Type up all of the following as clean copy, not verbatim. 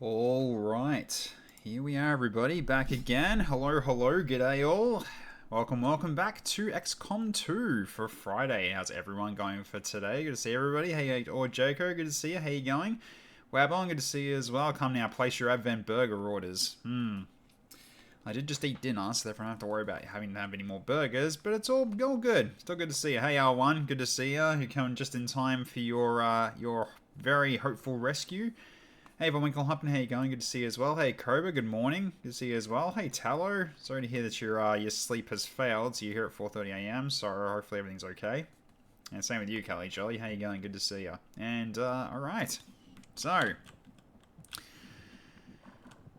All right, here we are, everybody, back again. Hello, hello, g'day all. Welcome back to XCOM 2 for Friday. How's everyone going for today? Good to see everybody. Hey, or Joko, good to see you. How you going? Wabon, good to see you as well. Come now, place your Advent burger orders. I did just eat dinner, so therefore I don't have to worry about having to have any more burgers, but it's all good. Still good to see you. Hey, R1, good to see you. You're coming just in time for your very hopeful rescue. Hey, Von Winkle Humpin, how you going? Good to see you as well. Hey, Cobra, good morning. Good to see you as well. Hey, Tallow, sorry to hear that your sleep has failed. So you're here at 4:30 a.m. So hopefully everything's okay. And same with you, Kelly Jelly. How you going? Good to see you. And all right, so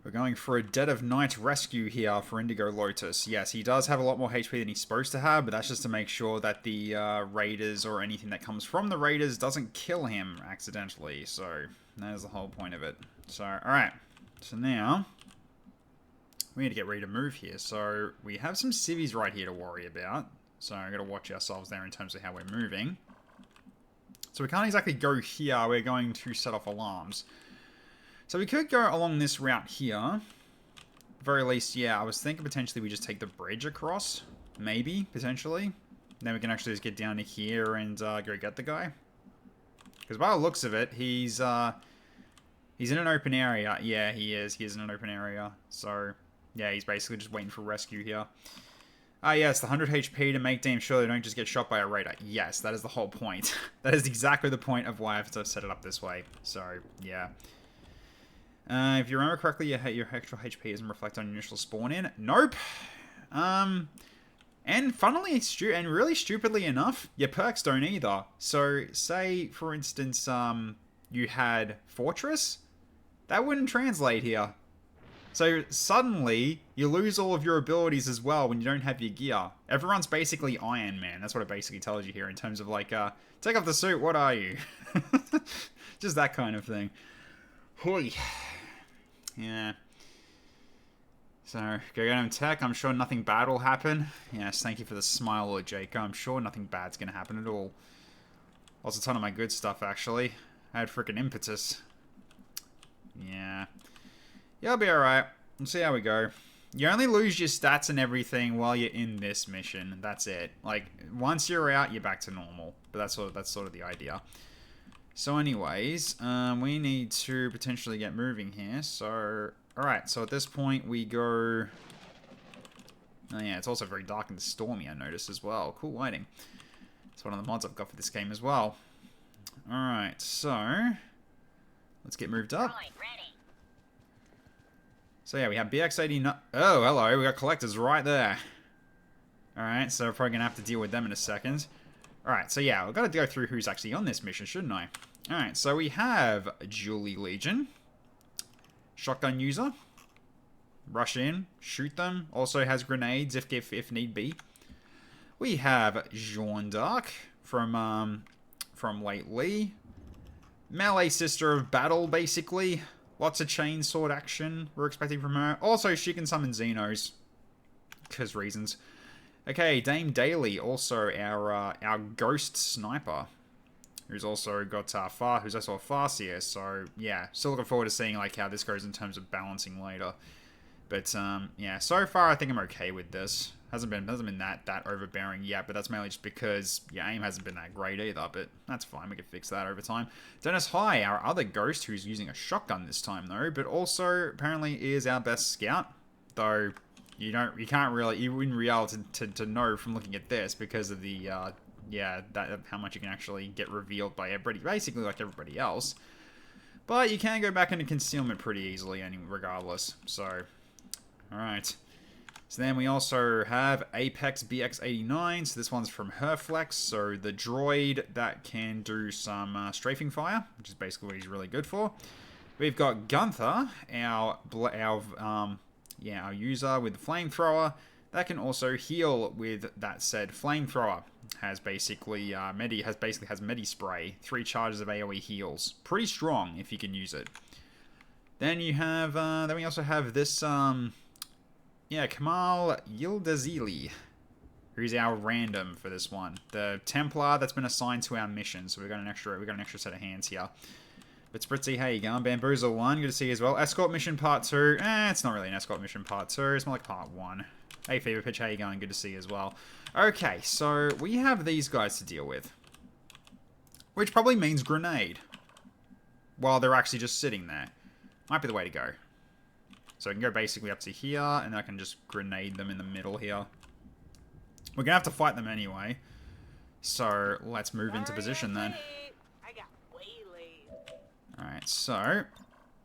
we're going for a Dead of Night rescue here for Indigo Lotus. Yes, he does have a lot more HP than he's supposed to have, but that's just to make sure that the raiders or anything that comes from the raiders doesn't kill him accidentally. So that is the whole point of it. So, alright. So now, we need to get ready to move here. So, we have some civvies right here to worry about. So, I've got to watch ourselves there in terms of how we're moving. So, we can't exactly go here. We're going to set off alarms. So, we could go along this route here. Very least, yeah, I was thinking potentially we just take the bridge across. Maybe, potentially. Then we can actually just get down to here and go get the guy. Because by the looks of it, he's in an open area. Yeah, he is. He is in an open area. So, yeah, he's basically just waiting for rescue here. Yes, the 100 HP to make damn sure they don't just get shot by a raider. Yes, that is the whole point. That is exactly the point of why I have to set it up this way. So, yeah. If you remember correctly, your extra HP isn't reflected on your initial spawn in. Nope. And funnily, and really stupidly enough, your perks don't either. So, say, for instance, you had Fortress, that wouldn't translate here. So, suddenly, you lose all of your abilities as well when you don't have your gear. Everyone's basically Iron Man. That's what it basically tells you here in terms of, like, take off the suit, what are you? Just that kind of thing. Hoi. Yeah. So, go get him tech. I'm sure nothing bad will happen. Yes, thank you for the smile, Lord Jacob. I'm sure nothing bad's going to happen at all. Lost a ton of my good stuff, actually. I had freaking impetus. Yeah. Yeah, I'll be alright. We'll see how we go. You only lose your stats and everything while you're in this mission. That's it. Like, once you're out, you're back to normal. But that's sort of the idea. So anyways, we need to potentially get moving here. So, alright, so at this point we go... Oh yeah, it's also very dark and stormy, I noticed as well. Cool lighting. It's one of the mods I've got for this game as well. Alright, so... Let's get moved up. So yeah, we have BX-89... Oh, hello, we got collectors right there. Alright, so we're probably going to have to deal with them in a second. Alright, so yeah, we've got to go through who's actually on this mission, shouldn't I? Alright, so we have Julie Legion. Shotgun user. Rush in, shoot them. Also has grenades if need be. We have Jeanne d'Arc from lately. Melee Sister of Battle, basically. Lots of chainsword action we're expecting from her. Also, she can summon Xenos. Because reasons. Okay, Dame Daly, also our ghost sniper, who's also got who's also a Farseer. So yeah, still looking forward to seeing like how this goes in terms of balancing later. But yeah, so far I think I'm okay with this. Hasn't been that overbearing yet, but that's mainly just because your aim hasn't been that great either. But that's fine, we can fix that over time. Dennis High, our other ghost, who's using a shotgun this time though, but also apparently is our best scout, though. You wouldn't be able to know from looking at this because of the, how much you can actually get revealed by everybody, basically like everybody else. But you can go back into concealment pretty easily, regardless. So, alright. So then we also have Apex BX-89, so this one's from Herflex, so the droid that can do some strafing fire, which is basically what he's really good for. We've got Gunther, our user with the flamethrower that can also heal with that said flamethrower. Has basically has medi spray, 3 charges of AoE heals. Pretty strong if you can use it. Then you have then we also have this Kamal Yildazili, who's our random for this one. The Templar that's been assigned to our mission, so we've got an extra set of hands here. Spritzy, how you going? Bamboozle 1, good to see you as well. Escort mission part 2. It's not really an escort mission part 2. It's more like part 1. Hey, Fever Pitch, how you going? Good to see you as well. Okay, so we have these guys to deal with. Which probably means grenade. While they're actually just sitting there. Might be the way to go. So I can go basically up to here, and then I can just grenade them in the middle here. We're going to have to fight them anyway. So let's move into position then. Alright, so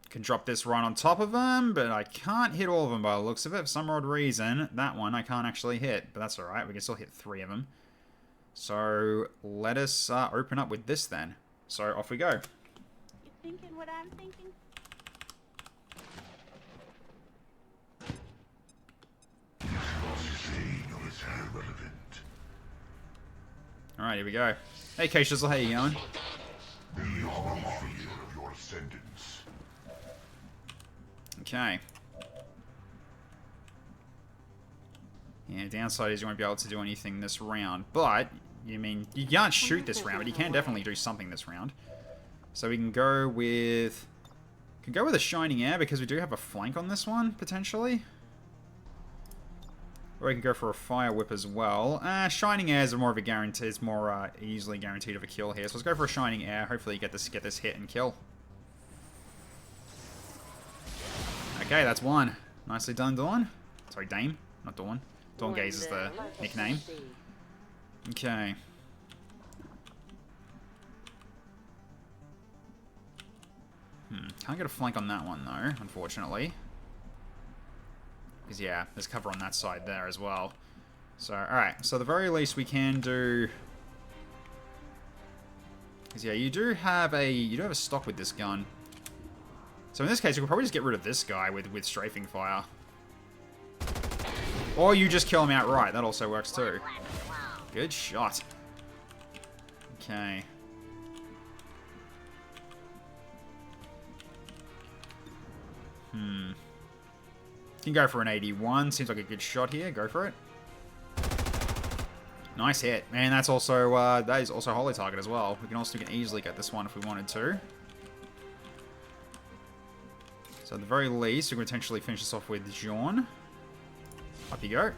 can drop this right on top of them, but I can't hit all of them by the looks of it. For some odd reason, that one I can't actually hit, but that's alright. We can still hit 3 of them. So let us open up with this then. So off we go. You thinking what I'm thinking? Alright, here we go. Hey, K-Shizzle, how you going? Okay. Yeah, downside is you won't be able to do anything this round, but you mean you can't shoot this round, but you can definitely do something this round. So we can go with a Shining Air because we do have a flank on this one potentially. Or we can go for a Fire Whip as well. Shining Air is more of a guarantee. It's more easily guaranteed of a kill here. So let's go for a Shining Air. Hopefully get this hit and kill. Okay, that's one. Nicely done, Dawn. Sorry, Dame, not Dawn. Dawn Gaze is the nickname. Okay. Can't get a flank on that one though, unfortunately. Because yeah, there's cover on that side there as well. So, alright, so the very least we can do... Because yeah, you do have a stock with this gun. So in this case, we could probably just get rid of this guy with strafing fire. Or you just kill him outright, that also works too. Good shot. Okay. Can go for an 81. Seems like a good shot here. Go for it. Nice hit. And that's also that is also Holy Target as well. We can easily get this one if we wanted to. So at the very least, we can potentially finish this off with Jean. Up you go.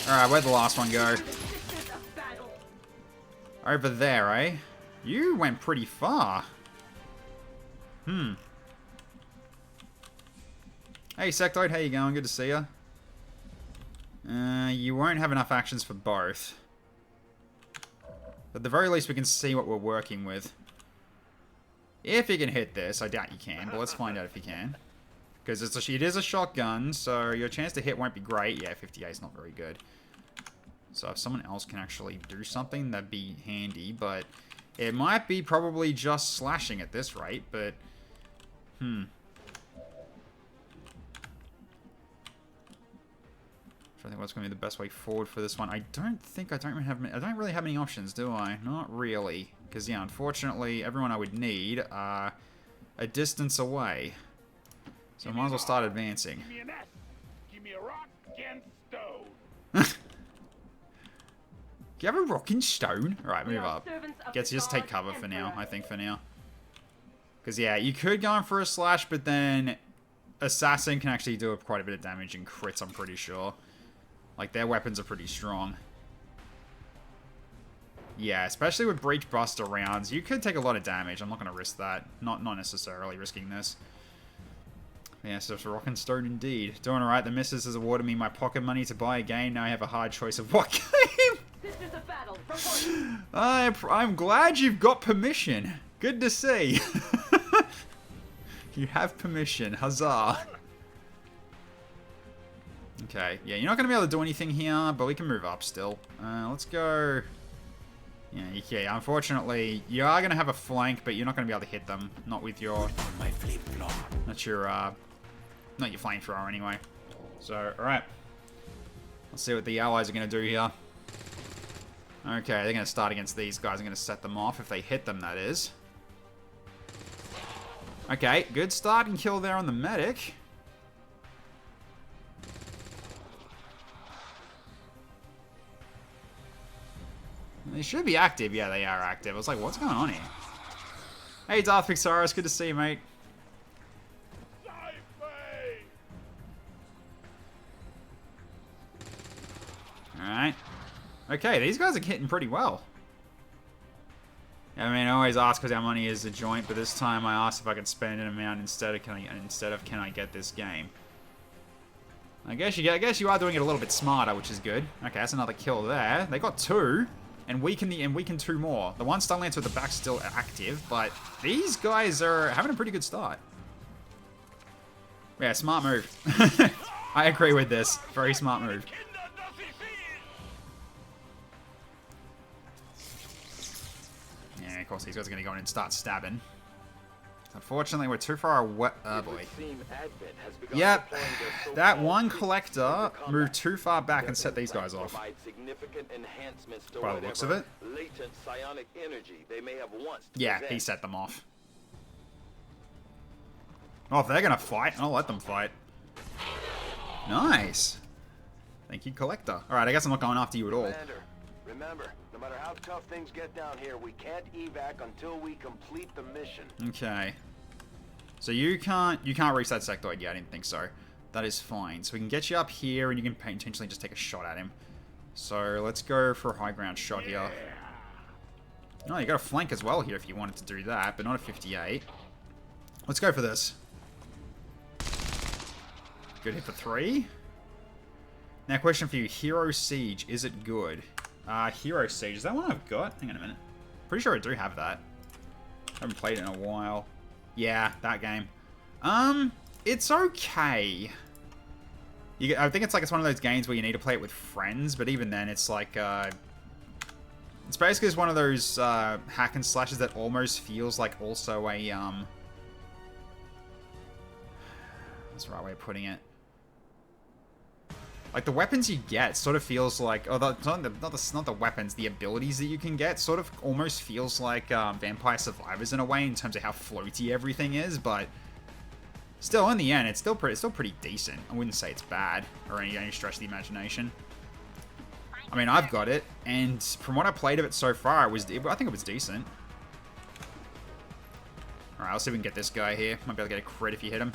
Alright, where'd the last one go? Over there, eh? You went pretty far. Hey, Sectoid, how you going? Good to see ya. You won't have enough actions for both. But at the very least, we can see what we're working with. If you can hit this, I doubt you can, but let's find out if you can. Because it is a shotgun, so your chance to hit won't be great. Yeah, 58 is not very good. So if someone else can actually do something, that'd be handy, but it might be probably just slashing at this rate, but... I think what's going to be the best way forward for this one. I don't really have many options, do I? Not really. Because, yeah, unfortunately, everyone I would need are a distance away. So I might as well start advancing. Give me an S. Give me a rock and stone. Do you have a rock and stone? Alright, move up. Just take cover for now, I think, for now. Because, yeah, you could go in for a slash, but then Assassin can actually do quite a bit of damage in crits, I'm pretty sure. Like, their weapons are pretty strong. Yeah, especially with Breach Buster rounds, you could take a lot of damage. I'm not going to risk that. Not necessarily risking this. Yeah, so it's a rock and stone indeed. Doing alright, the missus has awarded me my pocket money to buy a game. Now I have a hard choice of what game. This is a battle. I'm glad you've got permission. Good to see. You have permission. Huzzah. Okay, yeah, you're not going to be able to do anything here, but we can move up still. Let's go... Yeah, unfortunately, you are going to have a flank, but you're not going to be able to hit them. Not with your... Not your flamethrower anyway. So, alright. Let's see what the allies are going to do here. Okay, they're going to start against these guys. I'm going to set them off, if they hit them, that is. Okay, good start and kill there on the medic. They should be active. Yeah, they are active. I was like, what's going on here? Hey, Darth Pixaris. Good to see you, mate. Alright. Okay, these guys are hitting pretty well. I mean, I always ask because our money is a joint, but this time I asked if I could spend an amount instead of can I get this game. I guess you are doing it a little bit smarter, which is good. Okay, that's another kill there. They got 2, and we can 2 more. The one Stunlancer with the back's still active, but these guys are having a pretty good start. Yeah, smart move. I agree with this. Very smart move. Yeah, of course these guys are going to go in and start stabbing. Unfortunately, we're too far away. Oh boy. Yep, that one collector moved too far back and set these guys off. By the looks of it. Yeah, he set them off. Oh, if they're going to fight, I'll let them fight. Nice. Thank you, collector. Alright, I guess I'm not going after you at all. Remember, no matter how tough things get down here, we can't evac until we complete the mission. Okay. So you can't reach that sectoid yet, I didn't think so. That is fine. So we can get you up here and you can potentially just take a shot at him. So let's go for a high ground shot here. No, you got a flank as well here if you wanted to do that, but not a 58. Let's go for this. Good hit for 3. Now, question for you. Hero Siege, is it good? Hero Siege, is that one I've got? Hang on a minute. Pretty sure I do have that. Haven't played it in a while. Yeah, that game. It's okay. I think it's one of those games where you need to play it with friends, but even then, it's like, it's basically just one of those, hack and slashes that almost feels like also a, what's the right way of putting it? Like, the weapons you get sort of feels like... Oh, not the weapons, the abilities that you can get sort of almost feels like Vampire Survivors in a way, in terms of how floaty everything is, but... Still, in the end, it's still pretty decent. I wouldn't say it's bad, or any stretch of the imagination. I mean, I've got it, and from what I played of it so far, I think it was decent. Alright, let's see if we can get this guy here. Might be able to get a crit if you hit him.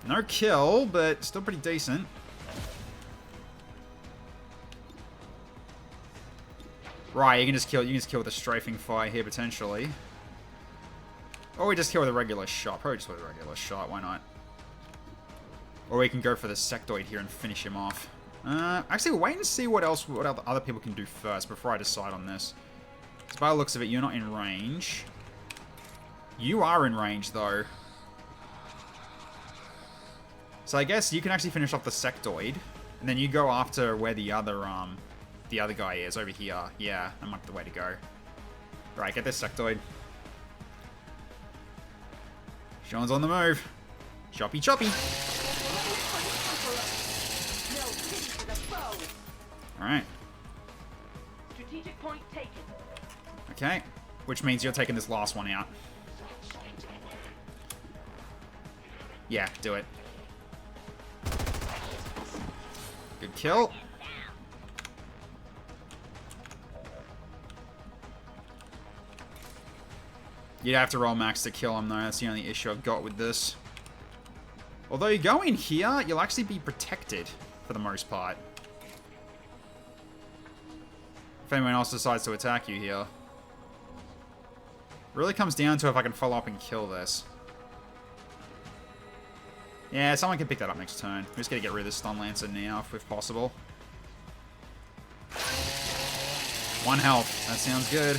No kill, but still pretty decent. Right, you can just kill with a strafing fire here potentially. Or we just kill with a regular shot. Probably just with a regular shot, why not? Or we can go for the sectoid here and finish him off. Actually, we'll wait and see what other people can do first before I decide on this. Because by the looks of it, you're not in range. You are in range, though. So I guess you can actually finish off the sectoid, and then you go after where the other guy is, over here. Yeah, that might be the way to go. Right, get this sectoid. Sean's on the move. Choppy choppy. Alright. Strategic point taken. Okay, which means you're taking this last one out. Yeah, do it. Good kill. You'd have to roll max to kill him, though. That's the only issue I've got with this. Although you go in here, you'll actually be protected for the most part. If anyone else decides to attack you here. Really comes down to if I can follow up and kill this. Yeah, someone can pick that up next turn. We're just gonna get rid of this Stun Lancer now, if possible. 1 health. That sounds good.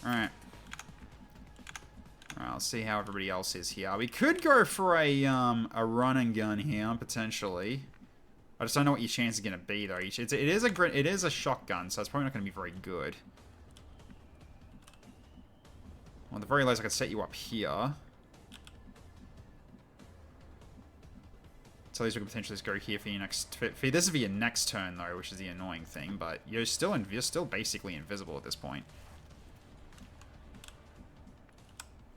Alright. Alright, let's see how everybody else is here. We could go for a run and gun here, potentially. I just don't know what your chance is gonna be, though. It is a shotgun, so it's probably not gonna be very good. Well, at the very least, I could set you up here. So at least we could potentially just go here for your next... this is for your next turn, though, which is the annoying thing. But you're still basically invisible at this point.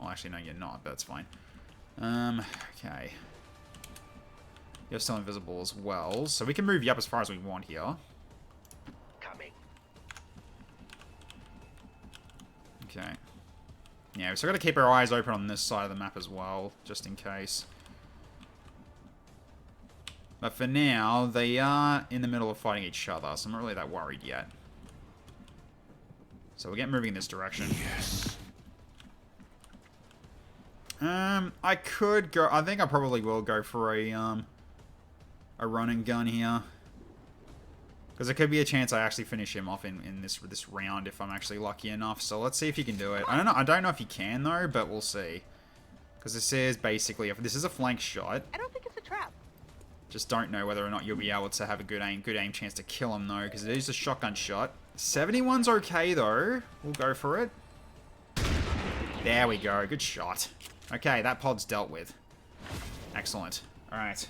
Well, actually, no, you're not, but that's fine. Okay. You're still invisible as well. So we can move you up as far as we want here. Coming. Okay. Yeah, so we've got to keep our eyes open on this side of the map as well, just in case. But for now, they are in the middle of fighting each other, so I'm not really that worried yet. So we'll get moving in this direction. Yes. I could go... I think I probably will go for a run and gun here. Because there could be a chance I actually finish him off in this round if I'm actually lucky enough. So let's see if you can do it. I don't know if you can though, but we'll see. Because this is basically... If this is a flank shot. I don't think it's a trap. Just don't know whether or not you'll be able to have a good aim chance to kill him though. Because it is a shotgun shot. 71's okay though. We'll go for it. There we go. Good shot. Okay, that pod's dealt with. Excellent. Alright.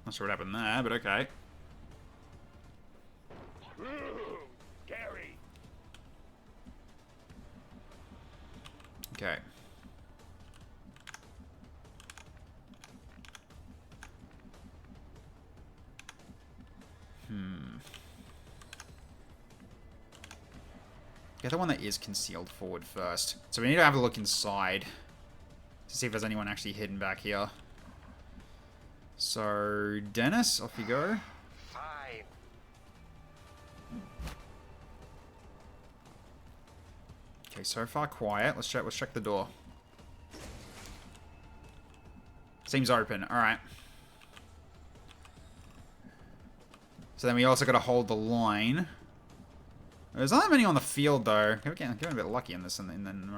Not sure what happened there, but okay. Ooh, scary. Okay. Get the one that is concealed forward first. So we need to have a look inside to see if there's anyone actually hidden back here. So, Dennis, off you go. Fine. Okay, so far quiet. Let's check the door. Seems open. Alright. So then we also got to hold the line. There's not that many on the field, though. We're getting a bit lucky in this, and then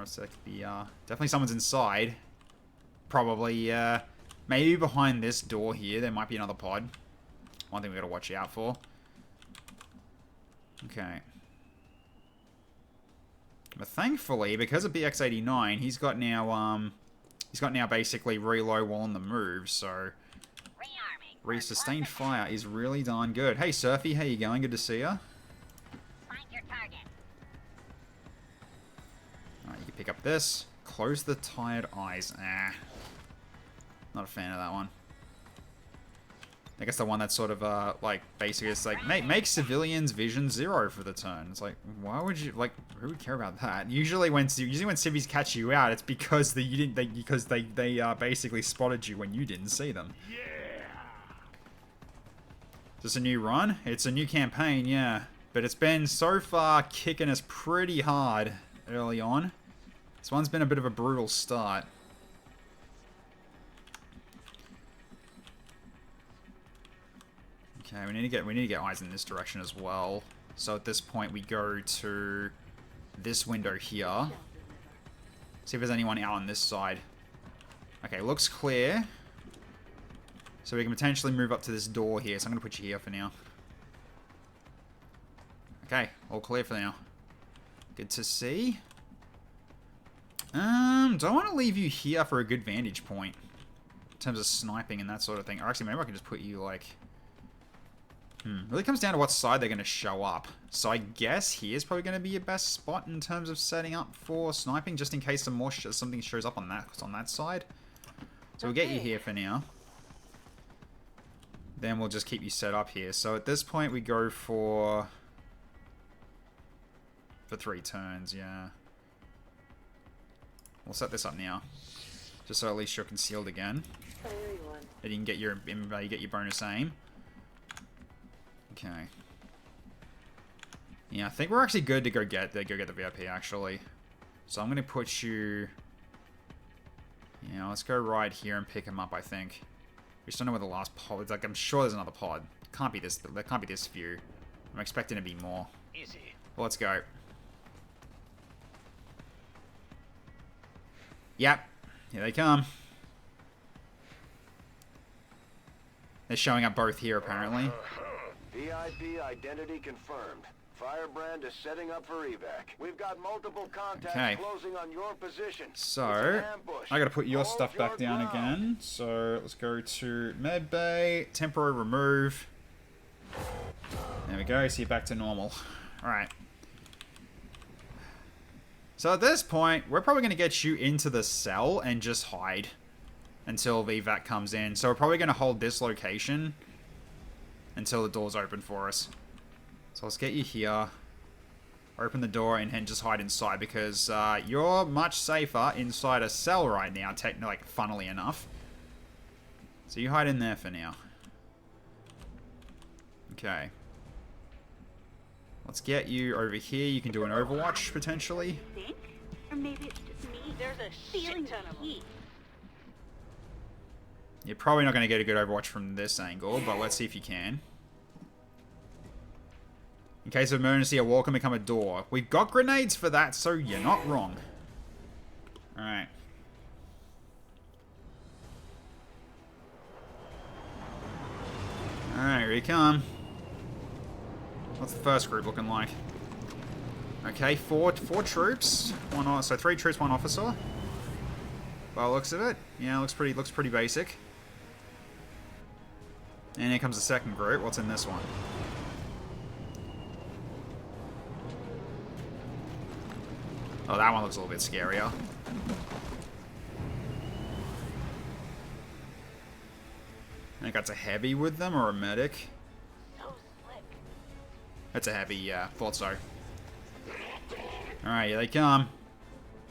definitely someone's inside. Probably, maybe behind this door here, there might be another pod. One thing we got to watch out for. Okay. But thankfully, because of BX-89, he's got now basically reload while on the move, so sustained fire is really darn good. Hey, Surfy, how you going? Good to see ya. Alright, you can pick up this. Close the tired eyes. Not a fan of that one. I guess the one that's sort of, like, basically it's like, make civilians vision 0 for the turn. It's like, why would you, like, who would care about that? Usually when civvies catch you out, it's because they basically spotted you when you didn't see them. Yeah. Is this a new run? It's a new campaign, yeah. But it's been, so far, kicking us pretty hard early on. This one's been a bit of a brutal start. Okay, we need to get eyes in this direction as well. So at this point we go to this window here. See if there's anyone out on this side. Okay, looks clear. So we can potentially move up to this door here. So I'm gonna put you here for now. Okay, all clear for now. Good to see. Don't want to leave you here for a good vantage point in terms of sniping and that sort of thing. Or actually, maybe I can just put you like. Really comes down to what side they're going to show up. So I guess here's probably going to be your best spot in terms of setting up for sniping, just in case something shows up on that side. So we'll get you here for now. Then we'll just keep you set up here. So at this point we go for 3 turns, yeah. We'll set this up now, just so at least you're concealed again. And you can get your bonus aim. Okay. Yeah, I think we're actually good to go get the VIP actually. So I'm gonna put you. Yeah, let's go right here and pick him up. I think. We just don't know where the last pod is. Like, I'm sure there's another pod. Can't be this. There can't be this few. I'm expecting to be more. Easy. Well, let's go. Yep. Here they come. They're showing up both here, apparently. VIP identity confirmed. Firebrand is setting up for evac. We've got multiple contacts closing on your position. So, I gotta put your stuff back down again. So, let's go to medbay, temporary remove. There we go, so you're back to normal. Alright. So at this point, we're probably going to get you into the cell and just hide. until the evac comes in. So we're probably going to hold this location until the door's open for us. So let's get you here. Open the door and then just hide inside because you're much safer inside a cell right now, like, funnily enough. So you hide in there for now. Okay. Let's get you over here. You can do an overwatch, potentially. Think? Or maybe it's just me. There's a feeling ton of heat. You're probably not going to get a good overwatch from this angle, but let's see if you can. In case of emergency, a wall can become a door. We've got grenades for that, so you're not wrong. Alright. Alright, here you come. What's the first group looking like? Okay, four troops. So 3 troops, 1 officer. By the looks of it. Yeah, looks pretty basic. And here comes the second group. What's in this one? Oh, that one looks a little bit scarier. I think that's a heavy with them, or a medic. So slick. That's a heavy, yeah. Thought so. Alright, here they come.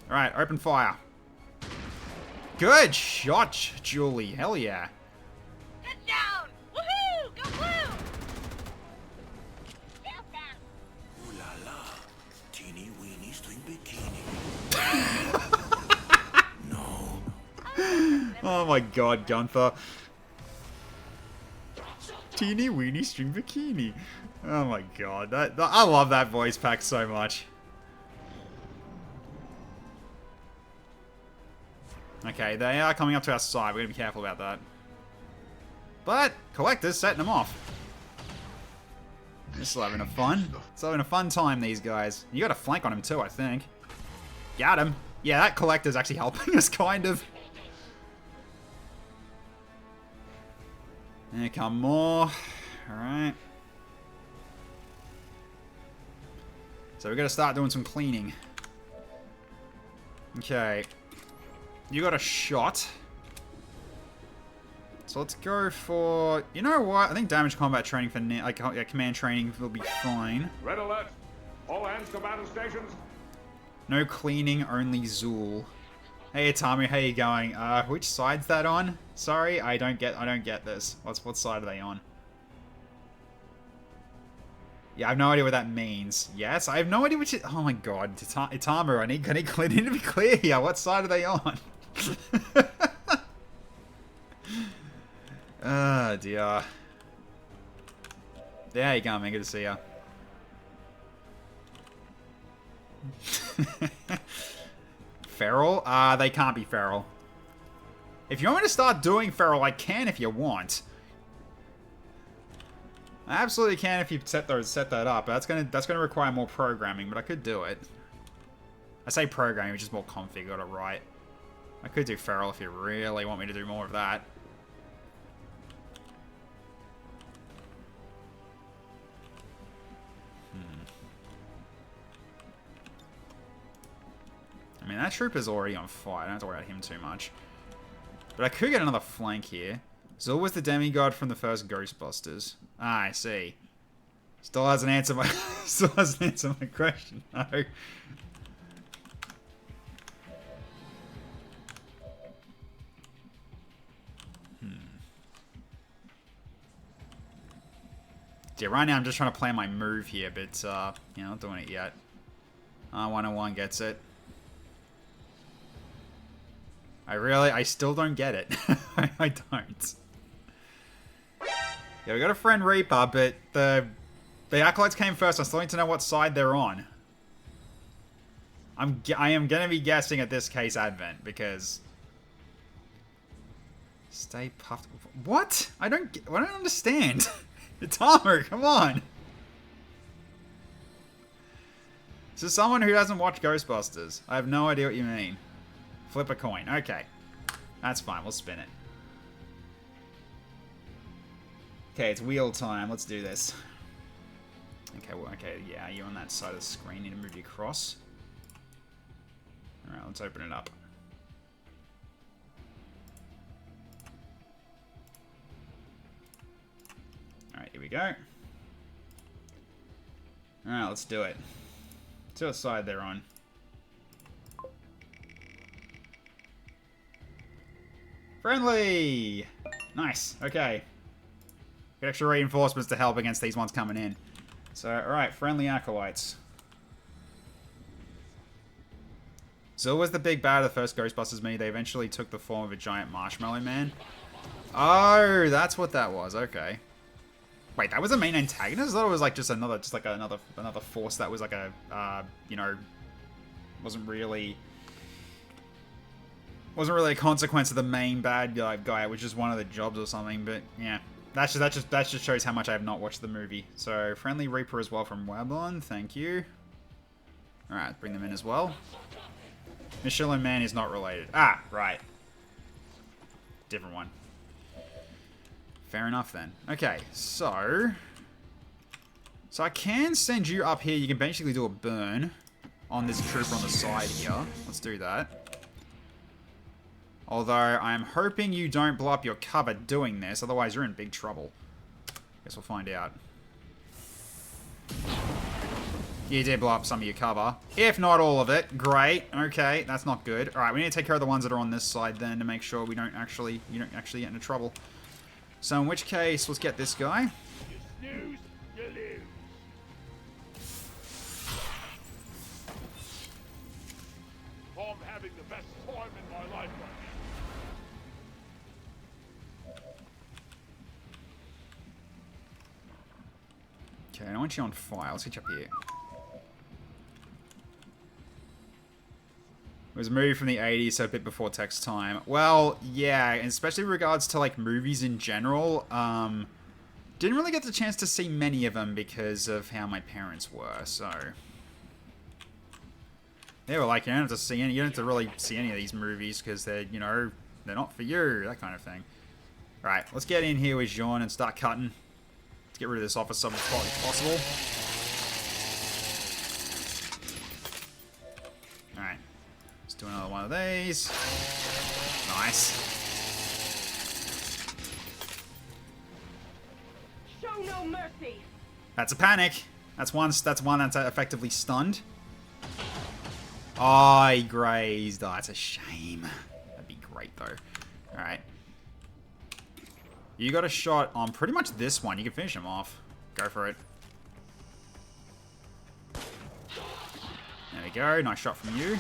Alright, open fire. Good shot, Julie. Hell yeah. Get down! Woohoo! Go blue! Down, down. Ooh la la. Teeny weeny string bikini. No. Oh my god, Gunther. Teeny weeny string bikini. Oh my god. I love that voice pack so much. Okay, they are coming up to our side. We're gonna be careful about that. But Collector's setting them off. They're still having a fun. Still having a fun time, these guys. You got a flank on him too, I think. Got him. Yeah, that Collector's actually helping us, kind of. Here come more. Alright. So we gotta start doing some cleaning. Okay. You got a shot. So let's go for... You know what? I think damage combat training for... command training will be fine. Red alert. All hands to battle stations. No cleaning, only Zool. Hey Tommy, how you going? Which side's that on? Sorry, I don't get this. What side are they on? Yeah, I have no idea what that means. Yes, I have no idea which it... Oh my god, Itamu, I need cleaning to be clear here. What side are they on? Oh dear. There you go, man. Good to see ya. Feral? They can't be feral. If you want me to start doing feral, I can if you want. I absolutely can if you set that up. But that's gonna require more programming, but I could do it. I say programming, which is more config, got it right. I could do feral if you really want me to do more of that. I mean, that trooper's already on fire. I don't have to worry about him too much. But I could get another flank here. Zul was the demigod from the first Ghostbusters. Ah, I see. Still hasn't answered my question. No. Yeah, right now I'm just trying to plan my move here, but you know, not doing it yet. 101 gets it. I still don't get it. I don't. Yeah, we got a friend Reaper, but the Acolytes came first. I still need to know what side they're on. I am gonna be guessing at this case Advent, because... Stay puffed... What? I don't understand. It's armor, come on. This is someone who doesn't watch Ghostbusters. I have no idea what you mean. Flip a coin. Okay. That's fine. We'll spin it. Okay, it's wheel time. Let's do this. Okay, well, okay, yeah, you're on that side of the screen. Need to move you across. Alright, let's open it up. Alright, here we go. Alright, let's do it. See what side they're on. Friendly! Nice, okay. Get extra reinforcements to help against these ones coming in. So, alright, friendly acolytes. Zul was the big bad of the first Ghostbusters movie. They eventually took the form of a giant marshmallow man. Oh, that's what that was, okay. Wait, that was the main antagonist? I thought it was like just another force that was like a, you know, wasn't really a consequence of the main bad guy. It was just one of the jobs or something. But yeah, that just shows how much I have not watched the movie. So friendly Reaper as well from Wabon, thank you. All right, bring them in as well. Michelin Man is not related. Ah, right. Different one. Fair enough then. Okay, so I can send you up here. You can basically do a burn on this trooper on the side here. Let's do that. Although I'm hoping you don't blow up your cover doing this, otherwise you're in big trouble. Guess we'll find out. You did blow up some of your cover. If not all of it. Great. Okay, that's not good. Alright, we need to take care of the ones that are on this side then to make sure you don't actually get into trouble. So in which case, let's get this guy. You snooze, you lose. I'm having the best time in my life. Okay, I want you on fire. Let's get you up here. It was a movie from the 80s, so a bit before Tech's time. Well, yeah, and especially in regards to, like, movies in general, didn't really get the chance to see many of them because of how my parents were, so... They were like, you don't have to really see any of these movies because they're, you know, they're not for you, that kind of thing. Alright, let's get in here with Jean and start cutting. Let's get rid of this officer as quickly as possible. Alright. Do another one of these. Nice. Show no mercy. That's a panic. That's one that's effectively stunned. Oh, he grazed. Oh, that's a shame. That'd be great though. Alright. You got a shot on pretty much this one. You can finish him off. Go for it. There we go. Nice shot from you.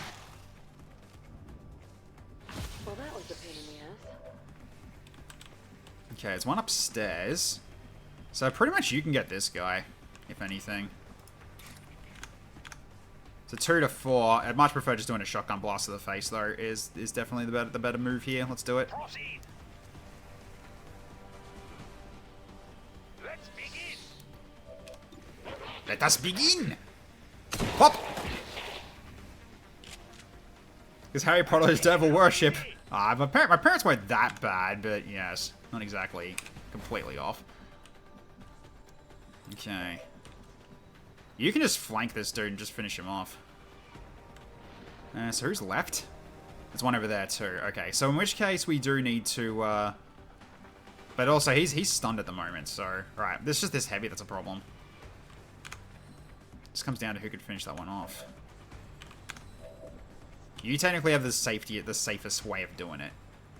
Well, that was a pain in the ass. Okay, there's one upstairs. So pretty much you can get this guy, if anything. It's a 2 to 4. I'd much prefer just doing a shotgun blast to the face, though. Is definitely the better move here. Let's do it. Proceed. Let's begin. Let us begin. Pop. Because Harry Potter's devil worship. My parents weren't that bad, but yes, not exactly completely off. Okay. You can just flank this dude and just finish him off. So who's left? There's one over there too. Okay, so in which case we do need to... But also, he's stunned at the moment, so... Alright, there's just this heavy that's a problem. Just comes down to who could finish that one off. You technically have the safest way of doing it.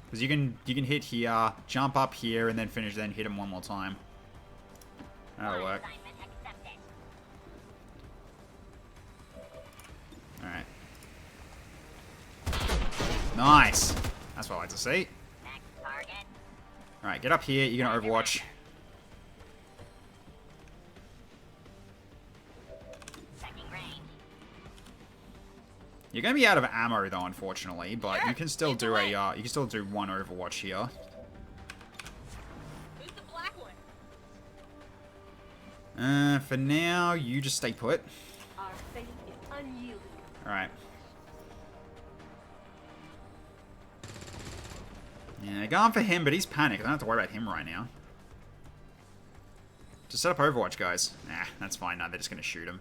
Because you can hit here, jump up here, and then finish, then hit him one more time. That'll work. Alright. Nice! That's what I like to see. Alright, get up here, you're gonna Overwatch. You're gonna be out of ammo though, unfortunately, but you can still do one Overwatch here. Who's the black one? For now, you just stay put. Our faith is unyielding. Alright. Yeah, going for him, but he's panicked. I don't have to worry about him right now. Just set up Overwatch, guys. Nah, that's fine. No, they're just gonna shoot him.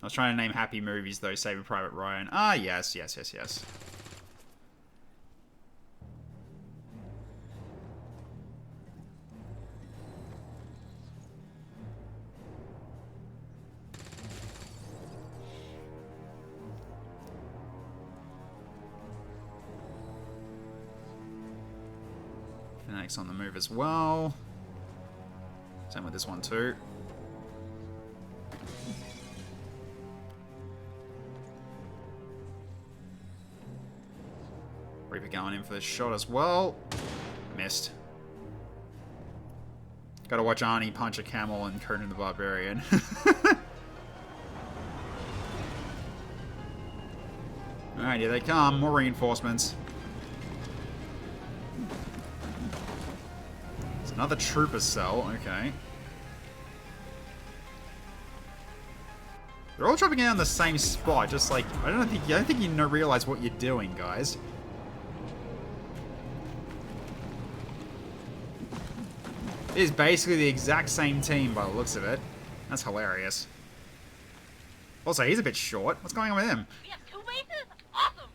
I was trying to name happy movies, though. Saving Private Ryan. Ah, yes, yes, yes, yes. Magic's on the move as well. Same with this one too. Reaper going in for the shot as well. Missed. Gotta watch Arnie punch a camel and Conan the Barbarian. Alright, here they come. More reinforcements. It's another trooper cell. Okay. They're all dropping in on the same spot. Just like I don't think you realize what you're doing, guys. It is basically the exact same team by the looks of it. That's hilarious. Also, he's a bit short. What's going on with him? We have 2 bases? Awesome!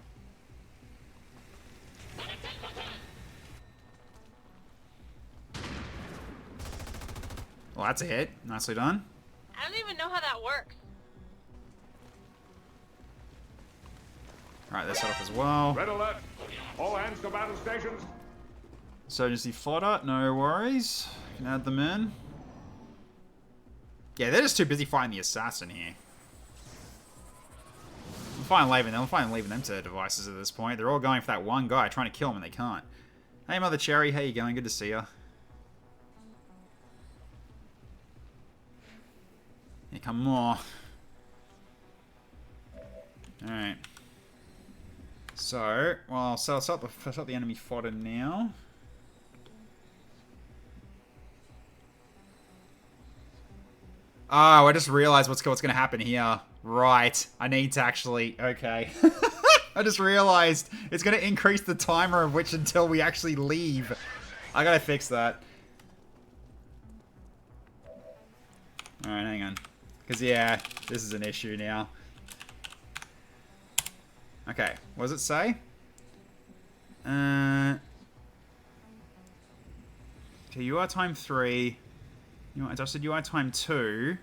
Well, that's a hit. Nicely done. I don't even know how that works. Alright, they're set up as well. Red alert! All hands to battle stations. Insurgency fodder, no worries. Can add them in. Yeah, they're just too busy fighting the assassin here. I'm fine leaving them to their devices at this point. They're all going for that one guy, trying to kill him, and they can't. Hey, Mother Cherry, how you going? Good to see ya. Here come more. Alright. So, well, so I'll set up the enemy fodder now. Oh, I just realized what's going to happen here. Right. I need to actually... Okay. I just realized it's going to increase the timer of which until we actually leave. I gotta fix that. Alright, hang on. Because, yeah, this is an issue now. Okay, what does it say? Okay, UI time 3. Adjusted UI time 2.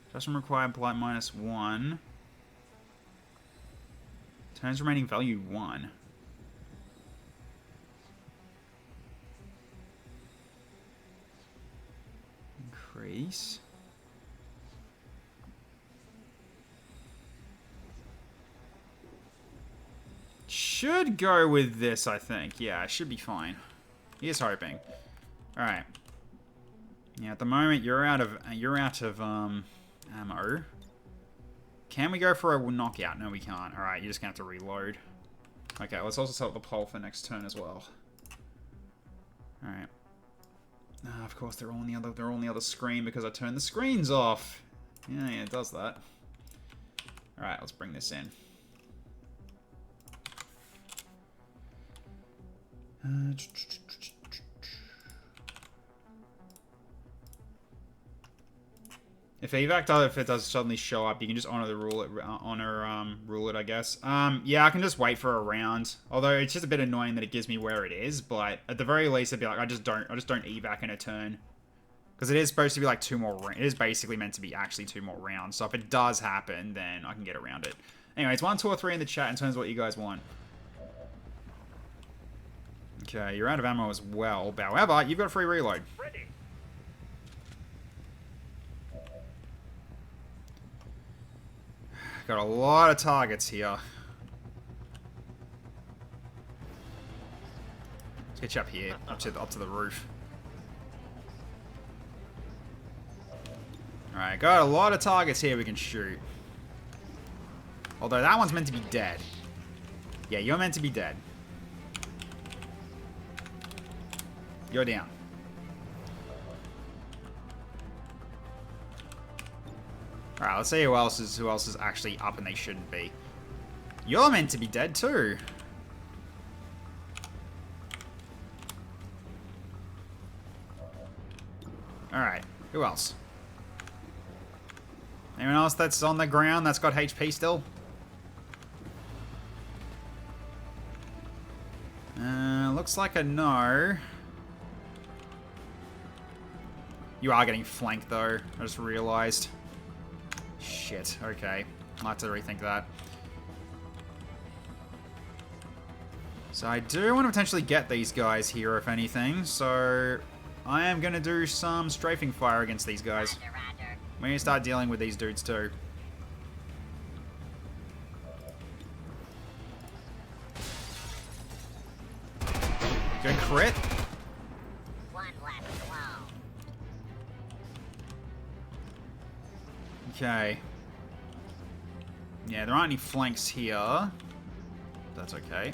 Adjustment required blight -1. Turns remaining value 1. Increase. Should go with this, I think. Yeah, it should be fine. Here's hoping. Alright. Yeah, at the moment you're out of ammo. Can we go for a knockout? No, we can't. Alright, you're just gonna have to reload. Okay, let's also set up the pole for next turn as well. Alright. Of course they're all on the other screen because I turned the screens off. Yeah, it does that. Alright, let's bring this in. If it does suddenly show up, you can just honor rule it, I guess. Yeah, I can just wait for a round. Although it's just a bit annoying that it gives me where it is, but at the very least, it'd be like I just don't evac in a turn, because it is supposed to be like 2 more. It is basically meant to be actually 2 more rounds. So if it does happen, then I can get around it. Anyway, it's 1, 2, or 3 in the chat in terms of what you guys want. Okay, you're out of ammo as well. However, you've got a free reload. Ready. Got a lot of targets here. Let's get you up here, up to the roof. Alright, got a lot of targets here we can shoot. Although that one's meant to be dead. Yeah, you're meant to be dead. You're down. Alright, let's see who else is actually up and they shouldn't be. You're meant to be dead too. Alright, who else? Anyone else that's on the ground that's got HP still? Looks like a no. You are getting flanked though, I just realized. Shit, okay. I'll have to rethink that. So I do want to potentially get these guys here, if anything. So I am going to do some strafing fire against these guys. We're going to start dealing with these dudes too. Good crit. Okay. Yeah, there aren't any flanks here. That's okay.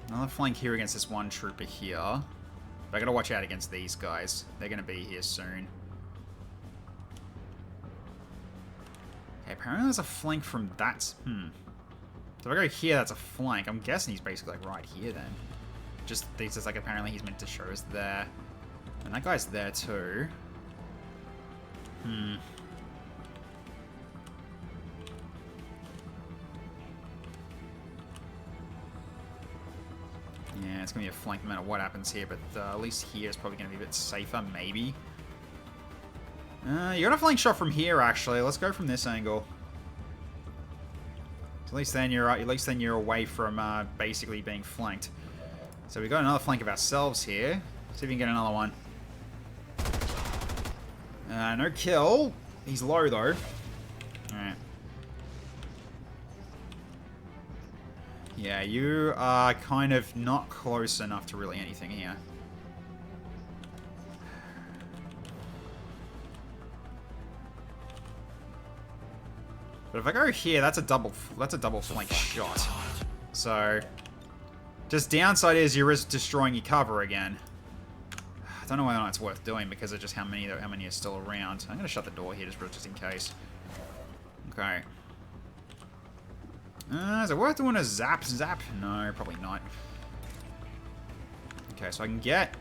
Another flank here against this one trooper here. But I gotta watch out against these guys. They're gonna be here soon. Okay, apparently there's a flank from that. So if I go here, that's a flank. I'm guessing he's basically like right here then. Just like apparently he's meant to show us there. And that guy's there too. Yeah, it's going to be a flank no matter what happens here, but at least here is probably going to be a bit safer, maybe. You got a flank shot from here, actually. Let's go from this angle. So at least then you're away from basically being flanked. So we got another flank of ourselves here. See if we can get another one. No kill. He's low though. Alright. Yeah, you are kind of not close enough to really anything here. But if I go here, that's a double flank shot. So just downside is you risk destroying your cover again. I don't know whether or not it's worth doing because of just how many are still around. I'm gonna shut the door here just in case. Okay. Is it worth doing a zap? No, probably not. Okay, so I can get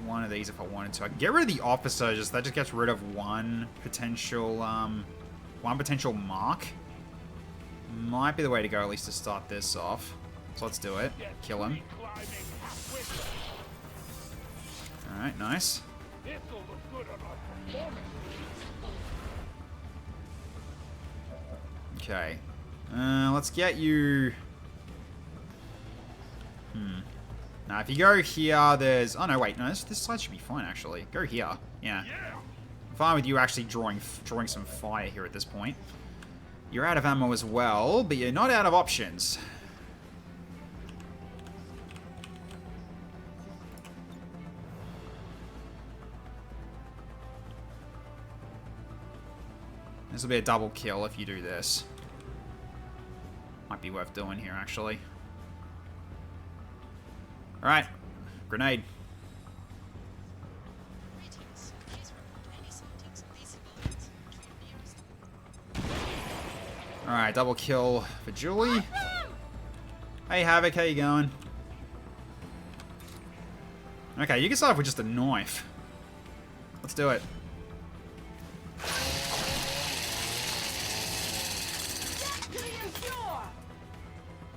one of these if I wanted to. I can get rid of the officer, that just gets rid of one potential mark. Might be the way to go, at least to start this off. So let's do it. Kill him. Alright, nice. Okay. Let's get you... Now, if you go here, there's... Oh, no, wait. No, this side should be fine, actually. Go here. Yeah. I'm fine with you actually drawing some fire here at this point. You're out of ammo as well, but you're not out of options. This will be a double kill if you do this. Might be worth doing here, actually. Alright. Grenade. Alright, double kill for Julie. Hey, Havoc, how you going? Okay, you can start off with just a knife. Let's do it.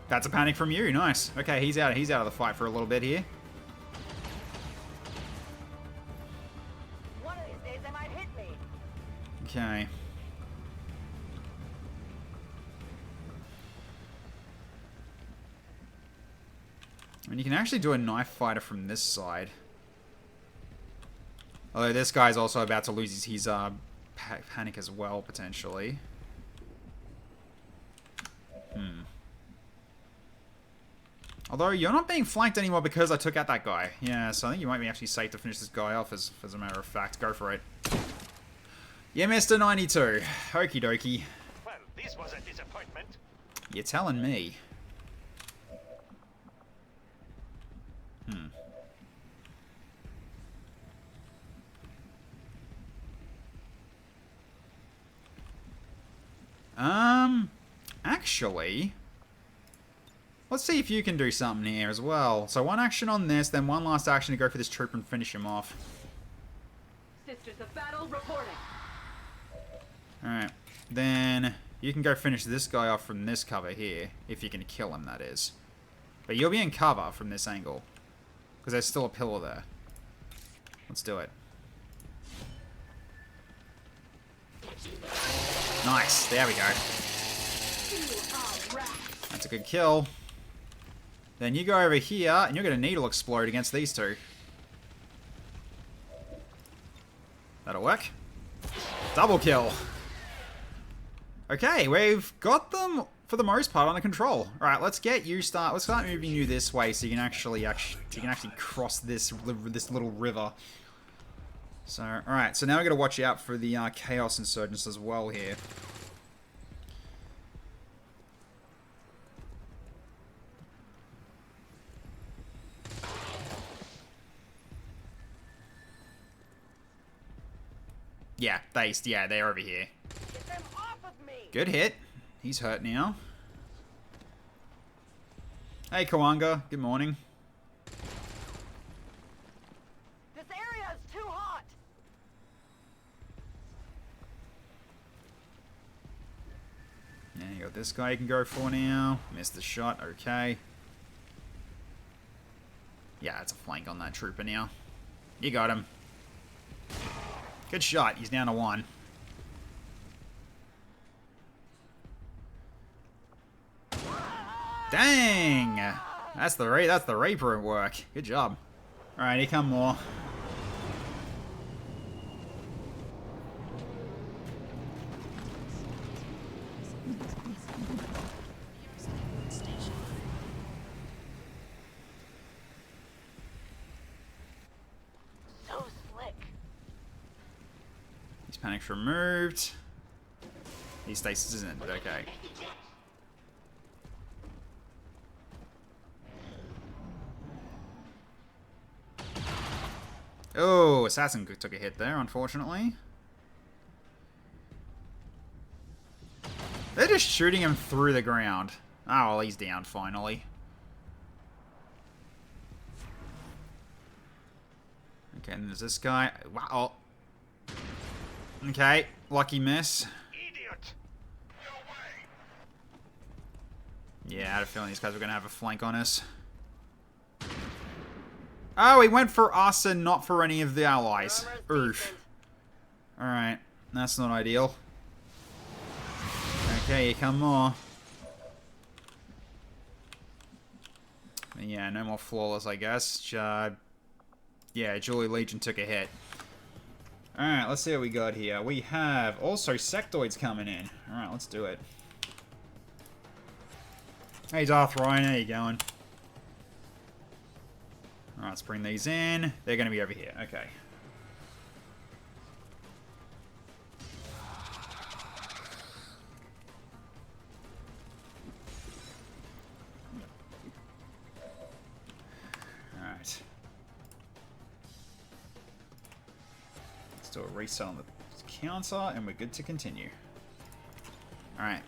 That's a panic from you. Nice. Okay, he's out of the fight for a little bit here. One of these days they might hit me. Okay. I mean, you can actually do a knife fighter from this side. Although this guy's also about to lose his panic as well, potentially. Although, you're not being flanked anymore because I took out that guy. Yeah, so I think you might be actually safe to finish this guy off, as a matter of fact. Go for it. Yeah, Mr. 92. Okie dokie. Well, this was a disappointment. You're telling me. Actually... Let's see if you can do something here as well. So one action on this, then one last action to go for this trooper and finish him off. Sisters of battle reporting. Alright. Then you can go finish this guy off from this cover here. If you can kill him, that is. But you'll be in cover from this angle. Because there's still a pillar there. Let's do it. Nice. There we go. That's a good kill. Then you go over here, and you're going to needle explode against these two. That'll work. Double kill. Okay, we've got them for the most part under control. All right, let's get you Let's start moving you this way so you can actually cross this little river. So, all right. So now we got to watch out for the Chaos Insurgents as well here. Yeah, they're over here. Get them off of me! Good hit. He's hurt now. Hey, Kawanga. Good morning. This area is too hot! Yeah, you got this guy you can go for now. Missed the shot. Okay. Yeah, it's a flank on that trooper now. You got him. Good shot. He's down to 1. Dang! That's the Reaper at work. Good job. Alright, here come more. So slick. These panics removed. These stasis isn't, but okay. Oh, Assassin took a hit there, unfortunately. They're just shooting him through the ground. Oh, well, he's down, finally. Okay, and there's this guy. Wow. Okay, lucky miss. Idiot! Yeah, I had a feeling these guys were going to have a flank on us. Oh, he went for us and not for any of the allies. Oof. Alright, that's not ideal. Okay, here come more. Yeah, no more flawless, I guess. Yeah, Julie Legion took a hit. Alright, let's see what we got here. We have also sectoids coming in. Alright, let's do it. Hey, Darth Ryan, how you going? Alright, let's bring these in. They're going to be over here. Okay. Alright. Let's do a reset on the counter, and we're good to continue. Alright.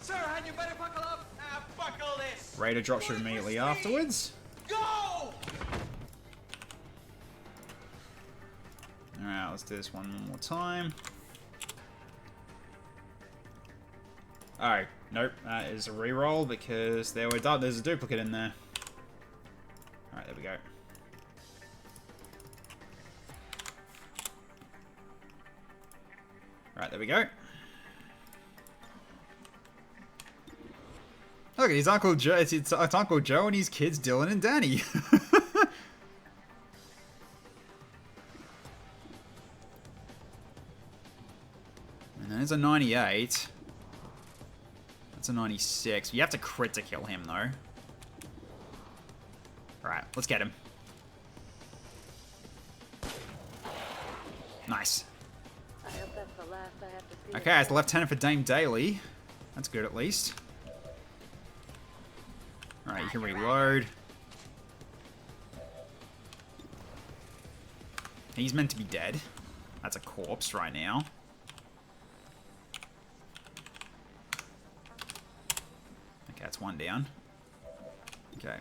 Sir, had you better buckle up? Buckle this! Raider dropship immediately afterwards. Go! Alright, let's do this one more time. Oh, nope, that is a reroll because there's a duplicate in there. Alright, there we go. Alright, there we go. Look, it's Uncle Joe. It's Uncle Joe and his kids, Dylan and Danny. And there's a 98. That's a 96. You have to crit to kill him, though. Alright, let's get him. Nice. I hope that's the last I have to see. Okay, it's Lieutenant for Dame Daly. That's good, at least. Alright, you can reload. He's meant to be dead. That's a corpse right now. Okay, that's one down. Okay.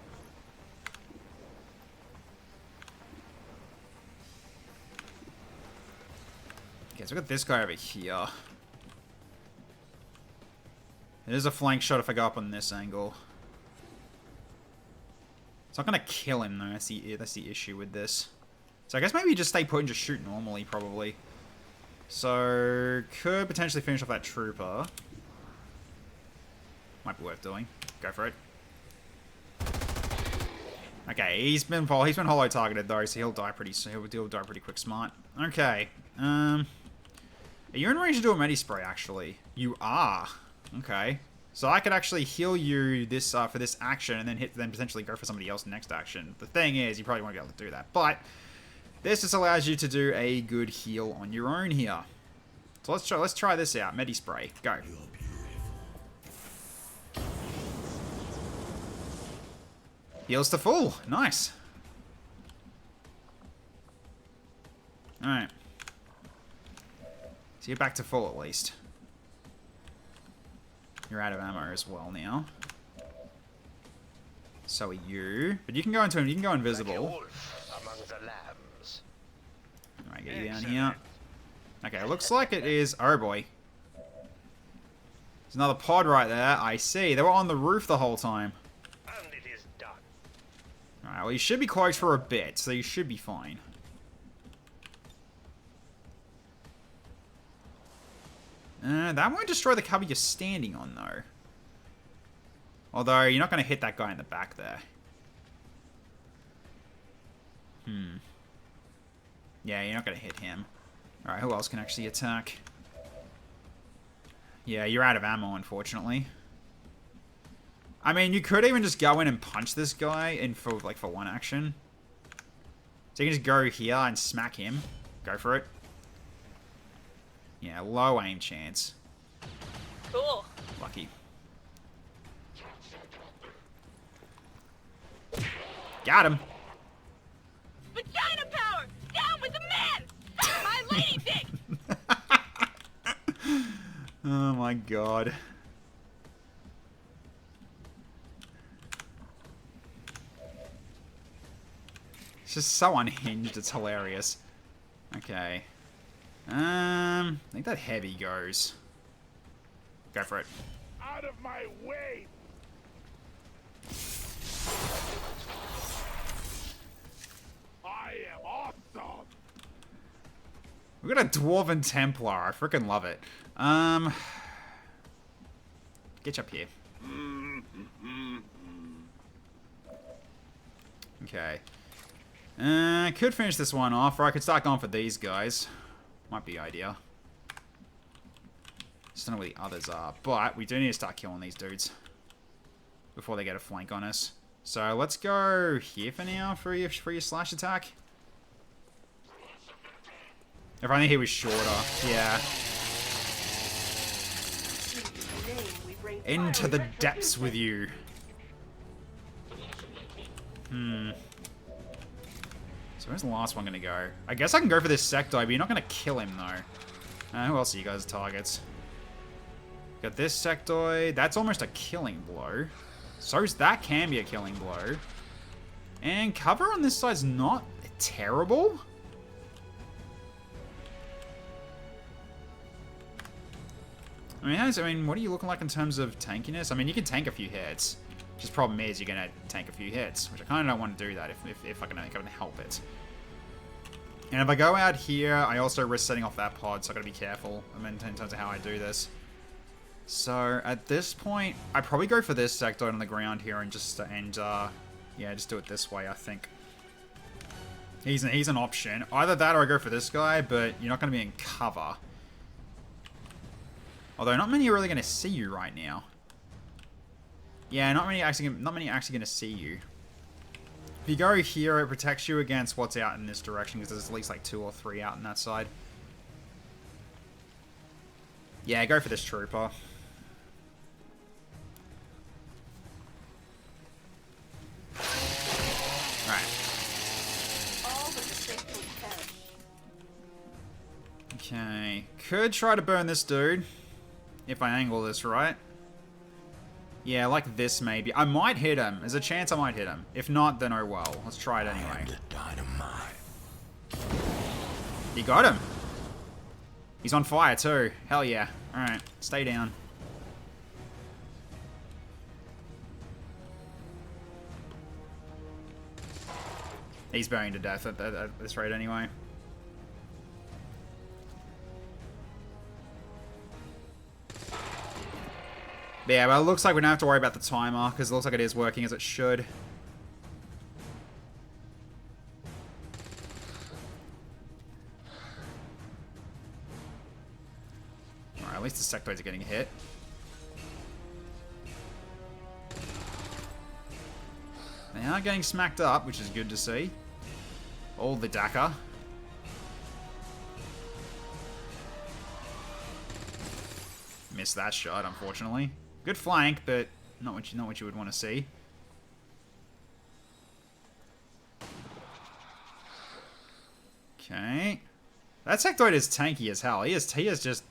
Okay, so we got this guy over here. It is a flank shot if I go up on this angle. It's not gonna kill him though. That's the issue with this. So I guess maybe just stay put and just shoot normally, probably. So, could potentially finish off that trooper. Might be worth doing. Go for it. Okay, he's been hollow targeted though, so he'll die pretty soon. He'll die pretty quick. Smart. Okay. Are you in range to do a medi-spray, actually? You are. Okay. So I could actually heal you this for this action, and then potentially go for somebody else next action. The thing is, you probably won't be able to do that. But this just allows you to do a good heal on your own here. So let's try this out. Medi-spray. Go. Heals to full. Nice. Alright. So you're back to full at least. You're out of ammo as well now. So are you. But you can go into him. You can go invisible. Among the lambs. Alright, get you down here. Okay, looks like it is... Oh boy. There's another pod right there. I see. They were on the roof the whole time. And it is done. Alright, well you should be cloaked for a bit, so you should be fine. That won't destroy the cover you're standing on, though. Although, you're not going to hit that guy in the back there. Yeah, you're not going to hit him. Alright, who else can actually attack? Yeah, you're out of ammo, unfortunately. I mean, you could even just go in and punch this guy in for one action. So you can just go here and smack him. Go for it. Yeah, low aim chance. Cool. Lucky. Got him. Vagina power! Down with the man! My lady dick! Oh my god. It's just so unhinged, it's hilarious. Okay. I think that heavy goes. Go for it. Out of my way! I am awesome! We got a Dwarven Templar. I freaking love it. Get you up here. Okay. I could finish this one off, or I could start going for these guys. Might be idea. Just don't know where the others are. But we do need to start killing these dudes before they get a flank on us. So let's go here for now for your slash attack. If only he was shorter. Yeah. Into the depths with you. So where's the last one gonna go? I guess I can go for this Sectoid, but you're not gonna kill him though. Who else are you guys' targets? Got this Sectoid. That's almost a killing blow. That can be a killing blow. And cover on this side's not terrible. I mean, what are you looking like in terms of tankiness? I mean, you can tank a few hits. Just problem is, you're gonna tank a few hits, which I kind of don't want to do that if I can help it. And if I go out here, I also risk setting off that pod, so I gotta be careful. I mean, in terms of how I do this. So at this point, I probably go for this Sectoid on the ground here and just do it this way. I think he's an option. Either that or I go for this guy, but you're not gonna be in cover. Although not many are really gonna see you right now. Yeah, not many actually gonna see you. If you go here, it protects you against what's out in this direction, because there's at least like 2 or 3 out in that side. Yeah, go for this trooper. Alright. Okay. Could try to burn this dude. If I angle this right. Yeah, like this maybe. I might hit him. There's a chance I might hit him. If not, then oh well. Let's try it anyway. You got him. He's on fire too. Hell yeah. Alright, stay down. He's burning to death at this rate anyway. Yeah, well, it looks like we don't have to worry about the timer, because it looks like it is working as it should. Alright, at least the sectoids are getting hit. They are getting smacked up, which is good to see. All the DACA. Missed that shot, unfortunately. Good flank, but not what you would want to see. Okay. That sectoid is tanky as hell. He is just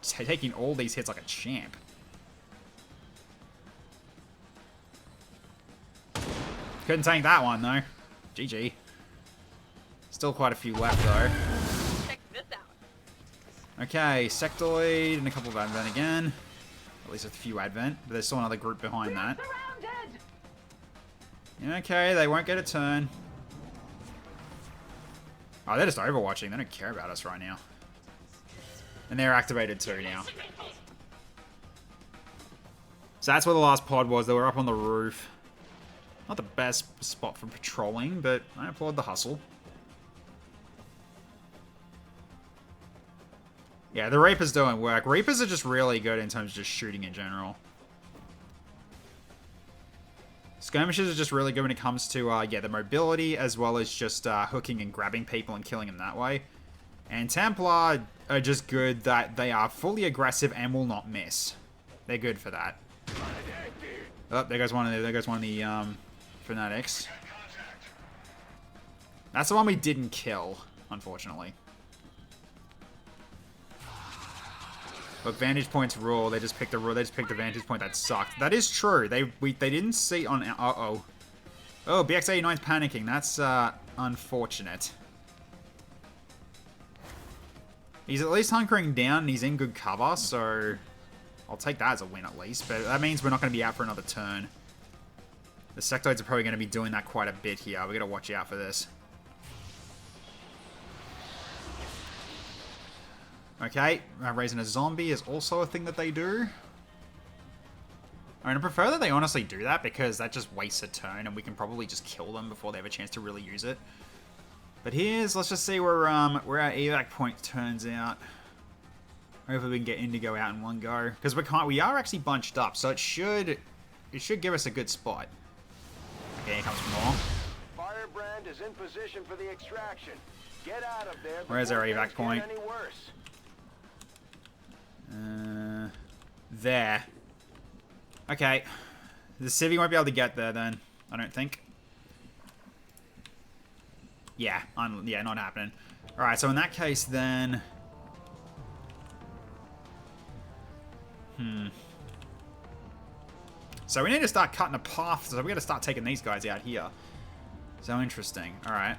taking all these hits like a champ. Couldn't tank that one, though. GG. Still quite a few left, though. Check this out. Okay, sectoid and a couple of Advent again. At least a few Advent, but there's still another group behind that. Okay, they won't get a turn. Oh, they're just overwatching. They don't care about us right now. And they're activated too now. So that's where the last pod was. They were up on the roof. Not the best spot for patrolling, but I applaud the hustle. Yeah, the Reaper's doing work. Reapers are just really good in terms of just shooting in general. Skirmishers are just really good when it comes to, yeah, the mobility, as well as just hooking and grabbing people and killing them that way. And Templar are just good that they are fully aggressive and will not miss. They're good for that. Oh, there goes one of the Fanatics. That's the one we didn't kill, unfortunately. But vantage points rule. They just picked the vantage point that sucked. That is true. They didn't see on. Oh, BX89's panicking. That's unfortunate. He's at least hunkering down and he's in good cover, so I'll take that as a win at least. But that means we're not going to be out for another turn. The sectoids are probably going to be doing that quite a bit here. We got to watch out for this. Okay, raising a zombie is also a thing that they do. I mean, I prefer that they honestly do that because that just wastes a turn and we can probably just kill them before they have a chance to really use it. But let's just see where our evac point turns out. Hopefully we can get Indigo out in one go. Because we are actually bunched up, so it should give us a good spot. Okay, here comes more. Firebrand is in position for the extraction. Get out of there. Where's our evac point? Any worse. There. Okay. The civvy won't be able to get there then, I don't think. Yeah, yeah, not happening. Alright, so in that case then... So we need to start cutting a path, so we gotta start taking these guys out here. So interesting. Alright.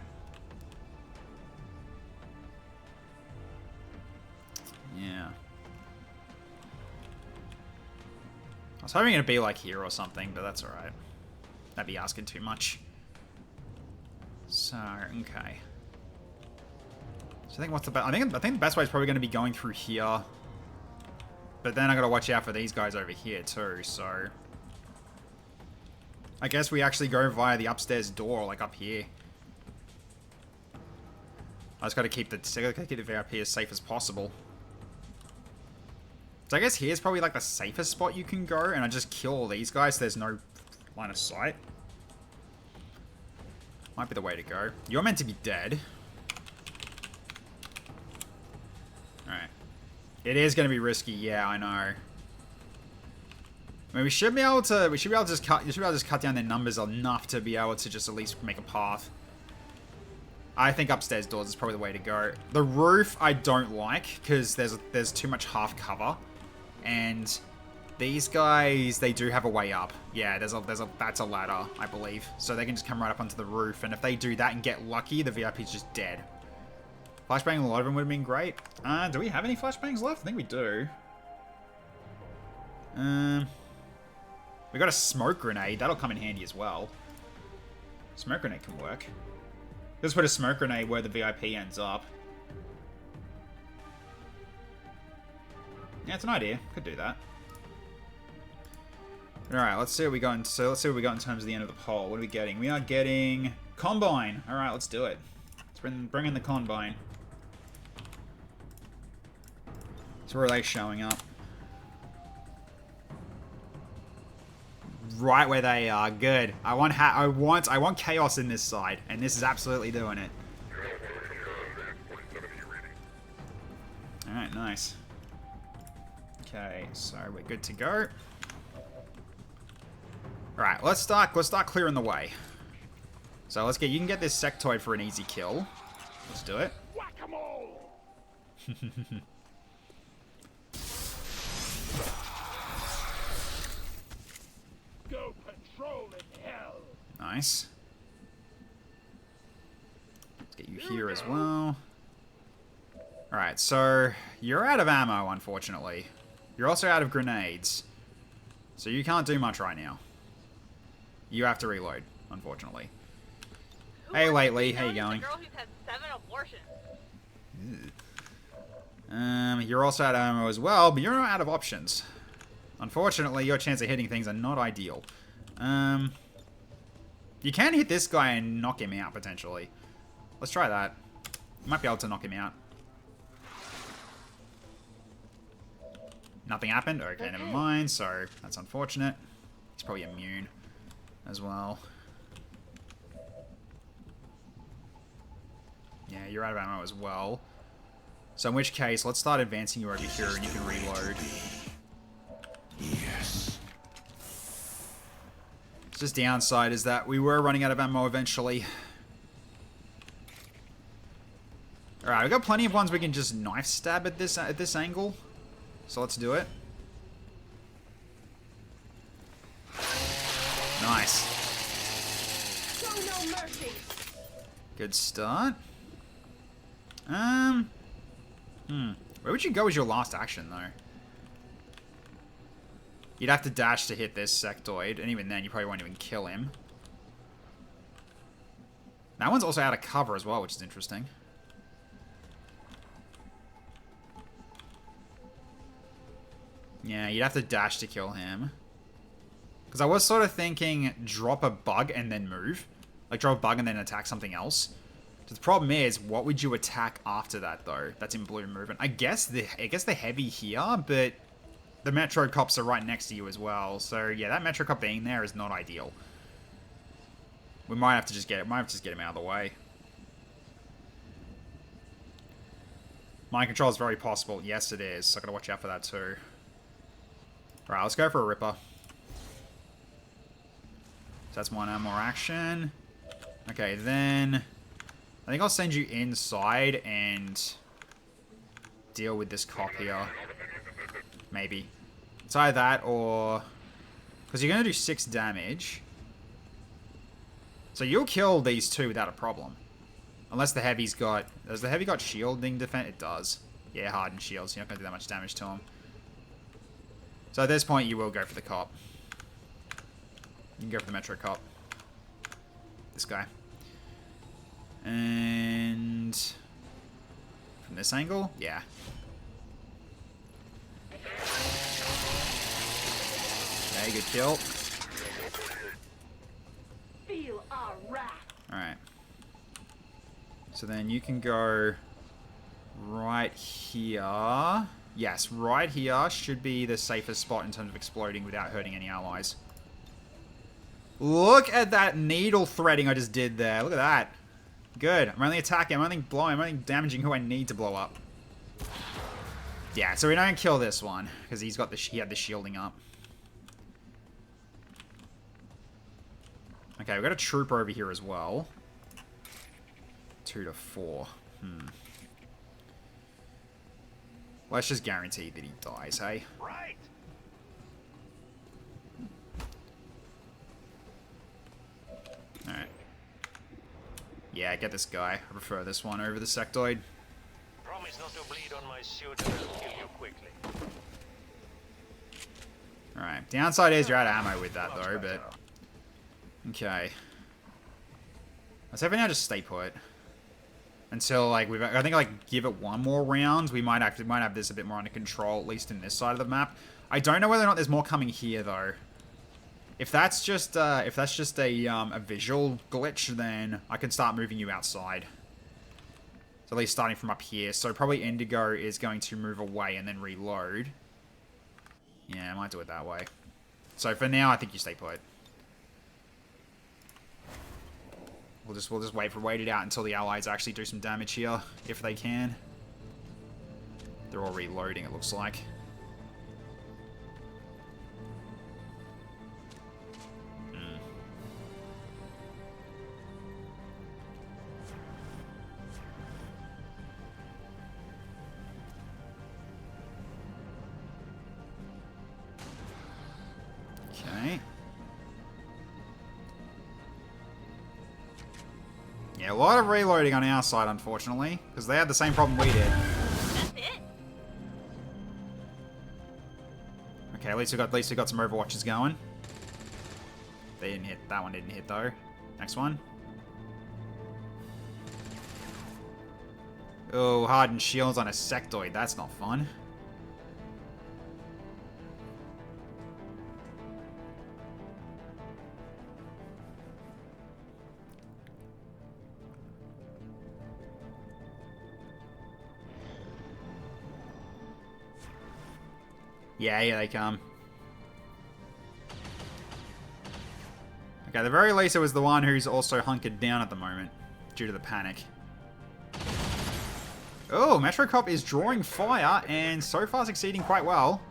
Yeah. I was hoping it'd be like here or something, but that's alright. That'd be asking too much. So, okay. So I think what's the best? I think the best way is probably going to be going through here. But then I got to watch out for these guys over here too. So I guess we actually go via the upstairs door, like up here. I just got to keep the VIP as safe as possible. So I guess here's probably like the safest spot you can go, and I just kill all these guys so there's no line of sight. Might be the way to go. You're meant to be dead. Alright. It is going to be risky, yeah, I know. I mean, we should be able to just cut down their numbers enough to be able to just at least make a path. I think upstairs doors is probably the way to go. The roof I don't like because there's too much half cover. And these guys, they do have a way up. Yeah, that's a ladder, I believe. So they can just come right up onto the roof. And if they do that and get lucky, the VIP's just dead. Flashbang, a lot of them would have been great. Do we have any flashbangs left? I think we do. We got a smoke grenade. That'll come in handy as well. Smoke grenade can work. Let's put a smoke grenade where the VIP ends up. Yeah, it's an idea. Could do that. Alright, let's see what we got so let's see what we got in terms of the end of the poll. What are we getting? We are getting Combine. Alright, let's do it. Let's bring in the Combine. So where are they showing up? Right where they are. Good. I want chaos in this side, and this is absolutely doing it. Alright, nice. Okay, so we're good to go. Alright, let's start clearing the way. So you can get this sectoid for an easy kill. Let's do it. Whack-a-mole! Go patrol in hell! Nice. Let's get you here as well. Alright, so you're out of ammo, unfortunately. You're also out of grenades. So you can't do much right now. You have to reload, unfortunately. Hey, Lately, how you going? A girl who's had 7 abortions. You're also out of ammo as well, but you're not out of options. Unfortunately, your chance of hitting things are not ideal. You can hit this guy and knock him out, potentially. Let's try that. You might be able to knock him out. Nothing happened? Okay, never mind. So, that's unfortunate. He's probably immune as well. Yeah, you're out of ammo as well. So in which case, let's start advancing you over here and you can reload. Yes. It's just downside is that we were running out of ammo eventually. Alright, we've got plenty of ones we can just knife stab at this angle. So let's do it. Nice. Show no mercy. Good start. Where would you go as your last action, though? You'd have to dash to hit this sectoid, and even then, you probably won't even kill him. That one's also out of cover as well, which is interesting. Yeah, you'd have to dash to kill him. Because I was sort of thinking, drop a bug and then move. Like, drop a bug and then attack something else. So the problem is, what would you attack after that, though? That's in blue movement. I guess the heavy here, but the Metro Cops are right next to you as well. So, yeah, that Metro Cop being there is not ideal. We might have to just get him out of the way. Mind control is very possible. Yes, it is. So I gotta watch out for that, too. Alright, let's go for a Ripper. So that's one more action. Okay, then I think I'll send you inside and deal with this cop here. Maybe. It's either that or... Because you're going to do 6 damage. So you'll kill these two without a problem. Unless the heavy's got... Does the heavy got shielding defense? It does. Yeah, hardened shields. You're not going to do that much damage to him. So at this point, you will go for the cop. You can go for the Metro Cop. This guy. And... From this angle? Yeah. Okay, good kill. Feel our wrath. Alright. So then you can go right here. Yes, right here should be the safest spot in terms of exploding without hurting any allies. Look at that needle threading I just did there. Look at that. Good. I'm only attacking. I'm only blowing. I'm only damaging who I need to blow up. Yeah, so we don't kill this one because he had the shielding up. Okay, we've got a trooper over here as well. 2 to 4. Let's just guarantee that he dies, hey? Right. Alright. Yeah, get this guy. I prefer this one over the sectoid. Promise not to bleed on my suit and I'll kill you quickly. Alright. Downside is you're out of ammo with that, though, but... Okay. Let's have now just stay put. Until, like, I think, like, give it one more round. We might have this a bit more under control, at least in this side of the map. I don't know whether or not there's more coming here, though. If that's just a visual glitch, then I can start moving you outside. So at least starting from up here. So probably Indigo is going to move away and then reload. Yeah, I might do it that way. So for now, I think you stay put. We'll just wait it out until the allies actually do some damage here, if they can. They're all reloading, it looks like. Okay. Yeah, a lot of reloading on our side, unfortunately, because they had the same problem we did. That's it. Okay, at least we got some Overwatches going. They didn't hit. That one didn't hit though. Next one. Oh, hardened shields on a sectoid. That's not fun. Yeah, here they come. Okay, at the very least it was the one who's also hunkered down at the moment, due to the panic. Oh, Metro Cop is drawing fire, and so far succeeding quite well.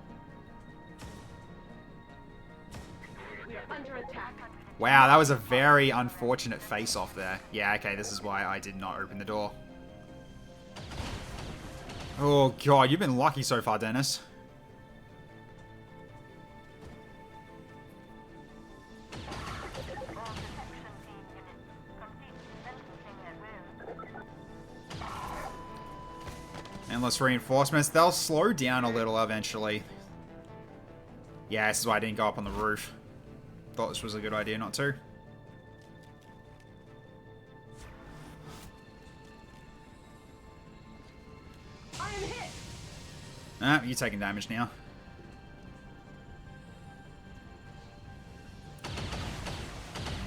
We are under attack. Wow, that was a very unfortunate face-off there. Yeah, okay, this is why I did not open the door. Oh god, you've been lucky so far, Dennis. Endless reinforcements. They'll slow down a little eventually. Yeah, this is why I didn't go up on the roof. Thought this was a good idea not to. I am hit. Ah, you're taking damage now.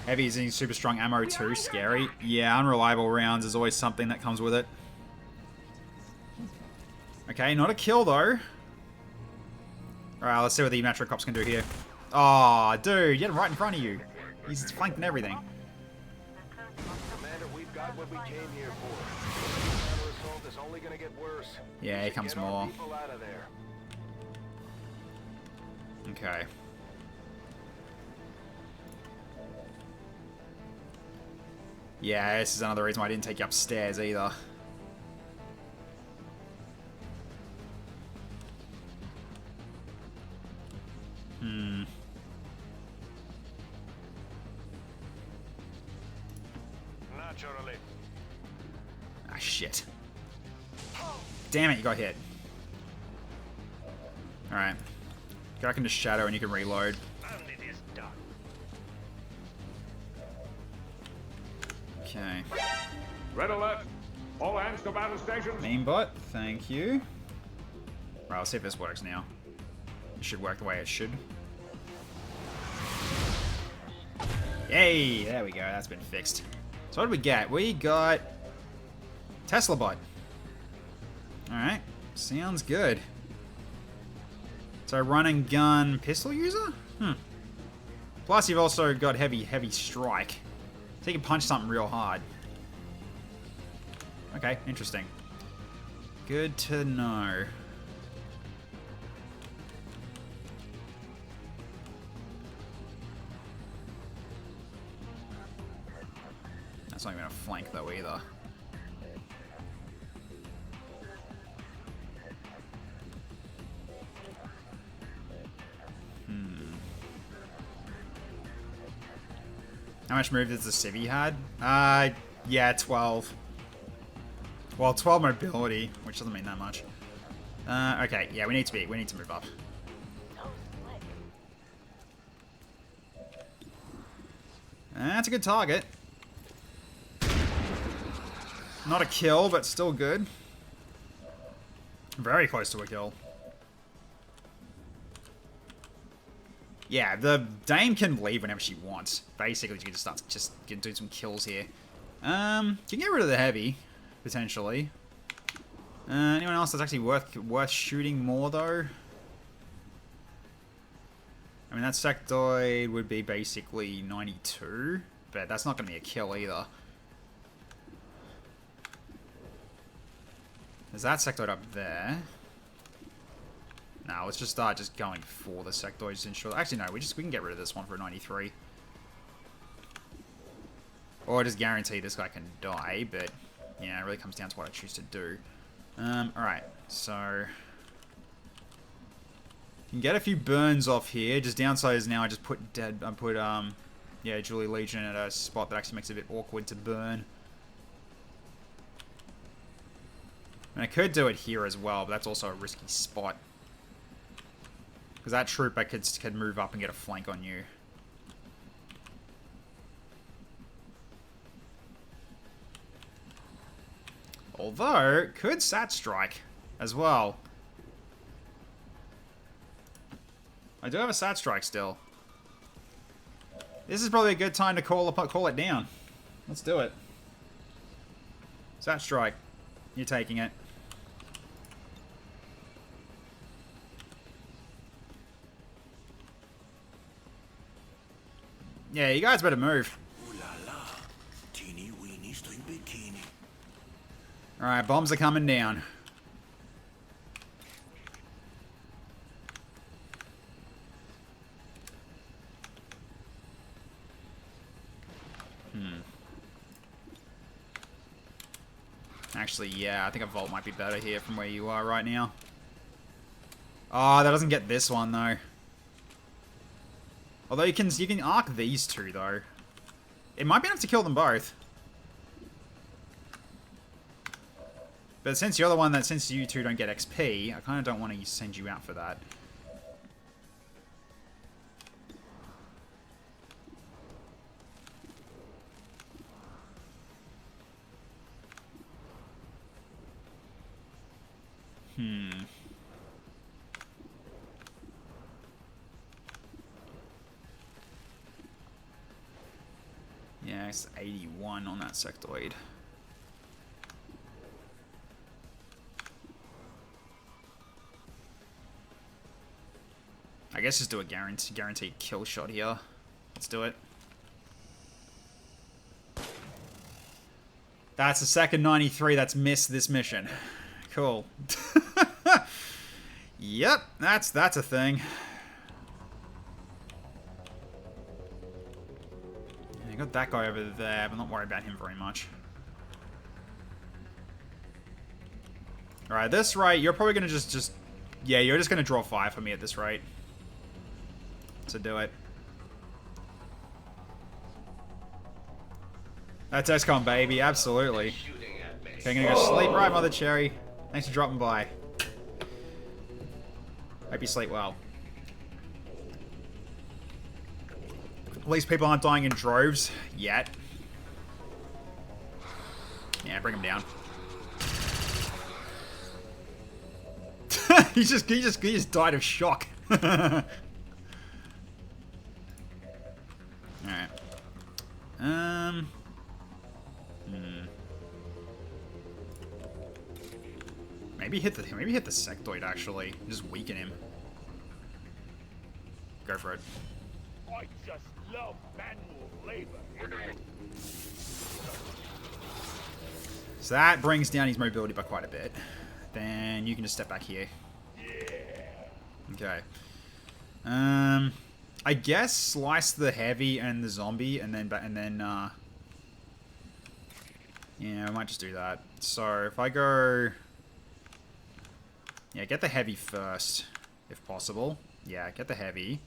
Heavy is using super strong ammo too. Scary. Yeah, unreliable rounds is always something that comes with it. Okay, not a kill though. Alright, let's see what the Metro Cops can do here. Aw, dude, you had him right in front of you. He's flanked and everything. Commander, we've got what we came here for. The counter-assault is only gonna get worse. Yeah, here comes Get our more. people out of there. Okay. Yeah, this is another reason why I didn't take you upstairs either. Naturally. Ah, shit. Damn it, you got hit. Alright. Go back into Shadow and you can reload. And it is done. Okay. Red alert! All hands to battle stations! Mainbot, thank you. Right, let's see if this works now. It should work the way it should. Yay! There we go, that's been fixed. So what did we get? We got Tesla Bot. Alright, sounds good. So run and gun pistol user? Plus you've also got heavy strike. So you can punch something real hard. Okay, interesting. Good to know. That's not even a flank though either. How much move does the civvy had? Yeah, 12. Well, 12 mobility, which doesn't mean that much. Okay, yeah, we need to move up. That's a good target. Not a kill, but still good. Very close to a kill. Yeah, the Dame can leave whenever she wants. Basically, she can just start do some kills here. Can get rid of the heavy, potentially. Anyone else that's actually worth shooting more though? I mean, that sectoid would be basically 92, but that's not going to be a kill either. There's that sectoid up there. No, let's just start going for the sectoids to ensure. Actually, no, we can get rid of this one for a 93. Or just guarantee this guy can die, but yeah, it really comes down to what I choose to do. Alright, so you can get a few burns off here. Just downside is now I just put yeah, Julie Legion at a spot that actually makes it a bit awkward to burn. And I could do it here as well, but that's also a risky spot. Because that trooper could move up and get a flank on you. Although, could Sat Strike as well. I do have a Sat Strike still. This is probably a good time to call it down. Let's do it. Sat Strike. You're taking it. Yeah, you guys better move. Ooh la la. Teeny weeny string bikini. Alright, bombs are coming down. Actually, yeah, I think a Vault might be better here from where you are right now. Oh, that doesn't get this one, though. Although you can arc these two, though. It might be enough to kill them both. But since you're the one that, since you two don't get XP, I kind of don't want to send you out for that. Yeah, it's 81 on that sectoid. I guess just do a guaranteed kill shot here. Let's do it. That's the second 93 that's missed this mission. Cool. Yep, that's a thing. Yeah, got that guy over there, but not worried about him very much. Alright, at this rate, you're probably gonna just yeah, you're just gonna draw 5 for me at this rate. So do it. That's XCOM, baby, absolutely. Okay, I'm gonna go sleep. Right, Mother Cherry. Thanks for dropping by. Hope you sleep well. At least people aren't dying in droves yet. Yeah, bring them down. he just died of shock. Alright. Maybe hit the sectoid actually. Just weaken him. Go for it. I just love manual labor. So that brings down his mobility by quite a bit. Then you can just step back here. Okay. I guess slice the heavy and the zombie, and then yeah, I might just do that. So if I go, yeah, get the heavy first, if possible. Yeah, get the heavy,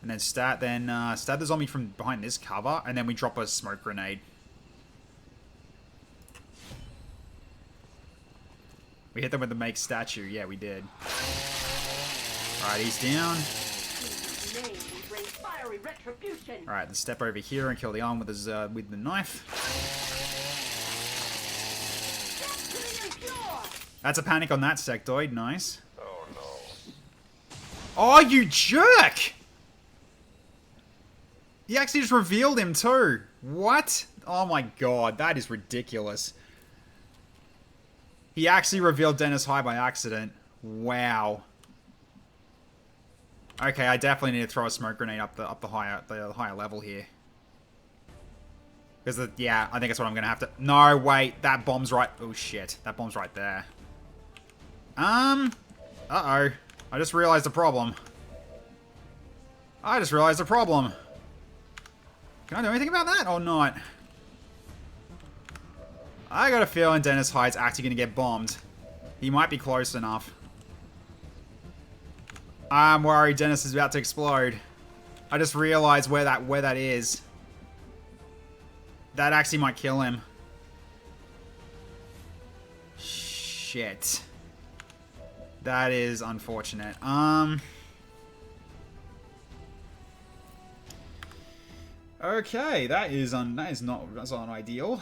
and then stab the zombie from behind this cover, and then we drop a smoke grenade. We hit them with the make statue. Yeah, we did. Alright, he's down. Alright, then step over here and kill the arm with his with the knife. That's a panic on that sectoid. Nice. Oh no. Oh, you jerk! He actually just revealed him too. What? Oh my god, that is ridiculous. He actually revealed Dennis High by accident. Wow. Okay, I definitely need to throw a smoke grenade up the higher level here. Because yeah, I think that's what I'm gonna have to. No, wait, that bomb's right. Oh shit, that bomb's right there. Uh-oh. I just realized the problem. Can I do anything about that or not? I got a feeling Dennis Hyde's actually gonna get bombed. He might be close enough. I'm worried Dennis is about to explode. I just realized where that is. That actually might kill him. Shit. That is unfortunate. Okay, that's not ideal.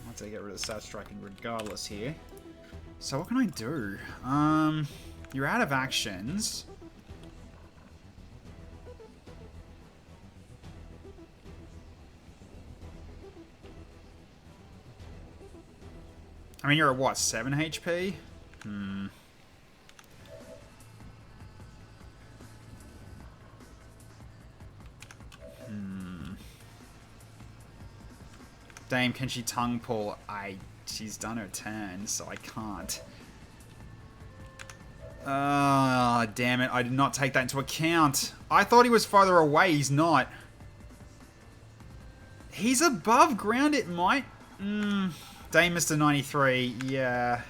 I'll have to get rid of stat striking regardless here. So what can I do? You're out of actions. I mean, you're at what, 7 HP? Dame, can she tongue pull? She's done her turn, so I can't. Damn it. I did not take that into account. I thought he was farther away. He's not. He's above ground, it might. Dame Mr. 93, yeah.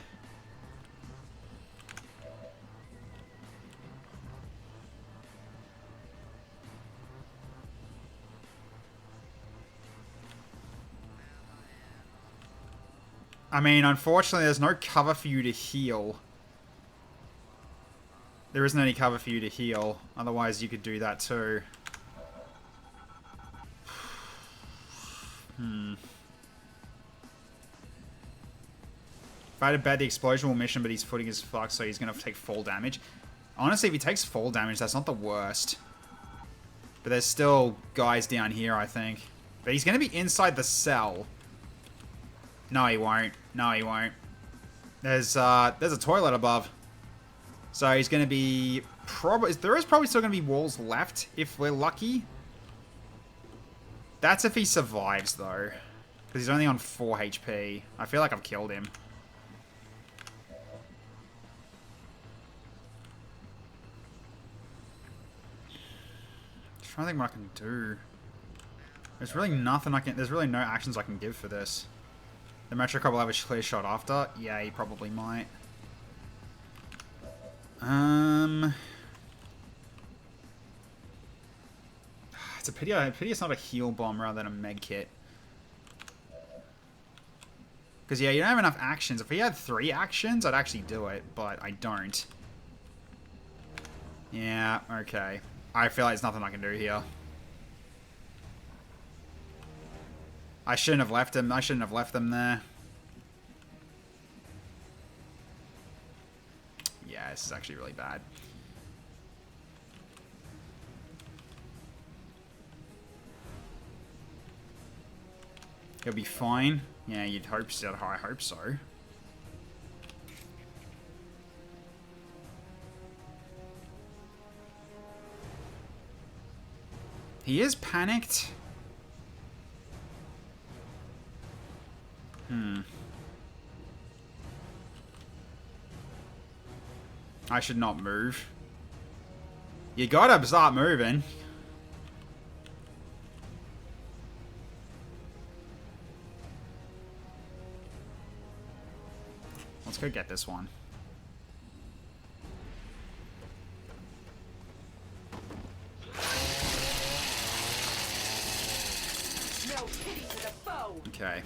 I mean, unfortunately, there's no cover for you to heal. There isn't any cover for you to heal. Otherwise, you could do that too. If I had to bet the explosion will miss him, but his footing is fucked, so he's going to take fall damage. Honestly, if he takes fall damage, that's not the worst. But there's still guys down here, I think. But he's going to be inside the cell. No, he won't. No, he won't. There's a toilet above. So he's going to be... There is probably still going to be walls left, if we're lucky. That's if he survives, though. Because he's only on 4 HP. I feel like I've killed him. Trying to think what I can do. There's really nothing I can... There's really no actions I can give for this. The Metro Cop will have a clear shot after. Yeah, he probably might. It's a pity it's not a heal bomb rather than a med kit. Because, yeah, you don't have enough actions. If he had 3 actions, I'd actually do it, but I don't. Yeah, okay. I feel like there's nothing I can do here. I shouldn't have left him. I shouldn't have left them there. Yeah, this is actually really bad. He'll be fine. Yeah, you'd hope so. I hope so. He is panicked. I should not move. You gotta start moving. Let's go get this one. No pity for the foe. Okay.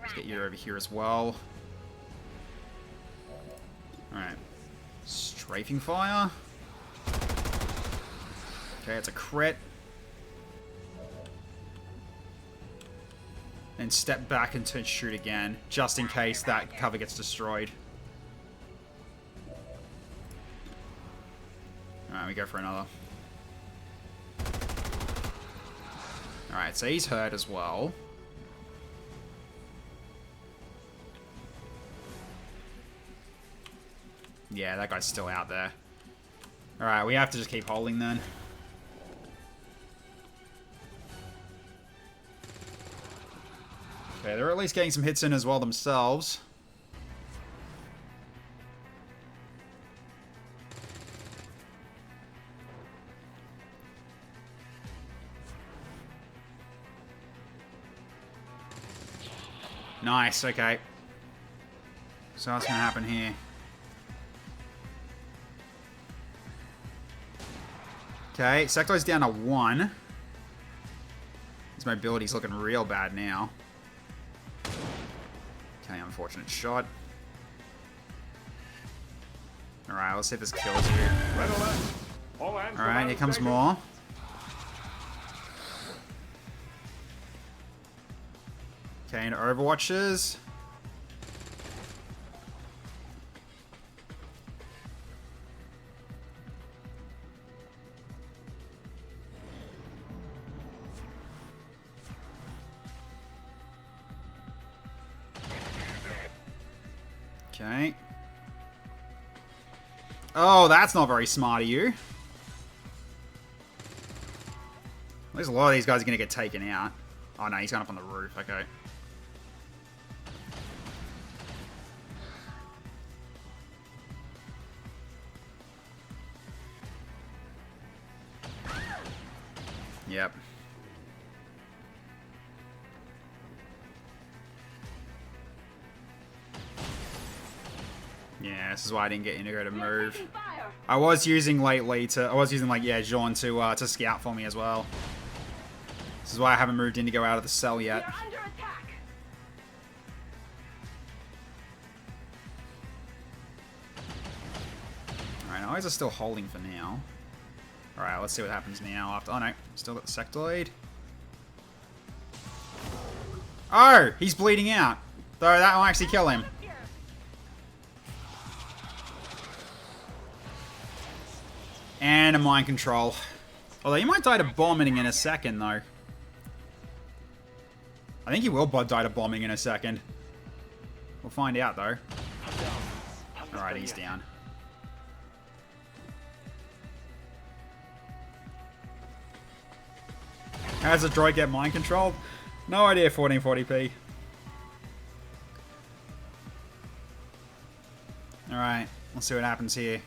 Let's get you over here as well. Alright. Strafing fire. Okay, it's a crit. And step back and shoot again, just in case that cover gets destroyed. Alright, we go for another. Alright, so he's hurt as well. Yeah, that guy's still out there. Alright, we have to just keep holding then. Okay, they're at least getting some hits in as well themselves. Nice, okay. So what's gonna happen here? Okay, Sectoid's down to 1. His mobility's looking real bad now. Okay, unfortunate shot. Alright, let's see if this kills you. Red alert. All hands to Alright, here battle comes station. more. Okay, and Overwatches. Okay. Oh, that's not very smart of you. There's a lot of these guys are going to get taken out. Oh no, he's gone up on the roof. Okay. Yep. Yeah, this is why I didn't get Indigo to move. I was using lately Jean to scout for me as well. This is why I haven't moved Indigo out of the cell yet. We're under attack. Alright, eyes are still holding for now. Alright, let's see what happens now after. Oh no, still got the sectoid. Oh, he's bleeding out. Though that will actually kill him. And a mind control. Although you might die to bombing in a second, though. I think he will die to bombing in a second. We'll find out, though. Alright, he's down. How does a droid get mind controlled? No idea, 1440p. Alright, let's see what happens here.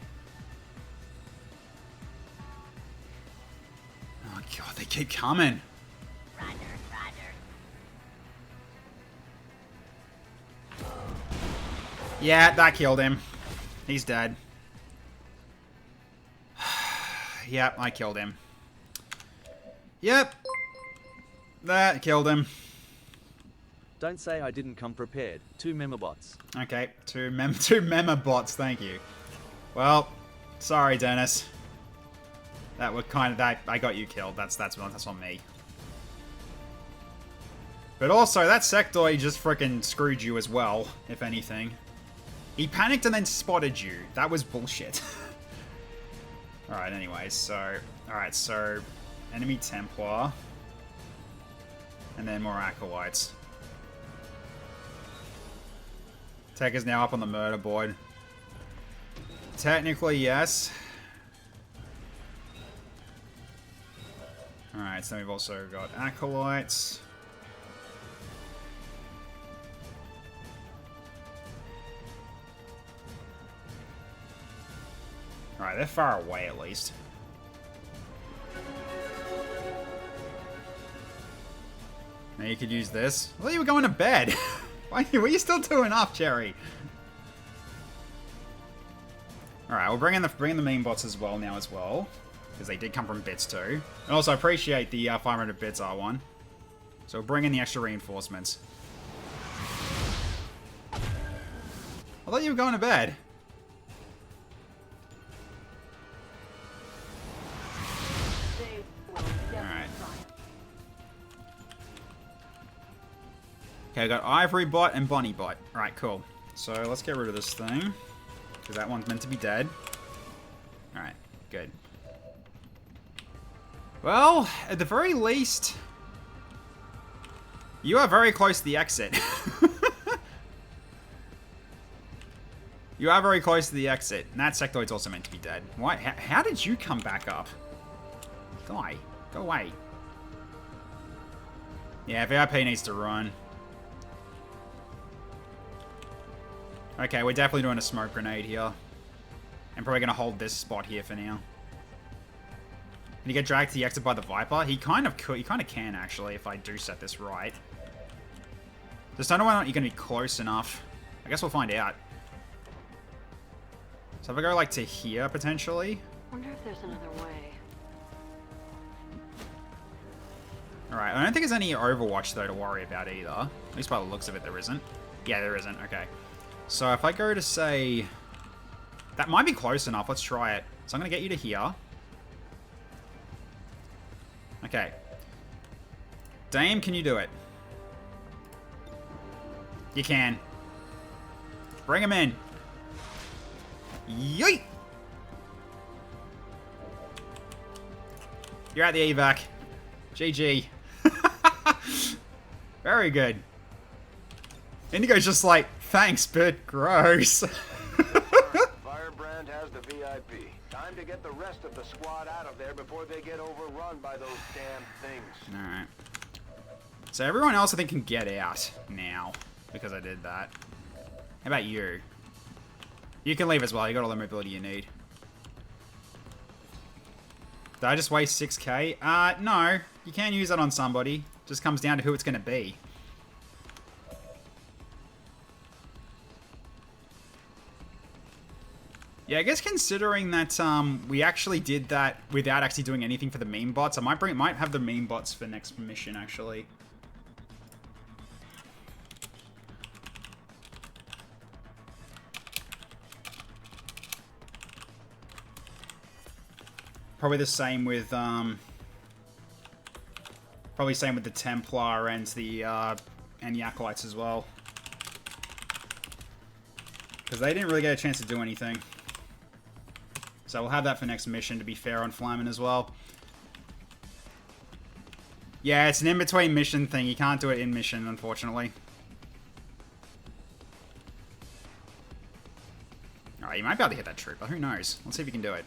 Oh god, they keep coming. Yeah, that killed him. He's dead. Yep, I killed him. Yep. That killed him. Don't say I didn't come prepared. 2 memobots. Okay, two memobots, thank you. Well, sorry, Dennis. That would kind of I got you killed. That's on me. But also, that sectoid just freaking screwed you as well, if anything. He panicked and then spotted you. That was bullshit. Alright, anyways, so... Alright, so... Enemy Templar. And then more Acolytes. Tech is now up on the murder board. Technically, yes. Alright, so we've also got Acolytes. Alright, they're far away at least. Now you could use this. I thought you were going to bed. Why were you still doing up, Jerry? Alright, we'll bring in the main bots as well now as well. Because they did come from bits too. And also I appreciate the 500 bits R1. So we'll bring in the extra reinforcements. I thought you were going to bed. Alright. Okay, I got Ivory Bot and Bonnie Bot. Alright, cool. So let's get rid of this thing. Because that one's meant to be dead. Alright, good. Well, at the very least, you are very close to the exit. You are very close to the exit. And that sectoid's also meant to be dead. Why? How did you come back up? Die. Go away. Yeah, VIP needs to run. Okay, we're definitely doing a smoke grenade here. I'm probably going to hold this spot here for now. Can he get dragged to the exit by the Viper? He kind of could. He kind of can, actually, if I do set this right. Just don't know whether or not you're going to be close enough. I guess we'll find out. So if I go, like, to here, potentially. Wonder if there's another way. Alright, I don't think there's any Overwatch, though, to worry about either. At least by the looks of it, there isn't. Yeah, there isn't. Okay. So if I go to, say... That might be close enough. Let's try it. So I'm going to get you to here. Okay. Dame, can you do it? You can. Bring him in. Yeet! You're at the evac. GG. Very good. Indigo's just like, thanks, but gross. Firebrand has the VIP. Time to get the rest of the squad out of there before they get overrun by those damn things. Alright. So everyone else, I think, can get out now. Because I did that. How about you? You can leave as well. You got all the mobility you need. Did I just waste 6k? No. You can use that on somebody. Just comes down to who it's going to be. Yeah, I guess considering that we actually did that without actually doing anything for the meme bots, I might have the meme bots for next mission, actually. Probably the same with probably same with the Templar and the Acolytes as well, because they didn't really get a chance to do anything. So we'll have that for next mission, to be fair on Flyman as well. Yeah, it's an in-between mission thing. You can't do it in mission, unfortunately. Alright, you might be able to hit that trooper. Who knows? Let's see if you can do it.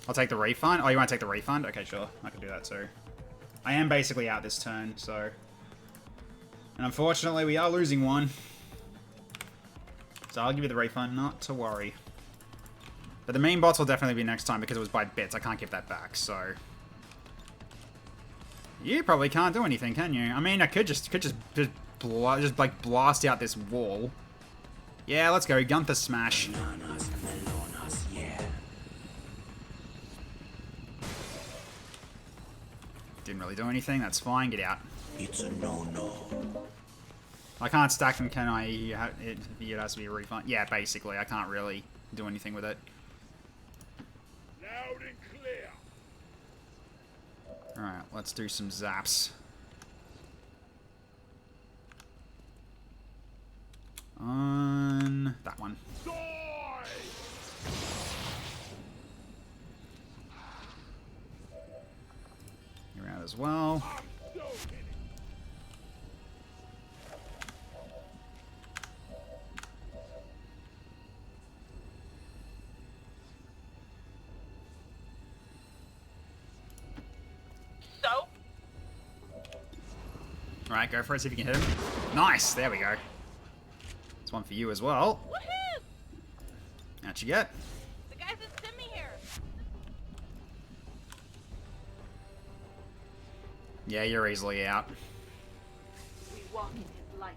I'll take the refund. Oh, you want to take the refund? Okay, sure. I can do that too. I am basically out this turn, so... And unfortunately, we are losing one. So I'll give you the refund, not to worry. But the main bots will definitely be next time because it was by bits. I can't give that back, so... You probably can't do anything, can you? I mean, I could just like blast out this wall. Yeah, let's go. Gunther smash. Didn't really do anything. That's fine. Get out. It's a no-no. I can't stack them, can I? It has to be a refund. Yeah, basically. I can't really do anything with it. Loud and clear. Alright, let's do some zaps. On that one. You're out as well. So? Alright, go for it, see if you can hit him. Nice! There we go. There's one for you as well. Woohoo! How'd you get? The guys that sent me here. Yeah, you're easily out. We walk in his light.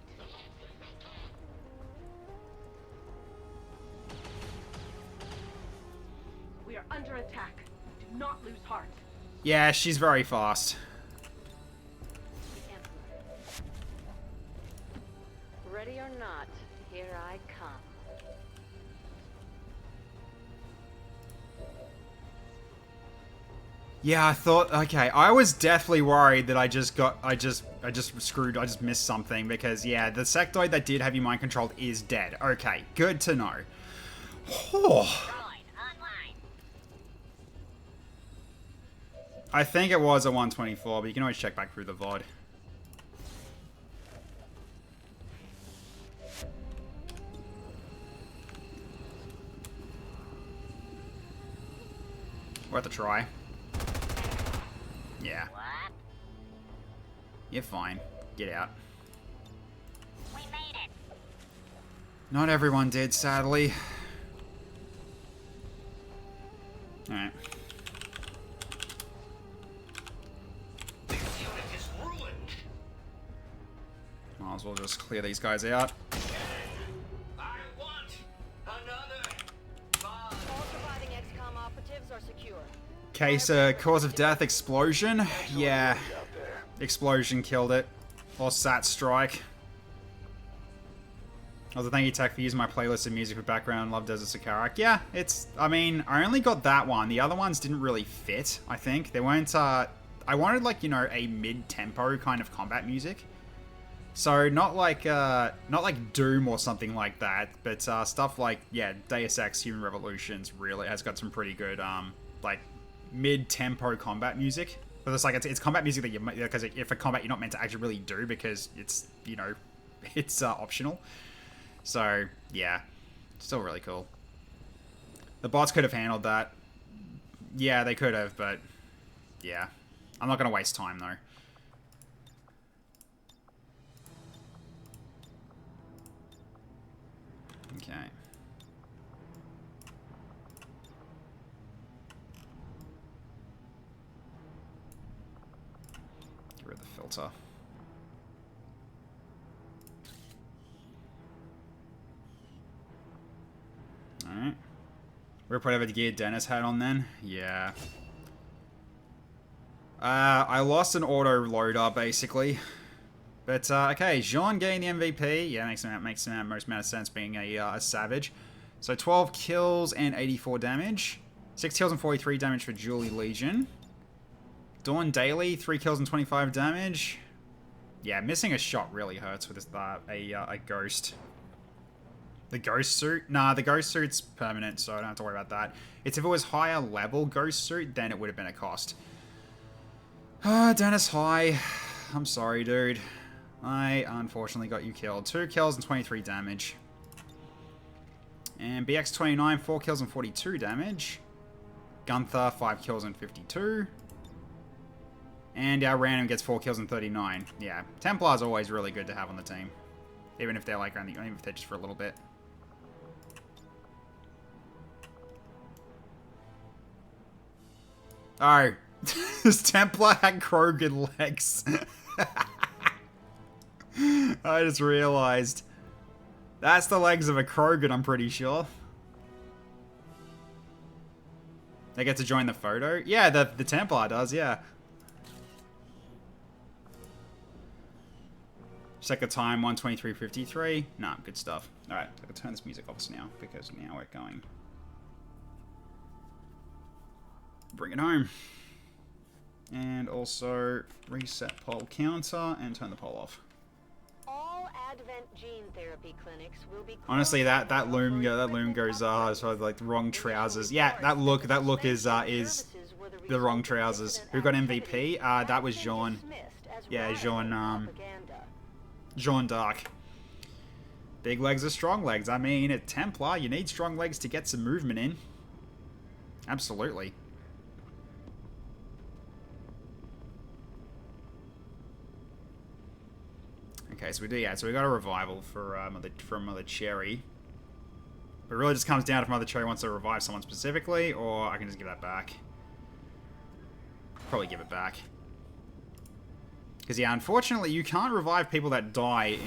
We are under attack. Do not lose heart. Yeah, she's very fast. Ready or not, here I come. Yeah, I thought, okay, I was deathly worried that I just missed something, because, yeah, the sectoid that did have you mind controlled is dead. Okay, good to know. Oh. I think it was a 124, but you can always check back through the VOD. Worth a try. Yeah. You're fine. Get out. We made it. Not everyone did, sadly. Alright. This unit is ruined. Might as well just clear these guys out. I want another bomb. All surviving XCOM operatives are secure. Case, cause of death, explosion? Yeah. Explosion killed it. Or sat strike. Also, thank you, Tech, for using my playlist of music for background. Love Desert Sakarak. Yeah, it's... I mean, I only got that one. The other ones didn't really fit, I think. They weren't, I wanted, like, you know, a mid-tempo kind of combat music. So, not like Doom or something like that, but, stuff like, yeah, Deus Ex Human Revolutions really has got some pretty good, like, mid-tempo combat music. But it's like, it's combat music that you... Because if a combat you're not meant to actually really do because it's, you know, it's, optional. So, yeah. Still really cool. The bots could have handled that. Yeah, they could have, but... Yeah. I'm not going to waste time, though. Okay. Get rid of the filter. Alright. We'll put whatever gear Dennis had on then. Yeah. I lost an auto loader, basically. But, okay, Jean gained the MVP. Yeah, makes the most amount of sense being a savage. So 12 kills and 84 damage. 6 kills and 43 damage for Julie Legion. Dawn Daily, 3 kills and 25 damage. Yeah, missing a shot really hurts with a ghost. The ghost suit? Nah, the ghost suit's permanent, so I don't have to worry about that. It's if it was higher level ghost suit, then it would have been a cost. Ah, Dennis High. I'm sorry, dude. I unfortunately got you killed. 2 kills and 23 damage. And BX29, 4 kills and 42 damage. Gunther, 5 kills and 52. And our random gets 4 kills and 39. Yeah, Templar's always really good to have on the team. Even if they're like only, even if they're just for a little bit. Oh, this Templar had Krogan legs. I just realized. That's the legs of a Krogan, I'm pretty sure. They get to join the photo? Yeah, the Templar does, yeah. Check the time, 1:23:53. Nah, good stuff. Alright, I can turn this music off now, because now we're going. Bring it home. And also reset poll counter and turn the poll off. All Advent gene therapy clinics will be honestly, that loom goes sort of like the wrong trousers. Yeah, that look is the wrong trousers. Who got MVP? That was Jean. Yeah, Jean d'Arc. Big legs are strong legs. I mean, at Templar, you need strong legs to get some movement in. Absolutely. Okay, so we do, yeah, so we got a revival for Mother Cherry. But it really just comes down to if Mother Cherry wants to revive someone specifically, or I can just give that back. Probably give it back. Because, yeah, unfortunately, you can't revive people that die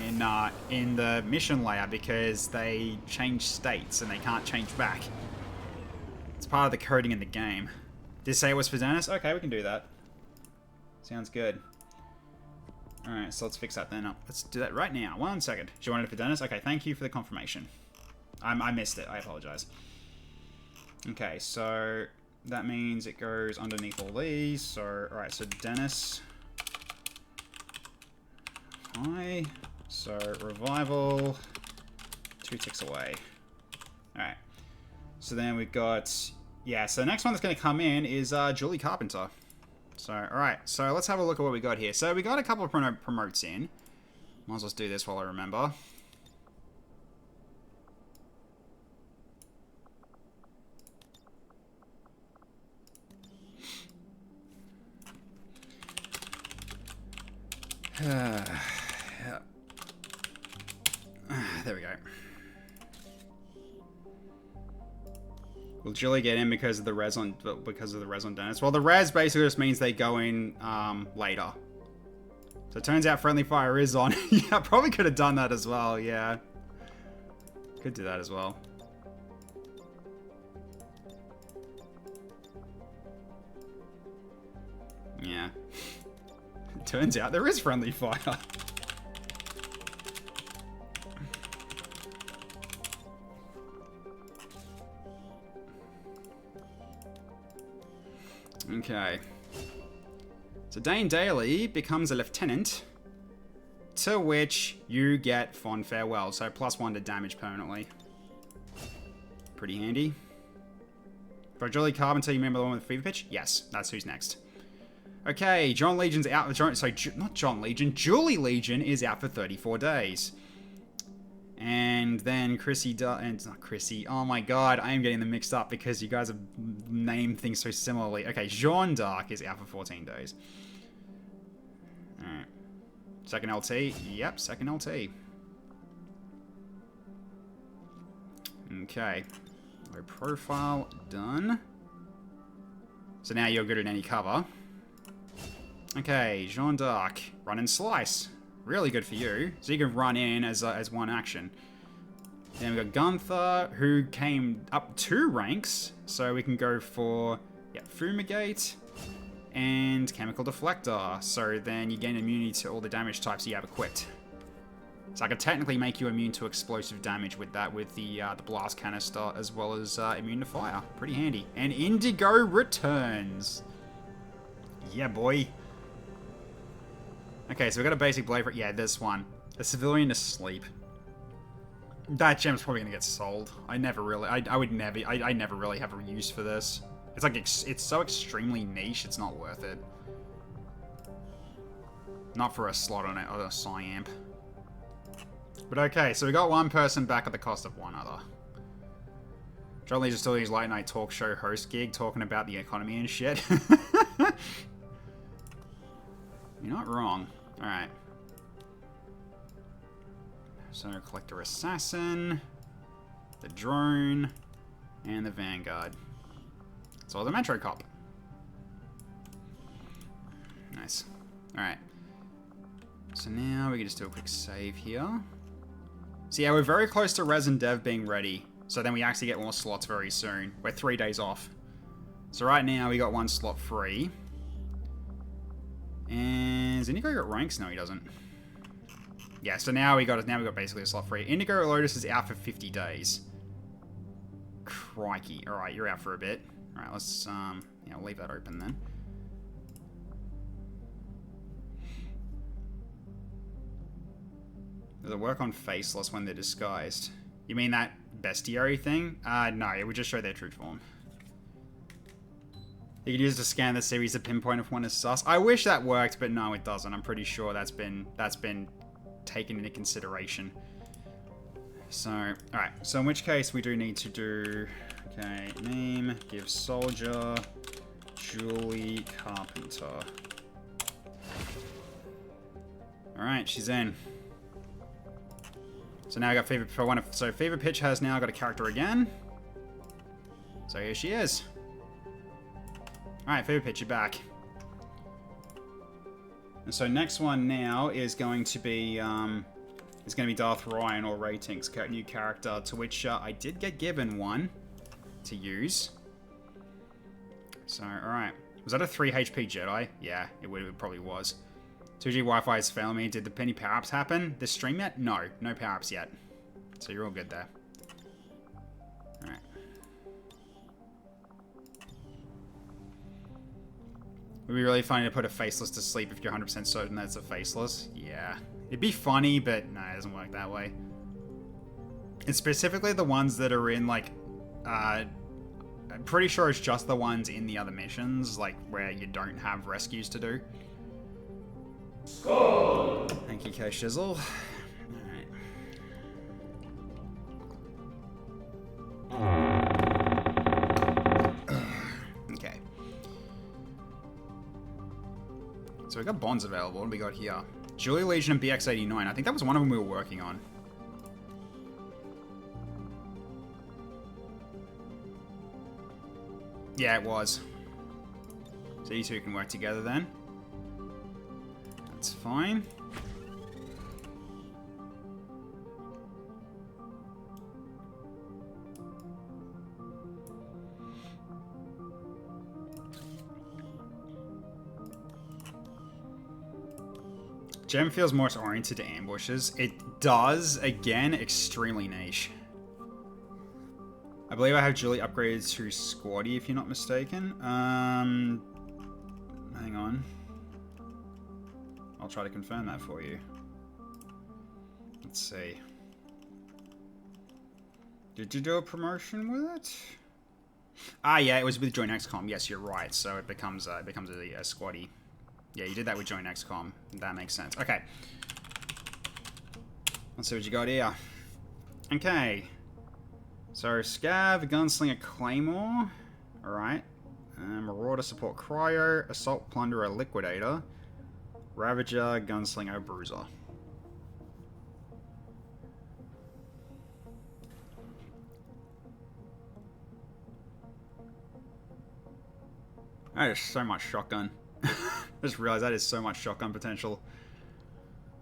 in the mission layer because they change states and they can't change back. It's part of the coding in the game. Did it say it was for Dennis? Okay, we can do that. Sounds good. Alright, so let's fix that then. Let's do that right now. 1 second. Do you want it for Dennis? Okay, thank you for the confirmation. I missed it. I apologize. Okay, so that means it goes underneath all these. So, alright, so Dennis. Hi. So, revival. 2 ticks away. Alright. So then we've got... Yeah, so the next one that's going to come in is Julie Carpenter. So, alright. So, let's have a look at what we got here. So, we got a couple of promotes in. Might as well do this while I remember. There we go. Will Julie get in because of the res on Dennis? Well, the res basically just means they go in later. So it turns out friendly fire is on. Yeah, probably could have done that as well. Yeah, could do that as well. Yeah. Turns out there is friendly fire. Okay. So Dane Daly becomes a lieutenant, to which you get Fond Farewell, so +1 to damage permanently. Pretty handy. For Julie Carpenter, you remember the one with the fever pitch? Yes, that's who's next. Okay, John Legion's out. Not John Legion. Julie Legion is out for 34 days. And then Chrissy, not Chrissy. Oh my god, I am getting them mixed up because you guys have named things so similarly. Okay, Jean d'Arc is out for 14 days. Alright. Second LT. Yep, second LT. Okay. Low profile. Done. So now you're good at any cover. Okay, Jean d'Arc. Run and slice. Really good for you. So you can run in as one action. Then we got Gunther, who came up 2 ranks. So we can go for Fumigate and Chemical Deflector. So then you gain immunity to all the damage types you have equipped. So I could technically make you immune to explosive damage with that, with the blast canister, as well as immune to fire. Pretty handy. And Indigo returns. Yeah, boy. Okay, so we got a basic blade for yeah, this one. A civilian asleep. That gem's probably gonna get sold. I never really have a use for this. It's like it's so extremely niche, it's not worth it. Not for a slot on a Psyamp. But okay, so we got one person back at the cost of one other. John Legion still his late night talk show host gig talking about the economy and shit. You're not wrong. Alright. So, Collector Assassin, the Drone, and the Vanguard. So, the Metro Cop. Nice. Alright. So now we can just do a quick save here. So yeah, we're very close to Res and Dev being ready. So then we actually get more slots very soon. We're 3 days off. So right now we got 1 slot free. And does Indigo got ranks? No, he doesn't. Yeah, so now we got basically a slot free. Indigo Lotus is out for 50 days. Crikey. Alright, you're out for a bit. Alright, let's yeah, we'll leave that open then. Does it work on faceless when they're disguised? You mean that bestiary thing? No, it would just show their true form. You could use it to scan the series to pinpoint if one is sus. I wish that worked, but no, it doesn't. I'm pretty sure that's been taken into consideration. So, alright. So in which case we do need to do... Okay, name, give soldier, Julie Carpenter. Alright, she's in. So now I got Fever for one of... So Fever Pitch has now got a character again. So here she is. Alright, Fever Pitch, you're back. And so next one now is going to be Darth Ryan or Ratings, new character, to which I did get given one to use. So, alright. Was that a 3 HP Jedi? Yeah, it probably was. 2G Wi-Fi is failing me. Did the penny power-ups happen this stream yet? No. No power-ups yet. So you're all good there. Alright. It would be really funny to put a faceless to sleep if you're 100% certain that it's a faceless. Yeah. It'd be funny, but no, it doesn't work that way. It's specifically the ones that are in, like, I'm pretty sure it's just the ones in the other missions, like where you don't have rescues to do. Thank you, K Shizzle. Okay. So we got bonds available. What do we got here? Julia Legion and BX-89. I think that was one of them we were working on. Yeah, it was. So you two can work together then. That's fine. Gem feels more oriented to ambushes. It does, again, extremely niche. I believe I have Julie upgraded to Squatty, if you're not mistaken. Hang on. I'll try to confirm that for you. Let's see. Did you do a promotion with it? Ah, yeah, it was with Joint XCOM. Yes, you're right. So it becomes a Squatty. Yeah, you did that with Joint XCOM. That makes sense. Okay. Let's see what you got here. Okay. So, Scav, Gunslinger, Claymore. Alright. Marauder, Support, Cryo. Assault, Plunderer, Liquidator. Ravager, Gunslinger, Bruiser. That is so much shotgun. Just realized that is so much shotgun potential.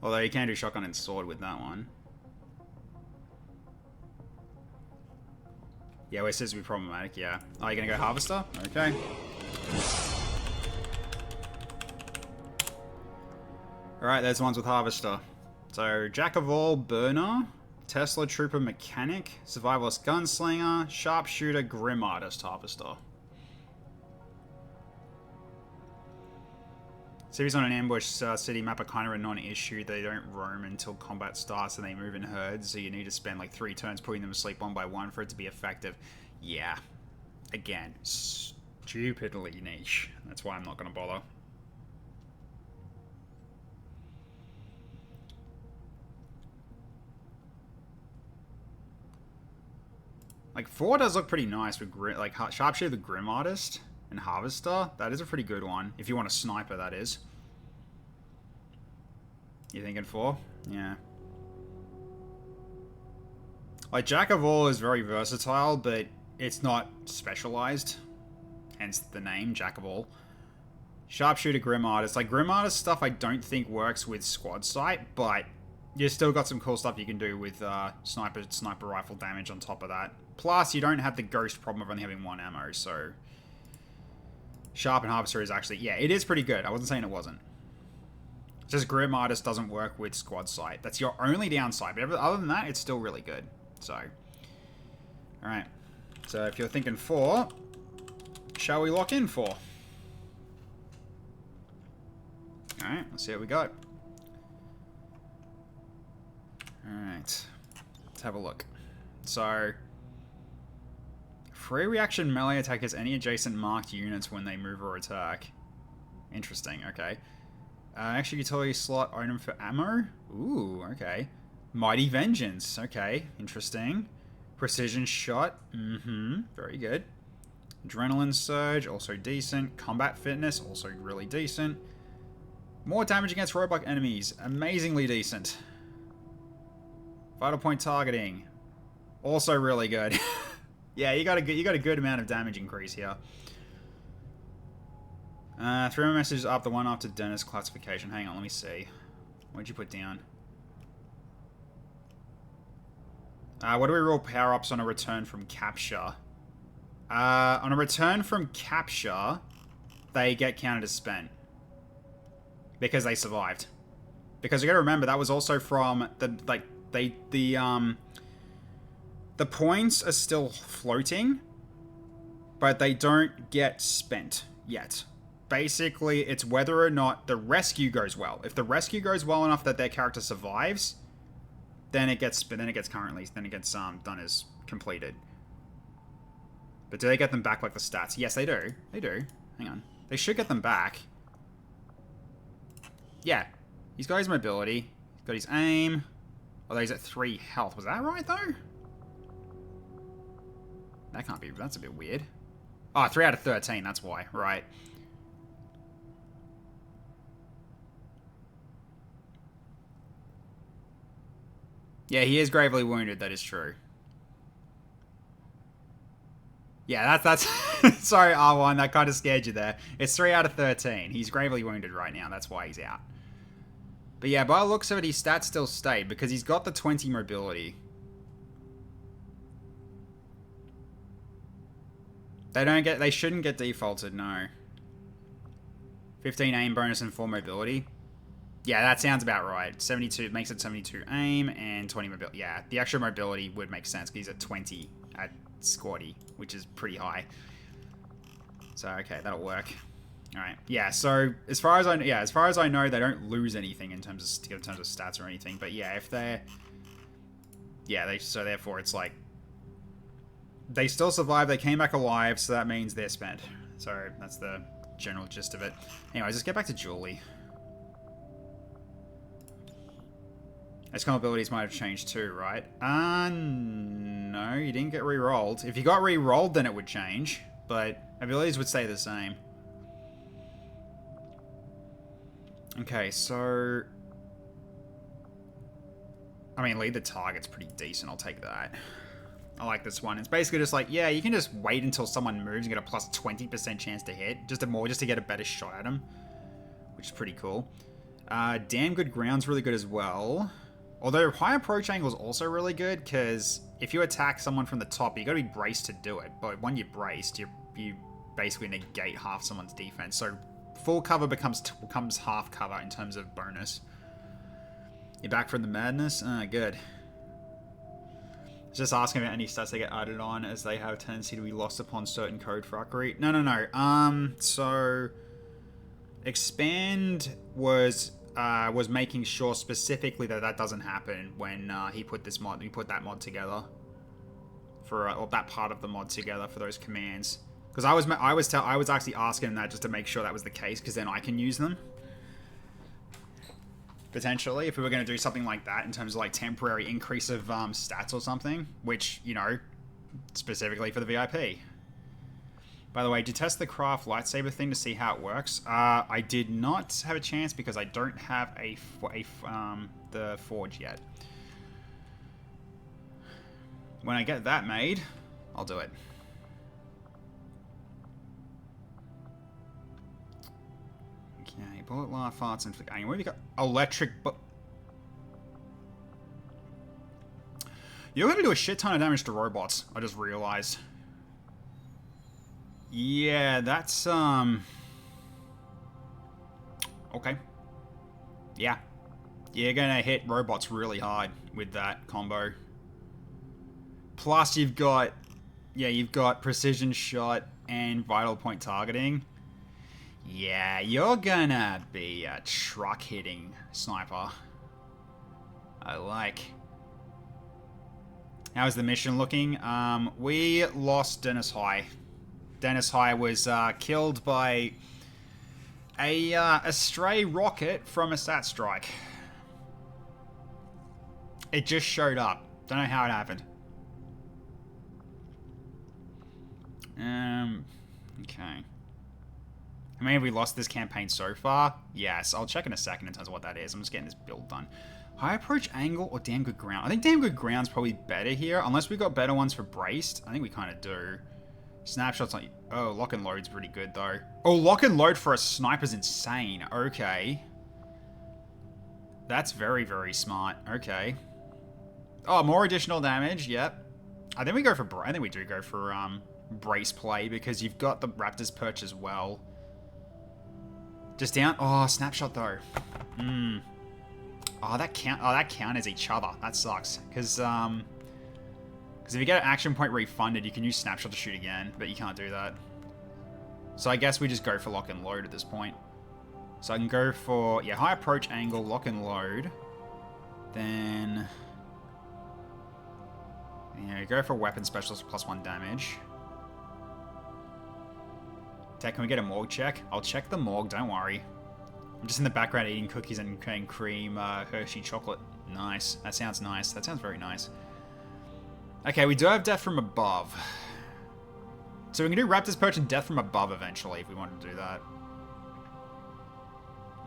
Although you can do shotgun and sword with that one. Yeah, well, it says to be problematic, yeah. Oh, you're gonna go Harvester? Okay. Alright, there's the ones with Harvester. So, Jack of all, Burner, Tesla Trooper Mechanic, Survivalist Gunslinger, Sharpshooter, Grim Artist Harvester. Cities on an ambush city map are kind of a non-issue. They don't roam until combat starts and they move in herds, so you need to spend like 3 turns putting them to sleep one by one for it to be effective. Yeah. Again, stupidly niche. That's why I'm not going to bother. Like, 4 does look pretty nice with like Sharpshooter the Grim Artist. And Harvester, that is a pretty good one. If you want a sniper, that is. You thinking 4? Yeah. Like, Jack of all is very versatile, but it's not specialized. Hence the name, Jack of all. Sharpshooter, Grim Artist. Like, Grim Artist stuff I don't think works with Squad Sight, but you still got some cool stuff you can do with sniper rifle damage on top of that. Plus, you don't have the ghost problem of only having 1 ammo, so... Sharp and Harvester is actually... Yeah, it is pretty good. I wasn't saying it wasn't. It's just Grim Artist doesn't work with Squad Sight. That's your only downside. But other than that, it's still really good. So... Alright. So if you're thinking 4... Shall we lock in 4? Alright, let's see what we got. Alright. Let's have a look. So... Free reaction melee attack has any adjacent marked units when they move or attack. Interesting, okay. Extra utility slot item for ammo? Ooh, okay. Mighty Vengeance, okay. Interesting. Precision shot, very good. Adrenaline surge, also decent. Combat fitness, also really decent. More damage against roadblock enemies, amazingly decent. Vital point targeting, also really good. Yeah, you got a good amount of damage increase here. 3 more messages up, the one after Dennis classification. Hang on, let me see. What'd you put down? What do we roll power-ups on a return from capture? On a return from capture, they get counted as spent. Because they survived. Because you gotta remember, that was also from the points are still floating, but they don't get spent yet. Basically, it's whether or not the rescue goes well. If the rescue goes well enough that their character survives, then it gets done as completed. But do they get them back like the stats? Yes, they do. They do. Hang on. They should get them back. Yeah. He's got his mobility. He's got his aim. Although he's at 3 health. Was that right, though? That can't be... That's a bit weird. Oh, 3 out of 13. That's why. Right. Yeah, he is gravely wounded. That is true. Yeah, that's... Sorry, R1. That kind of scared you there. It's 3 out of 13. He's gravely wounded right now. That's why he's out. But yeah, by the looks of it, his stats still stayed because he's got the 20 mobility. They shouldn't get defaulted, no. 15 aim bonus and 4 mobility. Yeah, that sounds about right. 72 makes it 72 aim and 20 mobility. Yeah, the extra mobility would make sense because he's at 20 at squatty, which is pretty high. So okay, that'll work. All right. Yeah. So as far as I know, they don't lose anything in terms of stats or anything. But yeah, if they're so therefore it's like they still survive. They came back alive, so that means they're spent. So that's the general gist of it. Anyway, let's get back to Julie. XCOM abilities might have changed too, right? No, you didn't get re-rolled. If you got re-rolled, then it would change, but abilities would stay the same. Okay, so... I mean, lead the target's pretty decent, I'll take that. I like this one. It's basically just like, yeah, you can just wait until someone moves and get a plus 20% chance to hit. Just to get a better shot at them. Which is pretty cool. Damn good ground's really good as well. Although high approach angle is also really good, because if you attack someone from the top, you got to be braced to do it. But when you're braced, you basically negate half someone's defense. So full cover becomes half cover in terms of bonus. You're back from the madness? Good. Just asking about any stats they get added on, as they have a tendency to be lost upon certain code fuckery. No. So Expand was making sure specifically that doesn't happen when he put that mod together for or that part of the mod together for those commands. Because I was actually asking him that just to make sure that was the case, because then I can use them potentially if we were going to do something like that in terms of like temporary increase of stats or something, which, you know, specifically for the VIP. By the way, did you test the craft lightsaber thing to see how it works? I did not have a chance because I don't have the forge yet. When I get that made, I'll do it. Okay, bullet laugh farts and anyway, where have you got electric? You're gonna do a shit ton of damage to robots. I just realized. Yeah, that's, okay. Yeah. You're gonna hit robots really hard with that combo. Plus, you've got precision shot and vital point targeting. Yeah, you're gonna be a truck-hitting sniper. I like. How's the mission looking? We lost Dennis High. Dennis High was killed by a stray rocket from a sat strike. It just showed up. Don't know how it happened. Okay. How many have we lost this campaign so far? Yes, I'll check in a second in terms of what that is. I'm just getting this build done. High approach angle or damn good ground? I think damn good ground's probably better here, unless we got better ones for braced. I think we kind of do. Snapshots on... Oh, lock and load's pretty good, though. Oh, lock and load for a sniper's insane. Okay. That's very, very smart. Okay. Oh, more additional damage. Yep. I think we go for... I think we do go for brace play, because you've got the Raptor's perch as well. Just down... Oh, snapshot, though. Oh, that counters each other. That sucks. Because if you get an action point refunded, you can use snapshot to shoot again, but you can't do that. So I guess we just go for lock and load at this point. So I can go for, yeah, high approach angle, lock and load. Then, yeah, go for weapon specialist +1 damage. Dad, can we get a morgue check? I'll check the morgue, don't worry. I'm just in the background eating cookies and cream Hershey chocolate. Nice. That sounds nice. That sounds very nice. Okay, we do have death from above. So we can do Raptor's Perch and death from above eventually if we want to do that.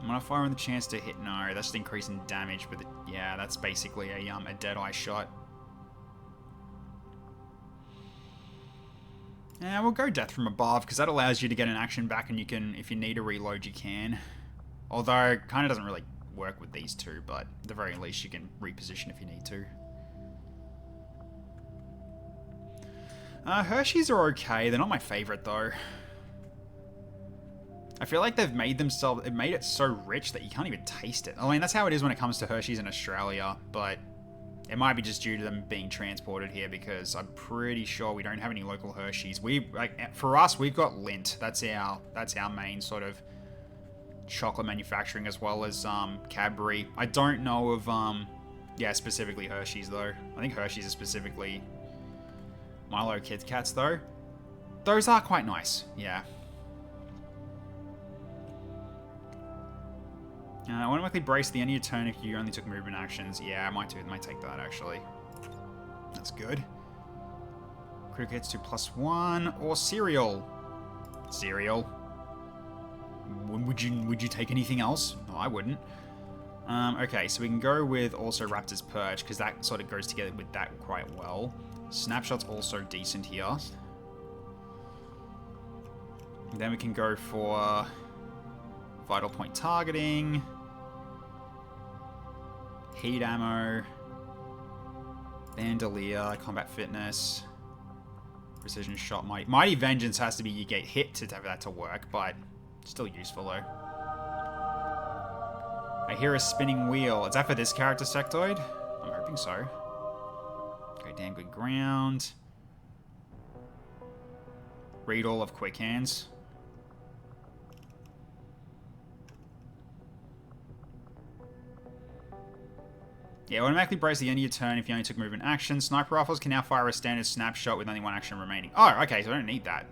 Modifier on the chance to hit. No, that's just increasing damage. But yeah, that's basically a dead eye shot. Yeah, we'll go death from above because that allows you to get an action back, and you can, if you need to reload, you can. Although, it kind of doesn't really work with these two, but at the very least, you can reposition if you need to. Hershey's are okay. They're not my favorite, though. I feel like they've made it so rich that you can't even taste it. I mean, that's how it is when it comes to Hershey's in Australia, but it might be just due to them being transported here because I'm pretty sure we don't have any local Hershey's. For us, we've got Lindt. That's our main sort of chocolate manufacturing, as well as Cadbury. I don't know of yeah, specifically Hershey's though. I think Hershey's is specifically Milo Kit Kats though. Those are quite nice. Yeah. Automatically brace the end of your turn if you only took movement actions. Yeah, I might take that actually. That's good. Critical hits to +1 or cereal. Cereal. Would you take anything else? No, I wouldn't. Okay, so we can go with also Raptor's Perch because that sort of goes together with that quite well. Snapshot's also decent here. And then we can go for Vital Point Targeting, Heat Ammo, Bandolier, Combat Fitness, Precision Shot. Mighty Vengeance has to be you get hit to have that to work, but still useful though. I hear a spinning wheel. Is that for this character, Sectoid? I'm hoping so. Okay, damn good ground. Read all of Quick Hands. Yeah, automatically brace the end of your turn if you only took movement action. Sniper rifles can now fire a standard snapshot with only one action remaining. Oh, okay, so I don't need that.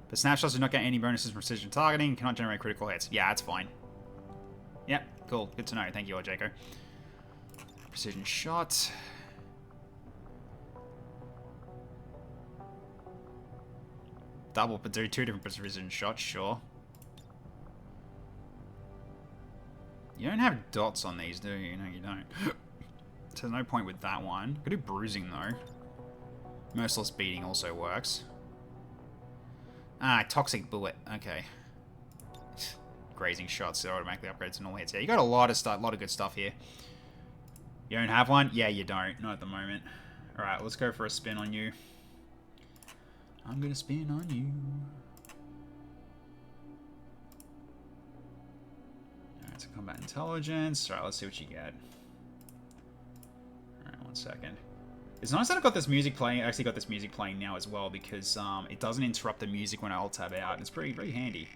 But snapshots do not get any bonuses from precision targeting, cannot generate critical hits. Yeah, that's fine. Yep, cool. Good to know. Thank you, Jaco. Precision shot. Double, but do 2 different precision shots, sure. You don't have dots on these, do you? No, you don't. So there's no point with that one. Could do bruising, though. Merciless beating also works. Ah, toxic bullet. Okay. Grazing shots, so automatically upgrades to normal hits. Yeah, you got a lot of stuff, good stuff here. You don't have one? Yeah, you don't. Not at the moment. Alright, let's go for a spin on you. I'm gonna spin on you. Alright, so combat intelligence. Alright, let's see what you get. Alright, 1 second. It's nice that I've got this music playing. I actually got this music playing now as well because it doesn't interrupt the music when I alt tab out. It's pretty handy.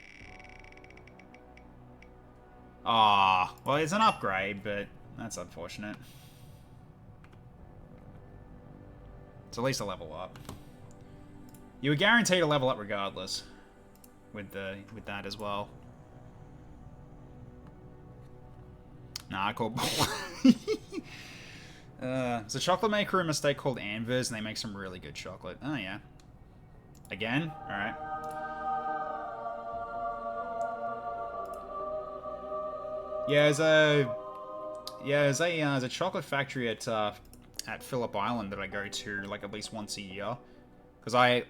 Ah, well, it's an upgrade, but that's unfortunate. It's at least a level up. You were guaranteed a level up regardless with that as well. Nah, cool. There's a chocolate maker in a state called Anvers, and they make some really good chocolate. Oh, yeah. Again? Alright. Yeah, there's a chocolate factory at Phillip Island that I go to, like, at least once a year. Because I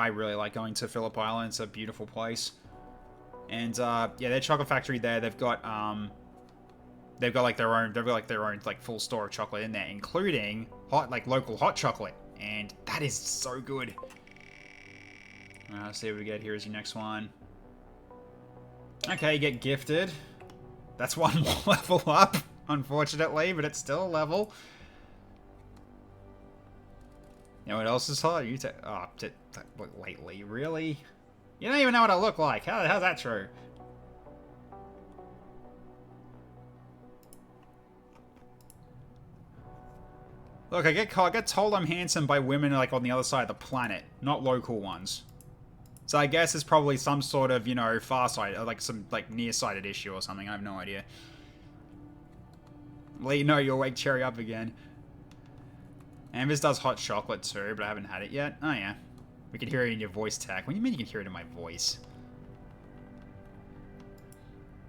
really like going to Phillip Island. It's a beautiful place. And, yeah, their chocolate factory there, they've got like their own like full store of chocolate in there, including local hot chocolate, and that is so good. Let's see what we get here as your next one. Okay, you get gifted. That's one more level up, unfortunately, but it's still a level. You know what else is hot? You lately, really? You don't even know what I look like. How's that true? Look, I get told I'm handsome by women like on the other side of the planet, not local ones. So I guess it's probably some sort of, you know, far side, or like some like nearsighted issue or something. I have no idea. Lee, no, you'll wake Cherry up again. Amber's does hot chocolate too, but I haven't had it yet. Oh yeah. We can hear it in your voice tech. What do you mean you can hear it in my voice?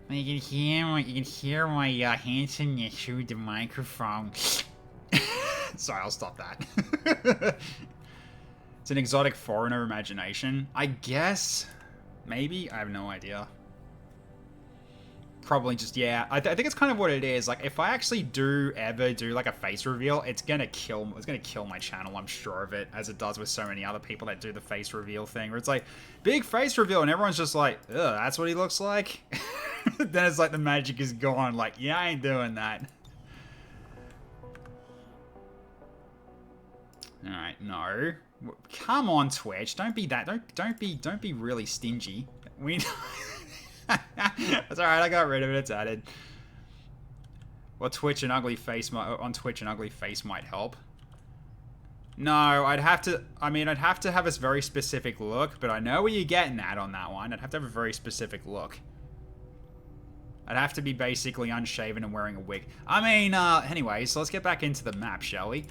You can hear my handsomeness through the microphone. Sorry, I'll stop that. It's an exotic foreigner imagination. I guess. Maybe? I have no idea. Probably just, yeah. I think it's kind of what it is. Like, if I actually ever do like a face reveal, it's gonna kill my channel, I'm sure of it, as it does with so many other people that do the face reveal thing, where it's like, big face reveal, and everyone's just like, ugh, that's what he looks like? Then it's like the magic is gone. Like, yeah, I ain't doing that. Alright, no. Come on, Twitch. Don't be that. Don't be really stingy. We. That's alright. I got rid of it. It's added. Well, Twitch an ugly face might help. No, I'd have to. I mean, I'd have to have a very specific look. But I know where you're getting at on that one. I'd have to have a very specific look. I'd have to be basically unshaven and wearing a wig. I mean, anyway, so let's get back into the map, shall we?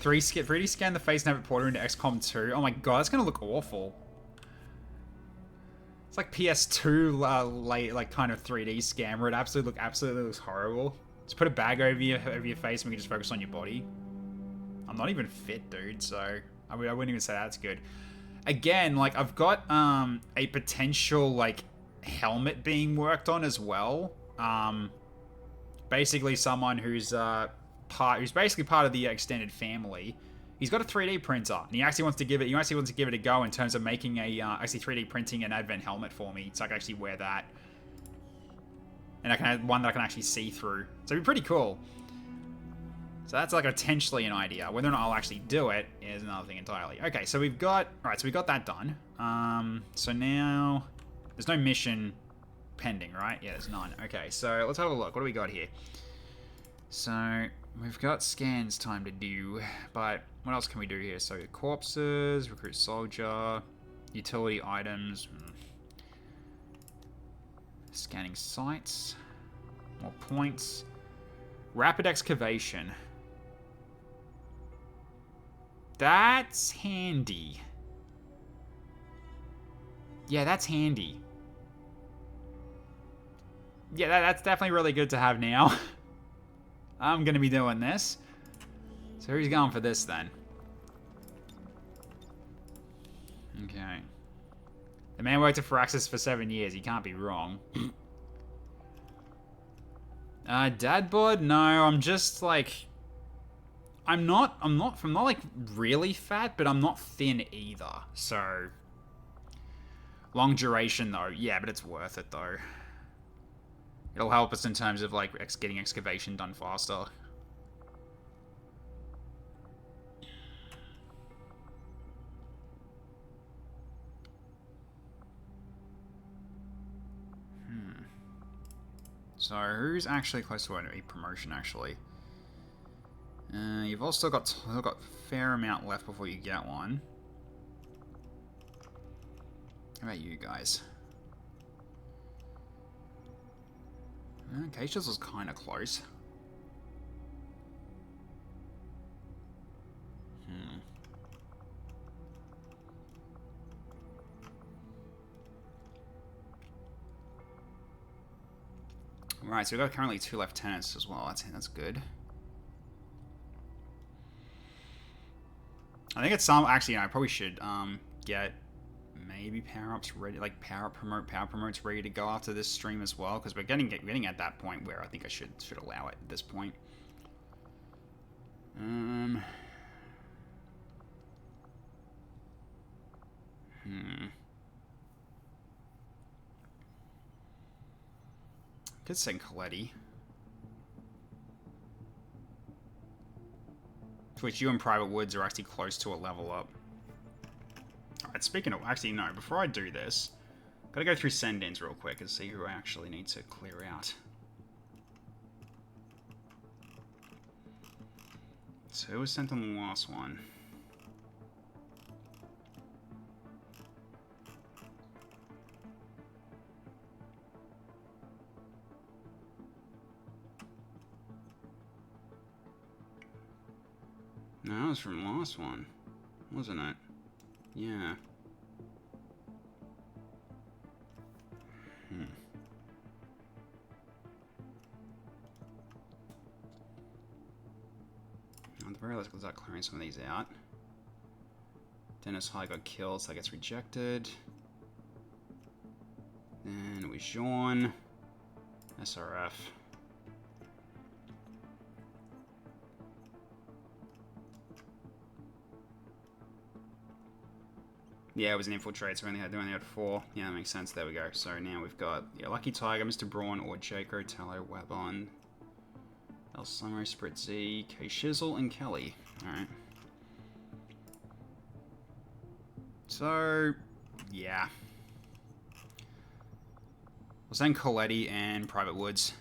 3D scan the face and have it ported into XCOM 2. Oh my god, that's gonna look awful. It's like PS2 like kind of 3D scan where it absolutely looks horrible. Just put a bag over your face and we can just focus on your body. I'm not even fit, dude, so I wouldn't even say that's good. Again, like I've got a potential like helmet being worked on as well. Basically someone who's basically part of the extended family. He's got a 3D printer, and he actually wants to give it a go in terms of making actually 3D printing an Advent helmet for me, so I can actually wear that, and I can have one that I can actually see through. So it'd be pretty cool. So that's like potentially an idea. Whether or not I'll actually do it is another thing entirely. Okay, so we got that done. So now there's no mission pending, right? Yeah, there's none. Okay, so let's have a look. What do we got here? So we've got scans time to do, but what else can we do here? So corpses, recruit soldier, utility items, scanning sites, more points, rapid excavation. That's handy. Yeah, that's handy. Yeah, that's definitely really good to have now. I'm gonna be doing this. So who's going for this then? Okay. The man worked at Firaxis for 7 years. He can't be wrong. Dad bod? No, I'm just like... I'm not like really fat, but I'm not thin either. So... long duration though. Yeah, but it's worth it though. It'll help us in terms of like getting excavation done faster. So who's actually close to a promotion actually? You've also got a fair amount left before you get one. How about you guys? XCHAOS was kind of close. Right, so we've got currently 2 lieutenants as well. That's good. I think it's actually, I probably should get maybe power-ups ready, like power promotes ready to go after this stream as well, because we're getting at that point where I think I should allow it at this point. Could send Coletti. Which you and Private Woods are actually close to a level up. Alright, speaking of... actually, no. Before I do this, gotta go through send-ins real quick and see who I actually need to clear out. So who was sent on the last one? No, that was from the last one, wasn't it? Yeah. At the very least, we'll start clearing some of these out. Dennis High got killed, so that gets rejected. Then it was Jean. SRF. Yeah, it was an infiltrate, so we only had 4. Yeah, that makes sense. There we go. So now we've got Lucky Tiger, Mr. Braun, or Jaco, Tallow, Wabon, El Sumo, Sprit Z, K Shizzle, and Kelly. Alright. So, yeah. We'll send Coletti and Private Woods.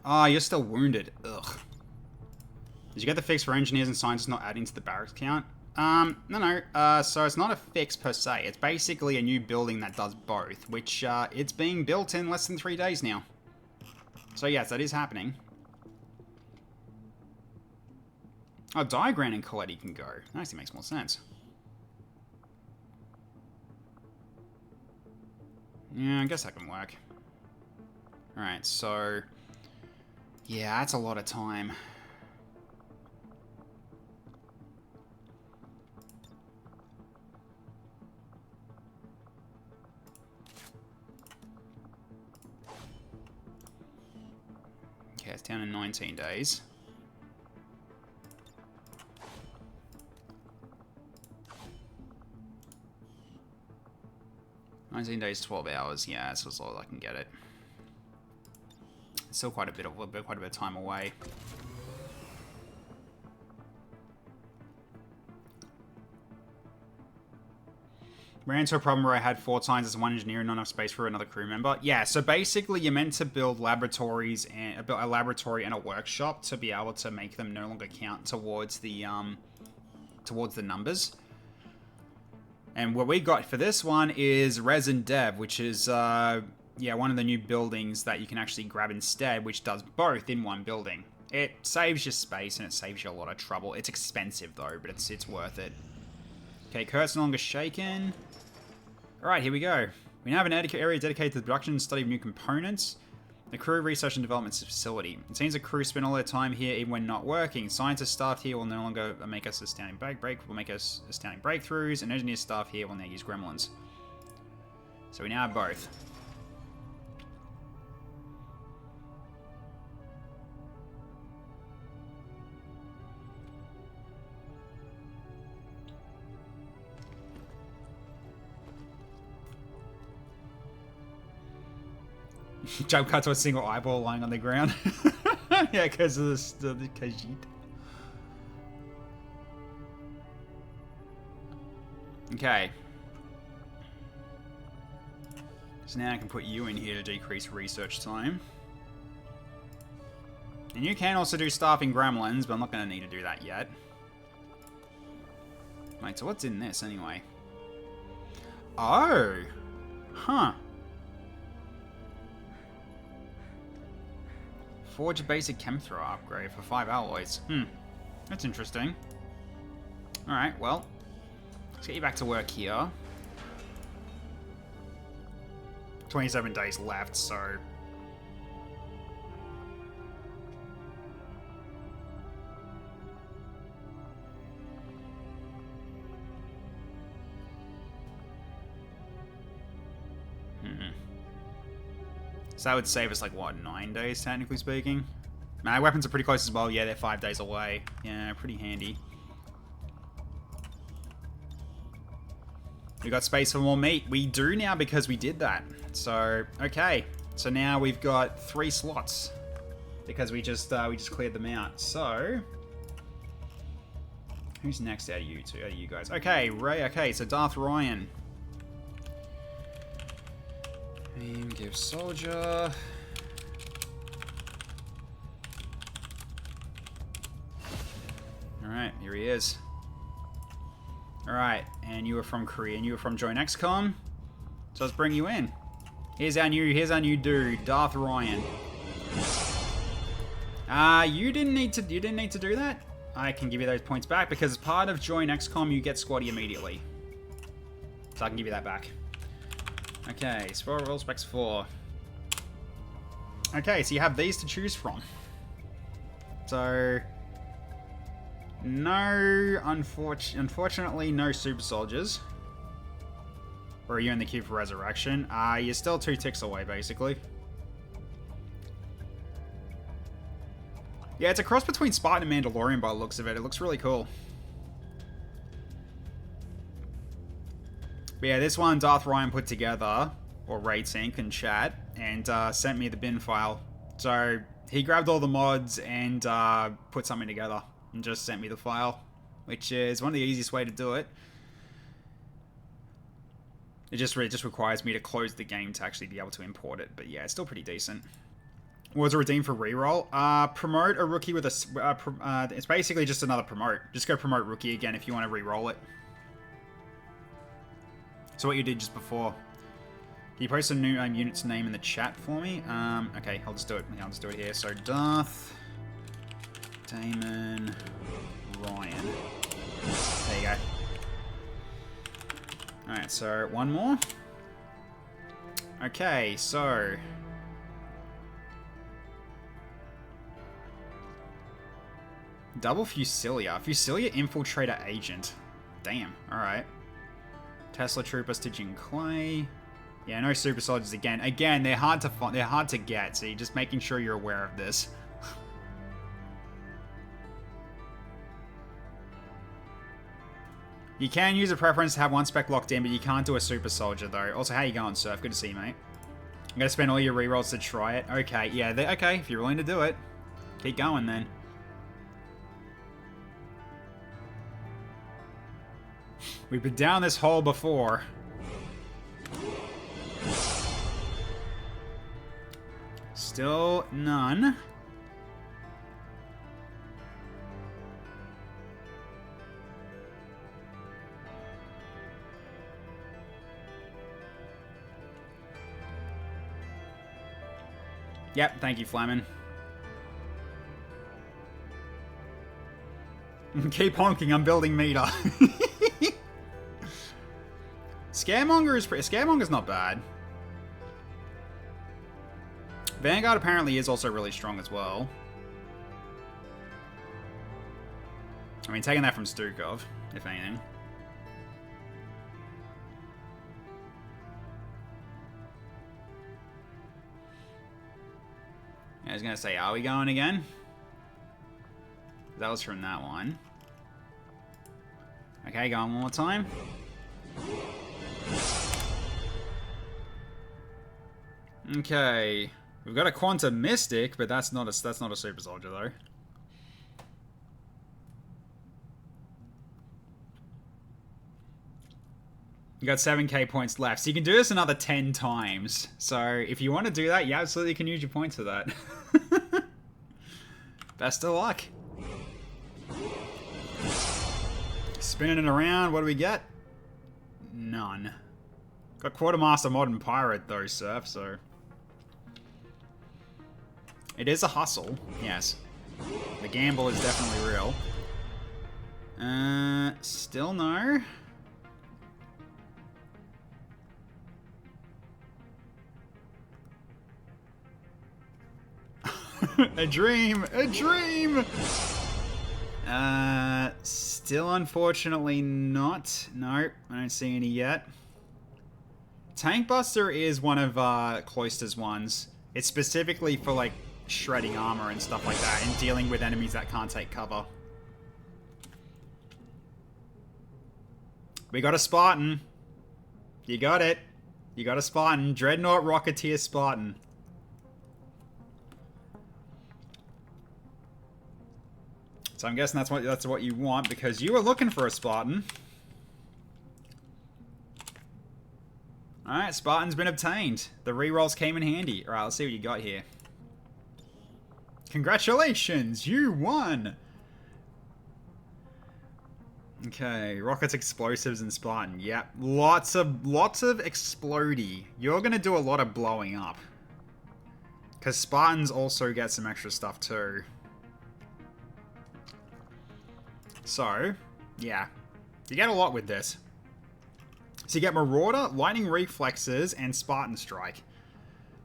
Ah, you're still wounded. Ugh. Did you get the fix for engineers and scientists not adding to the barracks count? No. So it's not a fix per se. It's basically a new building that does both, which, it's being built in less than 3 days now. So yes, that is happening. Oh, Diagram and Coletti can go. That actually makes more sense. Yeah, I guess that can work. Alright, so... yeah, that's a lot of time. Okay, it's down in 19 days. $19 days, 12 hours. Yeah, that's as low as I can get it. Still quite a bit of time away. Ran into a problem where I had 4 times as one engineer and not enough space for another crew member. Yeah, so basically you're meant to build laboratories and a laboratory and a workshop to be able to make them no longer count towards the numbers. And what we got for this one is Resin Dev, which is yeah, one of the new buildings that you can actually grab instead, which does both in one building. It saves you space and it saves you a lot of trouble. It's expensive though, but it's worth it. Okay, Kurt's no longer shaken. Alright, here we go. We now have an area dedicated to the production and study of new components. The crew research and development facility. It seems the crew spend all their time here even when not working. Scientists staff here will no longer make us astounding breakthroughs, and engineer staff here will now use gremlins. So we now have both. Jump cut to a single eyeball lying on the ground. Yeah, because of the Khajiit. Okay. So now I can put you in here to decrease research time. And you can also do staffing gremlins, but I'm not going to need to do that yet. Wait, so what's in this anyway? Oh! Huh. Forge a basic chem thrower upgrade for 5 alloys. That's interesting. Alright, well. Let's get you back to work here. 27 days left, so... So that would save us, like, what, 9 days, technically speaking? My weapons are pretty close as well. Yeah, they're 5 days away. Yeah, pretty handy. We got space for more meat. We do now because we did that. So, okay. So now we've got 3 slots. Because we just cleared them out. So... who's next out of you two? Out of you guys? Okay, Ray. Okay, so Darth Ryan. Give soldier. Alright, here he is. Alright, and you were from Korea, and you were from Join XCOM. So let's bring you in. Here's our new dude, Darth Ryan. You didn't need to do that. I can give you those points back because as part of Join XCOM, you get squatty immediately. So I can give you that back. Okay, Spore Roll Specs 4. Okay, so you have these to choose from. So no, unfortunately, no super soldiers. Or are you in the queue for resurrection? You're still 2 ticks away, basically. Yeah, it's a cross between Spartan and Mandalorian by the looks of it. It looks really cool. But yeah, this one Darth Ryan put together, or Ratsync in chat, and sent me the bin file. So he grabbed all the mods and put something together and just sent me the file, which is one of the easiest way to do it. It just requires me to close the game to actually be able to import it. But yeah, it's still pretty decent. Was it redeemed for reroll? Promote a rookie with a... it's basically just another promote. Just go promote rookie again if you want to reroll it. So what you did just before. Can you post a new unit's name in the chat for me? Okay, I'll just do it. I'll just do it here. So Darth, Damon, Ryan. There you go. Alright, so one more. Okay, so... Double Fusilia. Fusilia Infiltrator Agent. Damn, alright. Tesla Trooper Stitching Clay. Yeah, no super soldiers again. Again, they're hard to find, they're hard to get, so you're just making sure you're aware of this. You can use a preference to have one spec locked in, but you can't do a super soldier though. Also, how you going, Surf? Good to see you, mate. I'm gonna spend all your rerolls to try it. Okay, yeah, okay, if you're willing to do it. Keep going then. We've been down this hole before. Still none. Yep, thank you, Flamin. Keep honking, I'm building meter. Scaremonger's not bad. Vanguard apparently is also really strong as well. I mean, taking that from Stukov, if anything. I was gonna say, are we going again? That was from that one. Okay, going one more time. Okay, we've got a Quantum Mystic, but that's not a super soldier though. You got 7k points left, so you can do this another 10 times. So if you want to do that, you absolutely can use your points for that. Best of luck. Spinning it around, what do we get? None. Got Quartermaster Modern Pirate though, Surf, so... It is a hustle, yes. The gamble is definitely real. Still no. A dream! A dream! Still unfortunately not. Nope, I don't see any yet. Tank Buster is one of Cloister's ones. It's specifically for like shredding armor and stuff like that and dealing with enemies that can't take cover. We got a Spartan. You got it. You got a Spartan. Dreadnought Rocketeer Spartan. So I'm guessing that's what you want because you were looking for a Spartan. Alright, Spartan's been obtained. The rerolls came in handy. Alright, let's see what you got here. Congratulations! You won! Okay, rockets, explosives, and Spartan. Yep, lots of explodey. You're gonna do a lot of blowing up. Because Spartans also get some extra stuff too. So, yeah. You get a lot with this. So you get Marauder, Lightning Reflexes, and Spartan Strike.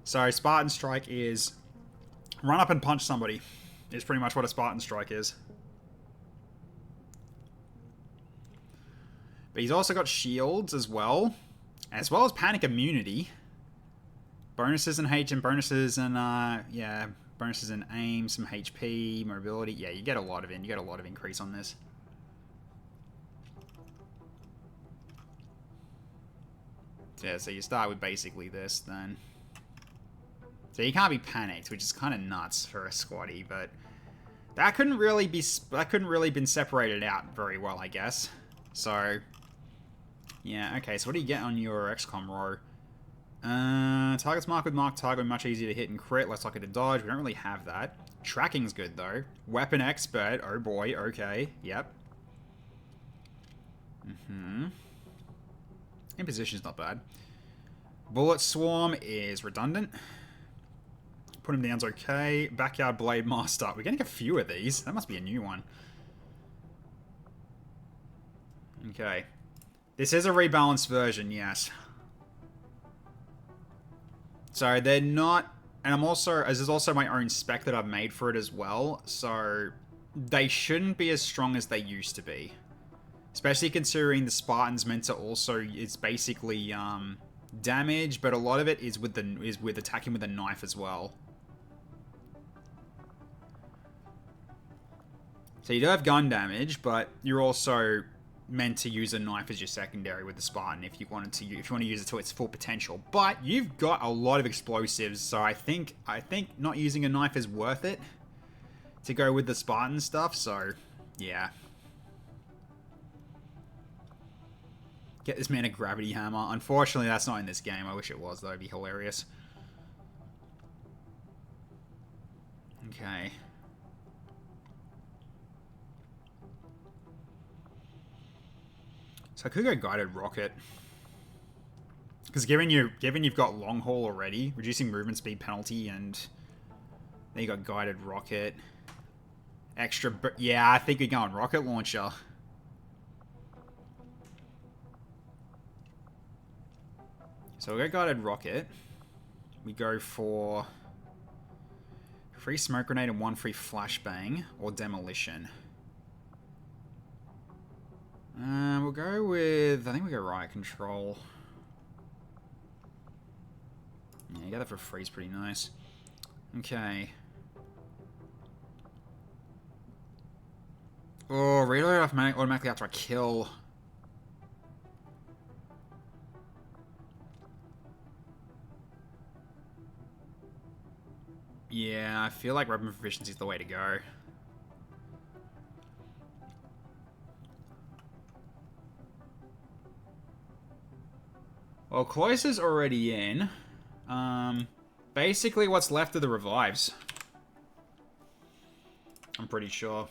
So Spartan Strike is run up and punch somebody. Is pretty much what a Spartan Strike is. But he's also got shields as well as Panic Immunity. Bonuses in H and bonuses in, yeah, bonuses in aim, some HP, mobility. Yeah, you get a lot of increase on this. Yeah, so you start with basically this then. So you can't be panicked, which is kind of nuts for a squatty, but that couldn't really been separated out very well, I guess. So yeah, okay. So what do you get on your XCOM row? Targets marked with marked target, much easier to hit and crit, less likely to dodge. We don't really have that. Tracking's good though. Weapon expert. Oh boy. Okay. Yep. Imposition's not bad. Bullet Swarm is redundant. Put him down's okay. Backyard Blade Master. We're getting a few of these. That must be a new one. Okay. This is a rebalanced version, yes. So they're not... And I'm also... As there's also my own spec that I've made for it as well. So they shouldn't be as strong as they used to be. Especially considering the Spartan's meant to also... It's basically damage, but a lot of it is with attacking with a knife as well. So you do have gun damage, but you're also meant to use a knife as your secondary with the Spartan if you want to use it to its full potential. But you've got a lot of explosives, so I think not using a knife is worth it to go with the Spartan stuff. So yeah. Get this man a gravity hammer. Unfortunately, that's not in this game. I wish it was, though. It'd be hilarious. Okay. So I could go guided rocket. Because given you've got long haul already, reducing movement speed penalty, and then you got guided rocket. Extra, yeah, I think we're going rocket launcher. So we'll go guided rocket. We go for free smoke grenade and 1 free flashbang or demolition. We'll go with... I think we go riot control. Yeah, you get that for free is pretty nice. Okay. Oh, reload automatically after I kill. Yeah, I feel like weapon proficiency is the way to go. Well, Close is already in. Basically what's left of the revives. I'm pretty sure.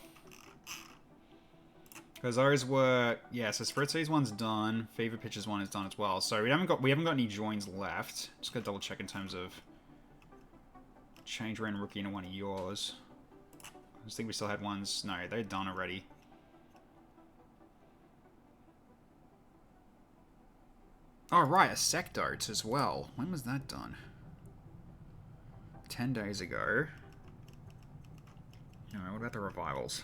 Because those were... Yeah, so Spritzy's one's done. Fever Pitcher's one is done as well. So we haven't got any joins left. Just gotta double check in terms of... Change Ren Rookie into one of yours. I just think we still had ones... No, they're done already. Oh, right, a Sectote as well. When was that done? 10 days ago. Alright, what about the revivals?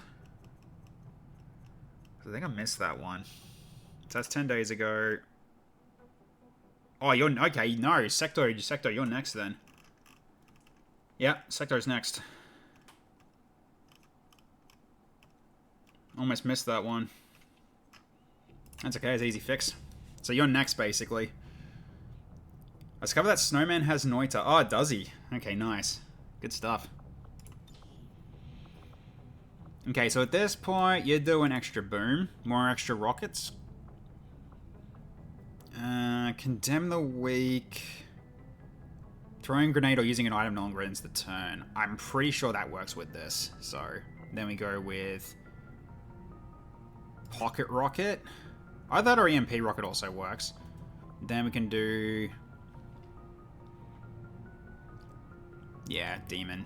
I think I missed that one. So that's 10 days ago. Oh, you're... Okay, no, Sectote, you're next then. Yeah, Secto's next. Almost missed that one. That's okay, it's an easy fix. So you're next, basically. I discovered that Snowman has Noita. Oh, does he? Okay, nice. Good stuff. Okay, so at this point, you're doing extra boom. More extra rockets. Condemn the weak. Throwing grenade or using an item no longer ends the turn. I'm pretty sure that works with this. So, then we go with... pocket rocket. Either that or EMP rocket also works. Then we can do... yeah, demon.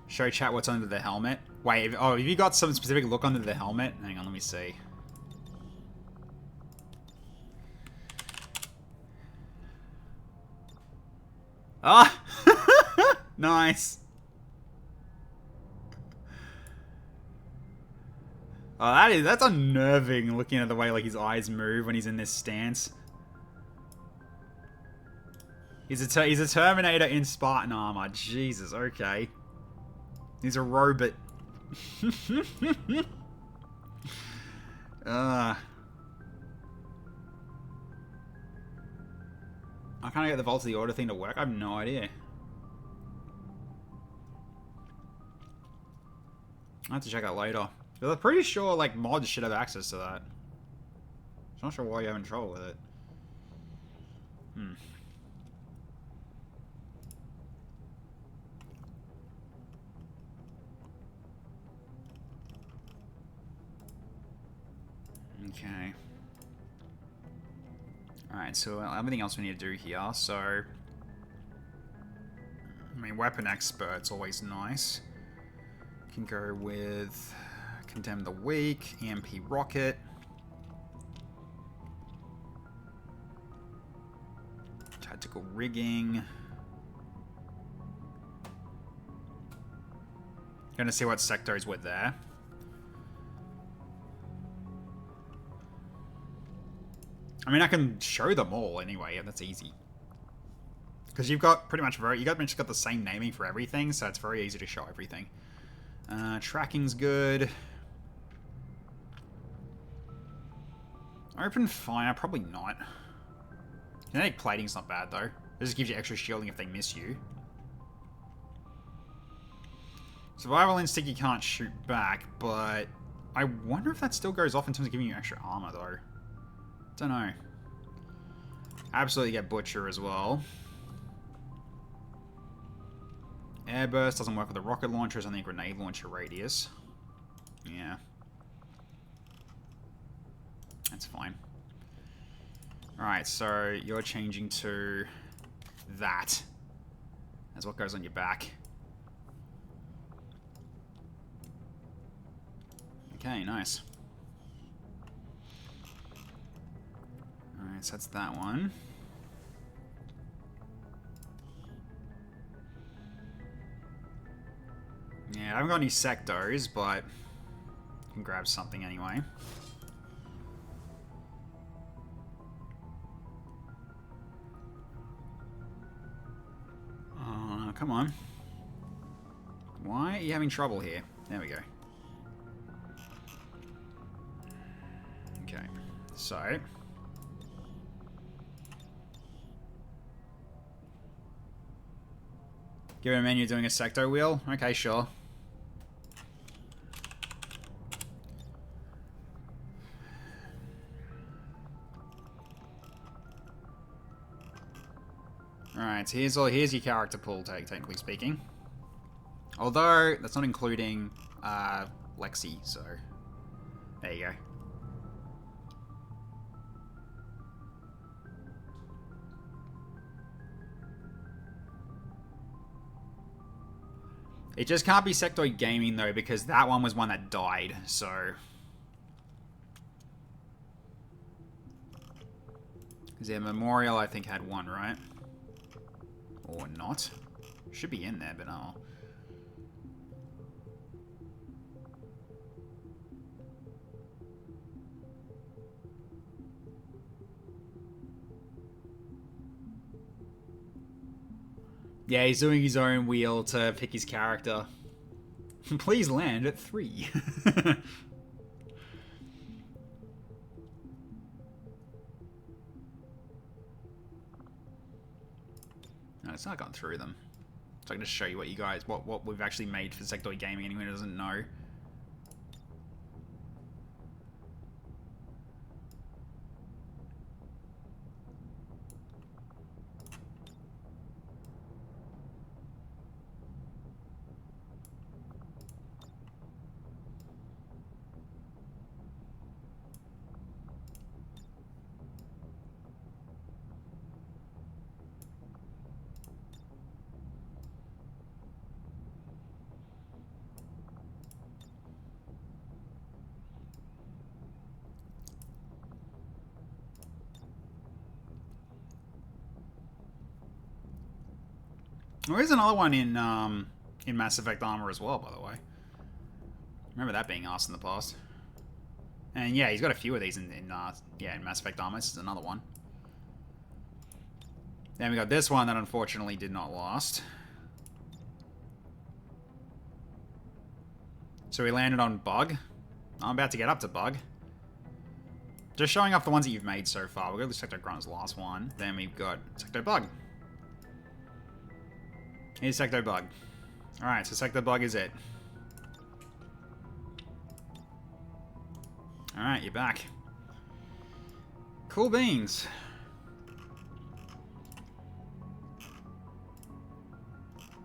Show chat what's under the helmet. Wait, oh, have you got some specific look under the helmet? Hang on, let me see. Ah! Nice. Oh, that's unnerving, looking at the way like his eyes move when he's in this stance. He's a Terminator in Spartan armor. Jesus, okay. He's a robot. I can't get the Vault of the Order thing to work. I have no idea. I'll have to check out later. But I'm pretty sure like mods should have access to that. I'm not sure why you're having trouble with it. Okay. Alright, so everything else we need to do here, so... I mean, weapon expert's always nice. Can go with... Condemn the Weak, EMP Rocket. Tactical Rigging. Gonna see what sectors were there. I mean, I can show them all anyway, and that's easy. Because you've got pretty much got the same naming for everything, so it's very easy to show everything. Tracking's good. Open fire, probably not. Kinetic plating's not bad though. It just gives you extra shielding if they miss you. Survival instinct you can't shoot back, but I wonder if that still goes off in terms of giving you extra armor though. Don't know. Absolutely get Butcher as well. Airburst doesn't work with the rocket launcher, it's only a grenade launcher radius. Yeah. That's fine. Alright, so you're changing to that. That's what goes on your back. Okay, nice. Alright, so that's that one. Yeah, I haven't got any sectors, but I can grab something anyway. Come on. Why are you having trouble here? There we go. Okay, so... give it a menu doing a sector wheel? Okay, sure. Alright, so here's your character pool, technically speaking. Although, that's not including Lexi, so... there you go. It just can't be Sectoid Gaming, though, because that one was one that died, so... because their Memorial, I think, had one, right? Or not. Should be in there, but no. Yeah, he's doing his own wheel to pick his character. Please land at 3. No, it's not gone through them. So I can just show you what you guys, what we've actually made for Sectoid Gaming, anyone who doesn't know. There is another one in Mass Effect Armor as well, by the way. Remember that being asked in the past. And yeah, he's got a few of these in Mass Effect Armor. This is another one. Then we got this one that unfortunately did not last. So we landed on Bug. I'm about to get up to Bug. Just showing off the ones that you've made so far. We've got the Sector Grunt's last one. Then we've got Sector Bug. Here's Sector Bug. Alright, so Sector Bug is it. Alright, you're back. Cool beans.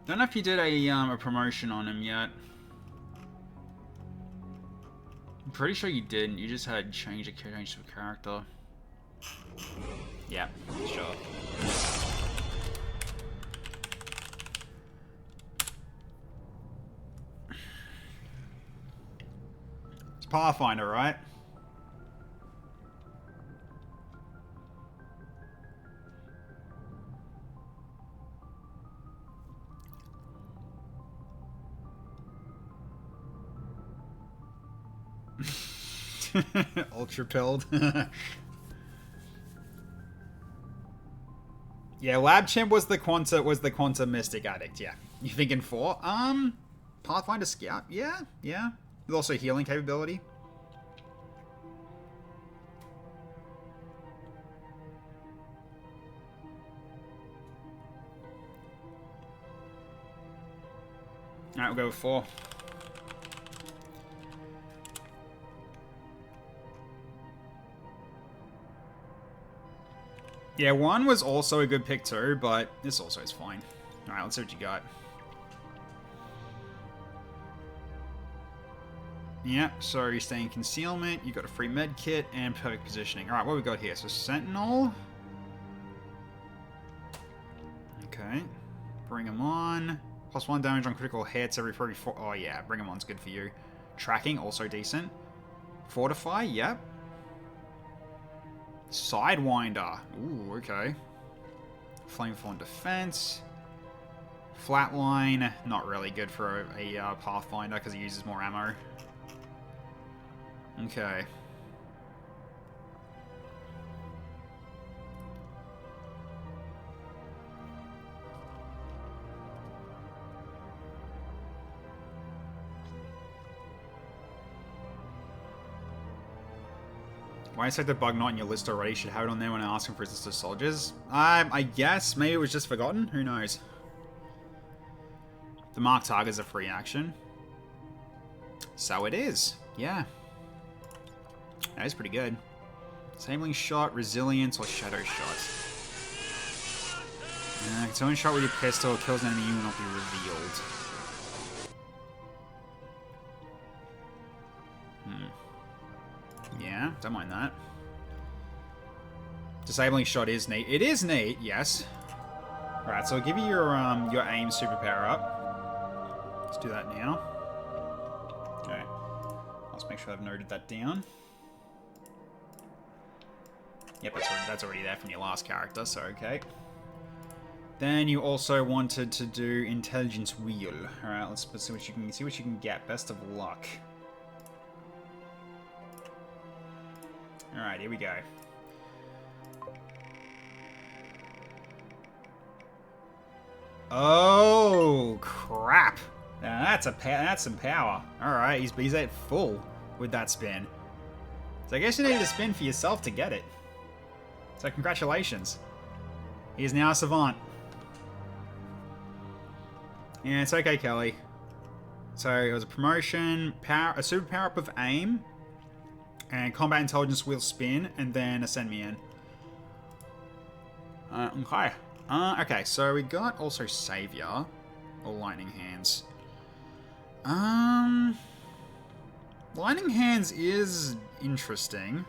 Don't know if you did a promotion on him yet. I'm pretty sure you didn't. You just had change of character. Yeah, sure. It's Pathfinder, right? Ultra pilled. Yeah, Lab Chimp was the Quanta Mystic Addict, yeah. You thinking 4? Pathfinder Scout, yeah. There's also healing capability. Alright, we'll go with 4. Yeah, 1 was also a good pick too, but this also is fine. Alright, let's see what you got. Yep, so you stay in concealment, you got a free med kit, and perfect positioning. Alright, what we got here? So Sentinel. Okay. Bring him on. +1 damage on critical hits every 4. Oh yeah, bring him on's good for you. Tracking, also decent. Fortify, yep. Sidewinder. Ooh, okay. Flamethorn defense. Flatline. Not really good for a Pathfinder because he uses more ammo. Okay. Why is the Bug not in your list already? You should have it on there when I ask him for his list of soldiers. I guess. Maybe it was just forgotten. Who knows? The Mark Target is a free action. So it is. Yeah. That is pretty good. Disabling Shot, Resilience, or Shadow Shot. It's only shot with your pistol. Kills an enemy, you will not be revealed. Yeah, don't mind that. Disabling Shot is neat. It is neat, yes. Alright, so I'll give you your aim superpower up. Let's do that now. Okay. Let's make sure I've noted that down. Yep, that's already there from your last character, so okay. Then you also wanted to do Intelligence Wheel. Alright, let's see what you can get. Best of luck. Alright, here we go. Oh, crap. Now that's some power. Alright, he's at full with that spin. So I guess you needed a spin for yourself to get it. So congratulations. He is now a Savant. Yeah, it's okay, Kelly. So it was a promotion, a super power up of aim, and combat intelligence wheel spin, and then a send me in. Okay. Okay, so we got also Savior, or Lightning Hands. Lightning Hands is interesting.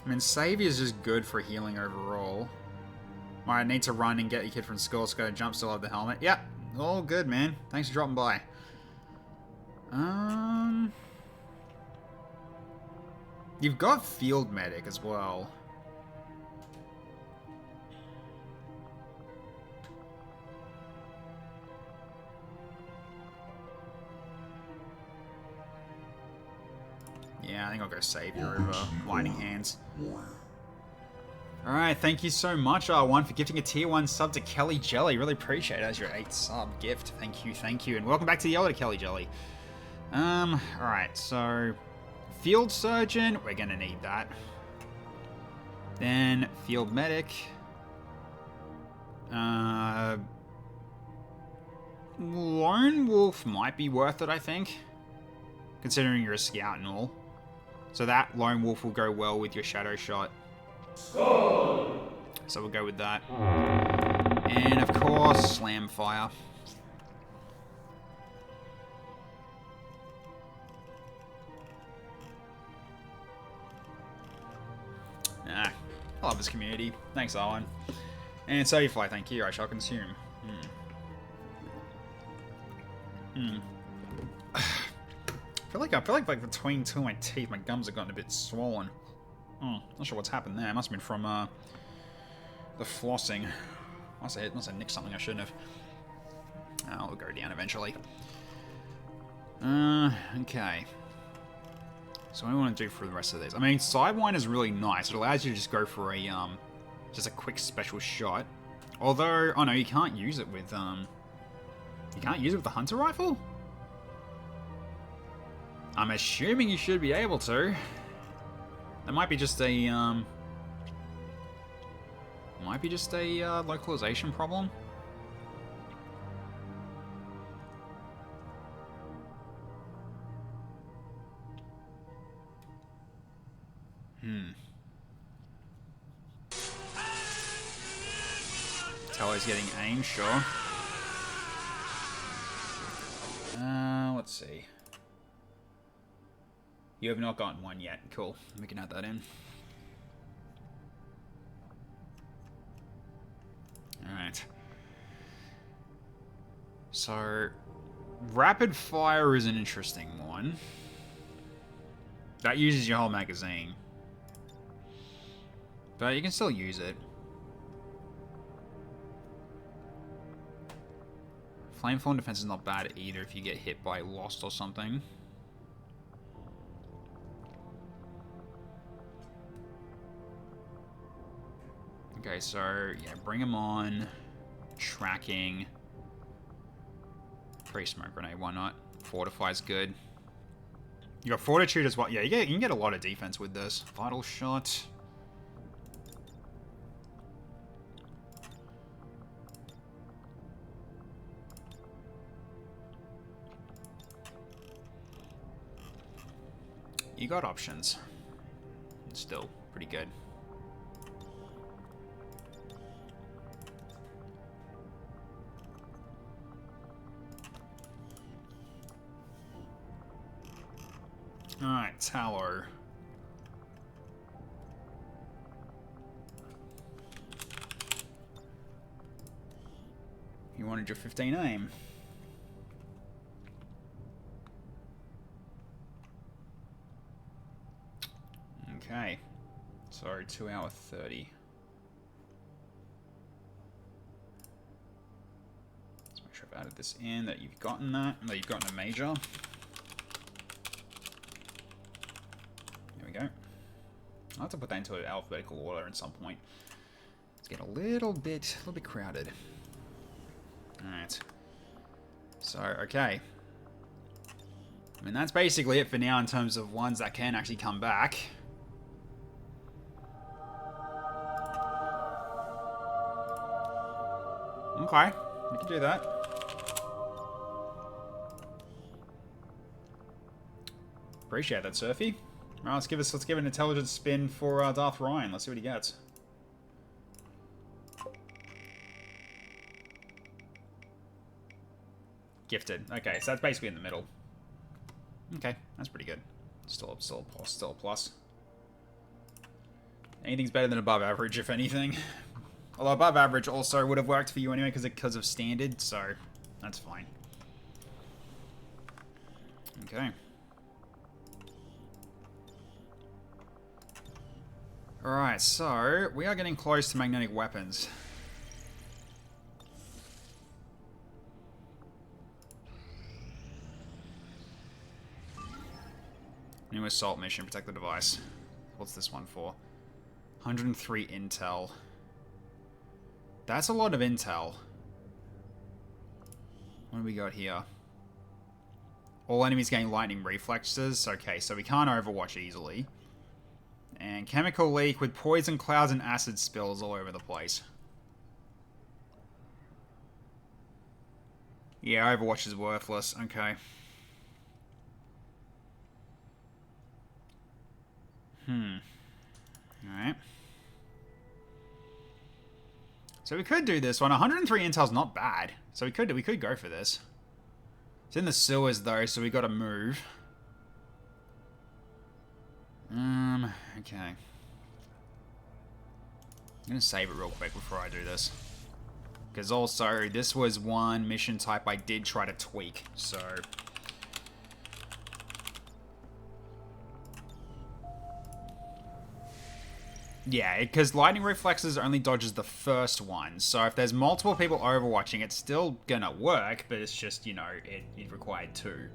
I mean, Savior's just good for healing overall. Might need to run and get your kid from school, so go jump, still have the helmet. Yep, all good, man. Thanks for dropping by. You've got Field Medic as well. Yeah, I think I'll go Savior over Lightning Hands. Alright, thank you so much, R1, for gifting a tier 1 sub to Kelly Jelly. Really appreciate it as your 8th sub gift. Thank you, thank you. And welcome back to the Yellow to Kelly Jelly. Alright, so Field Surgeon, we're gonna need that. Then Field Medic. Lone Wolf might be worth it, I think. Considering you're a scout and all. So that Lone Wolf will go well with your Shadow Shot. So we'll go with that. And of course, Slam Fire. I love this community. Thanks, Arwen. And Savifly, thank you. I shall consume. I feel like between two of my teeth, my gums have gotten a bit swollen. Not sure what's happened there. It must have been from the flossing. Must have nicked something I shouldn't have. I'll go down eventually. Okay. So what do I want to do for the rest of this? I mean, Sidewind is really nice. It allows you to just go for a just a quick special shot. Although, oh no, you can't use it with you can't use it with the Hunter Rifle? I'm assuming you should be able to. That might be just a localization problem. Tello's getting aim, sure. Let's see. You have not gotten one yet. Cool. We can add that in. Alright. So, Rapid Fire is an interesting one. That uses your whole magazine. But you can still use it. Flamethorn defense is not bad either if you get hit by Lost or something. Okay, so, yeah, bring him on. Tracking. Free Smoke Grenade, why not? Fortify's good. You got Fortitude as well. Yeah, you can get a lot of defense with this. Vital Shot. You got options. It's still pretty good. Alright, Tallow. You wanted your 15 aim. Okay. So 2 hour 30. Let's make sure I've added this in, that you've gotten that, that you've gotten a major. There we go. I'll have to put that into an alphabetical order at some point. It's getting a little bit crowded. Alright. So, okay. I mean, that's basically it for now in terms of ones that can actually come back. Okay, we can do that. Appreciate that, Surfy. Alright, let's give an intelligence spin for Darth Ryan. Let's see what he gets. Gifted. Okay, so that's basically in the middle. Okay, that's pretty good. Still a plus. Anything's better than above average, if anything. Although above average also would have worked for you anyway because of standard, so that's fine. Okay. Alright, so we are getting close to magnetic weapons. New assault mission, protect the device. What's this one for? 103 intel. That's a lot of intel. What do we got here? All enemies gain lightning reflexes. Okay, so we can't overwatch easily. And chemical leak with poison clouds and acid spills all over the place. Yeah, Overwatch is worthless. Okay. Alright. So we could do this one. 103 intel's not bad. So we could go for this. It's in the sewers though, so we gotta move. Okay. I'm gonna save it real quick before I do this. Because also, this was one mission type I did try to tweak, so... Yeah, because lightning reflexes only dodges the first one, so if there's multiple people overwatching, it's still gonna work, but it's just, you know, it required two.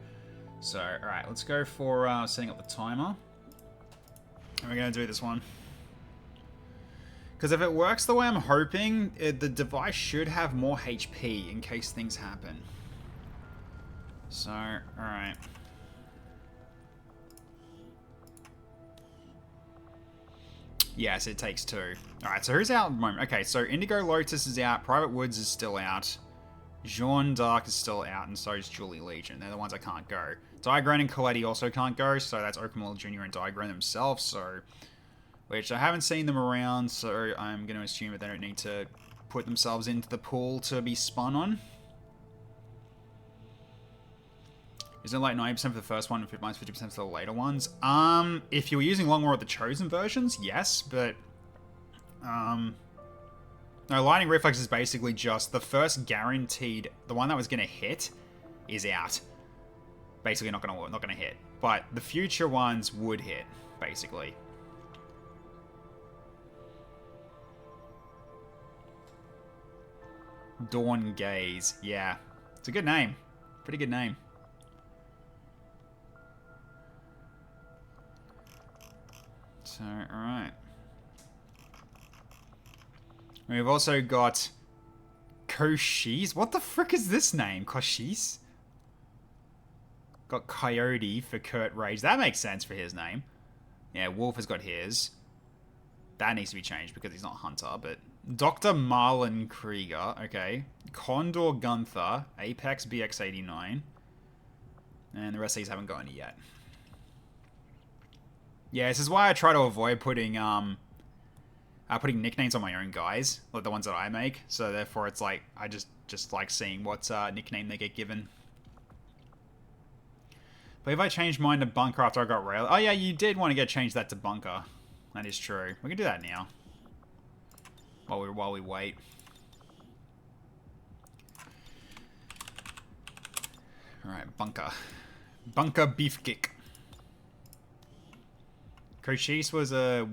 So, alright, let's go for setting up the timer. And we're gonna do this one. Because if it works the way I'm hoping, the device should have more HP in case things happen. So, alright. Yes, it takes two. Alright, so who's out at the moment? Okay, so Indigo Lotus is out, Private Woods is still out, Jean d'Arc is still out, and so is Julie Legion. They're the ones that can't go. Diagran and Coletti also can't go, so that's Oakenwell Jr. and Diagran themselves, so... Which I haven't seen them around, so I'm going to assume that they don't need to put themselves into the pool to be spun on. Isn't it like 90% for the first one and minus 50% for the later ones? If you were using Long War of the Chosen versions, yes, but... No, Lightning Reflex is basically just the first guaranteed... The one that was going to hit is out. Basically not gonna hit. But the future ones would hit, basically. Dawn Gaze. Yeah. It's a good name. Pretty good name. So, alright. We've also got Koshis. What the frick is this name? Koshis? Got Coyote for Kurt Rage. That makes sense for his name. Yeah, Wolf has got his. That needs to be changed because he's not Hunter, but... Dr. Marlon Krieger, okay. Condor Gunther, Apex BX89. And the rest of these haven't gotten it yet. Yeah, this is why I try to avoid putting nicknames on my own guys, like the ones that I make. So therefore it's like, I just like seeing what nickname they get given. But if I changed mine to Bunker after I got rail... Oh yeah, you did want to get changed that to Bunker. That is true. We can do that now. While we wait. Alright, Bunker. Bunker Beef Kick. Cochise was the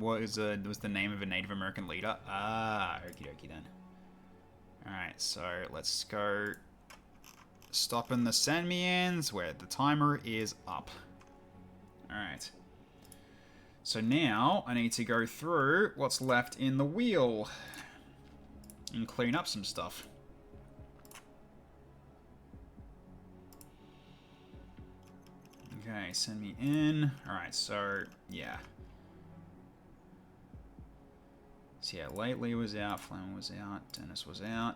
name of a Native American leader. Ah, okie dokie then. Alright, so let's go stopping the Sandmians where the timer is up. Alright. So now I need to go through what's left in the wheel and clean up some stuff. Okay, send me in. Alright, so yeah. So yeah, Lately was out, Flamer was out, Dennis was out,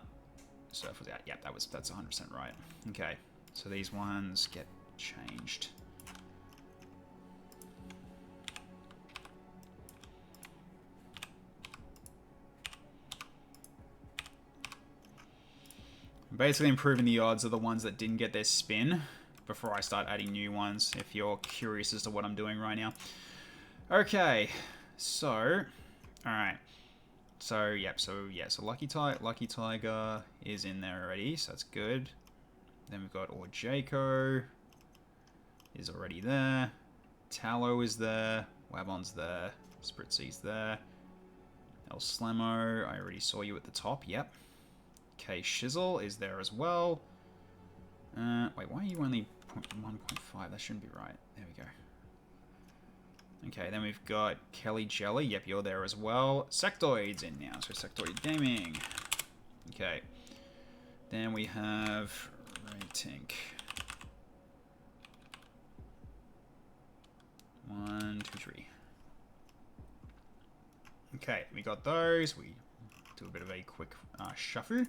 Surf was out. Yep, that's 100% right. Okay, so these ones get changed. Basically improving the odds of the ones that didn't get their spin before I start adding new ones, if you're curious as to what I'm doing right now. Okay, so, alright. So, yep, so Lucky Tiger is in there already, so that's good. Then we've got Orjaco is already there. Tallow is there. Wabon's there. Spritzy's there. El Slemo, I already saw you at the top, yep. Okay, Shizzle is there as well. Wait, why are you only 1.5? That shouldn't be right. There we go. Okay, then we've got Kelly Jelly. Yep, you're there as well. Sectoid's in now, so Sectoid Gaming. Okay. Then we have Raytink. 1, 2, 3. Okay, we got those. We do a bit of a quick shuffle.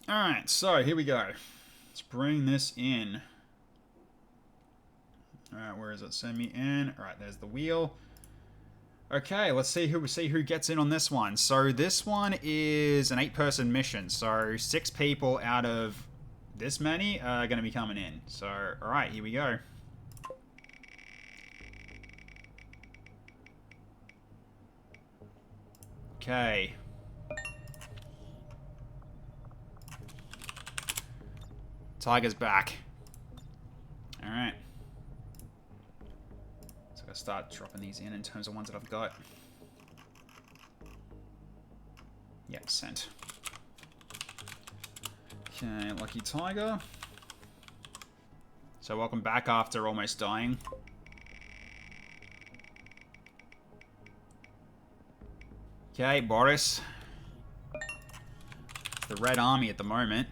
Alright, so here we go. Let's bring this in. Alright, where is it? Send me in. Alright, there's the wheel. Okay, let's see who gets in on this one. So this one is an 8-person mission. So 6 people out of this many are going to be coming in. So, alright, here we go. Okay. Tiger's back. Alright. So I gotta start dropping these in terms of ones that I've got. Yep, sent. Okay, Lucky Tiger. So welcome back after almost dying. Okay, Boris. The Red Army at the moment.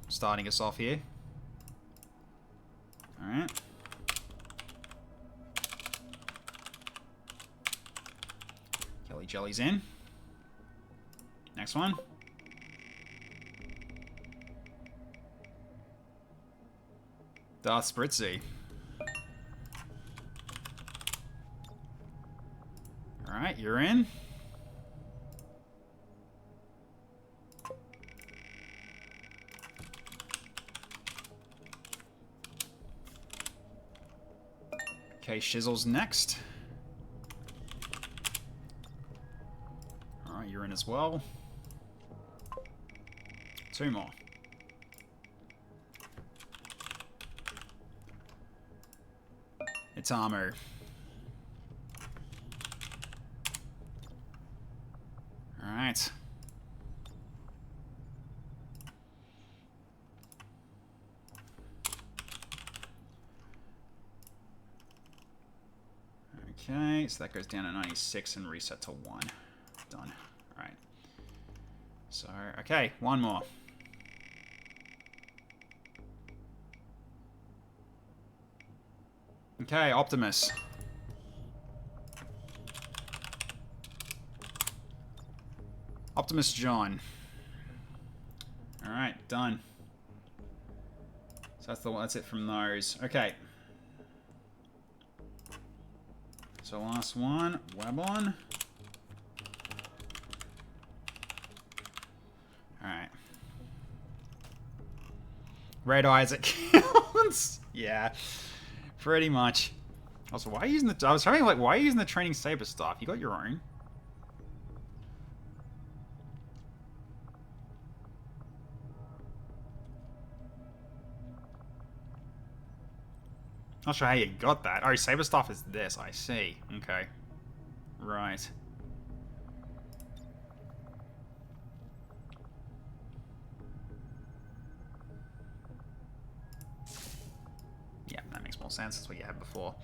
Starting us off here. Alright. Kelly Jelly's in. Next one. Darth Spritzy. Alright, you're in. Okay, Shizzle's next. Alright, you're in as well. 2 more. It's Armo. Alright. Okay, so that goes down to 96 and reset to 1. Done. Alright. So, okay, 1 more. Okay, Optimus. Optimus John. Alright, done. So that's it from those. Okay. So last one, Webon. Alright. Red eyes it counts. Yeah. Pretty much. Also, why are you using the... I was trying like, why are you using the training saber stuff? You got your own. Not sure how you got that. Oh, saber stuff is this. I see. Okay. Right. Yeah, that makes more sense. That's what you had before.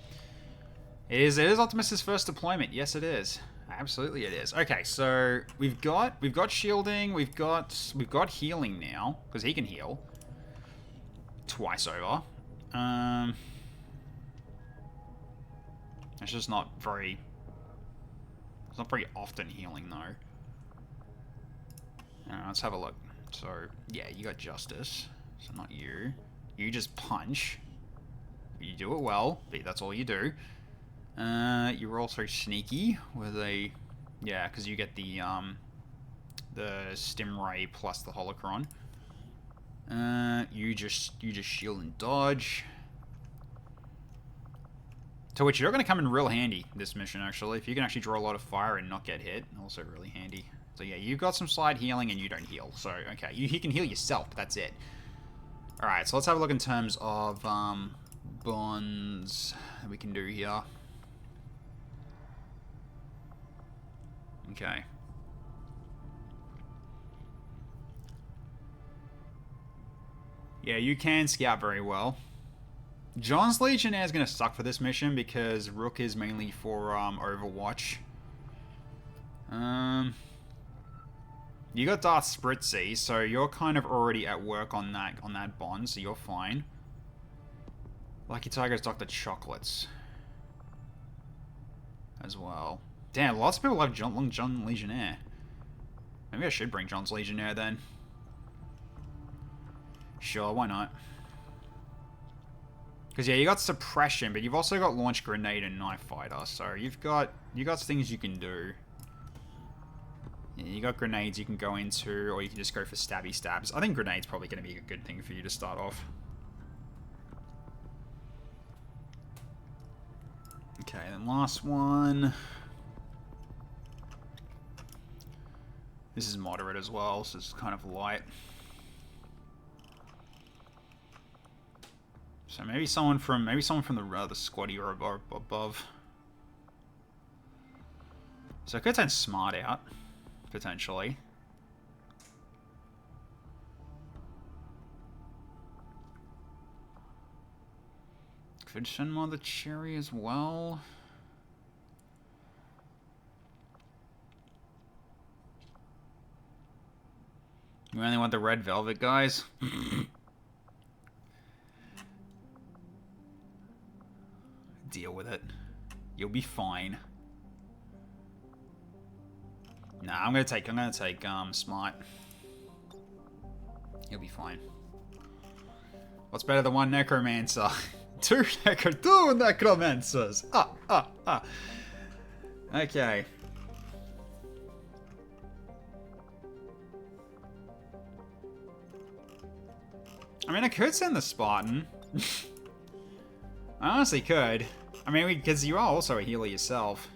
It is Optimus's first deployment. Yes, it is. Absolutely, it is. Okay, so we've got shielding. We've got healing now because he can heal twice over. It's just not very... It's not very often healing, though. Let's have a look. So, yeah, you got Justice. So not you. You just punch. You do it well, but that's all you do. You're also sneaky with a... Yeah, because you get the Stim Ray plus the Holocron. You just shield and dodge. To which you're going to come in real handy, this mission, actually. If you can actually draw a lot of fire and not get hit, also really handy. So yeah, you've got some slide healing and you don't heal. So, okay, you can heal yourself, but that's it. Alright, so let's have a look in terms of bonds that we can do here. Okay. Yeah, you can scout very well. John's Legionnaire is going to suck for this mission because Rook is mainly for Overwatch. You got Darth Spritzy, so you're kind of already at work on that bond, so you're fine. Lucky Tiger's Dr. Chocolates as well. Damn, lots of people love John Legionnaire. Maybe I should bring John's Legionnaire then. Sure, why not? Because yeah, you got Suppression, but you've also got Launch Grenade and Knife Fighter, so you got things you can do. Yeah, you got grenades you can go into, or you can just go for stabby stabs. I think grenade's probably going to be a good thing for you to start off. Okay, then last one. This is moderate as well, so it's kind of light. So maybe someone from the squaddy or above. So I could turn Smart out, potentially. Could send Mother Cherry as well. We only want the red velvet, guys. Deal with it. You'll be fine. Nah, I'm gonna take Smart. You'll be fine. What's better than one Necromancer? Two Necromancers! Okay. I mean, I could send the Spartan. I honestly could. I mean, because you are also a healer yourself.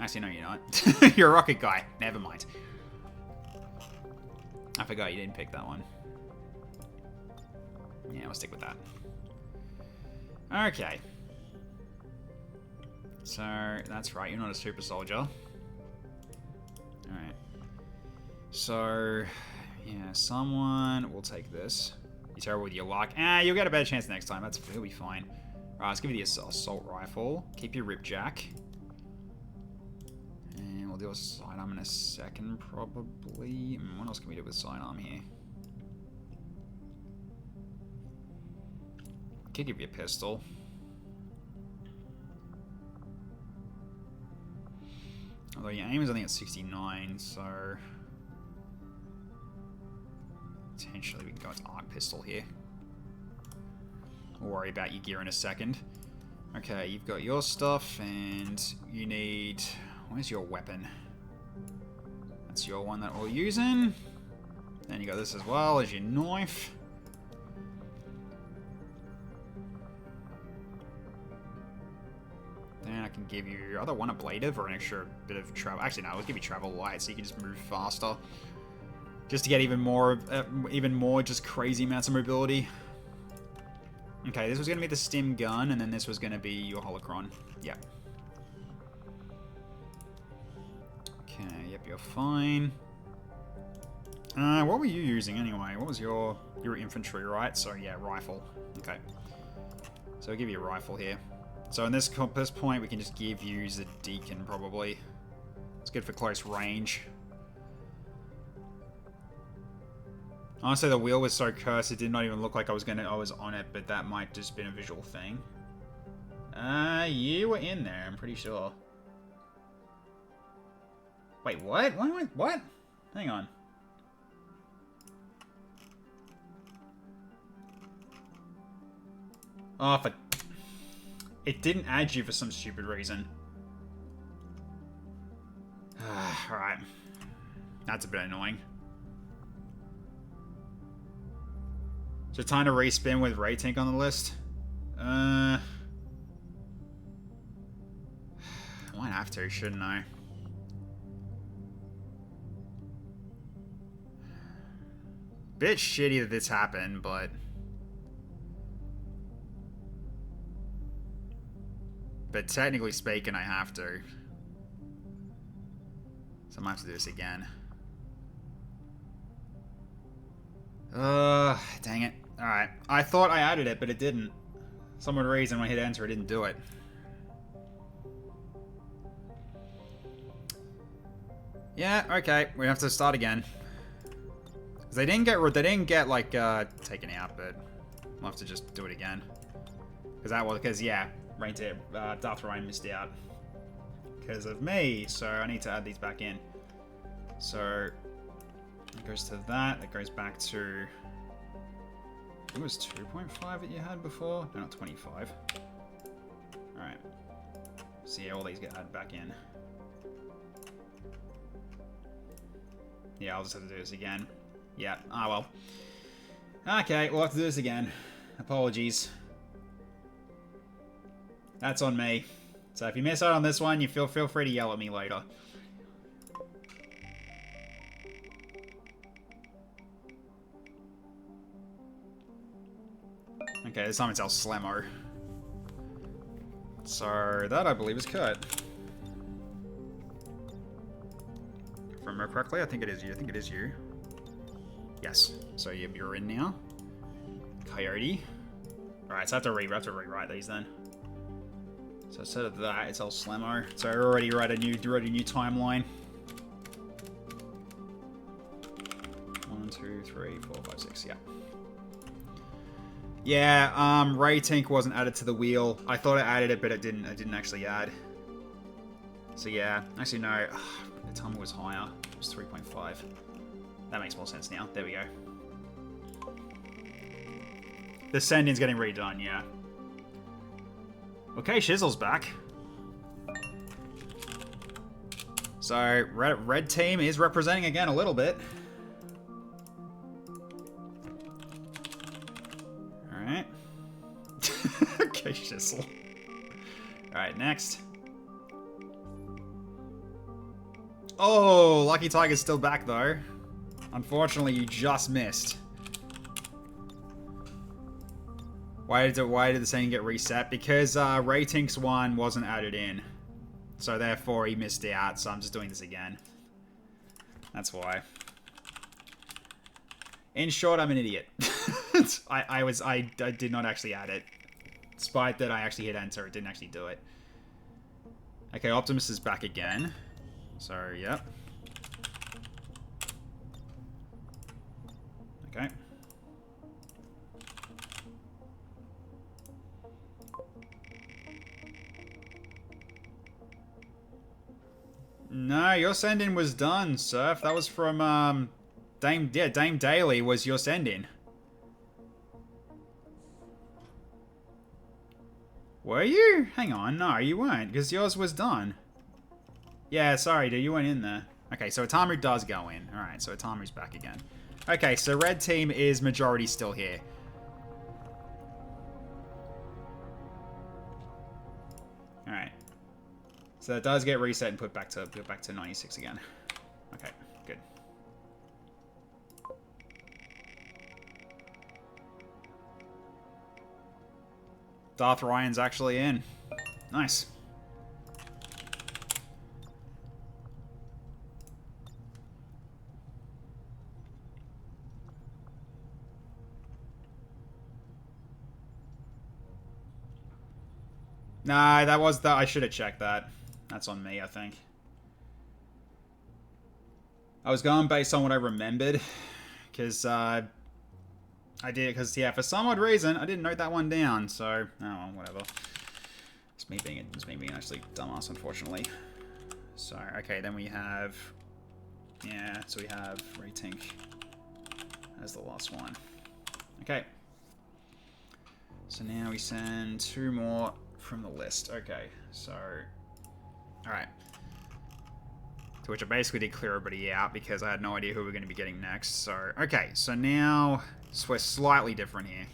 Actually, no, you're not. You're a rocket guy. Never mind. I forgot you didn't pick that one. Yeah, we'll stick with that. Okay. So, that's right. You're not a super soldier. Alright. So, yeah, someone will take this. You're terrible with your luck. You'll get a better chance next time. It'll be fine. Alright, let's give you the assault rifle. Keep your ripjack. And we'll do a sidearm in a second, probably. What else can we do with sidearm here? Could give you a pistol. Although your aim is, I think, at 69, so potentially we can go with arc pistol here. We'll worry about your gear in a second. Okay, you've got your stuff, and you need... Where's your weapon? That's your one that we're using. Then you got this as well as your knife. Then I can give you either one ablative or an extra bit of travel. Actually, no, I'll give you travel light so you can just move faster. Just to get even more just crazy amounts of mobility. Okay, this was going to be the stim gun, and then this was going to be your holocron. Yep. Okay, yep, you're fine. What were you using anyway? What was your infantry, right? So yeah, rifle. Okay. So I'll give you a rifle here. So in this point, we can just give you the Deacon, probably. It's good for close range. Honestly, the wheel was so cursed, it did not even look like I was on it, but that might just been a visual thing. You were in there, I'm pretty sure. Wait, what? What? Hang on. Oh, it didn't add you for some stupid reason. Alright. That's a bit annoying. So time to respin with Ray Tank on the list? I might have to, shouldn't I? Bit shitty that this happened, but but technically speaking, I have to. So I'm gonna have to do this again. Dang it. Alright. I thought I added it, but it didn't. For some reason, when I hit enter, it didn't do it. Yeah, okay. We have to start again. They didn't get like taken out, but we'll have to just do it again. Because yeah, Darth Ryan missed out because of me, so I need to add these back in. So it goes to that. It goes back to, it was 2.5 that you had before. No, not 25. All right. So yeah, all these get added back in. Yeah, I'll just have to do this again. Yeah, well. Okay, we'll have to do this again. Apologies. That's on me. So if you miss out on this one, you feel free to yell at me later. Okay, this time it's El Slammo. So that, I believe, is cut. If I remember correctly, I think it is you. I think it is you. Yes. So you're in now. Coyote. Alright, so I have to rewrite these then. So instead of that, it's El Slammo. So I already wrote a new timeline. 1, 2, 3, 4, 5, 6. Yeah. Yeah. Ray Tink wasn't added to the wheel. I thought I added it, but it didn't. It didn't actually add. So yeah. Actually, no. The timer was higher. It was 3.5. That makes more sense now. There we go. The sending's getting redone. Yeah. Okay, Shizzle's back. So, red team is representing again a little bit. Alright. Okay, Shizzle. Alright, next. Oh, Lucky Tiger's still back, though. Unfortunately, you just missed. Why did the setting get reset? Because Ratink's one wasn't added in. So therefore he missed out, so I'm just doing this again. That's why. In short, I'm an idiot. I did not actually add it. Despite that I actually hit enter, it didn't actually do it. Okay, Optimus is back again. So, yep. Okay. No, your send-in was done, Surf. That was from, Dame Daly was your send-in. Were you? Hang on, no, you weren't, because yours was done. Yeah, sorry, dude, you weren't in there. Okay, so Atamu does go in. Alright, so Atamu's back again. Okay, so red team is majority still here. Alright. So that does get reset and put back to 96 again. Okay, good. Darth Ryan's actually in. Nice. Nah, that was the... I should have checked that. That's on me, I think. I was going based on what I remembered. Because, I did... Because, yeah, for some odd reason, I didn't note that one down. So, oh, well, whatever. It's me being actually dumbass, unfortunately. So, okay, then we have... Yeah, so we have Raytink as the last one. Okay. So now we send 2 more... from the list. Okay, so... Alright. To which I basically did clear everybody out because I had no idea who we were going to be getting next. So, okay, so now... So we're slightly different here.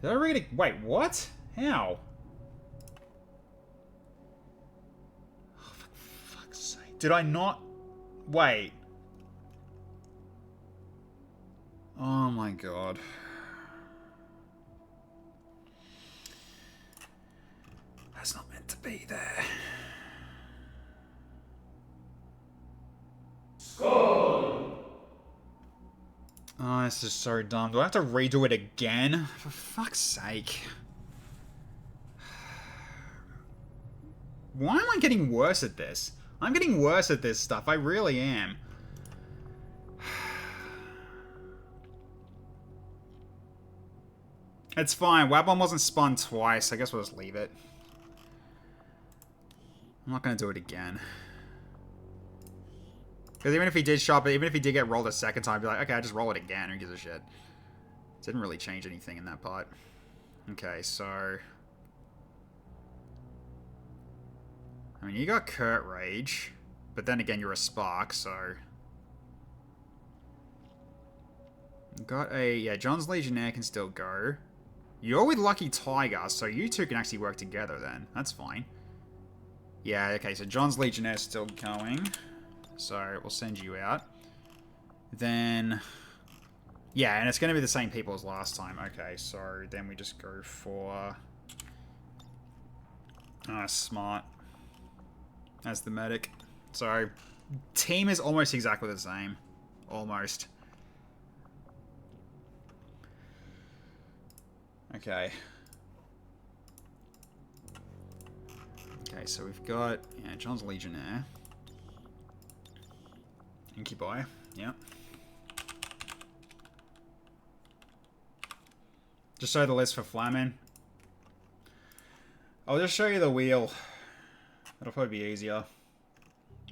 Did I read it? Wait, what? How? Oh, for fuck's sake. Did I not... Wait. Oh my god. be there. Oh, this is so dumb. Do I have to redo it again? For fuck's sake. Why am I getting worse at this? I'm getting worse at this stuff. I really am. It's fine. Wabon wasn't spun twice. I guess we'll just leave it. I'm not going to do it again. Because even if he did shop it, even if he did get rolled a second time, I'd be like, okay, I just roll it again. Who gives a shit? Didn't really change anything in that part. Okay, so... I mean, you got Kurt Rage, but then again, you're a Spark, so... Got a... Yeah, John's Legionnaire can still go. You're with Lucky Tiger, so you two can actually work together then. That's fine. Yeah, okay, so John's Legionnaire's still going. So, we'll send you out. Then... Yeah, and it's going to be the same people as last time. Okay, so then we just go for... Smart. As the medic. So, team is almost exactly the same. Almost. Okay. Okay, so we've got... Yeah, John's Legionnaire. Incubi, yeah. Just show the list for Flamin. I'll just show you the wheel. That'll probably be easier.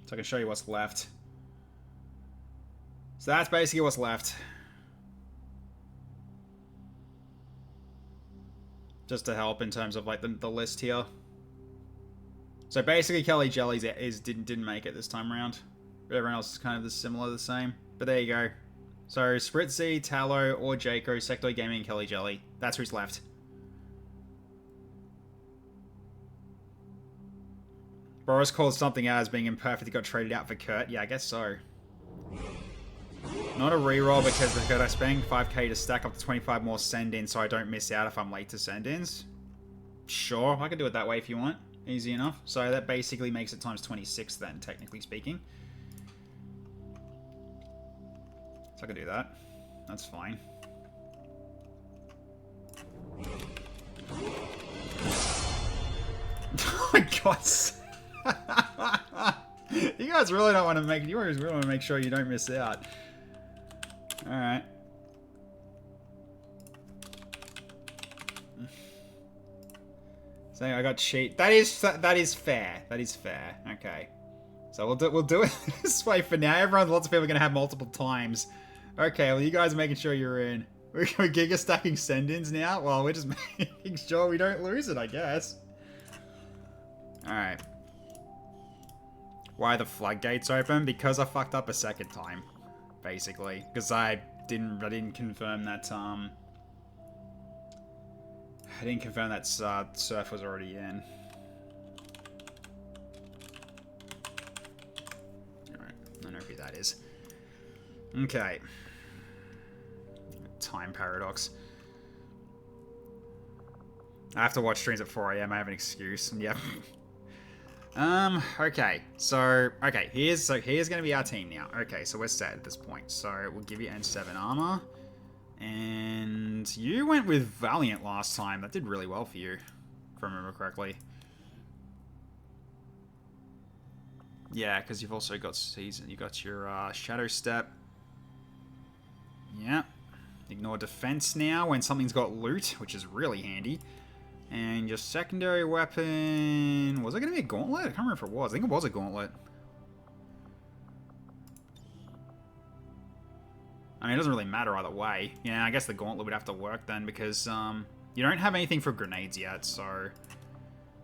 So I can show you what's left. So that's basically what's left. Just to help in terms of like the list here. So basically Kelly Jellies didn't make it this time around. But everyone else is kind of similar, the same. But there you go. So, Spritzy, Tallow, or Jaco, Sectoid Gaming, and Kelly Jelly. That's who's left. Boris called something out as being imperfect. He got traded out for Kurt. Yeah, I guess so. Not a reroll because of Kurt. I spent 5k to stack up to 25 more send-ins so I don't miss out if I'm late to send-ins. Sure, I can do it that way if you want. Easy enough. So that basically makes it times 26 then, technically speaking. So I can do that. That's fine. Oh my god. You guys really don't want to make... You really want to make sure you don't miss out. Alright. So I got cheat. That is fair. That is fair. Okay. So we'll do it this way for now. Lots of people are gonna have multiple times. Okay, well you guys are making sure you're in. We're giga stacking send-ins now. Well, we're just making sure we don't lose it, I guess. All right. Why are the floodgates open? Because I fucked up a second time, basically. Because I didn't confirm that surf was already in. Alright, I know who that is. Okay. Time paradox. I have to watch streams at 4 AM. I have an excuse. Yep. Okay. So, here's gonna be our team now. Okay, so we're set at this point. So, we'll give you N7 armor. And you went with Valiant last time. That did really well for you, if I remember correctly. Yeah, because you've also got season. You got your Shadow Step. Yeah. Ignore defense now when something's got loot, which is really handy. And your secondary weapon... Was it going to be a gauntlet? I can't remember if it was. I think it was a gauntlet. I mean, it doesn't really matter either way. Yeah, I guess the gauntlet would have to work then because you don't have anything for grenades yet, so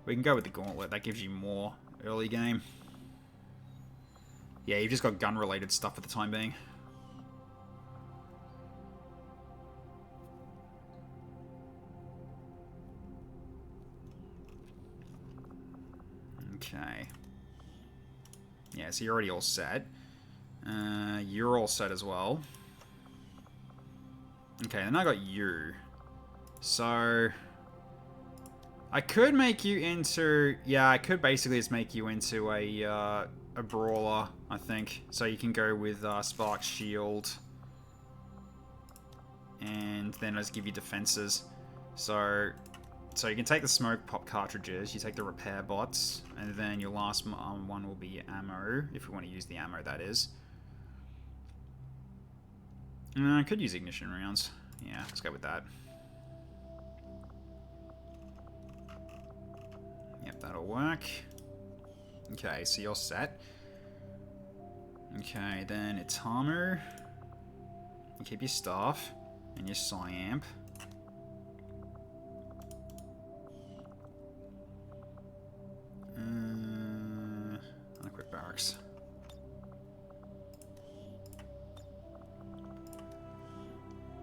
we can go with the gauntlet. That gives you more early game. Yeah, you've just got gun-related stuff for the time being. Okay. Yeah, so you're already all set. You're all set as well. Okay, then I got you. So... I could make you into... Yeah, I could basically just make you into a brawler, I think. So you can go with Spark Shield. And then I'll just give you defenses. So you can take the smoke pop cartridges, you take the repair bots, and then your last one will be ammo, if you want to use the ammo, that is. I could use ignition rounds. Yeah, let's go with that. Yep, that'll work. Okay, so you're set. Okay, then it's armor. You keep your staff and your Psyamp. Quick barracks.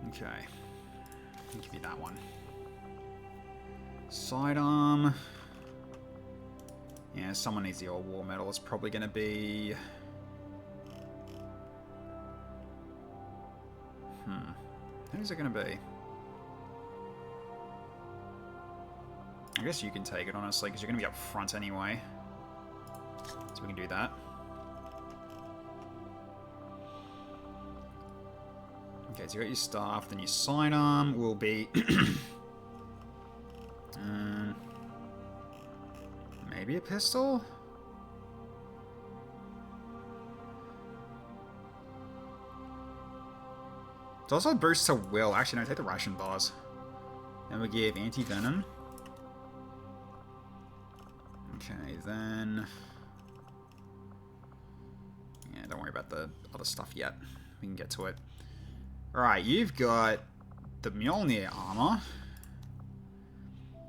Okay. I'll give you that one. Sidearm. Yeah, someone needs the old war medal. It's probably going to be... Who's it going to be? I guess you can take it, honestly, because you're going to be up front anyway. So we can do that. Okay, so you got your staff, then your sidearm will be... maybe a pistol? It's also a boost to will. Actually, no, take the ration bars. Then we give anti-venom. Okay, then... Yeah, don't worry about the other stuff yet. We can get to it. Alright, you've got the Mjolnir armor.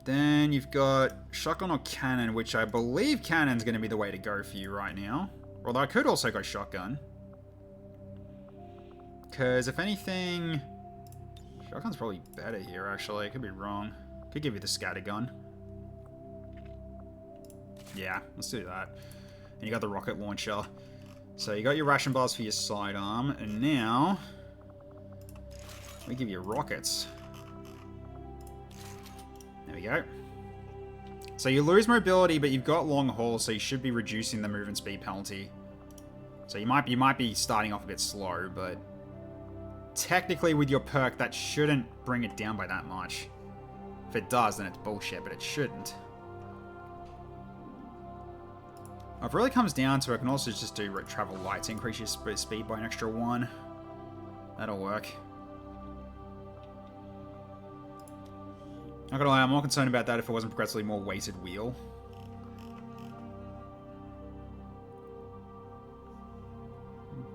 Then you've got shotgun or cannon, which I believe cannon's going to be the way to go for you right now. Although I could also go shotgun. Because if anything... Shotgun's probably better here, actually. I could be wrong. Could give you the scattergun. Yeah, let's do that. And you got the rocket launcher. So you got your ration bars for your sidearm. And now... we give you rockets. There we go. So you lose mobility, but you've got long haul, so you should be reducing the movement speed penalty. So you might be starting off a bit slow, but technically with your perk, that shouldn't bring it down by that much. If it does, then it's bullshit, but it shouldn't. If it really comes down to it, I can also just do travel light to increase your speed by an extra 1. That'll work. Not gonna lie, I'm more concerned about that if it wasn't progressively more weighted wheel.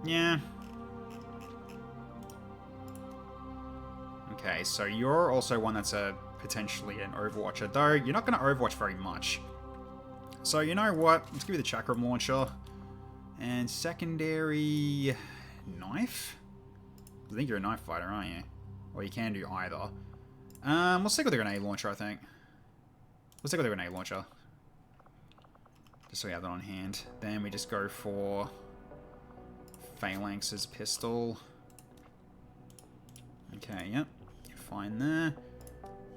Yeah. Okay, so you're also one that's potentially an Overwatcher, though you're not going to Overwatch very much. So you know what? Let's give you the Chakram Launcher. And secondary... knife? I think you're a knife fighter, aren't you? Or you can do either. We'll stick with the grenade launcher, I think. We'll stick with the grenade launcher. Just so we have that on hand. Then we just go for Phalanx's pistol. Okay, yep. You're fine there.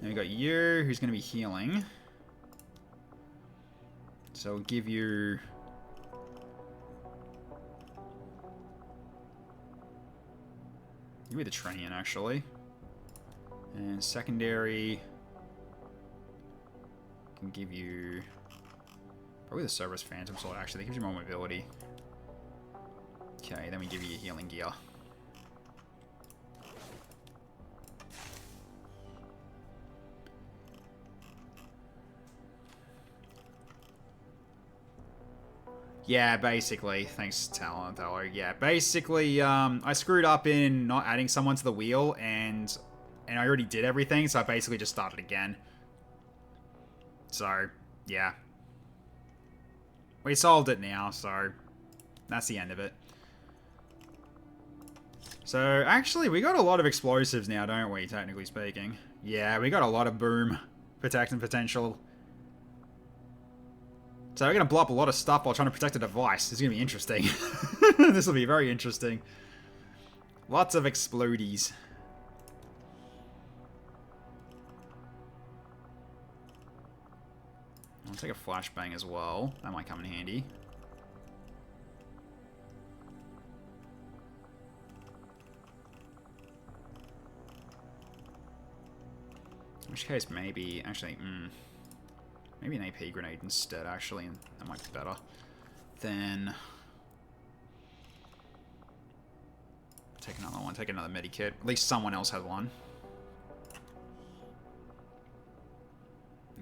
Then we got you, who's going to be healing. So we'll give you... give me the Trinian, actually. And secondary... can give you... probably the Cerberus Phantom Sword, actually. That gives you more mobility. Okay, then we give you your healing gear. Yeah, basically. Thanks, Talon. Yeah, basically, I screwed up in not adding someone to the wheel, and I already did everything, so I basically just started again. So, yeah. We solved it now, so that's the end of it. So, actually, we got a lot of explosives now, don't we, technically speaking? Yeah, we got a lot of boom protection potential. So we're going to blow up a lot of stuff while trying to protect a device. This is going to be interesting. This will be very interesting. Lots of explodies. I'll take a flashbang as well. That might come in handy. In which case, maybe... Actually, maybe an AP grenade instead, actually. And that might be better. Then... Take another one. Take another medikit. At least someone else has one.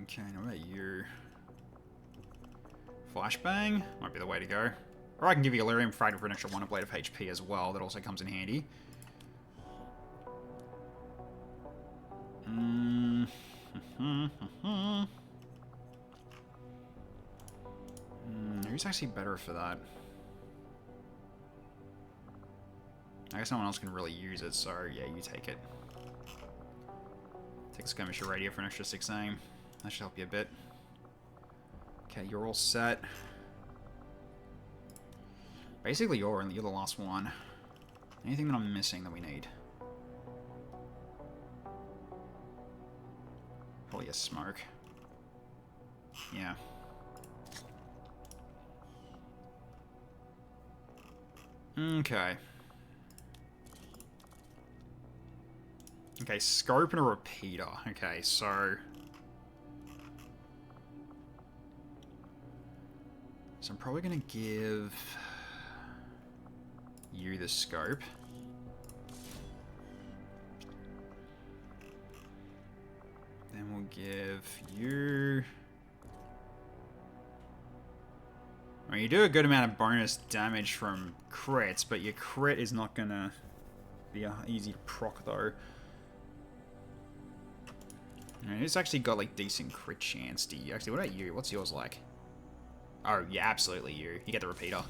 Okay, now what about you? Flashbang? Might be the way to go. Or I can give you Elerium Fragment for an extra 1 blade of HP as well. That also comes in handy. Who's actually better for that? I guess no one else can really use it, so yeah, you take it. Take a skirmisher radio for an extra 6 aim. That should help you a bit. Okay, you're all set. Basically, you're the last one. Anything that I'm missing that we need? Probably a smoke. Yeah. Okay. Okay, scope and a repeater. Okay, so... So I'm probably going to give you the scope. Then we'll give you... I mean, you do a good amount of bonus damage from crits, but your crit is not going to be easy to proc, though. It's actually got, like, decent crit chance. Do you actually... What about you? What's yours like? Oh, yeah, absolutely you. You get the repeater.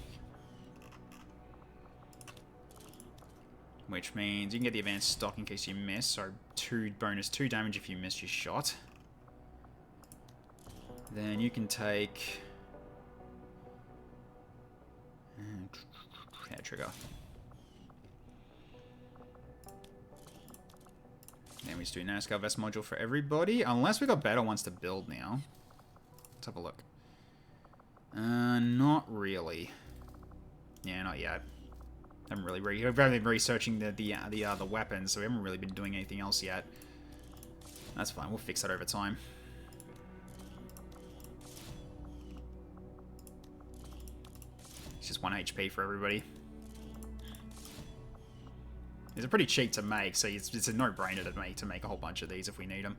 Which means you can get the advanced stock in case you miss. So, bonus 2 damage if you miss your shot. Then you can take... Yeah, trigger. Then we just do NASCAR vest module for everybody. Unless we got better ones to build now. Let's have a look. Not really. Yeah, not yet. Haven't really we've only been researching the weapons, so we haven't really been doing anything else yet. That's fine. We'll fix that over time. It's just 1 HP for everybody. These are pretty cheap to make, so it's a no-brainer to make a whole bunch of these if we need them.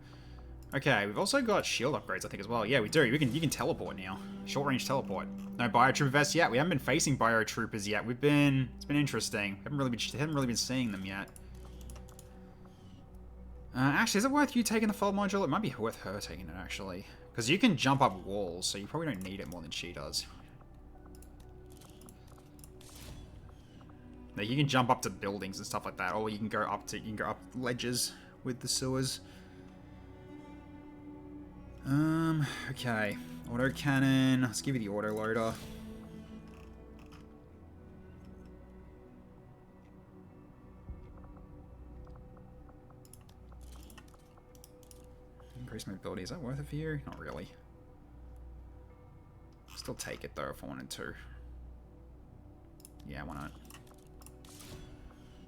Okay, we've also got shield upgrades, I think, as well. Yeah, we do. You can teleport now. Short-range teleport. No biotrooper vests yet. We haven't been facing biotroopers yet. It's been interesting. Haven't really been seeing them yet. Actually, is it worth you taking the fold module? It might be worth her taking it, actually. Because you can jump up walls, so you probably don't need it more than she does. Like, you can jump up to buildings and stuff like that, or you can go up ledges with the sewers. Okay. Auto cannon. Let's give you the auto loader. Increase mobility. Is that worth it for you? Not really. Still take it though if I wanted to. Yeah, why not?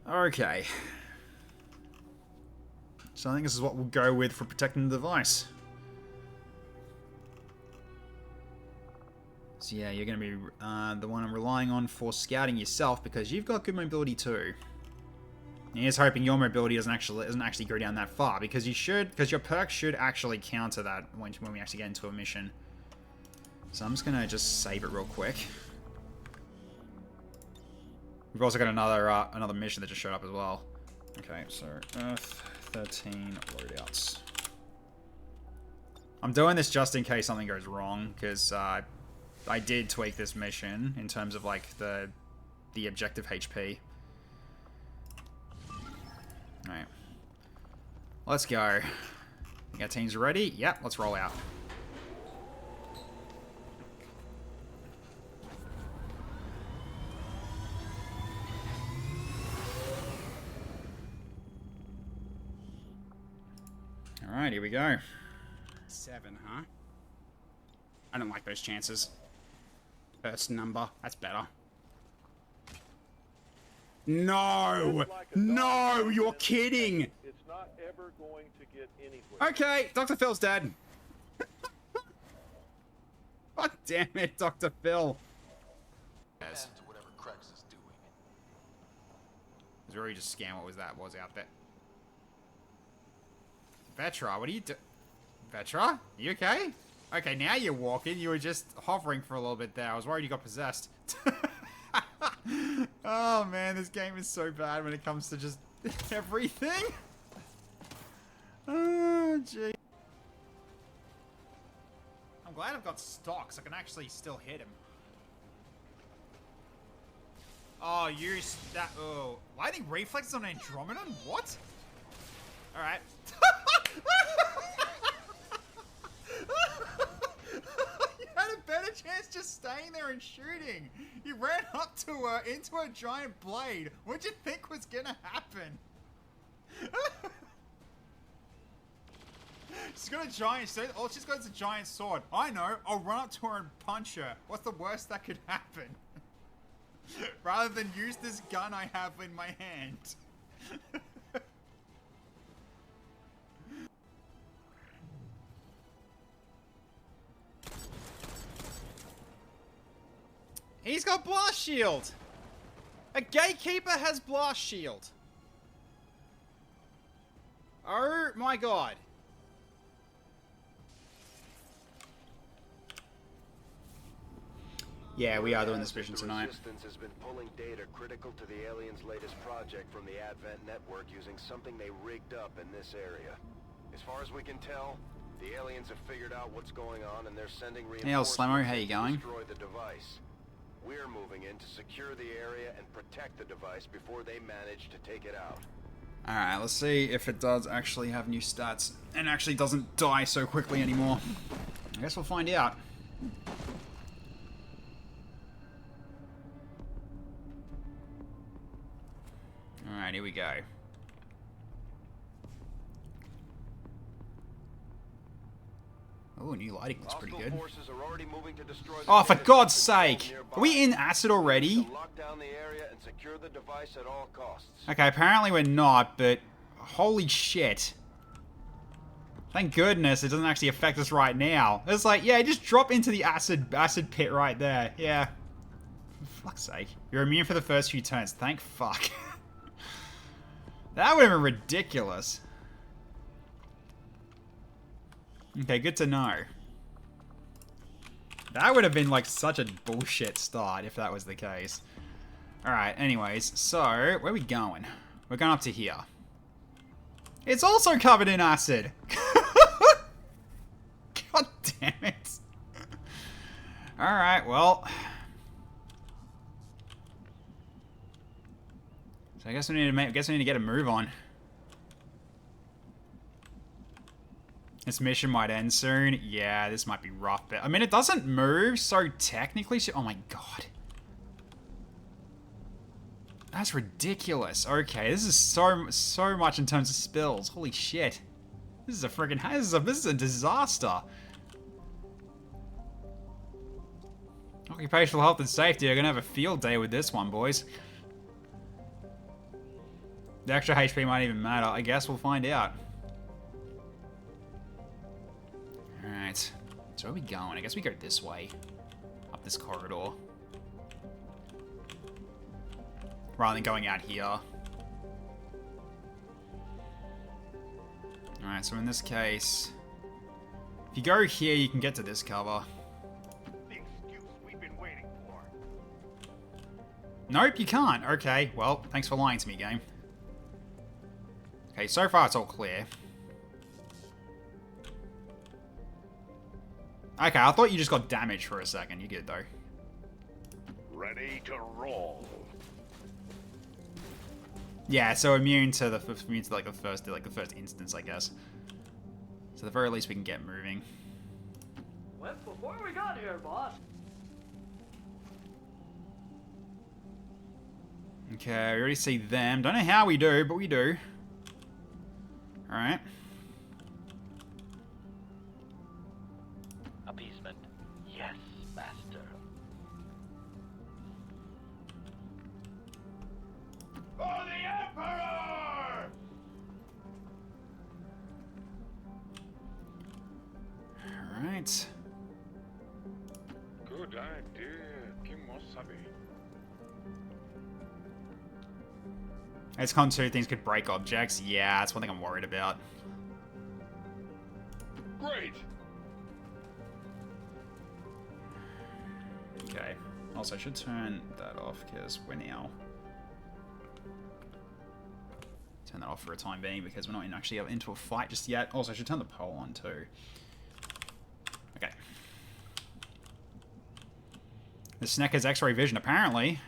Okay. So I think this is what we'll go with for protecting the device. So yeah, you're going to be the one I'm relying on for scouting yourself because you've got good mobility too. And here's hoping your mobility doesn't actually go down that far because your perk should actually counter that when we actually get into a mission. So I'm just going to save it real quick. We've also got another mission that just showed up as well. Okay, so Earth-13 Loadouts. I'm doing this just in case something goes wrong because I did tweak this mission in terms of like the objective HP. Alright. Let's go. Think our team's ready? Yep, let's roll out. Alright, here we go. 7, huh? I don't like those chances. First number. That's better. No! No! You're kidding! It's not ever going to get anywhere. Okay, Dr. Phil's dead. God damn it, Dr. Phil. Yes. It's really just scam what was out there. Vetra, what are you doing? Vetra? You okay? Okay, now you're walking. You were just hovering for a little bit there. I was worried you got possessed. Oh man, this game is so bad when it comes to just everything. Oh, gee. I'm glad I've got stocks. I can actually still hit him. Oh, use that. Oh, lightning reflex on Andromedan? What? Alright. You had a better chance just staying there and shooting. You ran up to her into a giant blade. What'd you think was gonna happen? She's got a giant sword. All she's got is a giant sword. I know. I'll run up to her and punch her. What's the worst that could happen? Rather than use this gun I have in my hand. He's got blast shield. A gatekeeper has blast shield. Oh my god. Yeah, we are doing this mission tonight. Resistance has been pulling data critical to the aliens' latest project from the Advent network using something they rigged up in this area. As far as we can tell, the aliens have figured out what's going on and they're sending reinforcements Slammo, how you to going? destroy the device. We're moving in to secure the area and protect the device before they manage to take it out. Alright, let's see if it does actually have new stats and actually doesn't die so quickly anymore. I guess we'll find out. Alright, here we go. Oh, new lighting looks pretty good. Oh, for God's sake! Are we in acid already? Okay, apparently we're not, but holy shit. Thank goodness it doesn't actually affect us right now. It's like, yeah, just drop into the acid pit right there. Yeah. For fuck's sake. You're immune for the first few turns. Thank fuck. That would have been ridiculous. Okay, good to know. That would have been like such a bullshit start if that was the case. Alright, anyways, so where are we going? We're going up to here. It's also covered in acid! God damn it. Alright, well. So I guess we need to get a move on. This mission might end soon. Yeah, this might be rough, but I mean, it doesn't move, so technically... Oh my god. That's ridiculous. Okay, this is so much in terms of spills. Holy shit. This is a freaking... This is a disaster. Occupational health and safety are gonna have a field day with this one, boys. The extra HP might even matter. I guess we'll find out. Alright, so where are we going? I guess we go this way. Up this corridor. Rather than going out here. Alright, so in this case... If you go here, you can get to this cover. The excuse we've been waiting for. Nope, you can't. Okay, well, thanks for lying to me, game. Okay, so far it's all clear. Okay, I thought you just got damaged for a second. You good though. Ready to roll. Yeah, so immune to the first instance, I guess. So at the very least we can get moving. Well, before we got here, boss. Okay, we already see them. Don't know how we do, but we do. Alright. XCOM 2 things could break objects. Yeah, that's one thing I'm worried about. Great. Okay. Also, I should turn that off because we're now... Turn that off for a time being because we're not actually into a fight just yet. Also, I should turn the pole on too. Okay. The Sneck has X-ray vision, apparently.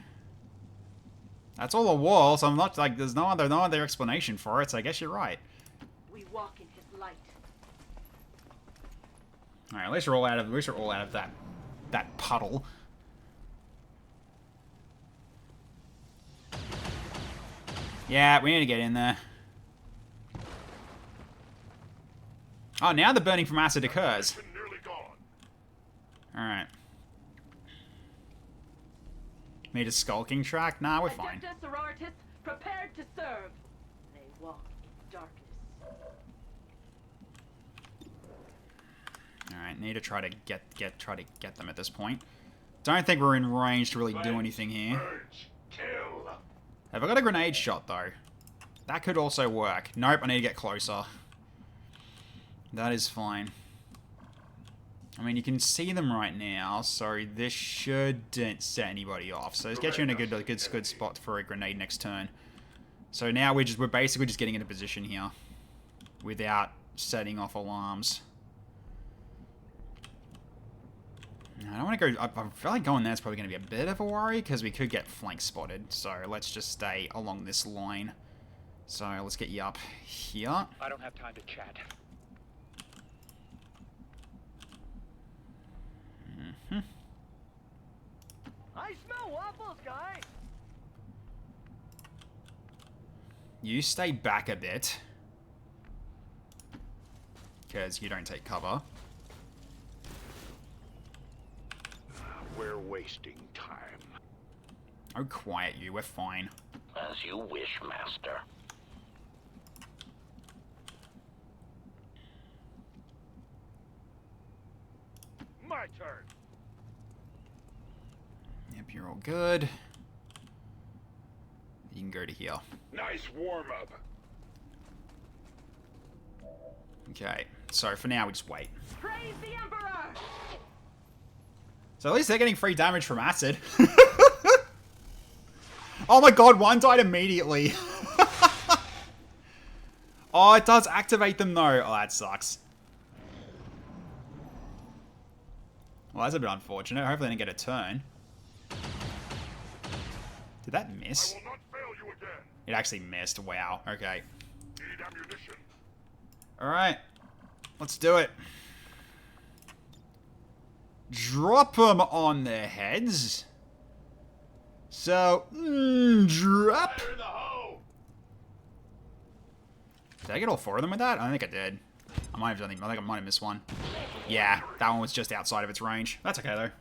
That's all a wall, so I'm not like there's no other explanation for it. So I guess you're right. We walk in his light. All right, at least we're all out of that puddle. Yeah, we need to get in there. Oh, now the burning from acid occurs. All right. Need a skulking track? Nah, we're fine. Adeptus sororitas, prepared to serve. They walk in darkness. All right, need to try to get them at this point. Don't think we're in range to really do anything here. Have I got a grenade shot though? That could also work. Nope, I need to get closer. That is fine. I mean, you can see them right now, so this shouldn't set anybody off. So let's get you in a good spot for a grenade next turn. So now we're basically just getting into position here, without setting off alarms. I don't want to go... I feel like going there is probably going to be a bit of a worry, because we could get flank spotted. So let's just stay along this line. So let's get you up here. I don't have time to chat. I smell waffles, guy. You stay back a bit, because you don't take cover. We're wasting time. Oh, quiet you. We're fine. As you wish, Master. My turn. Yep, you're all good. You can go to here. Nice warm-up. Okay, so for now we just wait. Praise the Emperor! So at least they're getting free damage from acid. Oh my god, one died immediately. Oh, it does activate them though. Oh, that sucks. Well, that's a bit unfortunate. Hopefully they didn't get a turn. Did that miss? I will not fail you again. It actually missed. Wow. Okay. Need ammunition. Alright. Let's do it. Drop them on their heads. So, drop. Fire in the hole. Did I get all four of them with that? I don't think I did. I might have done. I think I might have missed one. Yeah, that one was just outside of its range. That's okay though.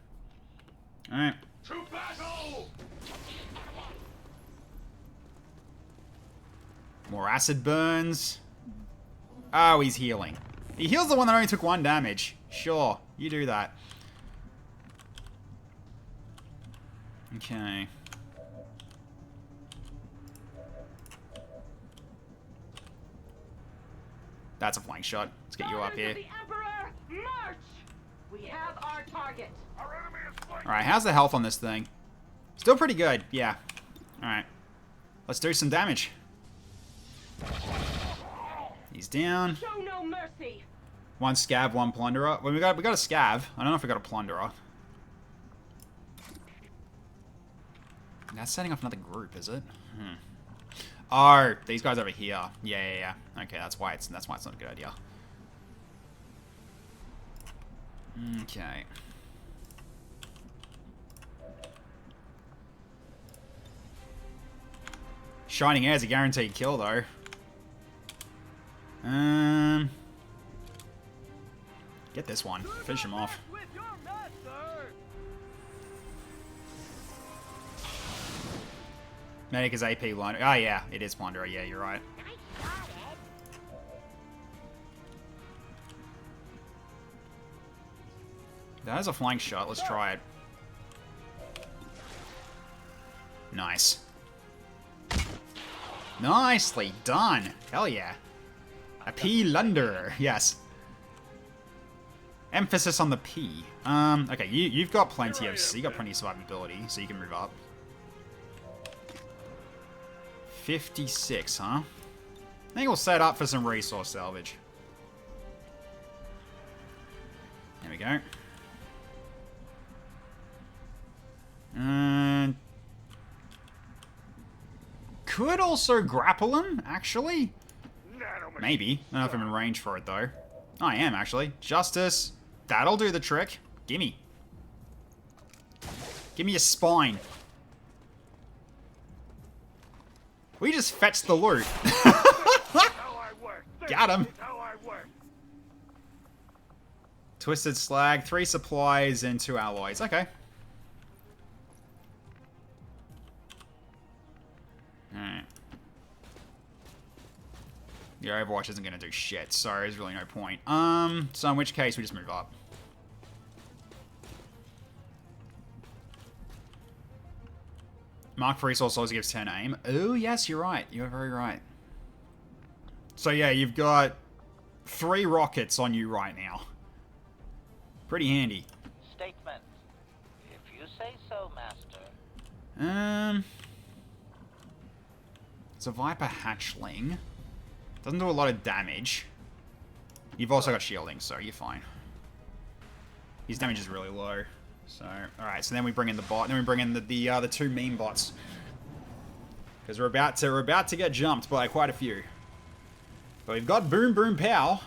All right. To battle. More acid burns. Oh, he's healing. He heals the one that only took 1 damage. Sure, you do that. Okay. That's a flank shot. Let's get you up here. The Emperor, march! We have our target. Our enemy is flanking. Alright, how's the health on this thing? Still pretty good, yeah. Alright. Let's do some damage. He's down. Show no mercy. 1 scav, 1 plunderer. Well, we got a scav. I don't know if we got a plunderer. That's setting off another group, is it? Oh, these guys over here. Yeah. Okay, that's why it's not a good idea. Okay. Shining Air is a guaranteed kill, though. Get this one. Finish him off. With your master. Medic is AP line. Oh, yeah. It is Plunderer. Yeah, you're right. That is a flank shot. Let's try it. Nice. Nicely done. Hell yeah. A P Lunder. Yes. Emphasis on the P. Okay, you've got plenty of... You got plenty of survivability, so you can move up. 56, huh? I think we'll set up for some resource salvage. There we go. And... could also grapple him, actually. Maybe. I don't know if I'm in range for it, though. Oh, I am, actually. Justice. That'll do the trick. Gimme. Give me a spine. We just fetched the loot. Got him. Twisted slag, 3 supplies, and 2 alloys. Okay. Alright. Yeah, Overwatch isn't going to do shit, so there's really no point. So in which case, we just move up. Mark for resource also gives 10 aim. Oh, yes, you're right. You're very right. So yeah, you've got 3 rockets on you right now. Pretty handy. Statement. If you say so, Master. It's a Viper hatchling. Doesn't do a lot of damage. You've also got shielding, so you're fine. His damage is really low. So, alright, so then we bring in the bot, then we bring in the 2 meme bots. Because we're about to get jumped by quite a few. But we've got Boom Boom Pow.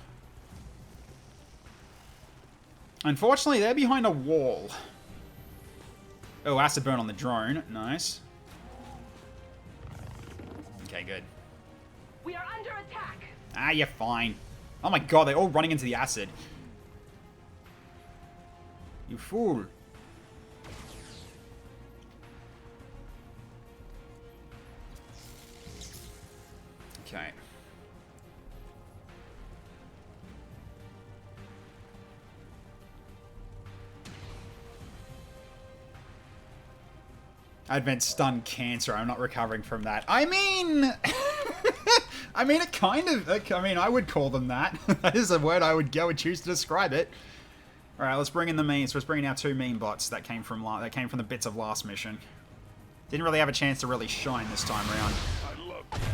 Unfortunately, they're behind a wall. Oh, acid burn on the drone. Nice. Okay, good. We are under attack. Ah, you're fine. Oh my god, they're all running into the acid. You fool. Okay. Advent stun cancer. I'm not recovering from that. I mean... I mean, it kind of... I mean, I would call them that. That is a word I would choose to describe it. Alright, let's bring in the memes. Let's bring in our 2 meme bots that came from the bits of last mission. Didn't really have a chance to really shine this time around.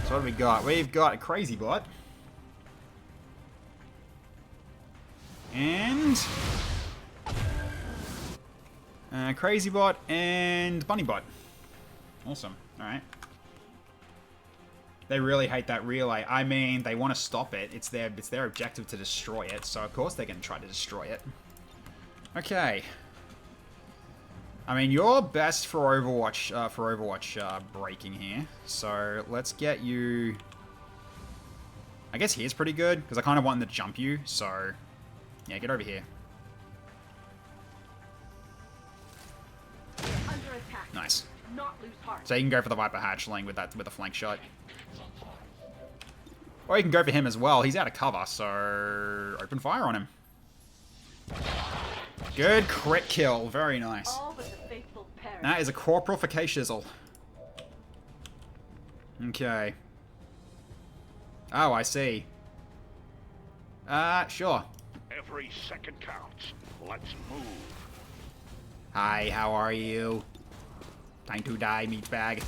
So what do we got? We've got a crazy bot. And... crazy bot and bunny bot. Awesome. Alright. They really hate that relay. I mean, they want to stop it. It's their objective to destroy it, so of course they're going to try to destroy it. Okay. I mean, you're best for Overwatch breaking here. So let's get you... I guess here's pretty good, because I kind of want them to jump you, so... yeah, get over here. Under attack. Nice. Not lose heart. So you can go for the Viper hatchling with a flank shot. Or you can go for him as well. He's out of cover, so open fire on him. Good crit kill. Very nice. All but the faithful parent. That is a corporal for K-Shizzle. Okay. Oh, I see. Sure. Every second counts. Let's move. Hi, how are you? Time to die, meatbag.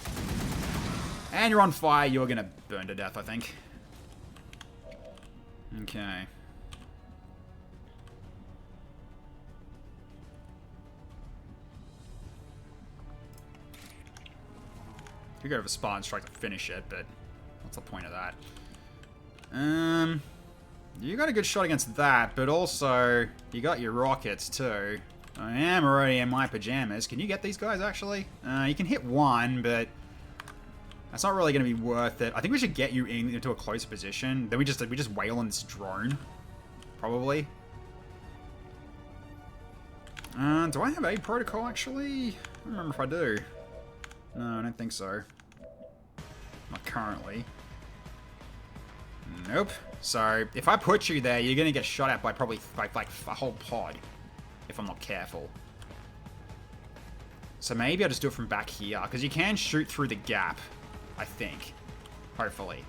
And you're on fire. You're gonna burn to death, I think. Okay. Could go for Spartan Strike to finish it, but what's the point of that? You got a good shot against that, but also you got your rockets too. I am already in my pajamas. Can you get these guys actually? You can hit one, but that's not really going to be worth it. I think we should get you into a close position. Then we just wail on this drone, probably. Do I have a protocol actually? I don't remember if I do. No, I don't think so. Not currently. Nope. So, if I put you there, you're going to get shot at by probably like a whole pod. If I'm not careful. So maybe I'll just do it from back here, because you can shoot through the gap, I think. Hopefully.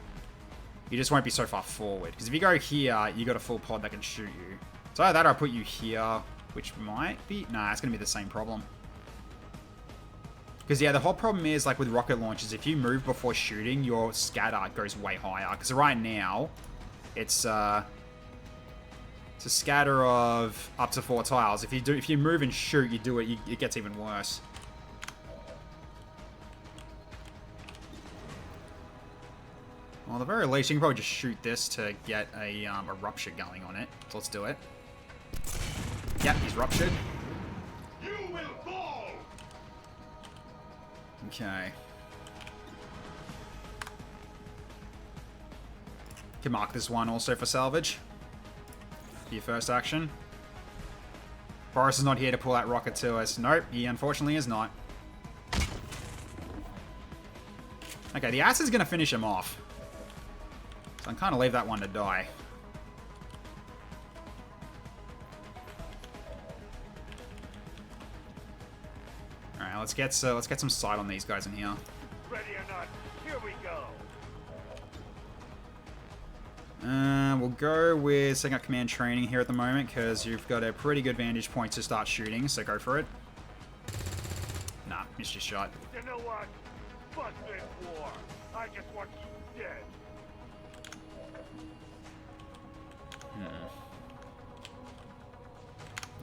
You just won't be so far forward. Because if you go here, you got a full pod that can shoot you. So either that or I'll put you here, which might be... Nah, it's going to be the same problem. Because, yeah, the whole problem is, like, with rocket launchers, if you move before shooting, your scatter goes way higher. Because right now, it's a scatter of up to 4 tiles. If you move and shoot, you do it, it gets even worse. Well, at the very least, you can probably just shoot this to get a rupture going on it. So let's do it. Yep, he's ruptured. You will fall! Okay. Can mark this one also for salvage. For your first action. Boris is not here to pull that rocket to us. Nope, he unfortunately is not. Okay, the acid's going to finish him off. So I'm kind of leave that one to die. All right, let's get some sight on these guys in here. Ready or not, here we go. We'll go with setting up command training here at the moment because you've got a pretty good vantage point to start shooting. So go for it. Nah, missed your shot. You know what? Fuck this war. I just want you dead.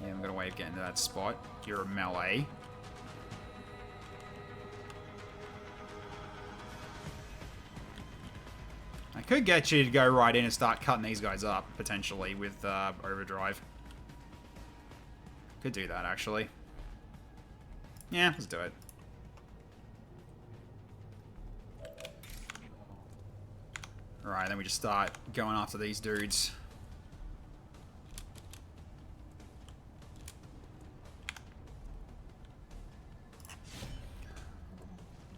Yeah, I'm gonna wait to get into that spot. You're a melee. I could get you to go right in and start cutting these guys up, potentially, with overdrive. Could do that, actually. Yeah, let's do it. Alright, then we just start going after these dudes.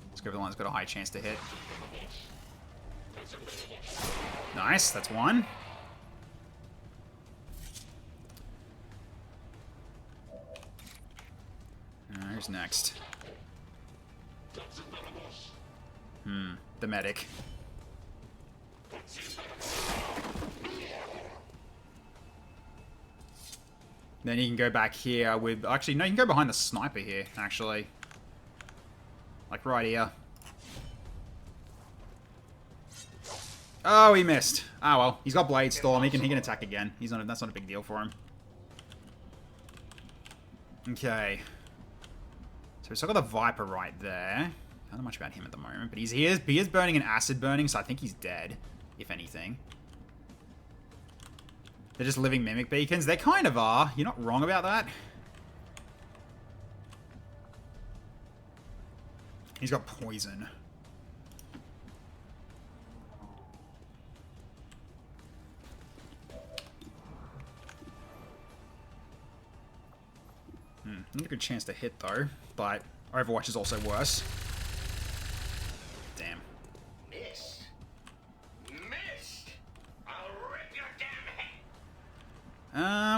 Let's go for the one that's got a high chance to hit. Nice, that's one. Who's next? The medic. Then you can go back here with... Actually, no, you can go behind the sniper here, actually. Like right here. Oh, he missed. Ah, well. He's got Blade Storm. He can attack again. That's not a big deal for him. Okay. So we've still got the Viper right there. I don't know much about him at the moment, but he is burning an acid burning, so I think he's dead, if anything. They're just living mimic beacons. They kind of are. You're not wrong about that. He's got poison. Not a good chance to hit, though. But Overwatch is also worse. Damn. Missed. Missed. I'll rip your damn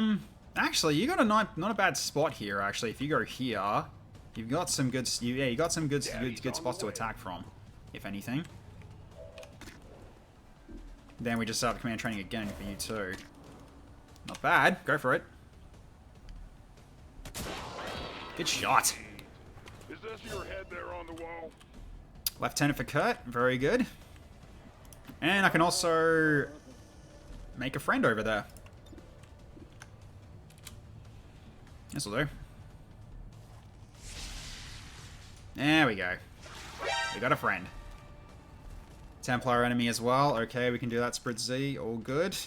head. Actually, you got a not a bad spot here. Actually, if you go here, you've got some good. You got some good spots to attack from, if anything. Then we just start command training again for you too. Not bad. Go for it. Good shot. Is this your head there on the wall? Lieutenant for Kurt. Very good. And I can also make a friend over there. This'll do. There we go. We got a friend. Templar enemy as well. Okay, we can do that. Sprit Z. All good.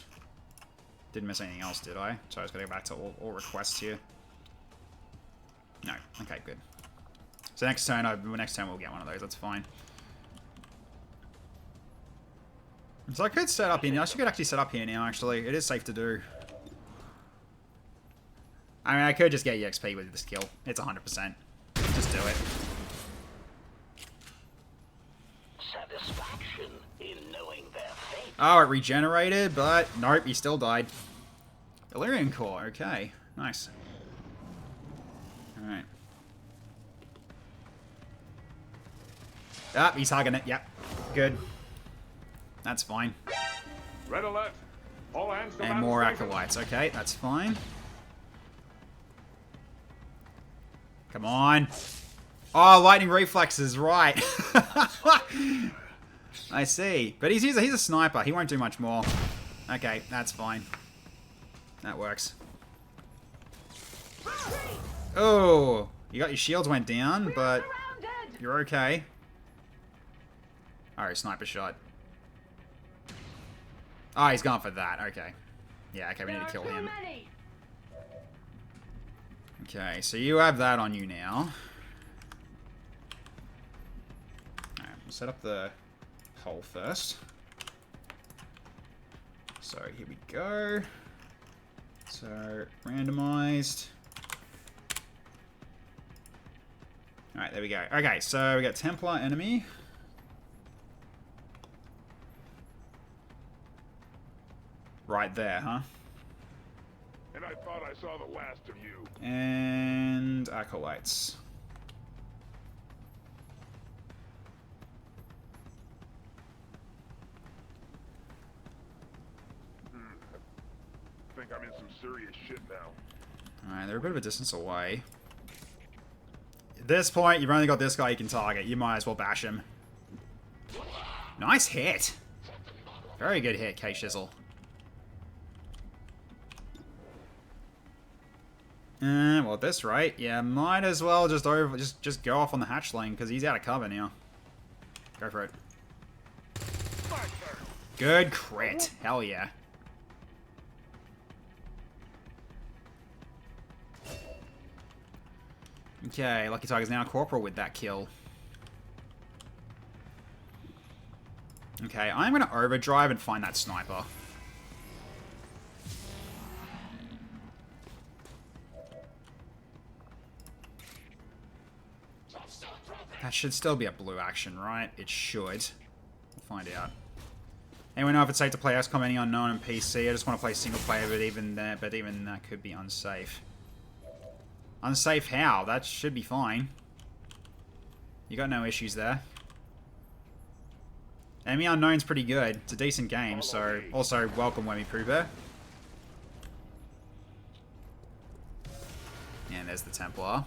Didn't miss anything else, did I? So I was going to go back to all requests here. No. Okay, good. So next turn we'll get one of those. That's fine. So I could set up here now. I could actually set up here now, actually. It is safe to do. I mean, I could just get EXP with this kill. It's 100%. Just do it. Satisfaction in knowing their fate. Oh, it regenerated, but nope, he still died. Illyrian Core, okay. Nice. Alright. Ah, he's hugging it. Yep. Good. That's fine. Red alert. All hands to And more acolytes. Okay, that's fine. Come on. Oh, lightning reflexes, right. I see. But he's a sniper. He won't do much more. Okay, that's fine. That works. Oh, you got your shields went down, but you're okay. Alright, sniper shot. Oh, he's gone for that. Okay. Yeah, okay, we need to kill him. Okay, so you have that on you now. Alright, we'll set up the hole first. So, here we go. So, randomized. Alright, there we go. Okay, so we got Templar enemy. Right there, huh? And I thought I saw the last of you. And acolytes. I think I'm in some serious shit now. Alright, they're a bit of a distance away. At this point, you've only got this guy you can target. You might as well bash him. Nice hit. Very good hit, K-Shizzle. Well, at this rate, yeah, might as well just go off on the hatch lane because he's out of cover now. Go for it. Good crit. Hell yeah. Okay, Lucky Tiger's now corporal with that kill. Okay, I'm going to overdrive and find that sniper. That should still be a blue action, right? It should. We'll find out. Anyone know if it's safe to play XCOM Any Unknown on PC? I just want to play single player, but even that could be unsafe. Unsafe how? That should be fine. You got no issues there. Enemy Unknown's pretty good. It's a decent game, so also welcome Wemmy Pooh Bear. And there's the Templar.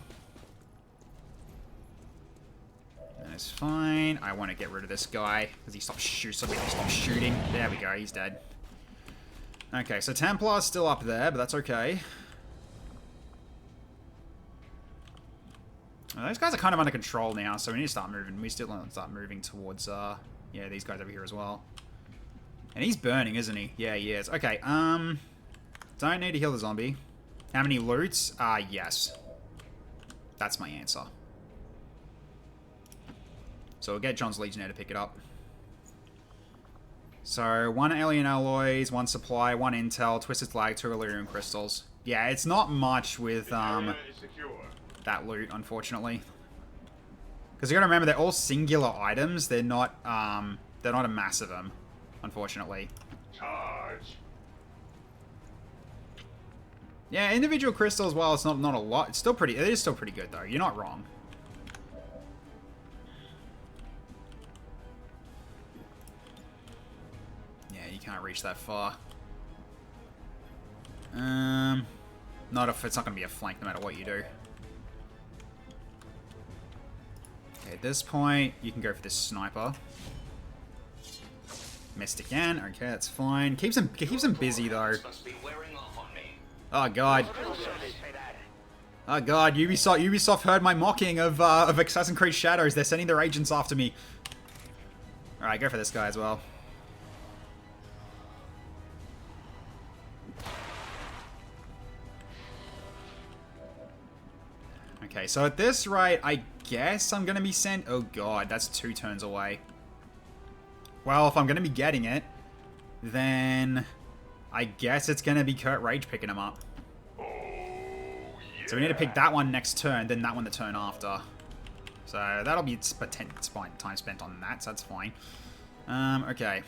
That is fine. I want to get rid of this guy because he stopped shooting. There we go. He's dead. Okay, so Templar's still up there, but that's okay. Those guys are kind of under control now, so we need to start moving. We still want to start moving towards, yeah, these guys over here as well. And he's burning, isn't he? Yeah, he is. Okay, don't need to heal the zombie. How many loots? Yes. That's my answer. So we'll get John's Legionnaire to pick it up. So, 1 alien alloys, 1 supply, 1 intel, twisted flag, 2 Illyrium crystals. Yeah, it's not much with, that loot, unfortunately. Because you gotta remember, they're all singular items. They're not a massivum, unfortunately. Charge. Yeah, individual crystals, while it's not a lot, it's still pretty. It is still pretty good, though. You're not wrong. Yeah, you can't reach that far. Not if it's not gonna be a flank, no matter what you do. Okay, at this point, you can go for this sniper. Missed again. Okay, that's fine. Keeps him busy though. Oh god. Oh god. Ubisoft heard my mocking of Assassin's Creed Shadows. They're sending their agents after me. All right, go for this guy as well. Okay, so at this rate, I guess I'm going to be sent... Oh god, that's 2 turns away. Well, if I'm going to be getting it, then I guess it's going to be Kurt Rage picking him up. Oh, yeah. So we need to pick that one next turn, then that one the turn after. So that'll be time spent on that, so that's fine. Okay.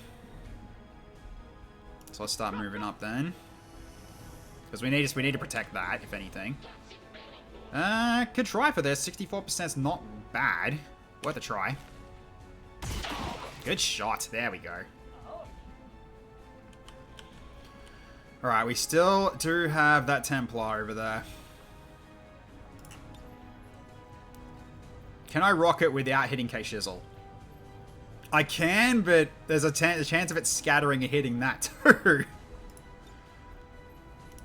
So let's start moving up then. Because we need to protect that, if anything. Could try for this. 64%'s not bad. Worth a try. Good shot. There we go. Alright, we still do have that Templar over there. Can I rock it without hitting K-Shizzle? I can, but there's a chance of it scattering and hitting that too.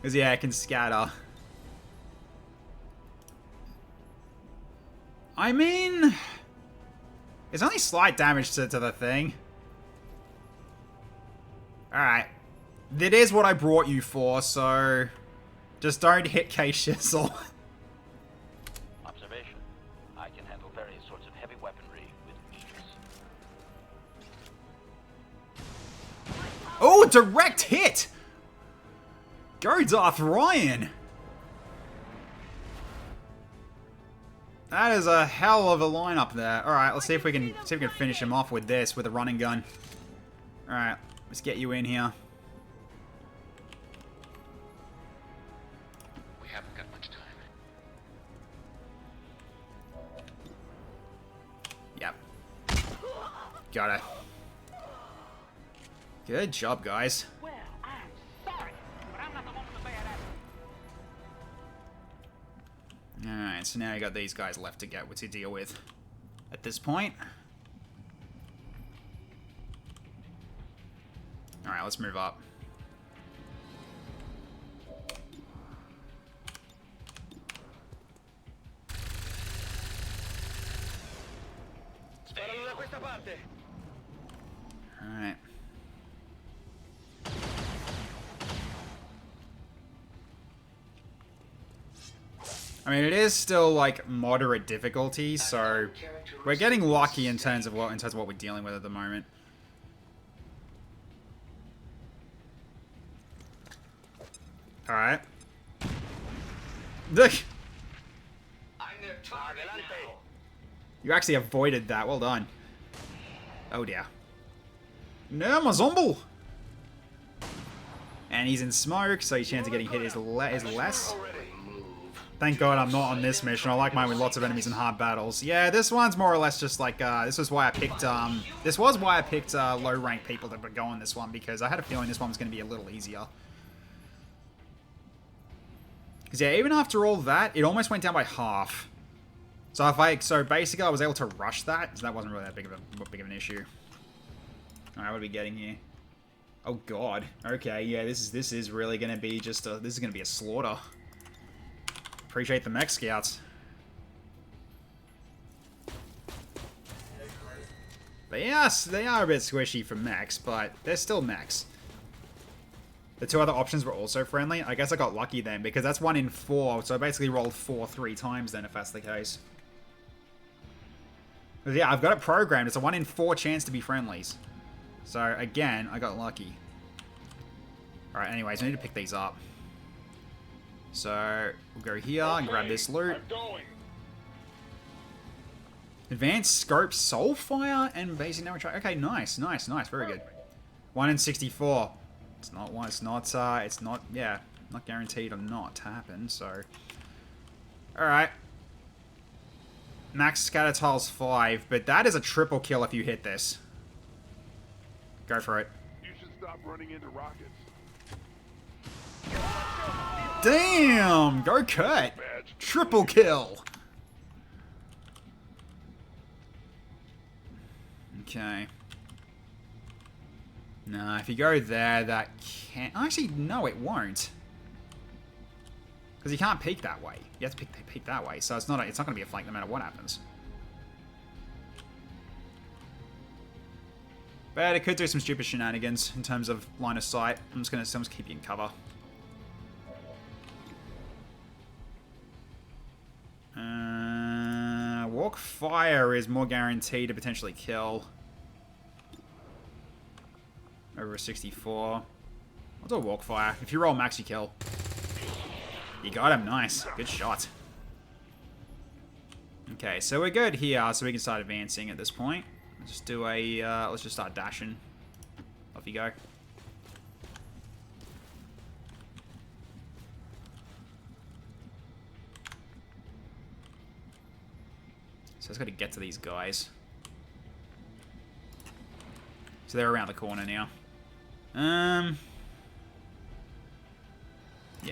Because, yeah, it can scatter. I mean... It's only slight damage to the thing. Alright. That is what I brought you for, so... Just don't hit K-Shizzle. Observation. I can handle various sorts of heavy weaponry with ease. Oh, direct hit! Go, Darth Ryan! That is a hell of a lineup there. Alright, let's see if we can finish him off with this, with a running gun. Alright, let's get you in here. We haven't got much time. Yep. Got it. Good job, guys. Well, I'm sorry, but I'm not the one with the bad attitude. Alright, so now you got these guys left to deal with at this point. Alright, let's move up. Alright. I mean, it is still like moderate difficulty, so we're getting lucky in terms of what we're dealing with at the moment. All right. Look. You actually avoided that. Well done. Oh dear. No, my zombie. And he's in smoke, so his chance of getting hit is less. Thank God I'm not on this mission. I like mine with lots of enemies and hard battles. Yeah, this one's more or less just like, this was why I picked low rank people to go on this one, because I had a feeling this one was going to be a little easier. Because yeah, even after all that, it almost went down by half. So basically I was able to rush that, so that wasn't really that big of an issue. Alright, what are we getting here? Oh God. Okay, yeah, this is really going to be just a, this is going to be a slaughter. Appreciate the mech scouts. They are a bit squishy for mechs, but they're still mechs. The two other options were also friendly. I guess I got lucky then, because that's 1 in 4, so I basically rolled 4 3 times then, if that's the case. But yeah, I've got it programmed. It's a 1 in 4 chance to be friendlies. So again, I got lucky. Alright, anyways, I need to pick these up. So, we'll go here and grab this loot. Advanced Scope, Soulfire, and Basic Damage. Okay, nice, very good. 1 in 64. It's not, yeah, not guaranteed or not to happen, so. Alright. Max Scatter Tiles 5, but that is a triple kill if you hit this. Go for it. You should stop running into rockets. Damn! Go Kurt! Triple kill! Okay. Nah, if you go there, that can't... Actually, no, it won't. Because you can't peek that way. You have to peek that way, so it's not going to be a flank no matter what happens. But it could do some stupid shenanigans in terms of line of sight. I'm just keep you in cover. Walk Fire is more guaranteed to potentially kill. Over a 64. I'll do a Walk Fire. If you roll max, you kill. You got him. Nice. Good shot. Okay, so we're good here, so we can start advancing at this point. Let's just do a, let's just start dashing. Off you go. So I just got to get to these guys. So they're around the corner now. Yeah,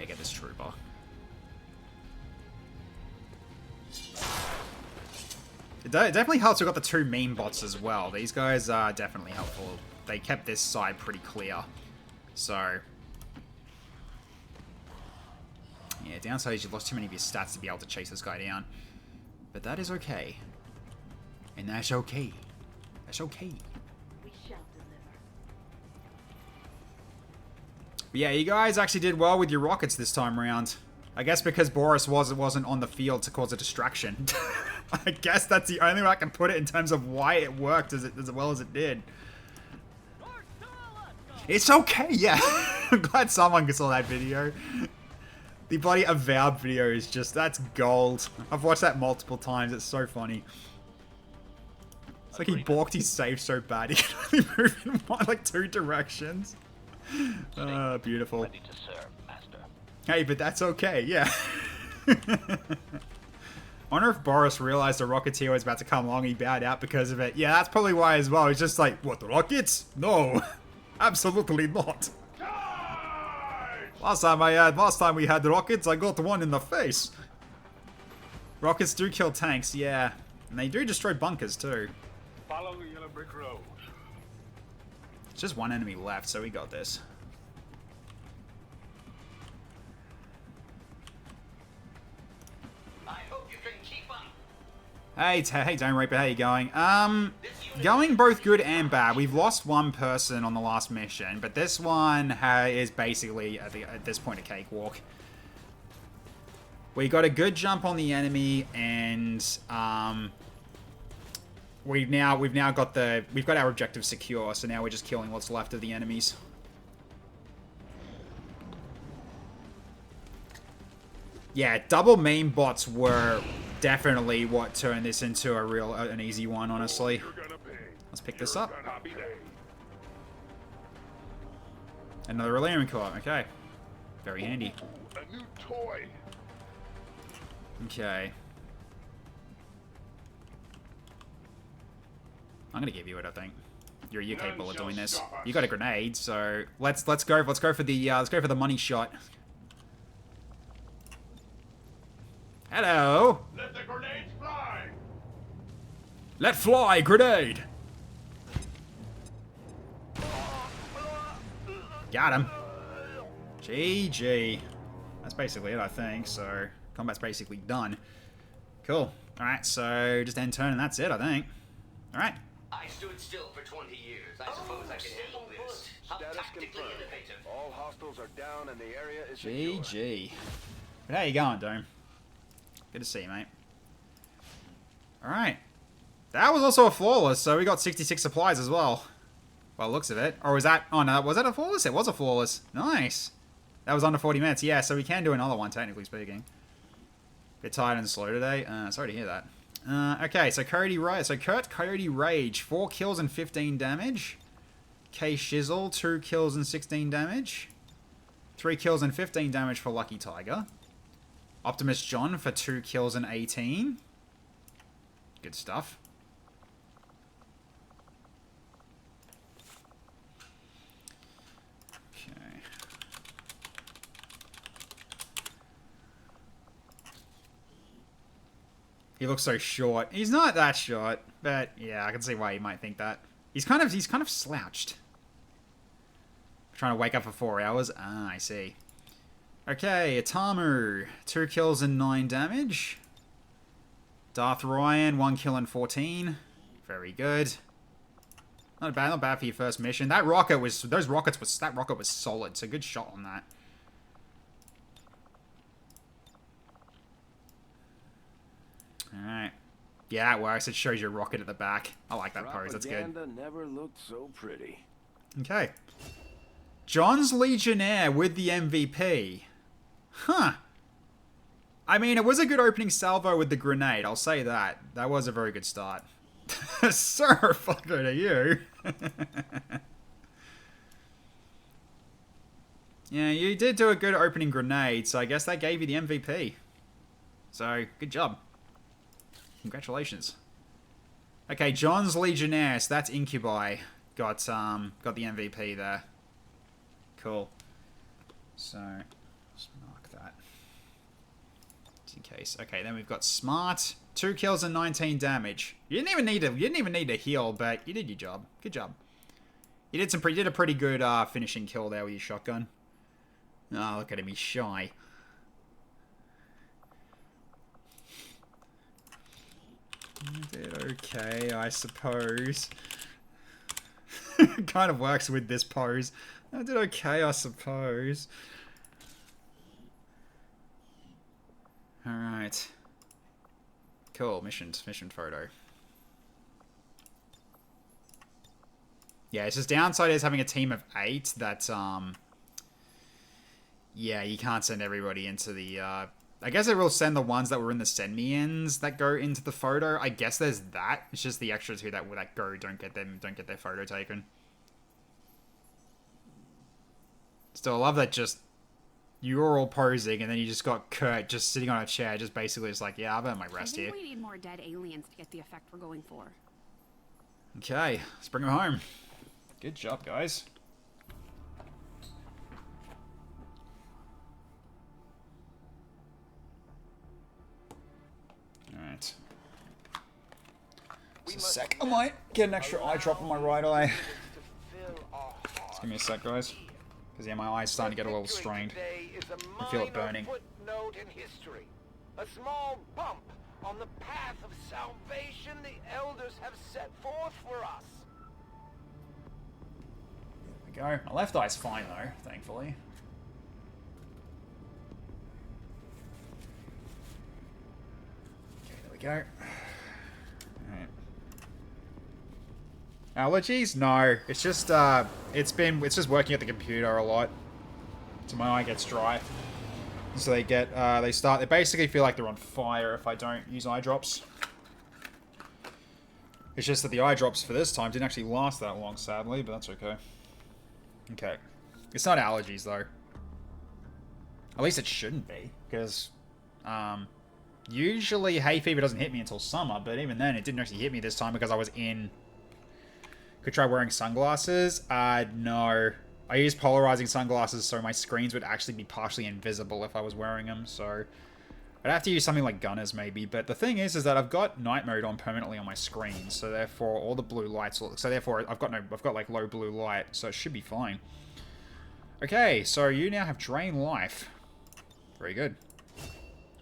get this trooper. It definitely helps we've got the 2 meme bots as well. These guys are definitely helpful. They kept this side pretty clear. So... yeah, downside is you've lost too many of your stats to be able to chase this guy down. But that is okay. And that's okay. That's okay. We shall deliver. But yeah, you guys actually did well with your rockets this time around. I guess because Boris wasn't on the field to cause a distraction. I guess that's the only way I can put it in terms of why it worked as well as it did. It's okay, yeah. I'm glad someone saw that video. The bloody Avowed video is just, that's gold. I've watched that multiple times, it's so funny. It's like he balked his save so bad, he can only move in like 2 directions. Beautiful. Ready to serve, Master. Hey, but that's okay, yeah. I wonder if Boris realized the Rocketeer was about to come along, he bowed out because of it. Yeah, that's probably why as well. He's just like, what, the rockets? No, absolutely not. Last time we had the rockets, I got one in the face. Rockets do kill tanks, yeah. And they do destroy bunkers too. Follow the yellow brick road. It's just 1 enemy left, so we got this. I hope you can keep up. Hey, Dome Reaper, how you going? Going both good and bad. We've lost 1 person on the last mission, but this one is basically, at this point, a cakewalk. We got a good jump on the enemy, and we've got our objective secure. So now we're just killing what's left of the enemies. Yeah, double meme bots were definitely what turned this into an easy one, honestly. Let's pick this up. Another Relarium core, okay. Very handy. A new toy. Okay. I'm gonna give you it, I think. You're capable of doing this. You got a grenade, so let's go for the money shot. Hello. Let the grenades fly. Let fly, grenade. Got him. GG. That's basically it, I think. So combat's basically done. Cool. All right, so just end turn and that's it, I think. All right. I stood still for 20 years. I suppose I can handle this. Status confirmed. All hostiles are down and the area is secure. GG. But how you going, Dome? Good to see you, mate. All right. That was also a flawless, so we got 66 supplies as well. By the looks of it. Or was that... oh, no. Was that a flawless? It was a flawless. Nice. That was under 40 minutes. Yeah, so we can do another one, technically speaking. Bit tired and slow today. Sorry to hear that. Okay, so Kurt Coyote Rage. 4 kills and 15 damage. K Shizzle. 2 kills and 16 damage. 3 kills and 15 damage for Lucky Tiger. Optimus John for 2 kills and 18. Good stuff. Okay. He looks so short. He's not that short, but yeah, I can see why you might think that. He's kind of slouched. Trying to wake up for 4 hours. Ah, I see. Okay, Atamu, 2 kills and 9 damage. Darth Ryan, 1 kill and 14. Very good. Not bad for your first mission. That rocket was solid, so good shot on that. Alright. Yeah, it works. It shows your rocket at the back. I like that pose, that's good. Propaganda never looked so pretty. Okay. John's Legionnaire with the MVP. Huh. I mean, it was a good opening salvo with the grenade, I'll say that. That was a very good start. Sir, fucker to you. Yeah, you did do a good opening grenade, so I guess that gave you the MVP. So, good job. Congratulations. Okay, John's Legionnaire, so that's Incubi. got the MVP there. Cool. So let's mark that. Just in case. Okay, then we've got Smart. 2 kills and 19 damage. You didn't even need to heal, but you did your job. Good job. You did a pretty good finishing kill there with your shotgun. Oh, look at him, he's shy. You did okay, I suppose. Kind of works with this pose. I did okay, I suppose. Alright. Cool, mission photo. Yeah, it's just downside is having a team of 8 that, yeah, you can't send everybody into the, I guess it will send the ones that were in the send me ins that go into the photo. I guess there's that. It's just the extra 2 that go don't get their photo taken. Still, I love that just you're all posing and then you just got Kurt just sitting on a chair, just basically just like, yeah, I've earned my rest here. I think we need more dead aliens to get the effect we're going for. Okay, let's bring them home. Good job, guys. Alright. Just a sec. I might get an extra eye drop on my right eye. Just give me a sec, guys. Because, yeah, my eye's starting to get a little strained. I feel it burning. A small bump on the path of salvation the elders have set forth for us. There we go. My left eye's fine, though, thankfully. Okay, there we go. Alright. Allergies? No. It's just, it's just working at the computer a lot. So my eye gets dry. So they basically feel like they're on fire if I don't use eye drops. It's just that the eye drops for this time didn't actually last that long, sadly, but that's okay. Okay. It's not allergies, though. At least it shouldn't be, because, usually hay fever doesn't hit me until summer, but even then, it didn't actually hit me this time because I was in... Could try wearing sunglasses? No. I use polarizing sunglasses so my screens would actually be partially invisible if I was wearing them, so... I'd have to use something like Gunners, maybe, but the thing is that I've got night mode on permanently on my screen, so therefore all the blue lights... So therefore, I've got like low blue light, so it should be fine. Okay, so you now have Drain Life. Very good.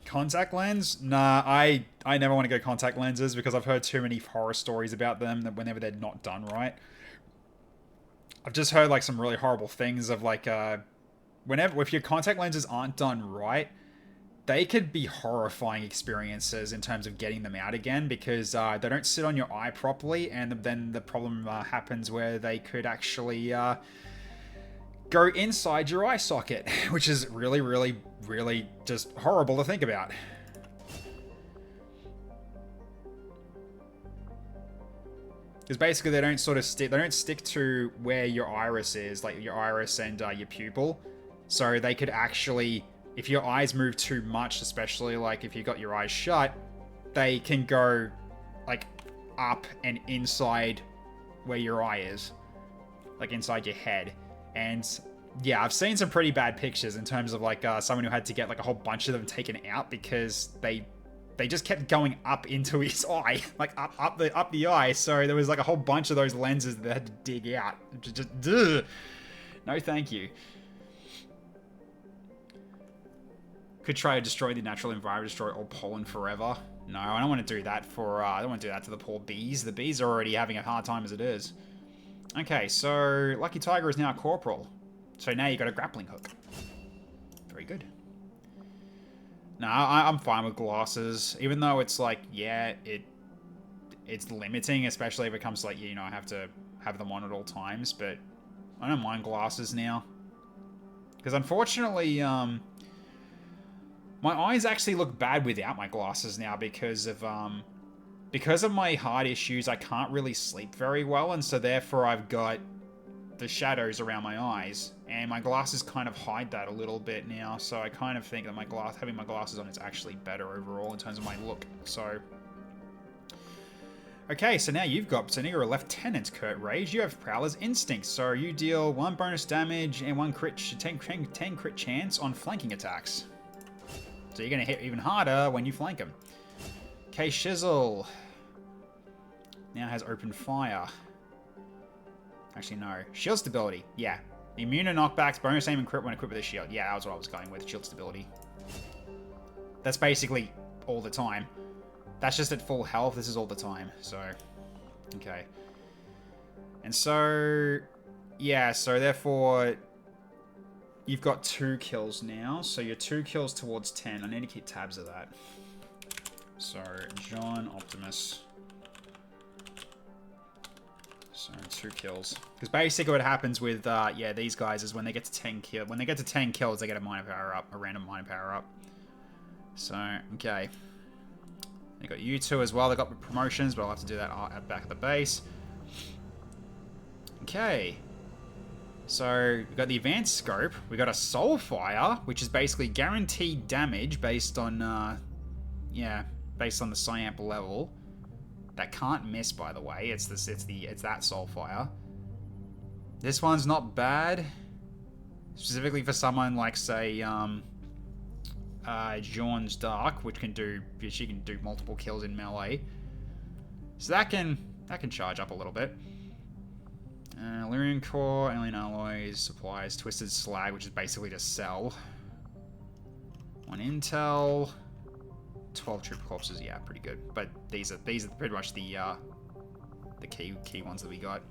Contact lens? Nah, I never want to go contact lenses because I've heard too many horror stories about them that whenever they're not done right. I've just heard like some really horrible things of like, if your contact lenses aren't done right, they could be horrifying experiences in terms of getting them out again because they don't sit on your eye properly, and then the problem happens where they could actually go inside your eye socket, which is really, really, really just horrible to think about. Because basically they don't stick to where your iris is, like your iris and your pupil. So they could actually, if your eyes move too much, especially like if you got your eyes shut, they can go like up and inside where your eye is, like inside your head. And yeah, I've seen some pretty bad pictures in terms of like someone who had to get like a whole bunch of them taken out because they just kept going up into his eye, like up the eye. So there was like a whole bunch of those lenses that they had to dig out. Just ugh. No, thank you. Could try to destroy the natural environment, destroy all pollen forever. No, I don't want to do that for. I don't want to do that to the poor bees. The bees are already having a hard time as it is. Okay, so Lucky Tiger is now a corporal. So now you got a grappling hook. Very good. No, I'm fine with glasses, even though it's like, yeah, it's limiting, especially if it comes to like, you know, I have to have them on at all times, but I don't mind glasses now. Because unfortunately, my eyes actually look bad without my glasses now because of my heart issues. I can't really sleep very well, and so therefore I've got the shadows around my eyes, and my glasses kind of hide that a little bit now, so I kind of think that having my glasses on is actually better overall in terms of my look. So Okay, so now you're a Lieutenant, Kurt Rage. You have Prowler's Instinct, so you deal 1 bonus damage and 10 crit chance on flanking attacks. So you're going to hit even harder when you flank him. Okay, Shizzle now has Open Fire. Actually, no. Shield Stability, yeah. Immune to knockbacks, bonus aim and crit when equipped with a shield. Yeah, that was what I was going with, Shield Stability. That's basically all the time. That's just at full health. This is all the time. So, okay. And so, yeah, so therefore, you've got 2 kills now. So you're 2 kills towards 10. I need to keep tabs of that. So, John Optimus. So, 2 kills. Because basically what happens with, yeah, these guys is when they get to 10 kills, when they get to 10 kills, they get a minor power up, a random minor power up. So, okay. They got you two as well. They got promotions, but I'll have to do that at back of the base. Okay. So, we got the advanced scope. We got a Soulfire, which is basically guaranteed damage based on, yeah, based on the Cyamp level. That can't miss, by the way. It's that Soulfire. This one's not bad, specifically for someone like, say, Jawn's Dark, which she can do multiple kills in melee. So that can charge up a little bit. Lyrian Core, Alien Alloys, Supplies, Twisted Slag, which is basically just sell. 1 Intel, 12 Troop Corpses, yeah, pretty good. But these are pretty much the key ones that we got.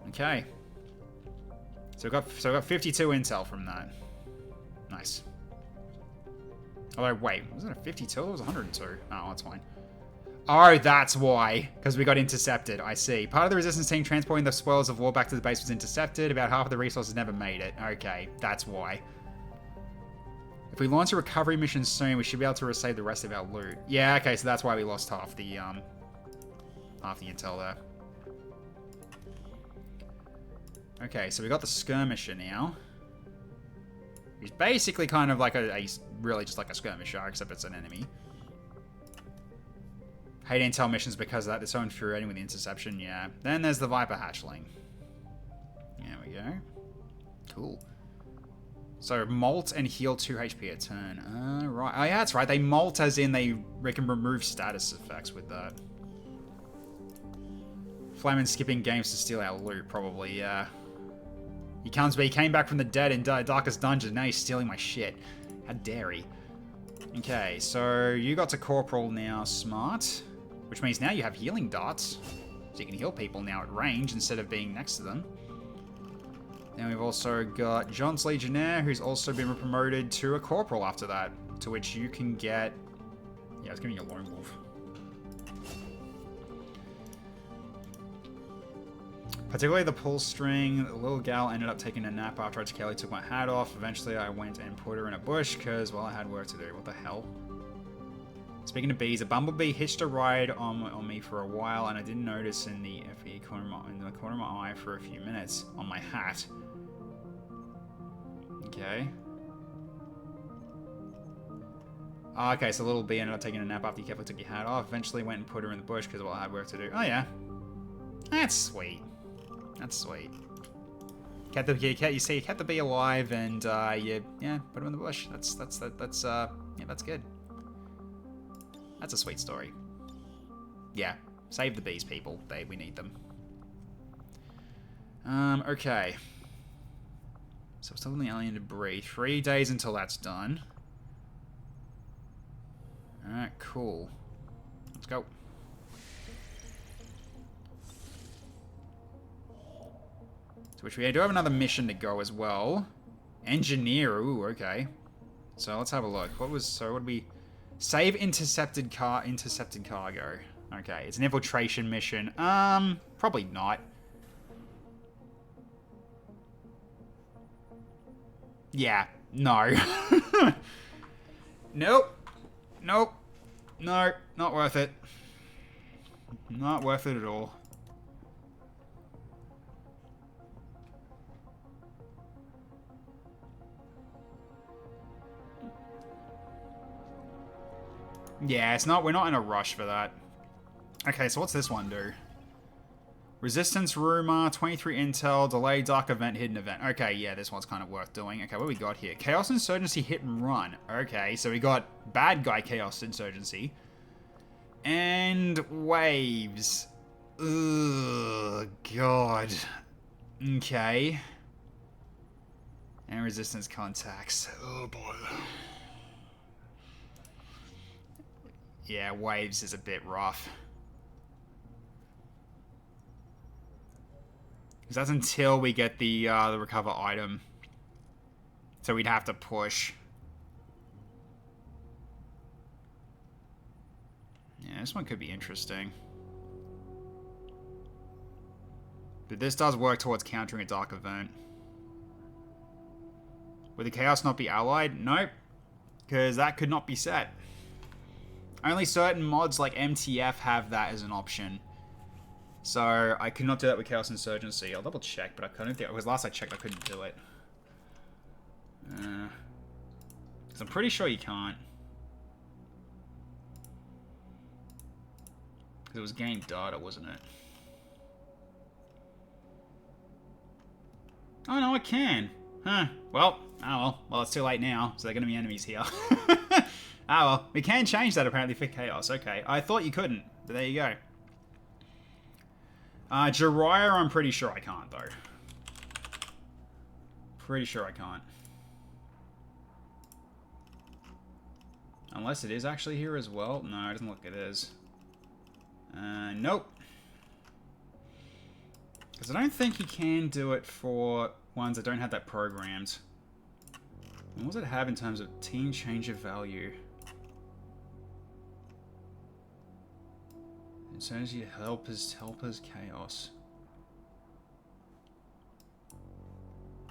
Okay. So we got 52 Intel from that. Nice. Although, wait, wasn't it 52? It was 102. Oh, that's fine. Oh, that's why. Because we got intercepted. I see. Part of the resistance team transporting the spoils of war back to the base was intercepted. About half of the resources never made it. Okay, that's why. If we launch a recovery mission soon, we should be able to receive the rest of our loot. Yeah, okay, so that's why we lost half the intel there. Okay, so we got the skirmisher now. He's basically kind of like really just like a skirmisher, except it's an enemy. Hate intel missions because of that. They're so infuriating with the interception, yeah. Then there's the Viper Hatchling. There we go. Cool. So, molt and heal 2 HP a turn. Right. Oh, yeah, that's right. They molt as in they can remove status effects with that. Flamin' skipping games to steal our loot, probably, yeah. He came back from the dead in Darkest Dungeon. Now he's stealing my shit. How dare he? Okay, so you got to Corporal now, smart. Which means now you have healing darts. So you can heal people now at range instead of being next to them. Then we've also got John's Legionnaire, who's also been promoted to a Corporal after that. To which you can get... Yeah, it's giving you a Lone Wolf. Particularly the pull string. The little gal ended up taking a nap after I carefully took my hat off. Eventually I went and put her in a bush because, well, I had work to do. What the hell? Speaking of bees, a bumblebee hitched a ride on me for a while, and I didn't notice in the corner of my eye for a few minutes on my hat. Okay. Okay, so little bee ended up taking a nap after you carefully took your hat off. Eventually went and put her in the bush because, well, I had work to do. Oh yeah, that's sweet. That's sweet. You kept the bee alive, and you put him in the bush. That's good. That's a sweet story. Yeah, save the bees, people. We need them. Okay. So still in the alien debris. 3 days until that's done. Alright, cool. Let's go. To which we do have another mission to go as well. Engineer, ooh, okay. So let's have a look. What did we... Save intercepted cargo. Okay, it's an infiltration mission. Probably not. Yeah, no. Nope. No, not worth it. Not worth it at all. Yeah, we're not in a rush for that. Okay, so what's this one do? Resistance rumor, 23 intel, delay, dark event, hidden event. Okay, yeah, this one's kind of worth doing. Okay, what we got here? Chaos Insurgency hit and run. Okay, so we got bad guy Chaos Insurgency. And waves. Ugh, God. Okay. And resistance contacts. Oh boy. Yeah, waves is a bit rough. Because that's until we get the recover item. So we'd have to push. Yeah, this one could be interesting. But this does work towards countering a dark event. Would the chaos not be allied? Nope. Because that could not be set. Only certain mods like MTF have that as an option. So I could not do that with Chaos Insurgency. I'll double check, but I couldn't think, because last I checked I couldn't do it. Because I'm pretty sure you can't. Because it was game data, wasn't it? Oh no, I can. Huh. Well, oh well. Well, it's too late now, so they're going to be enemies here. Oh well. We can change that apparently for Chaos. Okay. I thought you couldn't, but there you go. Jiraiya, I'm pretty sure I can't, though. Pretty sure I can't. Unless it is actually here as well. No, it doesn't look like it is. Nope. Because I don't think you can do it for ones that don't have that programmed. And what does it have in terms of team change of value? As soon as you help us chaos.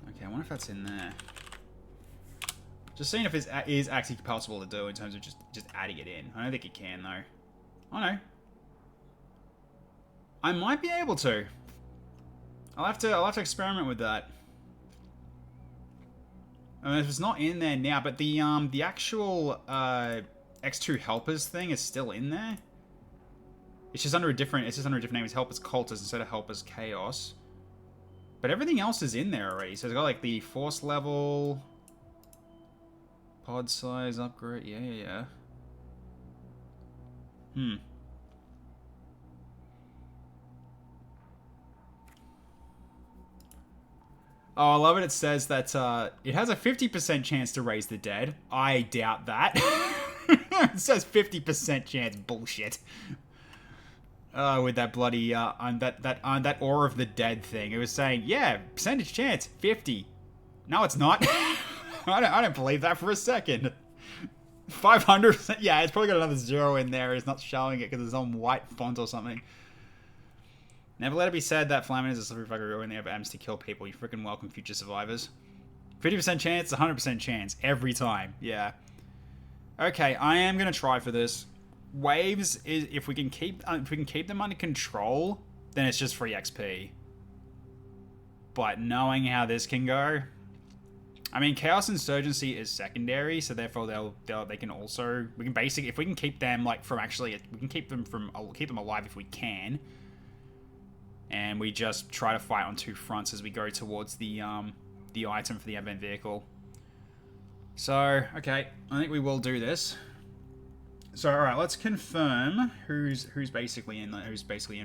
Okay, I wonder if that's in there. Just seeing if it is actually possible to do in terms of just adding it in. I don't think it can though. Oh no. I might be able to. I'll have to experiment with that. I mean, if it's not in there now, but the actual X2 helpers thing is still in there. It's just under a different name. It's Helpers Cultist instead of Helpers Chaos. But everything else is in there already. So it's got like the force level, pod size upgrade. Yeah. Oh, I love it. It says that it has a 50% chance to raise the dead. I doubt that. It says 50% chance. Bullshit. With that bloody that Aura of the Dead thing, it was saying, yeah, percentage chance 50. No, it's not. I don't believe that for a second. 500%. Yeah, it's probably got another 0 in there. It's not showing it because it's on white font or something. Never let it be said that Flamin is a slippery fucker when they ever aims to kill people. You freaking welcome, future survivors. 50% chance, 100% chance every time. Yeah. Okay, I am gonna try for this. Waves is if we can keep them under control, then it's just free XP. But knowing how this can go, I mean, Chaos Insurgency is secondary, so therefore they can also we can basically if we can keep them we can keep them alive if we can, and we just try to fight on two fronts as we go towards the item for the event vehicle. So okay, I think we will do this. So, all right, let's confirm who's basically in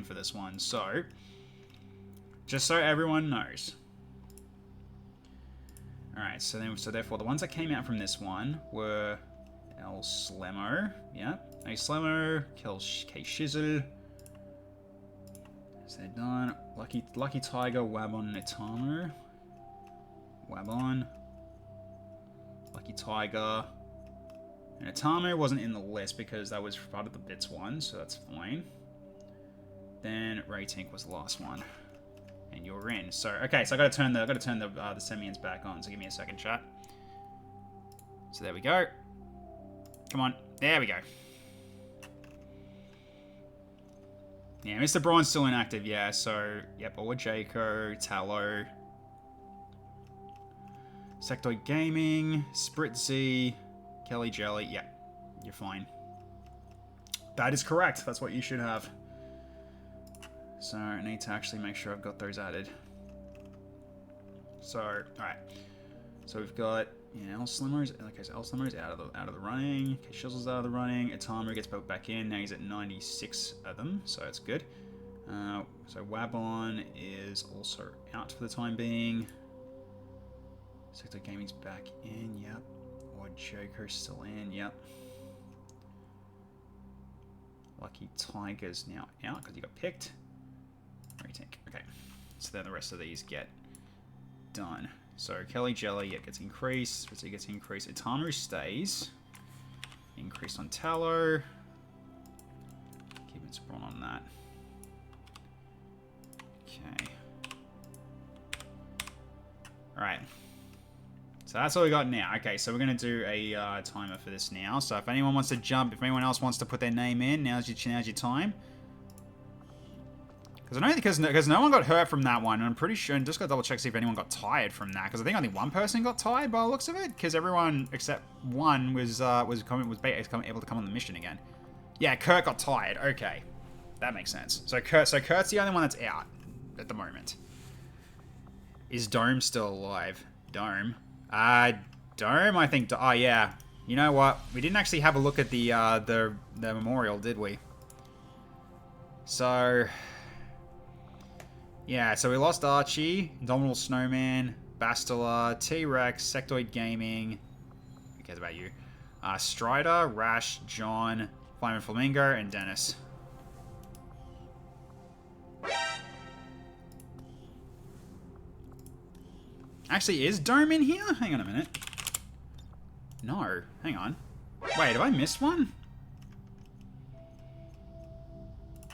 for this one. So, just so everyone knows. All right, so therefore the ones that came out from this one were El Slemo, yeah, A Slemo, K Shizzle. So they're done. Lucky Tiger, Wabon, Itamu. Wabon, Lucky Tiger. And Itamu wasn't in the list because that was part of the bits one, so that's fine. Then Raytink was the last one, and you're in. So okay, so I got to turn the Simians back on. So give me a second, chat. So there we go. Come on, there we go. Yeah, Mr. Braun's still inactive. Yeah, so yep, Or Jaco, Tallow, Sectoid Gaming, Spritzy. Kelly Jelly, yeah, you're fine. That is correct. That's what you should have. So I need to actually make sure I've got those added. So, alright. So we've got, yeah, L Slimmer's, okay, so L Slimmer's out of the running. Okay, Shizzle's out of the running. Itamu gets put back in. Now he's at 96 of them, so that's good. So Wabon is also out for the time being. Sector Gaming's back in, yep. Or Joker's still in, yep. Lucky Tiger's now out because he got picked. Tank. Okay, so then the rest of these get done. So Kelly Jelly, yeah, gets increased. Rizzy gets increased. Itamu stays. Increased on Tallow. Keep it spawn on that. Okay. Alright. So that's all we got now. Okay, so we're going to do a timer for this now. So if anyone wants to jump, if anyone else wants to put their name in, now's your time. Because no one got hurt from that one, and I'm pretty sure, and just got to double check see if anyone got tired from that, because I think only one person got tired by the looks of it, because everyone except one was able to come on the mission again. Yeah, Kurt got tired. Okay, that makes sense. So Kurt's the only one that's out at the moment. Is Dome still alive? Dome, I think. Oh yeah. You know what? We didn't actually have a look at the memorial, did we? So. Yeah, so we lost Archie, Indomitable Snowman, Bastila, T-Rex, Sectoid Gaming, who cares about you? Strider, Rash, John, Fireman Flamingo, and Dennis. Actually, is Dome in here? Hang on a minute. No, hang on. Wait, have I missed one?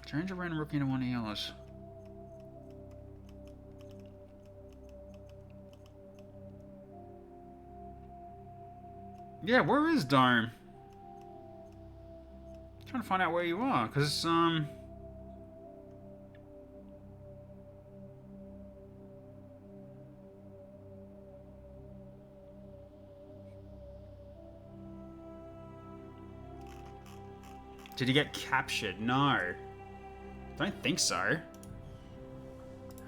Change a random rookie into one of yours. Yeah, where is Dome? I'm trying to find out where you are, because, Did he get captured? No. Don't think so.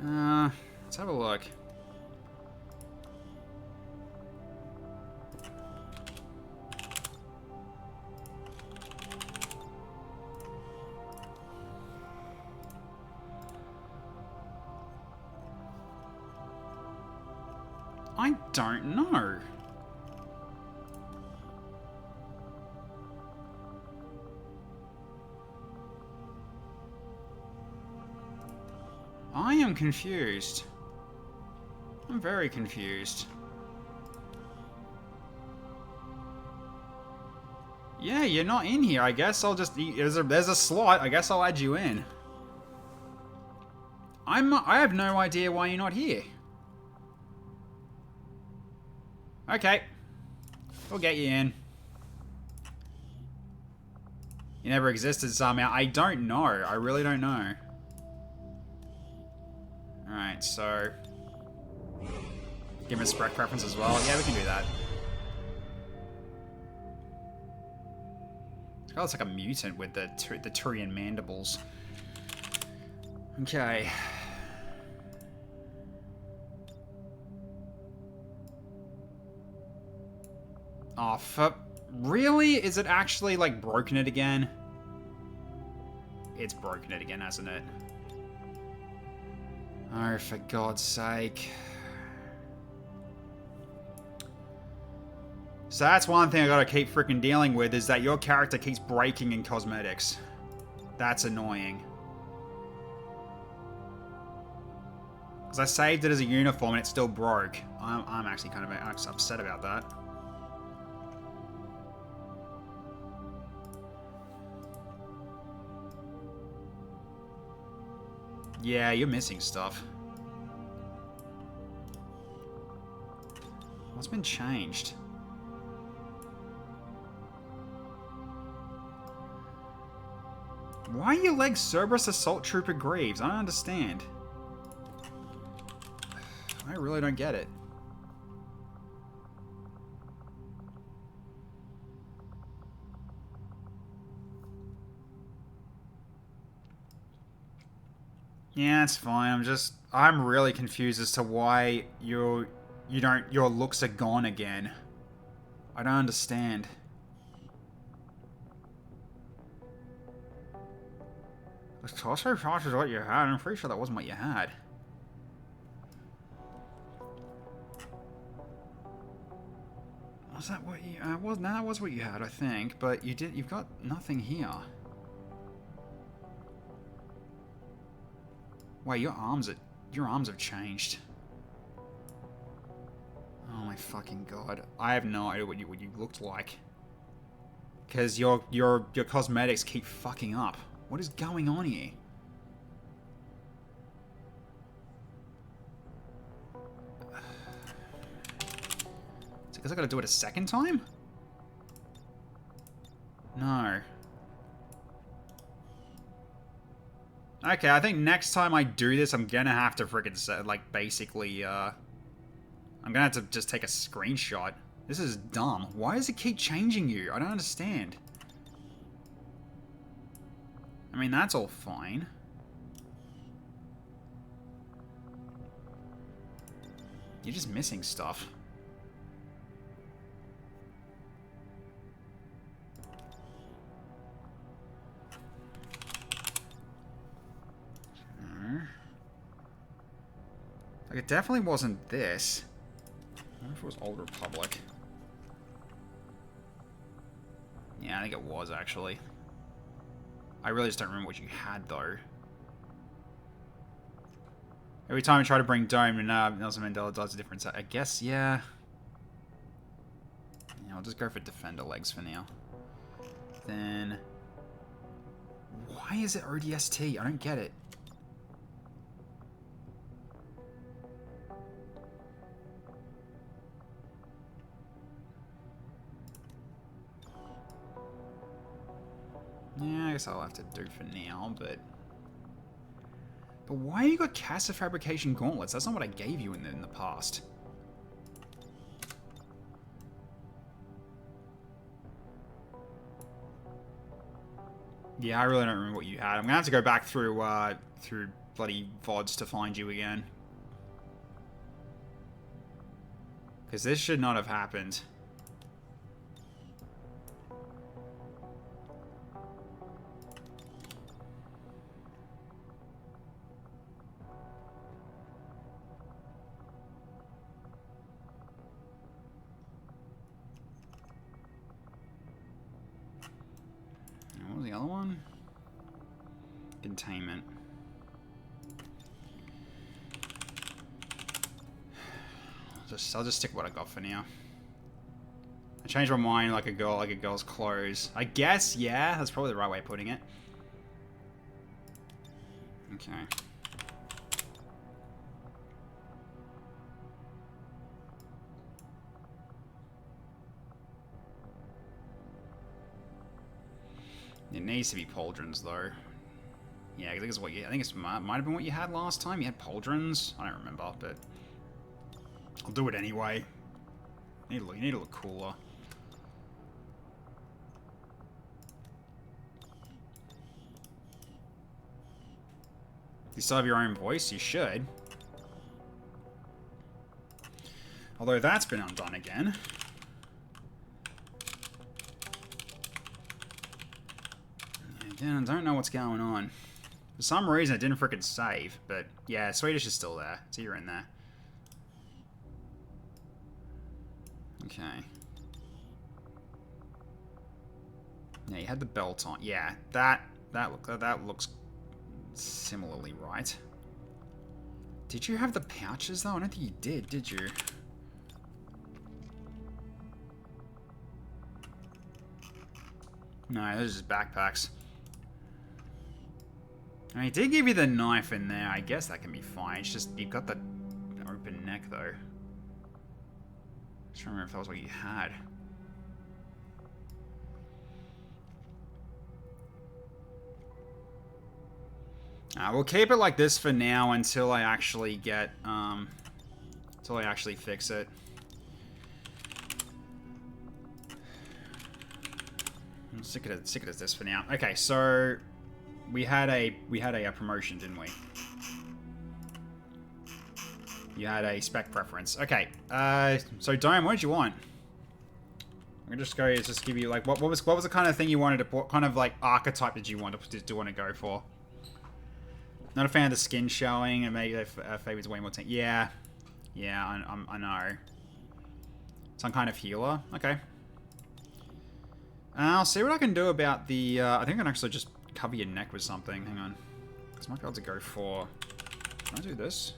Let's have a look. I don't know. I am confused. I'm very confused. Yeah, you're not in here. I guess I'll just... There's a slot. I guess I'll add you in. I have no idea why you're not here. Okay. We'll get you in. You never existed somehow. I don't know. I really don't know. Alright, so... Give him a spread preference as well. Yeah, we can do that. Oh, it's like a mutant with the Turian mandibles. Okay. Oh, really? Is it actually, like, broken it again? It's broken it again, hasn't it? Oh, for God's sake. So that's one thing I gotta keep freaking dealing with, is that your character keeps breaking in cosmetics. That's annoying. Because I saved it as a uniform and it still broke. I'm actually kind of upset about that. Yeah, you're missing stuff. What's been changed? Why are your legs Cerberus Assault Trooper Greaves? I don't understand. I really don't get it. Yeah, it's fine. I'm really confused as to why your looks are gone again. I don't understand. The torso shot is what you had. I'm pretty sure that wasn't what you had. Was that what you... no, that was what you had, I think. But you've got nothing here. Wait, your arms have changed. Oh my fucking god. I have no idea what you looked like. Because your cosmetics keep fucking up. What is going on here? Is it because I gotta do it a second time? No. Okay, I think next time I do this, I'm gonna have to freaking, like, basically, I'm gonna have to just take a screenshot. This is dumb. Why does it keep changing you? I don't understand. I mean, that's all fine. You're just missing stuff. Like, it definitely wasn't this. I wonder if it was Old Republic. Yeah, I think it was, actually. I really just don't remember what you had, though. Every time I try to bring Dome, and Nelson Mandela does a different set. I guess, yeah. Yeah, I'll just go for Defender legs for now. Then... Why is it ODST? I don't get it. Yeah, I guess I'll have to do for now, but why you got Casa Fabrication Gauntlets? That's not what I gave you in the past. Yeah, I really don't remember what you had. I'm gonna have to go back through bloody VODs to find you again. Because this should not have happened. What was the other one? Containment. I'll just stick what I got for now. I changed my mind like a girl's clothes. I guess, yeah, that's probably the right way of putting it. Okay. It needs to be pauldrons, though. Yeah, I think it's what you. I think it might have been what you had last time. You had pauldrons. I don't remember, but I'll do it anyway. You need to look cooler. You still have your own voice. You should. Although that's been undone again. Again, I don't know what's going on. For some reason, it didn't frickin' save, but yeah, Swedish is still there, so you're in there. Okay. Yeah, you had the belt on. Yeah, that looks similarly right. Did you have the pouches though? I don't think you did you? No, those are just backpacks. I mean, he did give you the knife in there. I guess that can be fine. It's just, you've got the open neck, though. Just remember if that was what you had. We'll keep it like this for now until I actually get, until I actually fix it. I'm sick of this for now. Okay, so We had a promotion, didn't we? You had a spec preference. Okay. So Dome, what did you want? I'm gonna just give you like what was the kind of thing you wanted to put? Kind of like archetype did you want to go for? Not a fan of the skin showing, and maybe favors way more tank. Yeah, I know. Some kind of healer. Okay. I'll see what I can do about the. I think I can actually just cover your neck with something. Hang on, because I might be able to go for. Can I do this?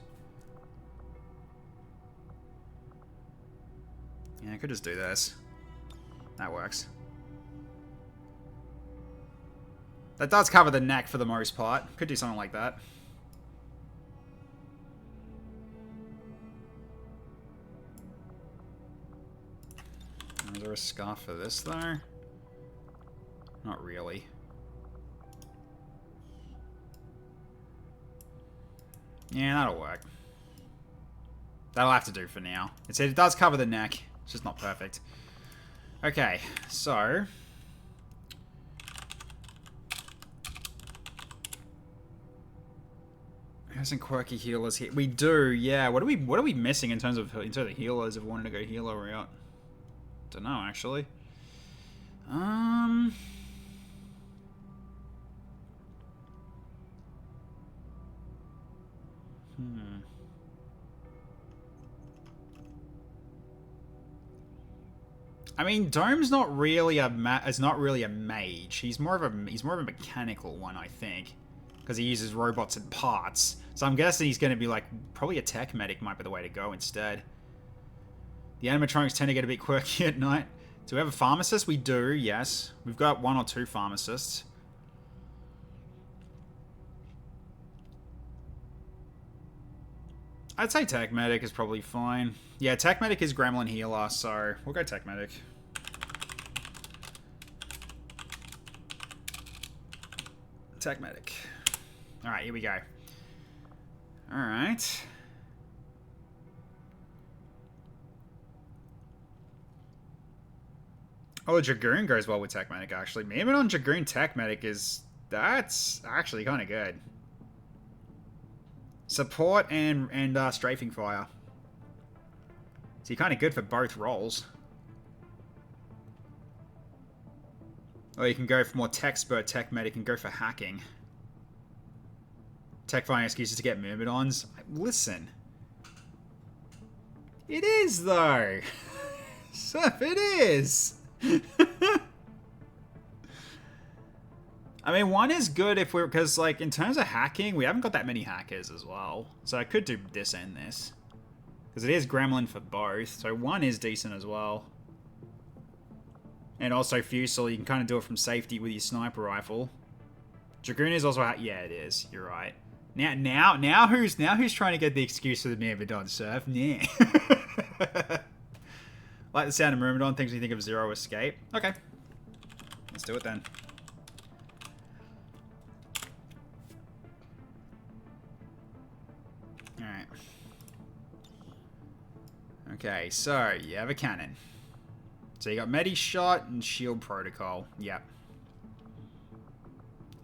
Yeah, I could just do this. That works. That does cover the neck for the most part. Could do something like that. Is there a scarf for this, though? Not really. Yeah, that'll work. That'll have to do for now. It does cover the neck. It's just not perfect. Okay, so... There's some quirky healers here. We do, yeah. What are we missing in terms of healers if we wanted to go healer route? Don't know, actually. I mean, Dome's not really a mage. He's more of a mechanical one, I think, because he uses robots and parts. So I'm guessing he's going to be like probably a tech medic might be the way to go instead. The animatronics tend to get a bit quirky at night. Do we have a pharmacist? We do, yes. We've got 1 or 2 pharmacists. I'd say Tech Medic is probably fine. Yeah, Tech Medic is Gremlin Healer, so we'll go Tech Medic. Tech Medic. Alright, here we go. Alright. Oh, Dragoon goes well with Tech Medic, actually. Maybe on Dragoon Tech Medic that's actually kind of good. Support and strafing fire. So you're kind of good for both roles. Or you can go for more tech spurt, tech medic, and go for hacking. Tech finding excuses to get myrmidons. Listen. It is, though. Surf, it is. I mean, 1 is good if we're... Because, like, in terms of hacking, we haven't got that many hackers as well. So I could do this and this. Because it is Gremlin for both. So 1 is decent as well. And also Fusel, you can kind of do it from safety with your sniper rifle. Dragoon is also... Yeah, it is. You're right. Now who's trying to get the excuse for the Myrmidon, Surf? Yeah. Like the sound of Myrmidon, things you think of Zero Escape. Okay. Let's do it then. Alright. Okay, so you have a cannon. So you got Medi Shot and Shield Protocol. Yep.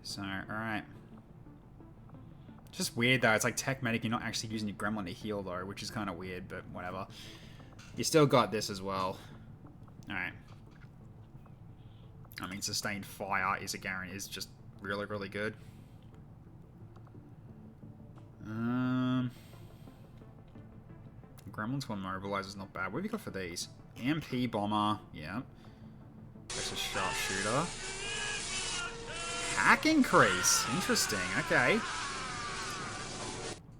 So, alright. Just weird though, it's like Tech Medic, you're not actually using your Gremlin to heal though, which is kind of weird, but whatever. You still got this as well. Alright. I mean, Sustained Fire is a guarantee, is just really, really good. Gremlins 1 Mobilize is not bad. What have you got for these? EMP Bomber, yeah. That's a Sharpshooter. Hack Increase, interesting, okay.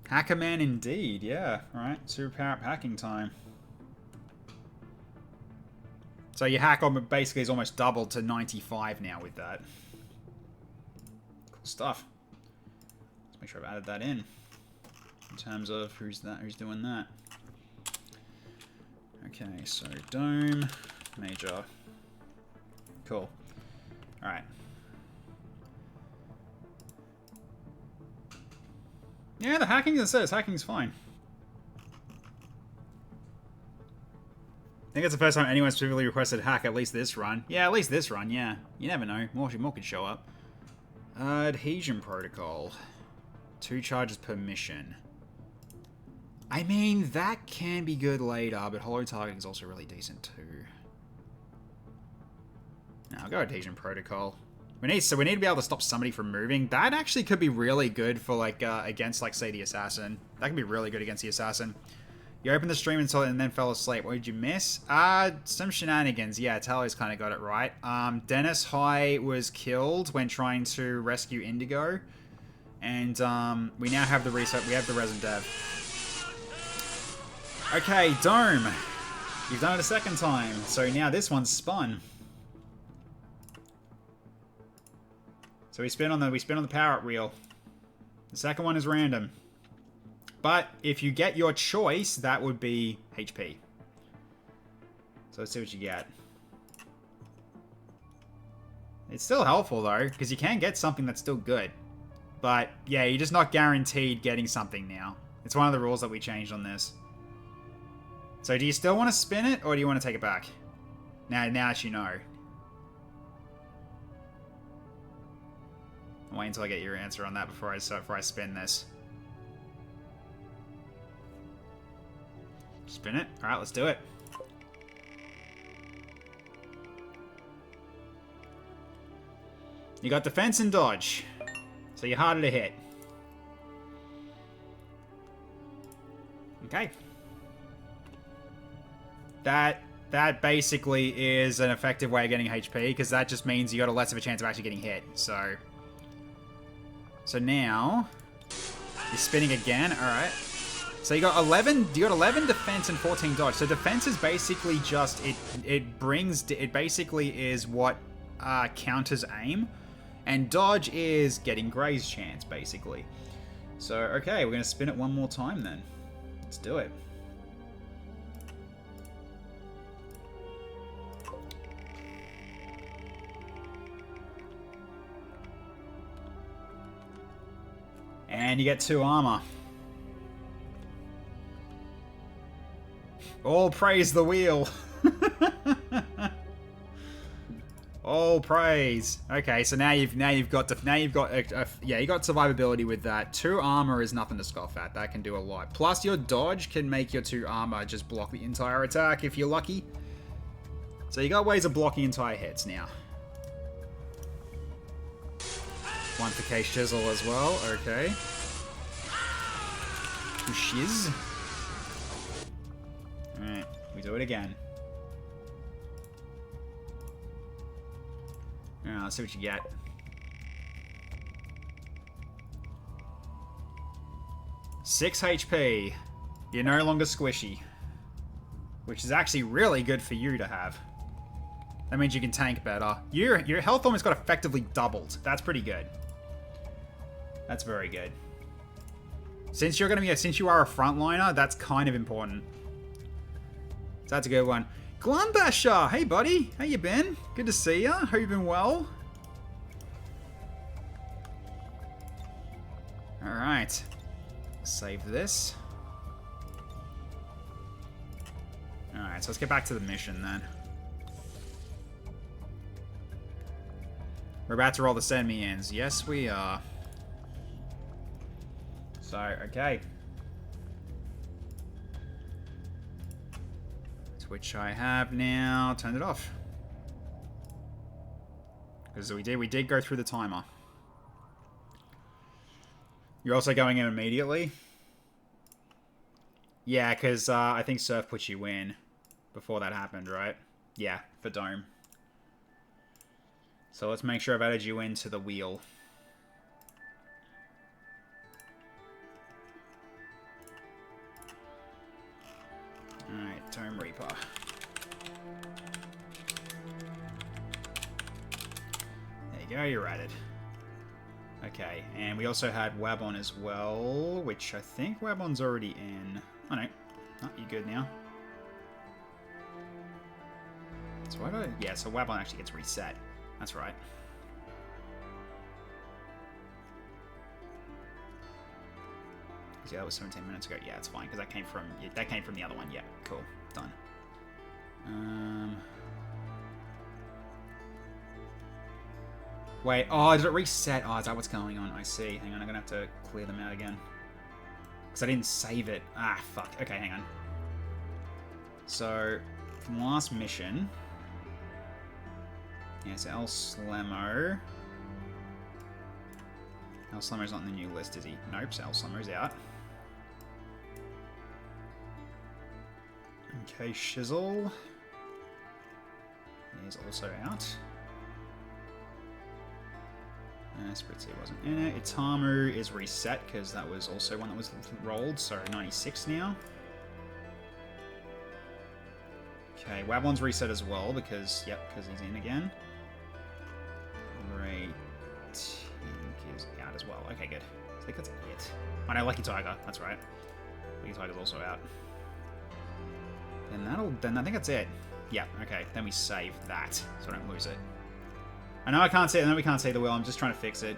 Hacker Man indeed, yeah. Alright, superpower up hacking time. So your hack on basically is almost doubled to 95 now with that. Cool stuff. Let's make sure I've added that in terms of who's doing that. Okay, so Dome, Major. Cool. Alright. Yeah, the hacking, as I said, hacking's fine. I think it's the first time anyone specifically requested hack at least this run. Yeah, at least this run, yeah. You never know. More could show up. Adhesion protocol. 2 charges per mission. I mean, that can be good later, but hollow targeting is also really decent too. Now I'll go adhesion protocol. We need to be able to stop somebody from moving. That actually could be really good for like against like say the assassin. That could be really good against the assassin. You opened the stream and then fell asleep. What did you miss? Some shenanigans. Yeah, Talos kind of got it right. Dennis High was killed when trying to rescue Indigo, and we now have the reset. We have the resin dev. Okay, Dome. You've done it a second time, so now this one's spun. So we spin on the power up wheel. The second one is random. But if you get your choice, that would be HP. So let's see what you get. It's still helpful though, because you can get something that's still good. But yeah, you're just not guaranteed getting something now. It's one of the rules that we changed on this. So do you still want to spin it, or do you want to take it back? Now that you know. I'll wait until I get your answer on that before I spin this. Spin it? Alright, let's do it. You got defense and dodge. So you're harder to hit. Okay. That basically is an effective way of getting HP, because that just means you got a less of a chance of actually getting hit. So now you're spinning again. All right. So you got 11 defense and 14 dodge. So defense is basically just it basically is what counters aim, and dodge is getting graze chance basically. So okay, we're gonna spin it one more time then. Let's do it. And you get 2 armor. All praise the wheel. All praise. Okay, so now you've got you got survivability with that. 2 armor is nothing to scoff at. That can do a lot. Plus your dodge can make your 2 armor just block the entire attack if you're lucky. So you got ways of blocking entire hits now. 1 for K Shizzle as well. Okay. Shiz. Alright, we do it again. Alright, let's see what you get. Six HP. You're no longer squishy. Which is actually really good for you to have. That means you can tank better. Your health almost got effectively doubled. That's pretty good. That's very good. Since you are a frontliner, that's kind of important. So that's a good one. Glunbasher! Hey buddy! How you been? Good to see ya. Hope you've been well. Alright. Save this. Alright, so let's get back to the mission then. We're about to roll the send me ins. Yes, we are. So, okay. Which I have now turned it off. Because we did go through the timer. You're also going in immediately? Yeah, because I think Surf put you in before that happened, right? Yeah, for Dome. So let's make sure I've added you into the wheel. Alright, Dome Reaper. There you go, you're added. Okay, and we also had Wabon as well, which I think Wabon's already in. Oh no, oh, you're good now. So why did yeah, so Wabon actually gets reset. That's right. Yeah, that was 17 minutes ago. Yeah, it's fine because that came from the other one. Yeah, cool, done. Wait, oh, did it reset? Oh, is that what's going on? I see. Hang on, I'm gonna have to clear them out again. Because I didn't save it. Ah, fuck. Okay, hang on. So, from last mission... Yeah, so El Slemo... El Slemo's not in the new list, is he? Nope, so El Slemo's out. Okay, Shizzle... He's also out. Spritzy wasn't in it. Itamu is reset because that was also one that was rolled, so 96 now. Okay, Wabon's reset as well because, yep, because he's in again. Ray Tink is out as well. Okay, good. I think that's it. Oh no, Lucky Tiger. That's right. Lucky Tiger's also out. And then I think that's it. Yeah, okay. Then we save that so I don't lose it. I know I can't see it. I know we can't see the wheel. I'm just trying to fix it.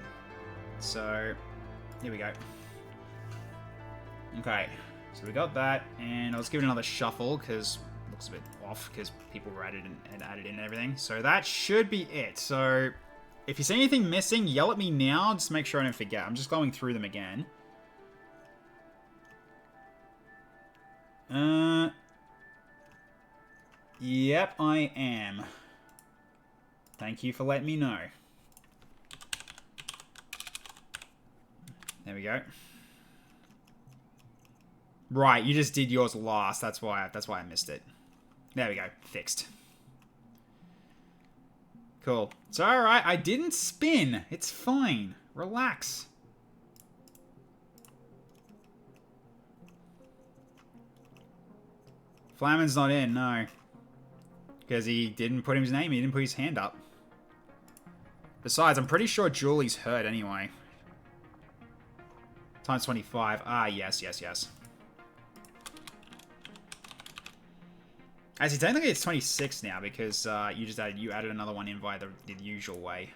So, here we go. Okay, so we got that, and I'll just give it another shuffle because it looks a bit off because people were added and added in and everything. So that should be it. So if you see anything missing, yell at me now. Just make sure I don't forget. I'm just going through them again. Yep, I am. Thank you for letting me know. There we go. Right, you just did yours last. That's why I missed it. There we go. Fixed. Cool. It's alright. I didn't spin. It's fine. Relax. Flamin's not in, no. Because he didn't put his name, he didn't put his hand up. Besides, I'm pretty sure Julie's hurt anyway. Times 25. Ah, yes. Actually, technically it's 26 now because you added another one in via the usual way.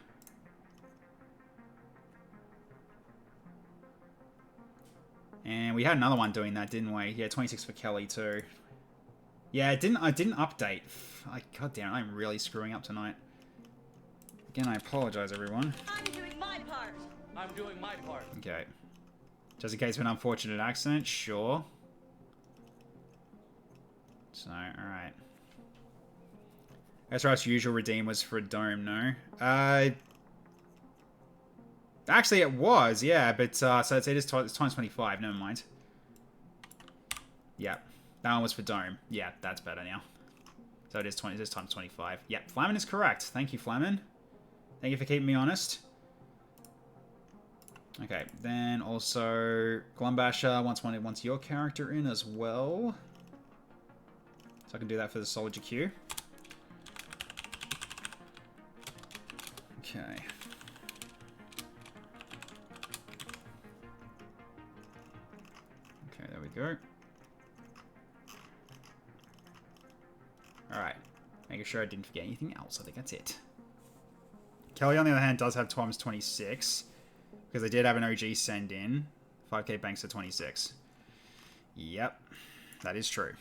And we had another one doing that, didn't we? Yeah, 26 for Kelly too. Yeah, I didn't update. God damn it, I'm really screwing up tonight. Again, I apologize, everyone. I'm doing my part. I'm doing my part. Okay. Just in case of an unfortunate accident, sure. So, alright. SRS usual redeem was for a dome, no? Actually, it was, yeah, but, so it is times 25, never mind. Yeah, that one was for dome. Yeah, that's better now. So it is times 25. Yep, Flamin is correct. Thank you, Flamin. Thank you for keeping me honest. Okay, then also Glumbasher wants your character in as well. So I can do that for the Soldier Q. Okay. Okay, there we go. Alright. Making sure I didn't forget anything else. I think that's it. Kelly, on the other hand, does have times 26. Because they did have an OG send in. 5k banks to 26. Yep. That is true.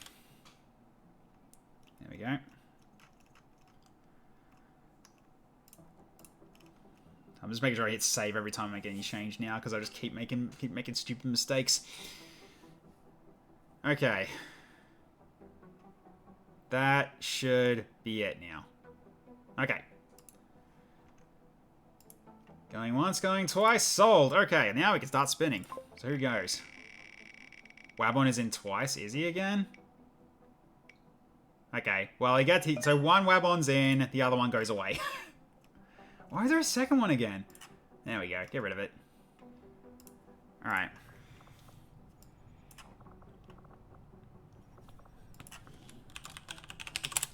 There we go. I'm just making sure I hit save every time I make any change now, because I just keep making stupid mistakes. Okay. That should be it now. Okay. Going once, going twice, sold. Okay, now we can start spinning. So who goes? Wabon is in twice. Is he again? Okay, well, he gets... So one Wabon's in, the other one goes away. Why is there a second one again? There we go. Get rid of it. Alright.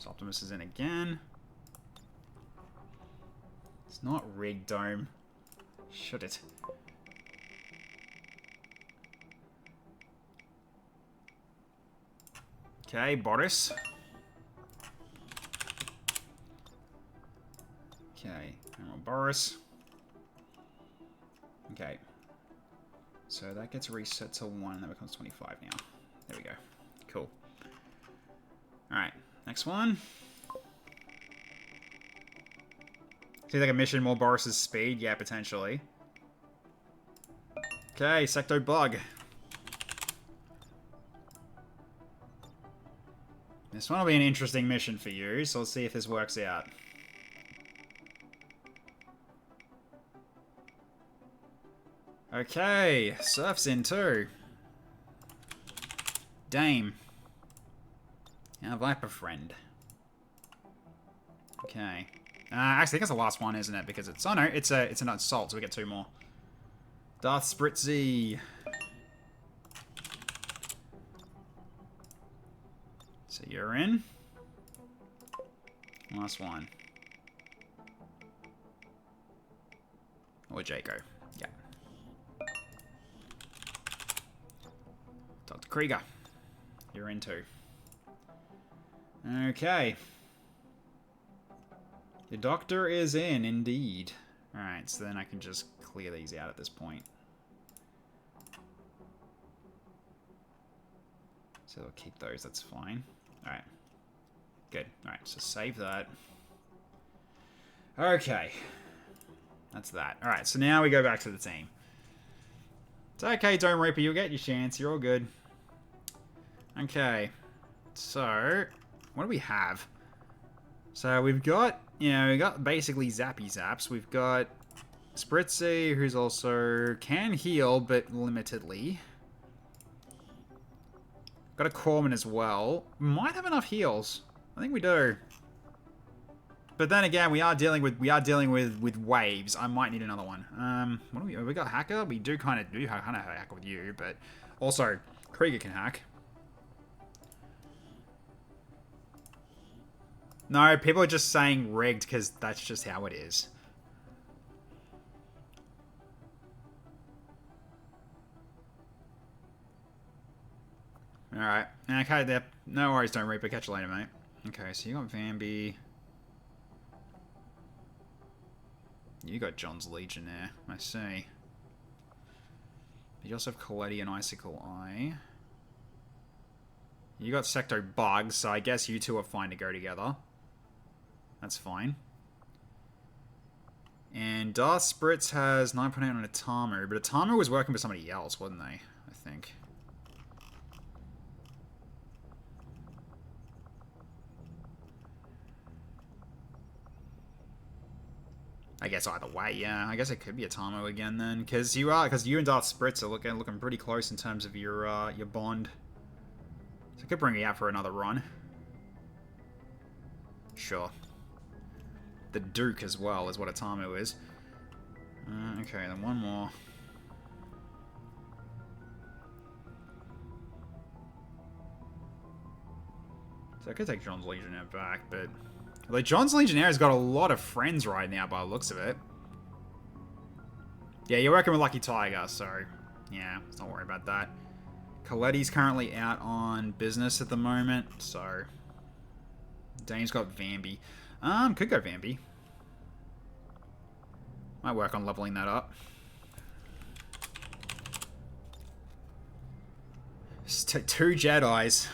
So Optimus is in again. It's not rigged, Dome. Should it? Okay, Boris. Okay, Boris. Okay. So that gets reset to 1, and that becomes 25 now. There we go. Cool. Alright, next one. Seems like a mission more Boris's speed. Yeah, potentially. Okay, Secto Bug. This one will be an interesting mission for you, so let's see if this works out. Okay, Surf's in too. Dame. Our Viper friend. Okay. Actually, I think it's the last one, isn't it? Because it's... Oh no, it's an assault, so we get 2 more. Darth Spritzy. So you're in. Last one. Or Jaco. Yeah. Dr. Krieger. You're in too. Okay. The doctor is in, indeed. Alright, so then I can just clear these out at this point. So we'll keep those, that's fine. Alright. Good. Alright, so save that. Okay. That's that. Alright, so now we go back to the team. It's okay, Dome Reaper, you'll get your chance. You're all good. Okay. So, what do we have? So we've got, you know, we got basically Zappy Zaps. We've got Spritzy, who's also can heal, but limitedly. Got a Corman as well. Might have enough heals. I think we do. But then again, we are dealing with waves. I might need another one. What do we got? Hacker. We do kind of hack with you, but also Krieger can hack. No, people are just saying rigged because that's just how it is. Alright. Okay, there. No worries, Don't Reaper. Catch you later, mate. Okay, so you got Vambi. You got John's Legion there. I see. You also have Coletti and Icicle Eye. You got Secto Bug, so I guess you two are fine to go together. That's fine. And Darth Spritz has 9.8 on Atamu, but Atamu was working for somebody else, wasn't they? I think. I guess either way, yeah. I guess it could be Atamu again then, because you and Darth Spritz are looking pretty close in terms of your bond. So I could bring you out for another run. Sure. The Duke as well is what Atamu is. Okay, then one more. So I could take John's Legionnaire back, but... Like, John's Legionnaire's got a lot of friends right now by the looks of it. Yeah, you're working with Lucky Tiger, so... Yeah, let's not worry about that. Coletti's currently out on business at the moment, so... Dane's got Vambi. Could go Vambi. Might work on leveling that up. Just take 2 Jedis.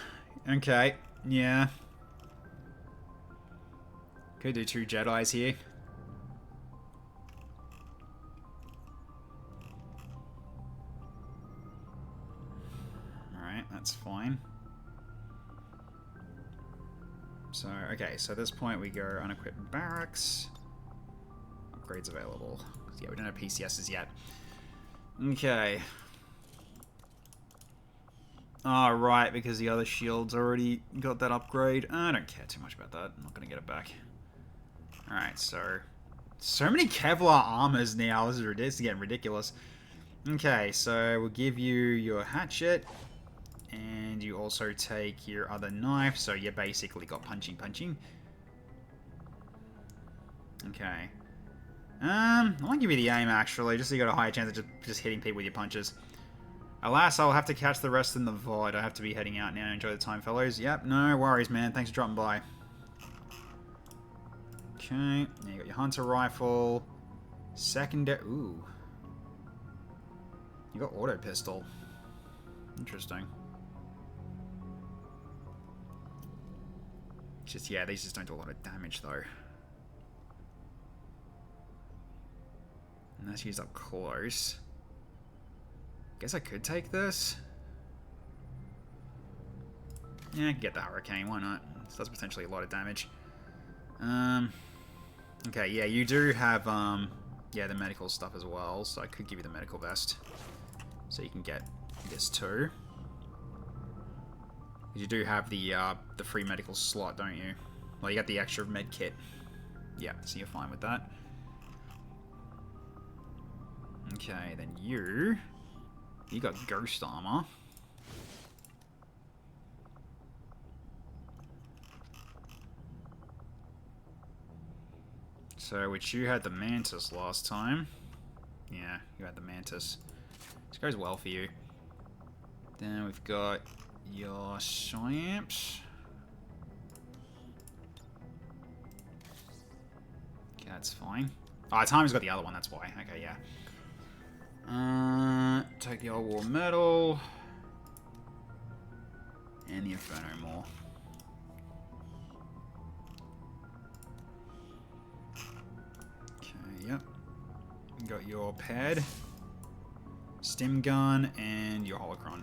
Okay, yeah. Could do 2 Jedis here. Alright, that's fine. So, okay, so at this point we go unequipped barracks. Upgrades available. Yeah, we don't have PCSs yet. Okay. Oh, right, because the other shield's already got that upgrade. I don't care too much about that. I'm not going to get it back. Alright, so many Kevlar armors now. This is getting ridiculous. Okay, so we'll give you your hatchet. And you also take your other knife. So you basically got punching. Okay. I might give you the aim, actually, just so you got a higher chance of just hitting people with your punches. Alas, I'll have to catch the rest in the void. I have to be heading out now. Enjoy the time, fellows. Yep, no worries, man. Thanks for dropping by. Okay, now you got your hunter rifle. Secondary. Ooh. You got auto pistol. Interesting. Just, yeah, these just don't do a lot of damage, though. Unless he's up close. Guess I could take this. Yeah, I can get the Hurricane, why not? So that's potentially a lot of damage. Okay, yeah, you do have, yeah, the medical stuff as well, so I could give you the medical vest. So you can get this too. You do have the free medical slot, don't you? Well, you got the extra med kit. Yeah, so you're fine with that. Okay, then you got ghost armor. So, which you had the Mantis last time. Yeah, you had the Mantis. This goes well for you. Then we've got your Swamps. Okay, that's fine. Oh, Time's got the other one, that's why. Okay, yeah. Take the old war medal. And the Inferno Maw. Okay, yep. You got your pad, stim gun, and your holocron.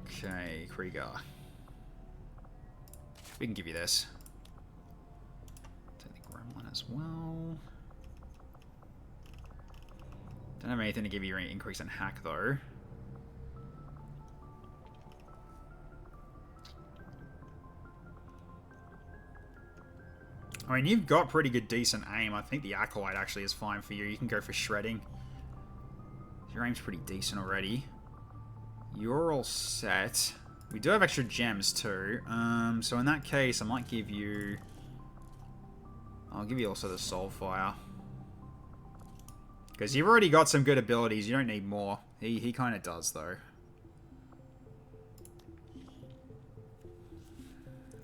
Okay, Krieger. We can give you this. Take the Gremlin as well. Don't have anything to give you an increase in hack though. I mean, you've got pretty good, decent aim. I think the Acolyte actually is fine for you. You can go for shredding. Your aim's pretty decent already. You're all set. We do have extra gems too. So in that case, I might give you... I'll give you also the Soulfire. Because you've already got some good abilities. You don't need more. He kind of does, though.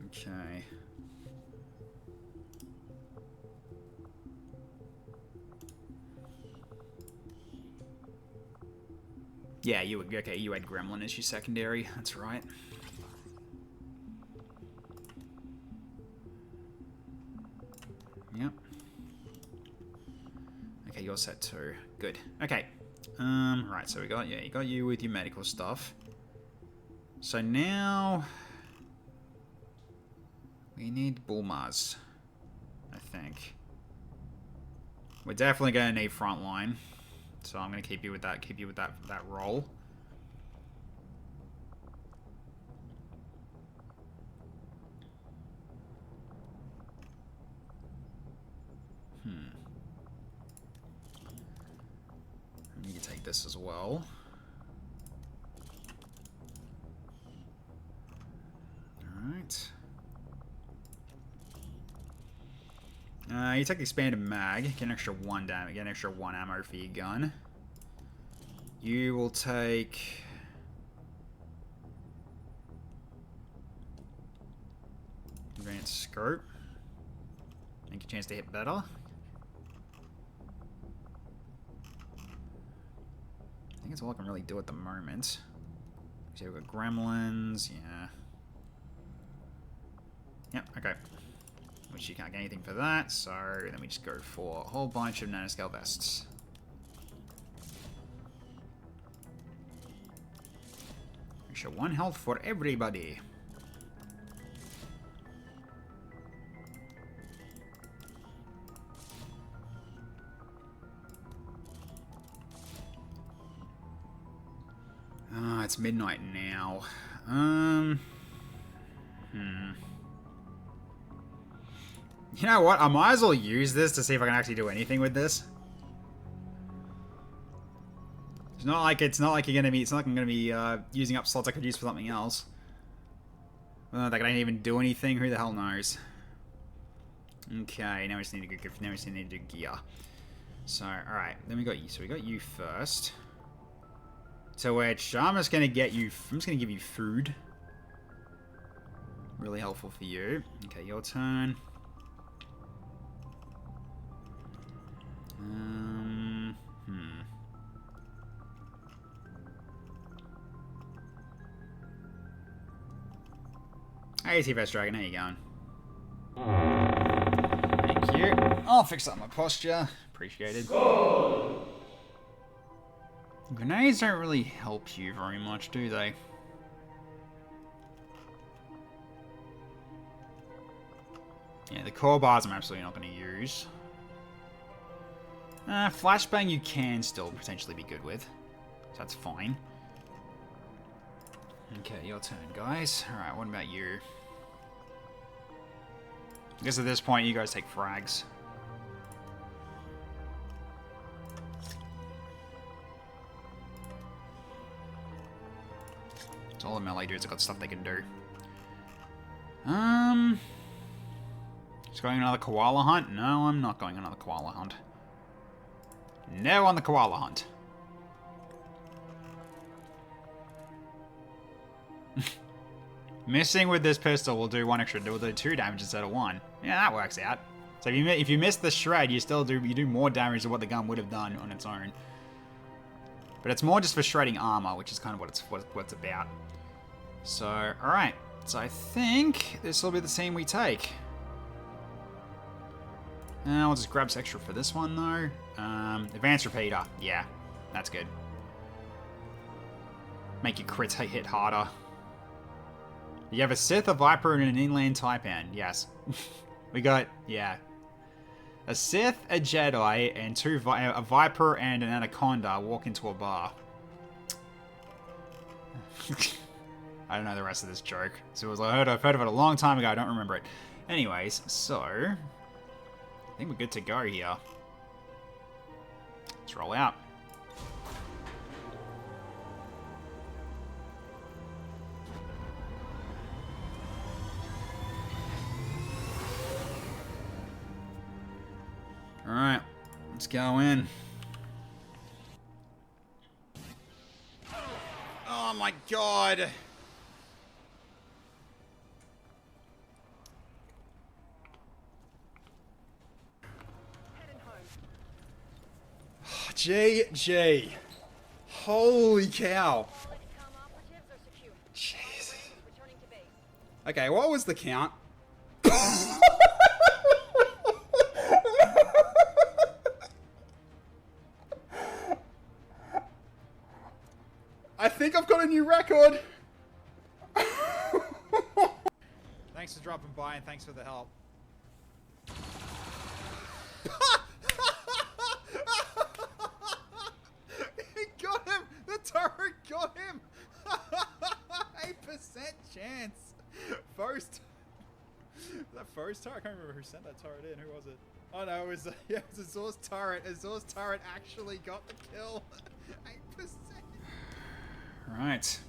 Okay. Yeah, you had Gremlin as your secondary. That's right. Yep. Okay, you're set too. Good. Okay. Right, so we got, yeah, you got you with your medical stuff. So now we need Bulmars, I think. We're definitely gonna need frontline. So I'm gonna keep you with that role. I need to take this as well. Alright. You take the expanded mag, get an extra 1 damage, get an extra 1 ammo for your gun. You will take... Advanced scope. Make a chance to hit better. I think that's all I can really do at the moment. So we've got gremlins, yeah. Yep, okay. Which you can't get anything for that, so then we just go for a whole bunch of nanoscale vests. Extra 1 health for everybody. Ah, it's midnight now. You know what? I might as well use this to see if I can actually do anything with this. It's not like you're gonna be. It's not like I'm gonna be using up slots I could use for something else. Well, like I don't even do anything. Who the hell knows? Okay, now we just need to go. Now we just need to do gear. So, all right. Then we got you. So we got you first. To which I'm just gonna get you. I'm just gonna give you food. Really helpful for you. Okay, your turn. Hey, T-Vest Dragon, how you going? I'll fix up my posture. Appreciated. Grenades don't really help you very much, do they? Yeah, the core bars I'm absolutely not going to use. Flashbang you can still potentially be good with. So that's fine. Okay, your turn, guys. Alright, what about you? I guess at this point you guys take frags. So all the melee dudes have got stuff they can do. Just going another koala hunt? No, I'm not going another koala hunt. No on the koala hunt. Missing with this pistol will do will do 2 damage instead of 1. Yeah, that works out. So if you miss the shred, you do more damage than what the gun would have done on its own. But it's more just for shredding armor, which is kind of what it's about. So, alright. So I think this will be the team we take. I'll just grab some extra for this one, though. Advanced Repeater. Yeah, that's good. Make your crits hit harder. You have a Sith, a Viper, and an Inland Taipan. Yes. We got, yeah. A Sith, a Jedi, and a Viper and an Anaconda walk into a bar. I don't know the rest of this joke. So it was like, I've heard of it a long time ago. I don't remember it. Anyways, so I think we're good to go here. Let's roll out. Alright, let's go in. Oh my god! GG. Holy cow. Jesus. Okay, what was the count? I think I've got a new record. Thanks for dropping by and thanks for the help. He got him! The turret got him! 8% chance. First. That first turret? I can't remember who sent that turret in. Who was it? Oh no, it was Azor's turret. Azor's turret actually got the kill. 8%. Right.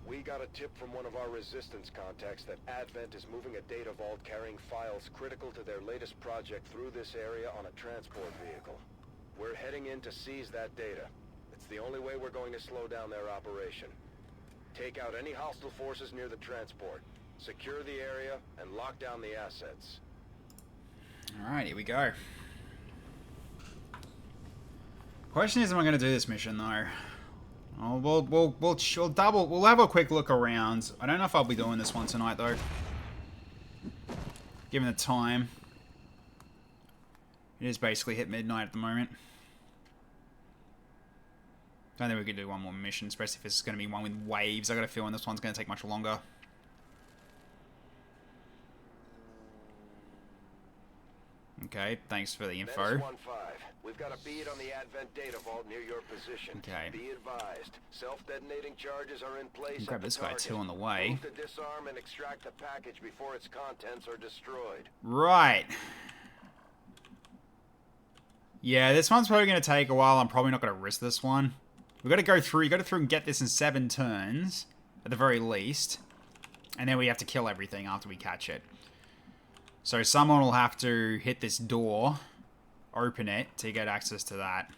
We got a tip from one of our resistance contacts that Advent is moving a data vault carrying files critical to their latest project through this area on a transport vehicle. We're heading in to seize that data. It's the only way we're going to slow down their operation. Take out any hostile forces near the transport, secure the area, and lock down the assets. Alright, here we go. Question is, am I going to do this mission though? Oh, we'll have a quick look around. I don't know if I'll be doing this one tonight though. Given the time. It is basically hit midnight at the moment. Don't think we could do one more mission, especially if it's going to be one with waves. I got a feeling this one's going to take much longer. Okay, thanks for the info. Menace 1-5. We've got a bead on the Advent data vault near your position. Okay. Be advised, self-detonating charges are in place. Grab this guy too on the way. Move to disarm and extract the package before its contents are destroyed. Right. Yeah, this one's probably going to take a while. I'm probably not going to risk this one. We've got to go through. You got to through and get this in 7 turns, at the very least, and then we have to kill everything after we catch it. So someone will have to hit this door, open it to get access to that.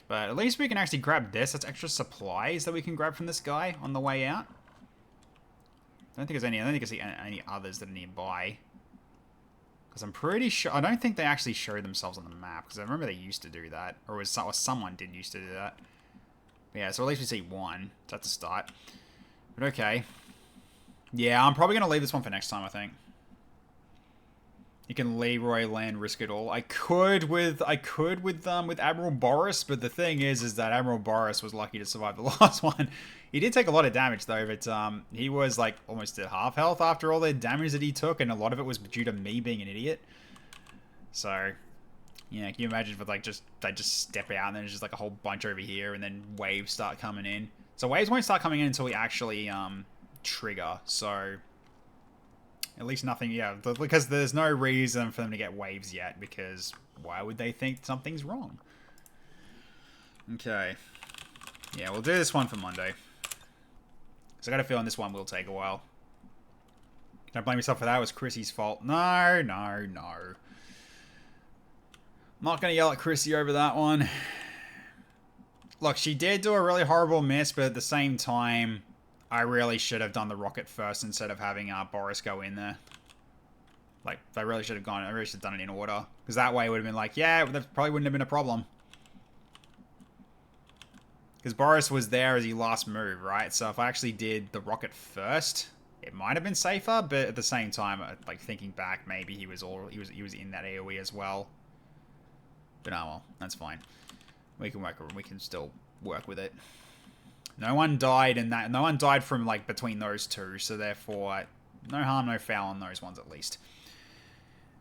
But at least we can actually grab this. That's extra supplies that we can grab from this guy on the way out. I don't think there's any others that are nearby. Because I'm pretty sure, I don't think they actually show themselves on the map. Because I remember they used to do that. Or someone did used to do that. But yeah, so at least we see one. So that's a start. But okay. Yeah, I'm probably going to leave this one for next time, I think. You can Leroy land, risk it all. I could with Admiral Boris, but the thing is that Admiral Boris was lucky to survive the last one. He did take a lot of damage though, but he was like almost at half health after all the damage that he took, and a lot of it was due to me being an idiot. So, yeah, can you imagine if like they just step out and then there's just like a whole bunch over here, and then waves start coming in. So waves won't start coming in until we actually trigger. So. At least nothing, yeah, because there's no reason for them to get waves yet, because why would they think something's wrong? Okay. Yeah, we'll do this one for Monday. Because I got a feeling this one will take a while. Don't blame yourself for that, it was Chrissy's fault. No, no, no. I'm not going to yell at Chrissy over that one. Look, she did do a really horrible miss, but at the same time... I really should have done the rocket first instead of having Boris go in there. Like, I really should have done it in order. Because that way it would have been like, yeah, that probably wouldn't have been a problem. Because Boris was there as he last moved, right? So if I actually did the rocket first, it might have been safer. But at the same time, like thinking back, maybe he was in that AoE as well. But oh well, that's fine. We can still work with it. No one died in that. No one died from like between those two, so therefore, no harm, no foul on those ones at least.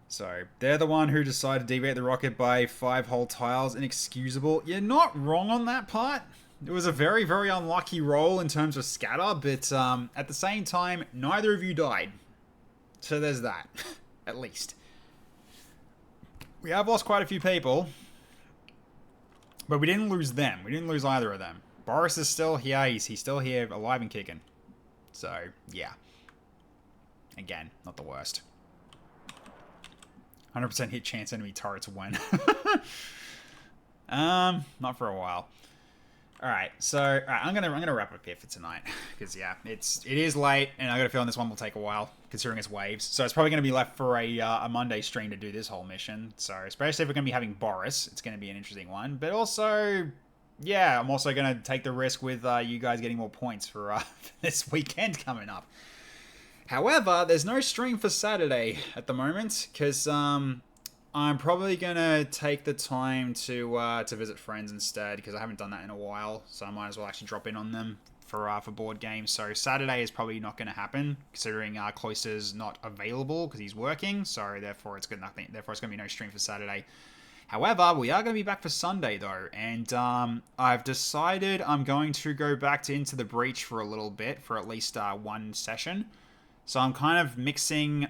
So they're the one who decided to deviate the rocket by 5 whole tiles. Inexcusable. You're not wrong on that part. It was a very, very unlucky roll in terms of scatter, but at the same time, neither of you died. So there's that, at least. We have lost quite a few people, but we didn't lose them. We didn't lose either of them. Boris is still here. He's still here, alive and kicking. So, yeah. Again, not the worst. 100% hit chance enemy turrets win. Not for a while. Alright, so I'm gonna wrap up here for tonight. Because yeah, it is late, and I got a feeling this one will take a while, considering it's waves. So it's probably gonna be left for a Monday stream to do this whole mission. So especially if we're gonna be having Boris, it's gonna be an interesting one. But also, yeah, I'm also going to take the risk with you guys getting more points for this weekend coming up. However, there's no stream for Saturday at the moment, because I'm probably going to take the time to visit friends instead, because I haven't done that in a while, so I might as well actually drop in on them for board games. So Saturday is probably not going to happen, considering Cloister's not available, because he's working, so therefore it's going to be no stream for Saturday. However, we are going to be back for Sunday, though, and I've decided I'm going to go back to Into the Breach for a little bit, for at least one session. So I'm kind of mixing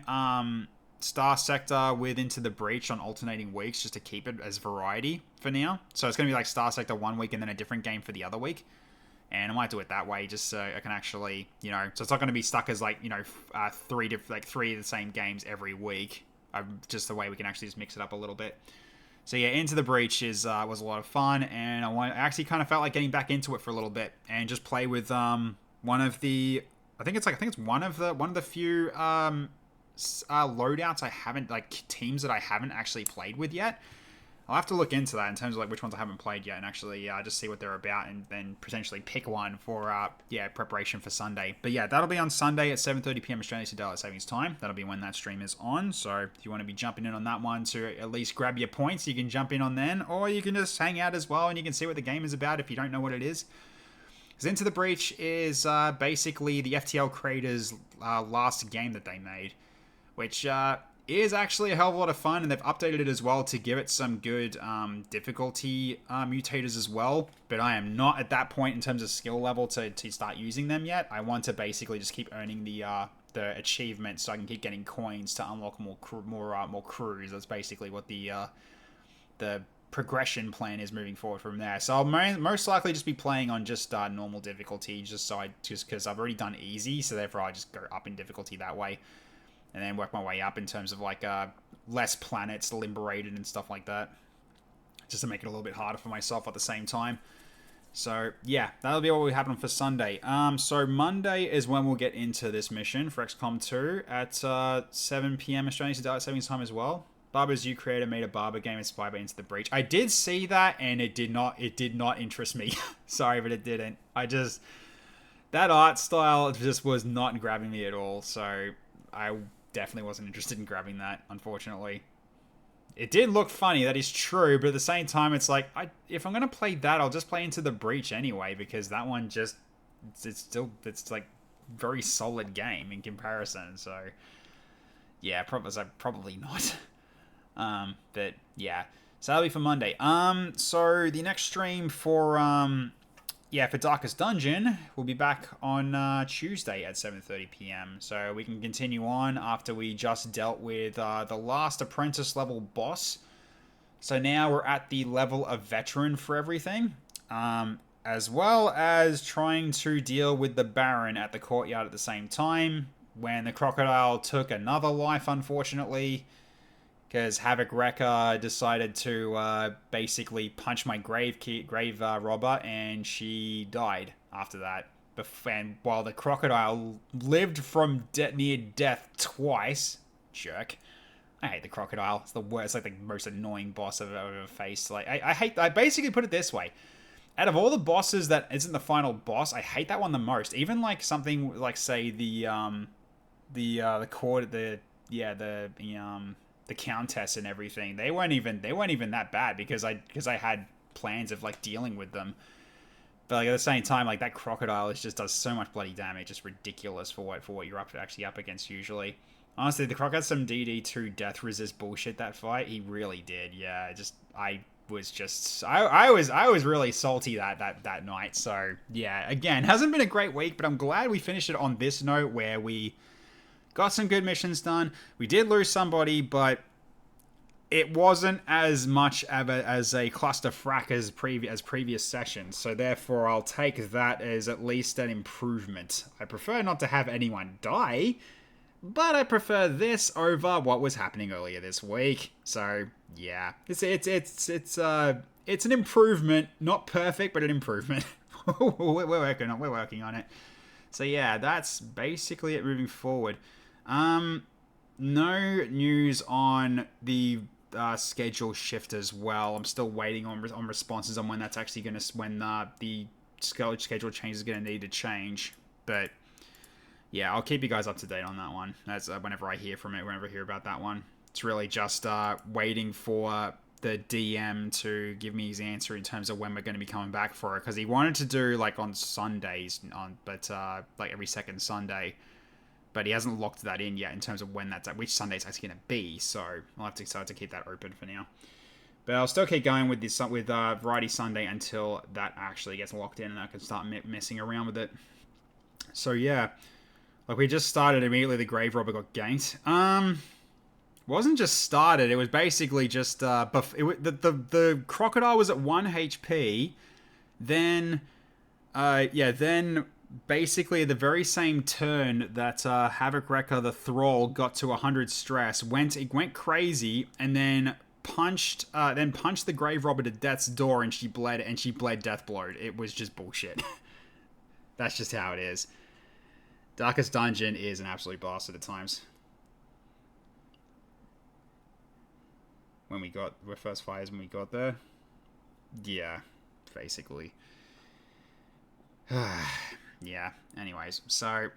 Star Sector with Into the Breach on alternating weeks, just to keep it as variety for now. So it's going to be like Star Sector one week and then a different game for the other week. And I might do it that way, just so I can actually, you know, so it's not going to be stuck as like, you know, three of the same games every week. Just the way we can actually just mix it up a little bit. So yeah, Into the Breach was a lot of fun, and I actually kind of felt like getting back into it for a little bit and just play with one of the, I think it's one of the few loadouts I haven't, like teams that I haven't actually played with yet. I'll have to look into that in terms of like which ones I haven't played yet, and actually just see what they're about, and then potentially pick one for preparation for Sunday. But yeah, that'll be on Sunday at 7:30 p.m. Australian Daylight Savings Time. That'll be when that stream is on. So if you want to be jumping in on that one to at least grab your points, you can jump in on then, or you can just hang out as well, and you can see what the game is about if you don't know what it is. Because Into the Breach is basically the FTL creators' last game that they made, which is actually a hell of a lot of fun, and they've updated it as well to give it some good difficulty mutators as well. But I am not at that point in terms of skill level to start using them yet. I want to basically just keep earning the achievements so I can keep getting coins to unlock more crews. That's basically what the progression plan is moving forward from there. So I'll most likely just be playing on just normal difficulty, just because I've already done easy, so therefore I just go up in difficulty that way. And then work my way up in terms of like less planets liberated and stuff like that. Just to make it a little bit harder for myself at the same time. So yeah, that'll be what will happen for Sunday. So Monday is when we'll get into this mission for XCOM 2 at 7 p.m. Australian Daylight Savings Time as well. Barber's You creator made a Barber game inspired by Into the Breach. I did see that, and it did not interest me. Sorry, but it didn't. that art style just was not grabbing me at all, so I definitely wasn't interested in grabbing that, unfortunately. It did look funny, that is true, but at the same time, it's like, if I'm going to play that, I'll just play Into the Breach anyway, because that one just, it's like, very solid game in comparison, so, yeah, probably not. But, yeah, so that'll be for Monday. So, the next stream for, for Darkest Dungeon, we'll be back on Tuesday at 7:30 PM. So we can continue on after we just dealt with the last apprentice level boss. So now we're at the level of veteran for everything. As well as trying to deal with the Baron at the courtyard at the same time. When the crocodile took another life, unfortunately. Because Havoc Wrecker decided to basically punch my grave robber, and she died after that. And while the crocodile lived from near death twice, jerk. I hate the crocodile. It's the worst, like the most annoying boss I've ever faced. Like I basically put it this way: out of all the bosses that isn't the final boss, I hate that one the most. Even like something like say the Countess and everything, they weren't even that bad because I had plans of like dealing with them. But like at the same time, like that crocodile just does so much bloody damage, it's ridiculous for what you're actually up against usually. Honestly, the croc had some DD2 death resist bullshit that fight. He really did. Yeah, I was really salty that night. So yeah, again, hasn't been a great week, but I'm glad we finished it on this note where we got some good missions done. We did lose somebody, but it wasn't as much as a clusterfuck as previous sessions. So therefore, I'll take that as at least an improvement. I prefer not to have anyone die, but I prefer this over what was happening earlier this week. So yeah, it's an improvement, not perfect, but an improvement. we're working on it. So yeah, that's basically it moving forward. No news on the schedule shift as well. I'm still waiting on responses on when that's actually going to, when the schedule change is going to need to change. But yeah, I'll keep you guys up to date on that one. That's whenever I hear from it, whenever I hear about that one. It's really just waiting for the DM to give me his answer in terms of when we're going to be coming back for it, because he wanted to do like on Sundays, but like every second Sunday. But he hasn't locked that in yet in terms of when which Sunday it's actually going to be. So I'll have to decide to keep that open for now. But I'll still keep going with this Variety Sunday until that actually gets locked in and I can start messing around with it. So yeah, like we just started immediately. The grave robber got ganked. Wasn't just started. It was basically just the crocodile was at 1 HP. Then then basically the very same turn that Havoc Wrecker the Thrall got to 100 stress, it went crazy and then punched the grave robber to death's door, and she bled death blowed. It was just bullshit. That's just how it is. Darkest Dungeon is an absolute bastard at times. When we first fires when we got there. Yeah, basically. Yeah, anyways, so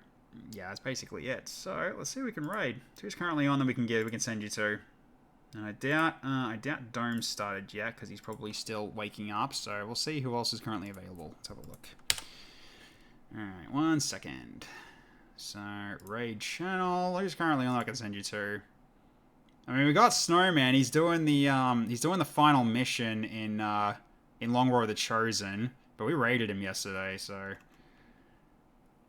yeah, that's basically it. So let's see if we can raid. Who's currently on that we can send you to? I doubt Dome's started yet because he's probably still waking up. So we'll see who else is currently available. Let's have a look. Alright, 1 second. So raid channel. Who's currently on that I can send you to? I mean, we got Snowman. He's doing the final mission in Long War of the Chosen, but we raided him yesterday, so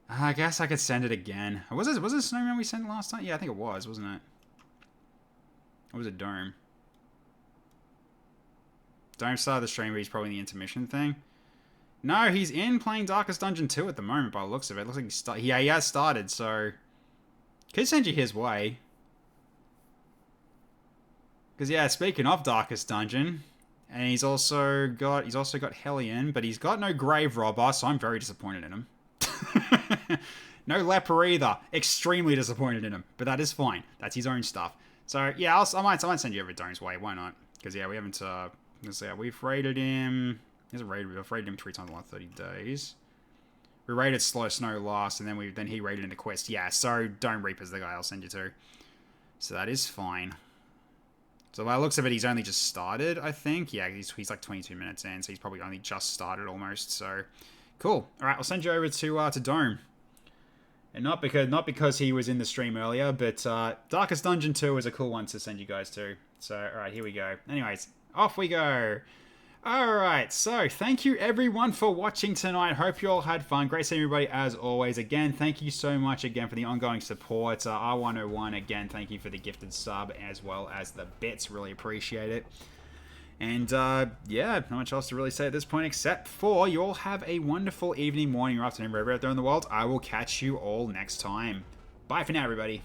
I guess I could send it again. Was it Snowman we sent last time? Yeah, I think it was, wasn't it? Or was it Dome? Dome started the stream, but he's probably in the intermission thing. No, he's in playing Darkest Dungeon 2 at the moment by the looks of it. It looks like he has started, so could send you his way. Because yeah, speaking of Darkest Dungeon, and he's also got Hellion, but he's got no Grave Robber, so I'm very disappointed in him. No Leper either. Extremely disappointed in him, but that is fine. That's his own stuff. So yeah, I might send you over Dome's way. Why not? Because yeah, we haven't. We've raided him. We've raided him 3 times in the last 30 days. We raided Slow Snow last, and then he raided into Quest. Yeah, so Dome Reaper's the guy I'll send you to. So that is fine. So by the looks of it, he's only just started, I think. Yeah, he's like 22 minutes in, so he's probably only just started almost. So cool. All right, I'll send you over to Dome. And not because he was in the stream earlier, but Darkest Dungeon 2 is a cool one to send you guys to. So all right, here we go. Anyways, off we go. Alright, so thank you everyone for watching tonight. Hope you all had fun. Great seeing everybody as always. Again, thank you so much again for the ongoing support. R101, again, thank you for the gifted sub as well as the bits. Really appreciate it. And yeah, not much else to really say at this point except for you all have a wonderful evening, morning, or afternoon, wherever out there in the world. I will catch you all next time. Bye for now, everybody.